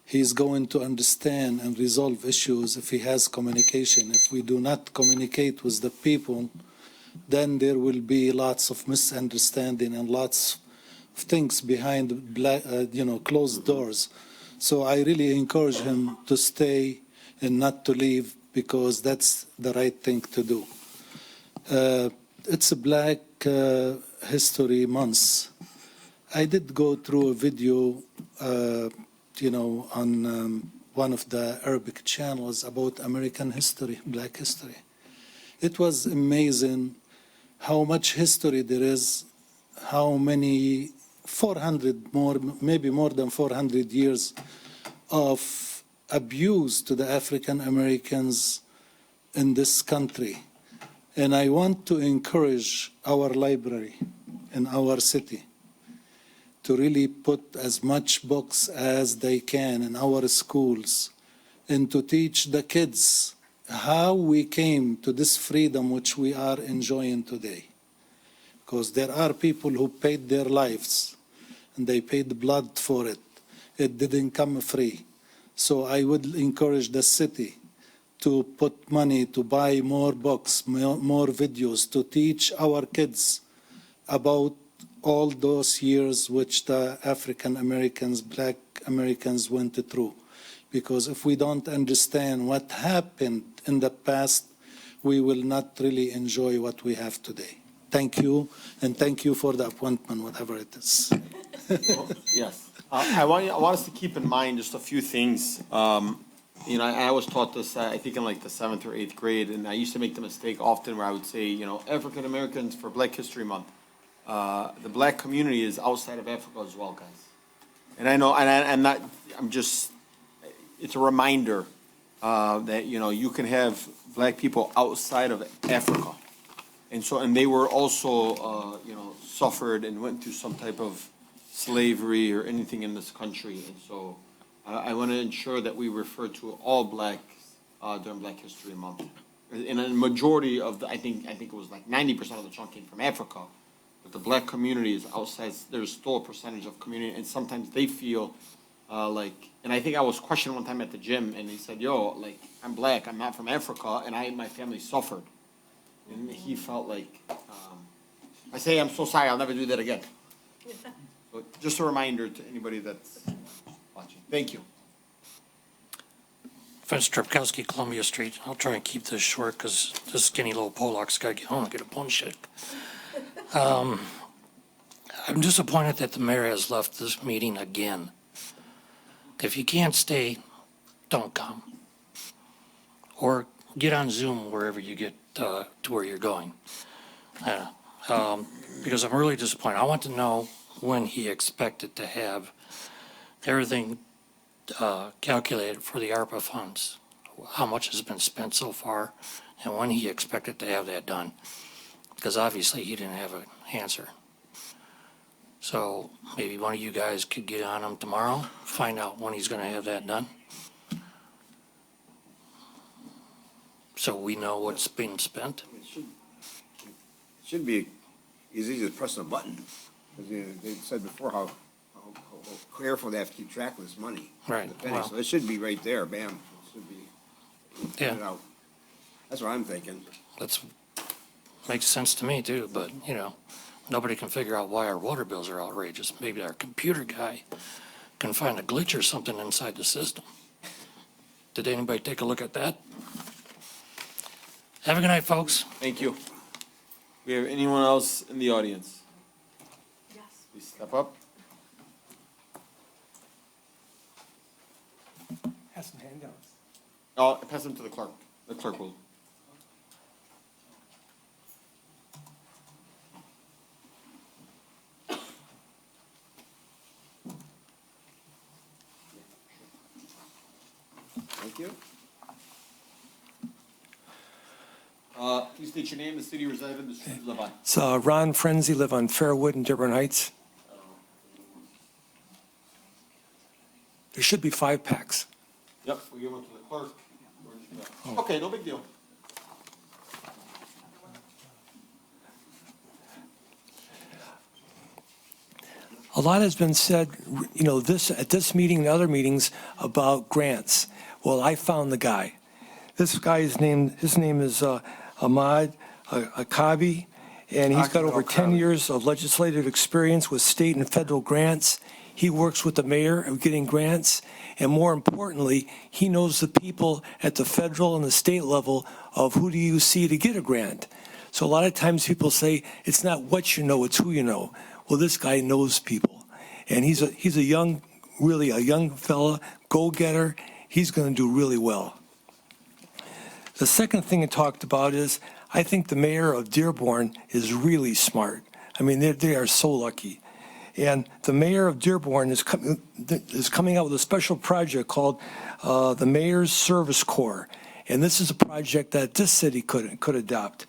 Speaker 17: he's going to understand and resolve issues if he has communication. If we do not communicate with the people, then there will be lots of misunderstanding and lots of things behind closed doors. So I really encourage him to stay and not to leave, because that's the right thing to do. It's a Black History Month. I did go through a video, on one of the Arabic channels about American history, Black history. It was amazing how much history there is, how many 400 more, maybe more than 400 years of abuse to the African Americans in this country. And I want to encourage our library in our city to really put as much books as they can in our schools and to teach the kids how we came to this freedom which we are enjoying today. Because there are people who paid their lives and they paid blood for it. It didn't come free. So I would encourage the city to put money to buy more books, more videos, to teach our kids about all those years which the African Americans, Black Americans went through. Because if we don't understand what happened in the past, we will not really enjoy what we have today. Thank you, and thank you for the appointment, whatever it is.
Speaker 9: Yes. I want us to keep in mind just a few things. I was taught this, I think in like the 7th or 8th grade, and I used to make the mistake often where I would say, African Americans for Black History Month. The Black community is outside of Africa as well, guys. And I know, and I'm just, it's a reminder that, you can have Black people outside of Africa. And they were also, suffered and went through some type of slavery or anything in this country. And so I want to ensure that we refer to all blacks during Black History Month. And a majority of I think it was like 90% of the chunk came from Africa. But the black community is outside, there's still a percentage of community, and sometimes they feel and I think I was questioned one time at the gym, and he said, yo, like, I'm black, I'm not from Africa, and my family suffered. And he felt like, I say, I'm so sorry, I'll never do that again. So just a reminder to anybody that's watching. Thank you.
Speaker 13: Fence Trepkowski, Columbia Street. I'll try and keep this short because this skinny little Pollock's got to get home and get a bone shake. I'm disappointed that the mayor has left this meeting again. If you can't stay, don't come. Or get on Zoom wherever you get to where you're going. Because I'm really disappointed. I want to know when he expected to have everything calculated for the ARPA funds, how much has been spent so far, and when he expected to have that done. Because obviously he didn't have an answer. So maybe one of you guys could get on him tomorrow, find out when he's going to have that done. So we know what's being spent.
Speaker 1: It should be as easy as pressing a button. Because they said before how careful they have to keep track of this money.
Speaker 13: Right.
Speaker 1: Well, so it should be right there, bam. It should be.
Speaker 13: Yeah.
Speaker 1: It out. That's what I'm thinking.
Speaker 13: Makes sense to me too, but nobody can figure out why our water bills are outrageous. Maybe our computer guy can find a glitch or something inside the system. Did anybody take a look at that? Have a good night, folks.
Speaker 9: Thank you. We have anyone else in the audience? Yes. Please step up.
Speaker 15: Have some handouts.
Speaker 9: Oh, pass them to the clerk. The clerk will.
Speaker 1: Thank you.
Speaker 9: Please state your name, the city you reside in, the street you live on.
Speaker 15: It's Ron Frenzy, live on Fairwood in Dearborn Heights. There should be 5 packs.
Speaker 9: Yep, we give them to the clerk. Okay, no big deal.
Speaker 15: A lot has been said, at this meeting and other meetings about grants. Well, I found the guy. This guy's name is Ahmad Akabi, and he's got over 10 years of legislative experience with state and federal grants. He works with the mayor of getting grants, and more importantly, he knows the people at the federal and the state level of who do you see to get a grant. So a lot of times people say it's not what you know, it's who you know. Well, this guy knows people, and he's a young fella, go-getter. He's going to do really well. The second thing it talked about is I think the mayor of Dearborn is really smart. I mean, they are so lucky. And the mayor of Dearborn is coming out with a special project called the Mayor's Service Corps. And this is a project that this city could adopt.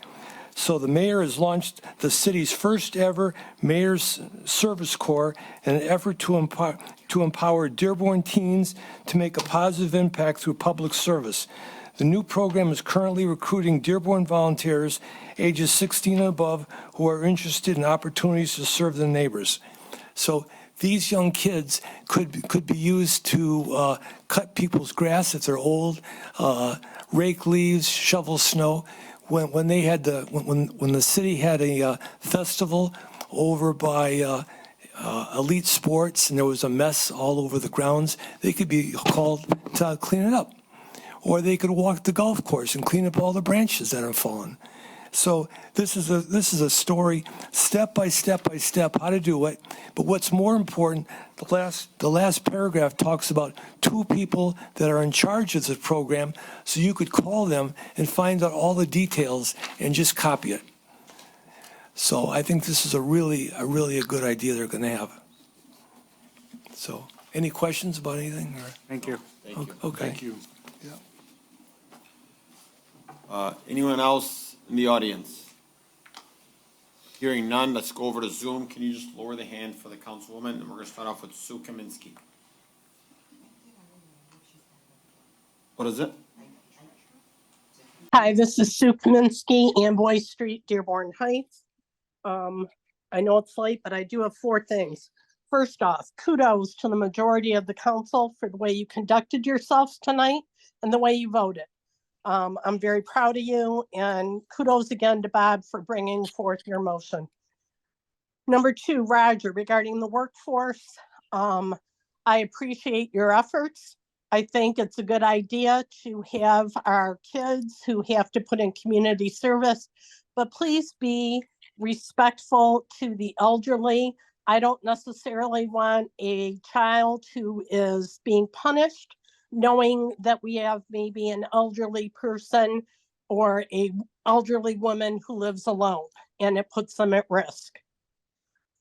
Speaker 15: So the mayor has launched the city's first ever Mayor's Service Corps in an effort to empower Dearborn teens to make a positive impact through public service. The new program is currently recruiting Dearborn volunteers ages 16 and above who are interested in opportunities to serve their neighbors. So these young kids could be used to cut people's grass if they're old, rake leaves, shovel snow. When the city had a festival over by Elite Sports and there was a mess all over the grounds, they could be called to clean it up. Or they could walk the golf course and clean up all the branches that have fallen. So this is a story, step by step by step, how to do it. But what's more important, the last paragraph talks about 2 people that are in charge of the program, so you could call them and find out all the details and just copy it. So I think this is a really good idea they're going to have. So, any questions about anything? Or?
Speaker 5: Thank you.
Speaker 9: Thank you.
Speaker 15: Okay.
Speaker 9: Thank you. Anyone else in the audience? Hearing none, let's go over to Zoom. Can you just lower the hand for the councilwoman? And we're gonna start off with Sue Kaminsky. What is it?
Speaker 8: Hi, this is Sue Kaminsky, Amboy Street, Dearborn Heights. I know it's late, but I do have four things. First off, kudos to the majority of the council for the way you conducted yourselves tonight and the way you voted. I'm very proud of you, and kudos again to Bob for bringing forth your motion. Number two, Roger, regarding the workforce, I appreciate your efforts. I think it's a good idea to have our kids who have to put in community service, but please be respectful to the elderly. I don't necessarily want a child who is being punished, knowing that we have maybe an elderly person or a elderly woman who lives alone, and it puts them at risk.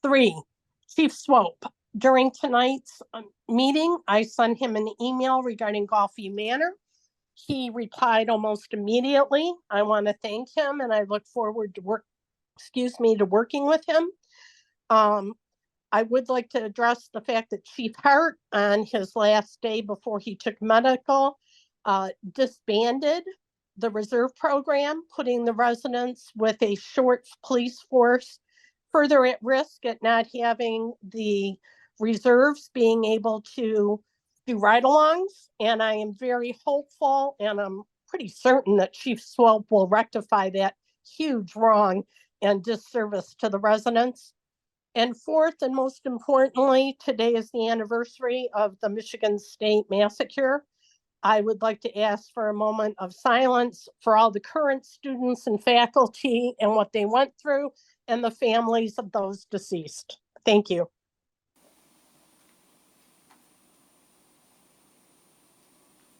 Speaker 8: Three, Chief Swope. During tonight's meeting, I sent him an email regarding Golfy Manor. He replied almost immediately. I want to thank him, and I look forward to working with him. I would like to address the fact that Chief Hart, on his last day before he took medical, disbanded the reserve program, putting the residents with a short police force further at risk at not having the reserves being able to do ride-alongs. And I am very hopeful, and I'm pretty certain that Chief Swope will rectify that huge wrong and disservice to the residents. And fourth, and most importantly, today is the anniversary of the Michigan State Massacre. I would like to ask for a moment of silence for all the current students and faculty and what they went through, and the families of those deceased. Thank you.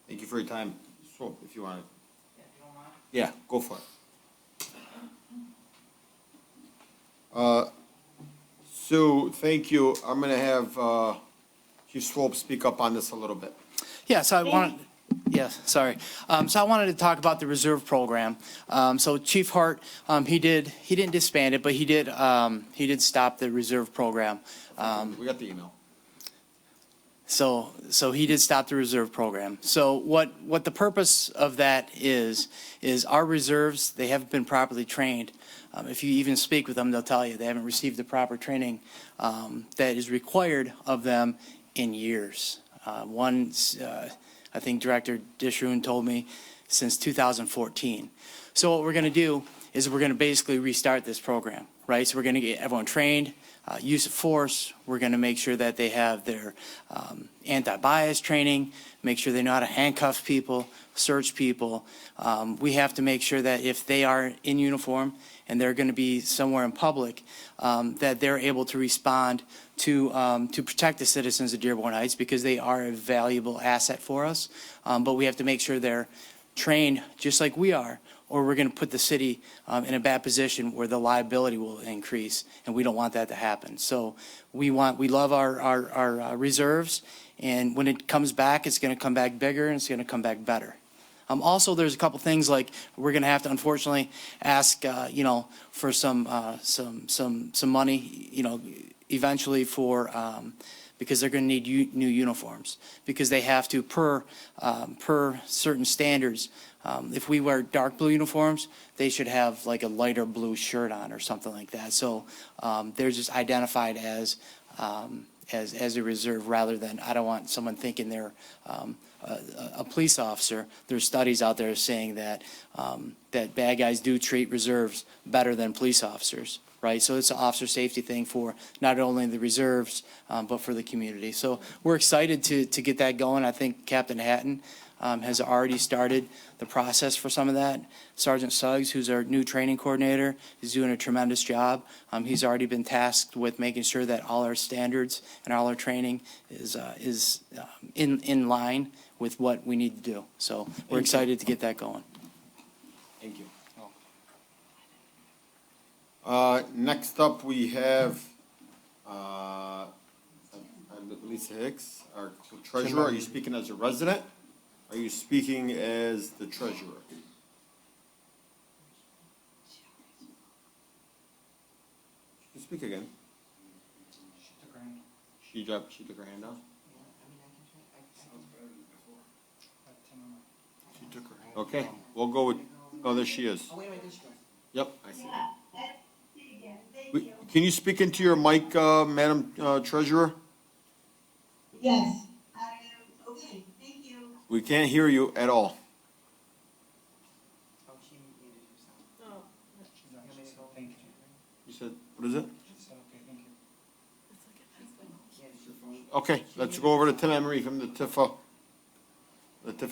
Speaker 9: Thank you for your time. Swope, if you want to. Yeah, go for it. Sue, thank you. I'm gonna have, Chief Swope speak up on this a little bit.
Speaker 16: Yeah, so I wanted to talk about the reserve program. So Chief Hart, he didn't disband it, but he did stop the reserve program.
Speaker 9: We got the email.
Speaker 16: So he did stop the reserve program. So what the purpose of that is our reserves, they haven't been properly trained. If you even speak with them, they'll tell you they haven't received the proper training that is required of them in years. I think Director Dishroon told me since 2014. So what we're going to do is we're going to basically restart this program, right? So we're going to get everyone trained, use of force. We're going to make sure that they have their anti-bias training, make sure they know how to handcuff people, search people. We have to make sure that if they are in uniform and they're going to be somewhere in public, that they're able to respond to protect the citizens of Dearborn Heights, because they are a valuable asset for us. But we have to make sure they're trained just like we are, or we're going to put the city in a bad position where the liability will increase, and we don't want that to happen. So we love our reserves, and when it comes back, it's going to come back bigger and it's going to come back better. Also, there's a couple things like we're going to have to unfortunately ask, for some money, eventually for because they're going to need new uniforms, because they have to per certain standards. If we wear dark blue uniforms, they should have like a lighter blue shirt on or something like that. So they're just identified as a reserve, rather than, I don't want someone thinking they're a police officer. There's studies out there saying that that bad guys do treat reserves better than police officers, right? So it's an officer safety thing for not only the reserves, but for the community. So we're excited to get that going. I think Captain Hatton has already started the process for some of that. Sergeant Suggs, who's our new training coordinator, is doing a tremendous job. He's already been tasked with making sure that all our standards and all our training is in line with what we need to do. So we're excited to get that going.
Speaker 9: Thank you. Next up, we have Lisa Hicks, our treasurer. Are you speaking as a resident? Are you speaking as the treasurer? speak again. She took her hand off? She took her hand. Okay, we'll go with, oh, there she is. Yep, I see. Can you speak into your mic, Madam Treasurer?
Speaker 14: Yes, okay, thank you.
Speaker 9: We can't hear you at all. You said, what is it? Okay, let's go over to Tim Emery from the TIFA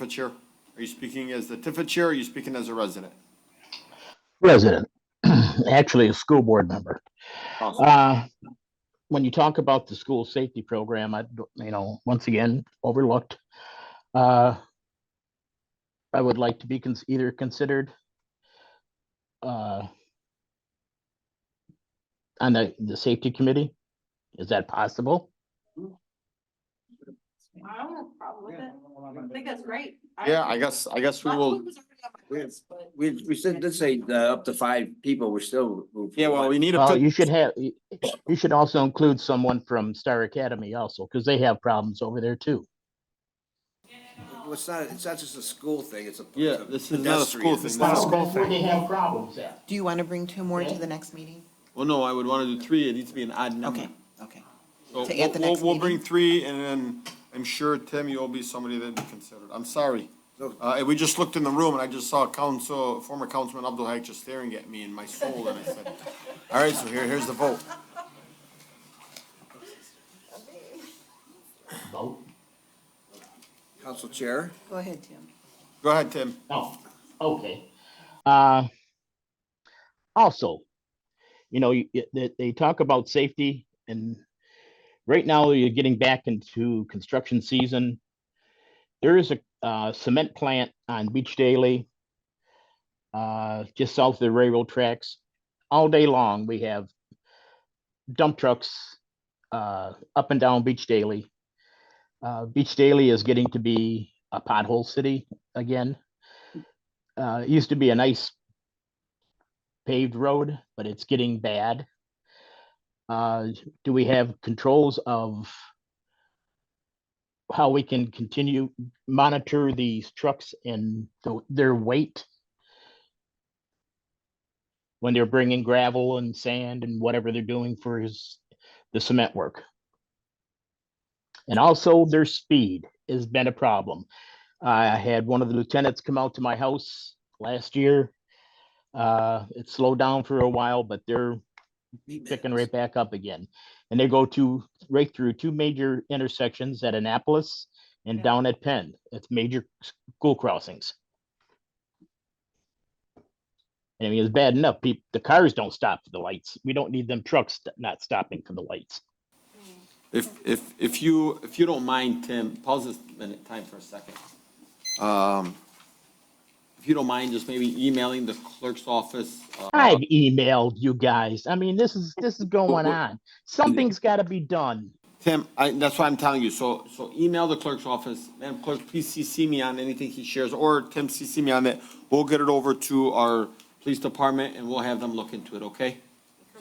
Speaker 9: chair. Are you speaking as the TIFA chair, or are you speaking as a resident?
Speaker 4: Resident, actually a school board member.
Speaker 9: Awesome.
Speaker 4: When you talk about the school safety program, once again, overlooked. I would like to be either considered on the safety committee. Is that possible?
Speaker 3: I don't have a problem with it. I think that's great.
Speaker 9: Yeah, I guess we will.
Speaker 6: We did say up to 5 people, we're still.
Speaker 9: Yeah, well, we need a.
Speaker 4: Well, you should also include someone from Star Academy also, because they have problems over there too.
Speaker 6: Well, it's not just a school thing, it's a.
Speaker 9: Yeah, this is not a school thing.
Speaker 6: It's not a school
Speaker 4: Where they have problems at.
Speaker 2: Do you want to bring 2 more to the next meeting?
Speaker 9: Well, no, I would want to do 3. It needs to be an odd number.
Speaker 2: Okay.
Speaker 9: So
Speaker 2: To add the next
Speaker 9: we'll bring
Speaker 2: meeting?
Speaker 9: 3, and then I'm sure, Tim, you'll be somebody that'd be considered. I'm sorry. We just looked in the room, and I just saw former Councilman Abdul Haq just staring at me in my soul, and I said, all right, so here's the vote.
Speaker 4: Vote.
Speaker 6: Council Chair?
Speaker 2: Go ahead, Tim.
Speaker 9: Go ahead, Tim.
Speaker 4: Oh, okay. Also, they talk about safety, and right now you're getting back into construction season. There is a cement plant on Beach Daily, just south of the railroad tracks. All day long, we have dump trucks up and down Beach Daily. Beach Daily is getting to be a pothole city again. It used to be a nice paved road, but it's getting bad. Do we have controls of how we can continue monitor these trucks and their weight when they're bringing gravel and sand and whatever they're doing for the cement work? And also their speed has been a problem. I had one of the lieutenants come out to my house last year. It slowed down for a while, but they're picking right back up again. And they go right through 2 major intersections at Annapolis and down at Penn. It's major school crossings. I mean, it's bad enough. The cars don't stop for the lights. We don't need them trucks not stopping for the lights.
Speaker 9: If you don't mind, Tim, pause this minute time for a second. If you don't mind, just maybe emailing the clerk's office.
Speaker 4: I've emailed you guys. I mean, this is going on. Something's got to be done.
Speaker 9: Tim, that's why I'm telling you. So email the clerk's office. Madam Clerk, please CC me on anything he shares, or Tim CC me on it. We'll get it over to our police department, and we'll have them look into it, okay?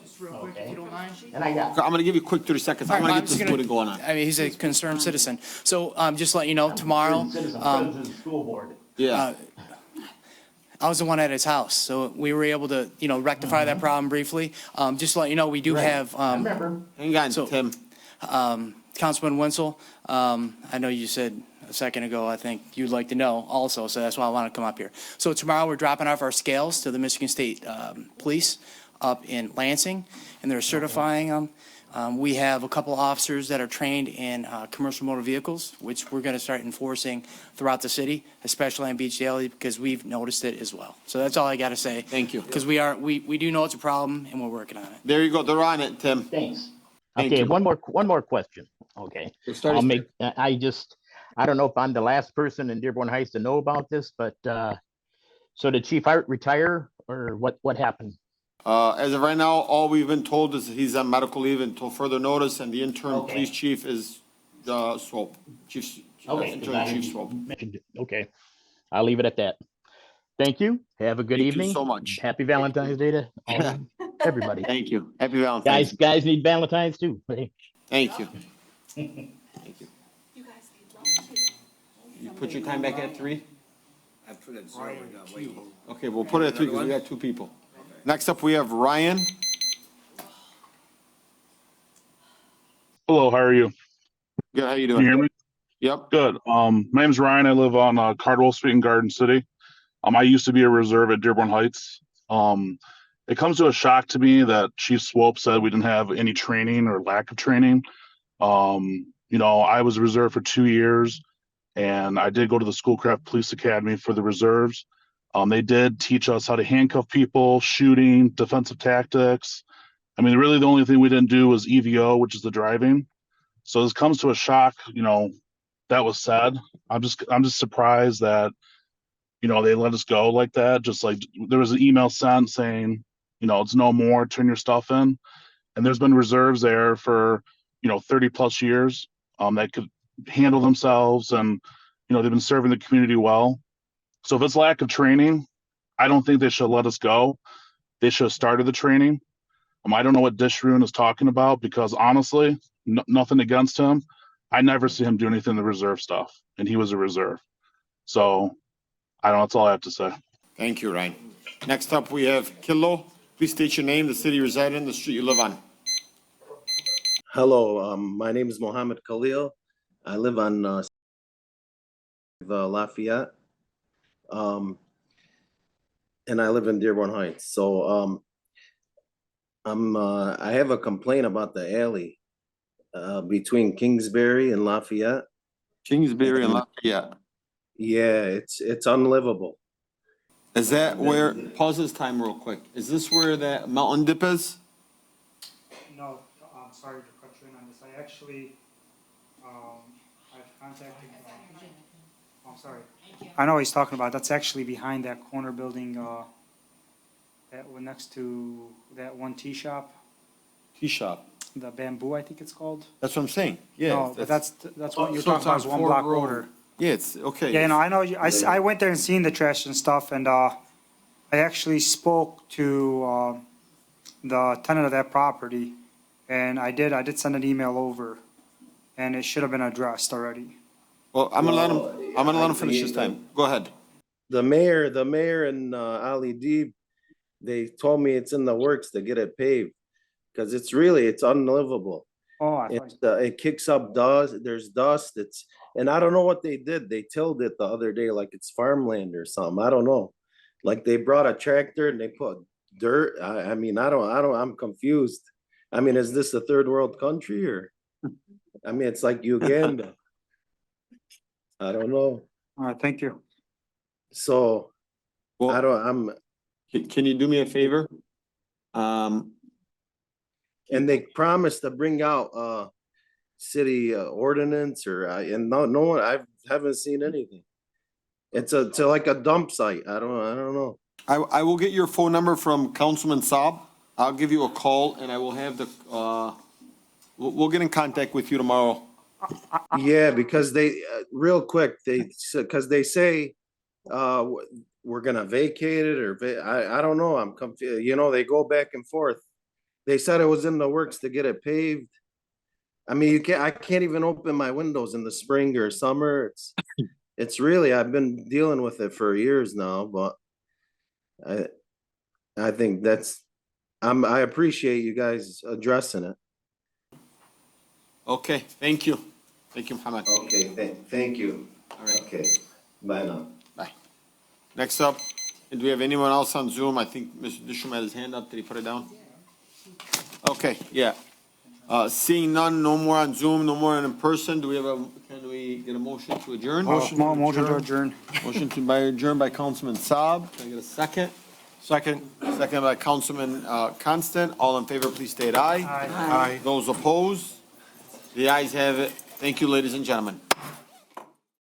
Speaker 16: Just real quick, if you don't mind.
Speaker 4: And I got.
Speaker 9: I'm gonna give you a quick 30 seconds. I want to get this meeting going on.
Speaker 16: I mean, he's a concerned citizen. So, just let you know, tomorrow,
Speaker 4: School board.
Speaker 9: Yeah.
Speaker 16: I was the one at his house, so we were able to, rectify that problem briefly. Just to let you know, we do have,
Speaker 4: Remember.
Speaker 9: Hang on, Tim.
Speaker 16: Councilman Wenzel, I know you said a second ago, I think you'd like to know also, so that's why I want to come up here. So tomorrow, we're dropping off our scales to the Michigan State Police up in Lansing, and they're certifying them. We have a couple officers that are trained in commercial motor vehicles, which we're going to start enforcing throughout the city, especially on Beach Daily, because we've noticed it as well. So that's all I got to say.
Speaker 9: Thank you.
Speaker 16: Because we do know it's a problem, and we're working on it.
Speaker 9: There you go. They're on it, Tim.
Speaker 4: Thanks.
Speaker 9: Thank
Speaker 4: Okay,
Speaker 9: you.
Speaker 4: one more question. Okay. I don't know if I'm the last person in Dearborn Heights to know about this, but so did Chief Hart retire, or what happened?
Speaker 9: As of right now, all we've been told is he's on medical leave until further notice, and the interim police chief is Swope. Interim Chief Swope.
Speaker 4: Okay, I'll leave it at that. Thank you. Have a good evening.
Speaker 9: Thank you so much.
Speaker 4: Happy Valentine's Day to all. everybody.
Speaker 10: Thank you. Happy Valentine's.
Speaker 4: Guys need Valentine's too.
Speaker 10: Thank you. Thank you. You put your time back at 3?
Speaker 1: I put it 0 right now, wait.
Speaker 10: Okay, we'll put it at 3 because we got 2 people. Next up, we have Ryan.
Speaker 12: Hello, how are you?
Speaker 10: Good, how you
Speaker 12: Can
Speaker 10: doing?
Speaker 12: you hear me?
Speaker 10: Yep.
Speaker 12: Good. My name's Ryan. I live on Cardwell Street in Garden City. I used to be a reserve at Dearborn Heights. It comes to a shock to me that Chief Swope said we didn't have any training or lack of training. I was a reserve for 2 years, and I did go to the Schoolcraft Police Academy for the reserves. They did teach us how to handcuff people, shooting, defensive tactics. I mean, really the only thing we didn't do was EVO, which is the driving. So this comes to a shock, that was said. I'm just surprised that, they let us go like that. Just like there was an email sent saying, it's no more, turn your stuff in. And there's been reserves there for, 30 plus years, that could handle themselves and, they've been serving the community well. So if it's lack of training, I don't think they should let us go. They should have started the training. I don't know what Dishroon is talking about because honestly, nothing against him. I never see him do anything in the reserve stuff, and he was a reserve. So I don't know. That's all I have to say.
Speaker 10: Thank you, Ryan. Next up, we have Killo. Please state your name, the city you reside in, the street you live on.
Speaker 20: Hello, my name is Mohammed Khalil. I live on Lafayette, and I live in Dearborn Heights. So I have a complaint about the alley between Kingsbury and Lafayette.
Speaker 10: Kingsbury and Lafayette.
Speaker 20: Yeah, it's unlivable.
Speaker 10: Is that where, pause this time real quick. Is this where that mountain dip is?
Speaker 5: No, I'm sorry to cut you in on this. I actually, I've contacted, I'm sorry. I know what he's talking about. That's actually behind that corner building, that one next to that one tea shop,
Speaker 10: Tea shop.
Speaker 5: the Bamboo, I think it's called.
Speaker 10: That's what I'm saying. Yeah.
Speaker 5: No, but that's what you're
Speaker 10: so
Speaker 5: talking
Speaker 10: it's
Speaker 5: about
Speaker 10: on
Speaker 5: is one
Speaker 10: Ford
Speaker 5: block
Speaker 10: Road.
Speaker 5: order.
Speaker 10: Yeah, it's, okay.
Speaker 5: Yeah, no, I know, I went there and seen the trash and stuff, and, I actually spoke to, the tenant of that property, and I did send an email over, and it should have been addressed already.
Speaker 10: Well, I'm gonna let him finish his time. Go ahead.
Speaker 20: The mayor and Ali Deeb, they told me it's in the works to get it paved because it's unlivable.
Speaker 5: Oh,
Speaker 20: It kicks up dust. There's dust. And I don't know what they did. They tilled it the other day like it's farmland or something. I don't know. Like they brought a tractor and they put dirt. I mean, I'm confused. I mean, is this a third world country or? I mean, it's like Uganda. I don't know.
Speaker 5: All right, thank you.
Speaker 20: So,
Speaker 10: Can you do me a favor?
Speaker 20: And they promised to bring out city ordinance and no one, I haven't seen anything. It's like a dump site. I don't know.
Speaker 10: I will get your phone number from Councilman Saab. I'll give you a call and I will have we'll get in contact with you tomorrow.
Speaker 20: Yeah, because real quick, because they say, we're gonna vacate it I don't know. I'm confused. They go back and forth. They said it was in the works to get it paved. I mean, I can't even open my windows in the spring or summer. It's really, I've been dealing with it for years now, but I think I appreciate you guys addressing it.
Speaker 10: Okay, thank you. Thank you, Muhammad.
Speaker 20: Okay, thank you.
Speaker 10: All right.
Speaker 20: Okay, bye now.
Speaker 10: Bye. Next up, do we have anyone else on Zoom? I think Mr. Dishum had his hand up. Did he put it down? Okay, yeah. Seeing none, no more on Zoom, no more in person. Can we get a motion to adjourn?
Speaker 5: Motion to adjourn.
Speaker 10: Motion to adjourn by Councilman Saab. Can I get a second? Second by Councilman Constant. All in favor, please state aye.
Speaker 5: Aye.
Speaker 10: Those opposed? The ayes have it. Thank you, ladies and gentlemen.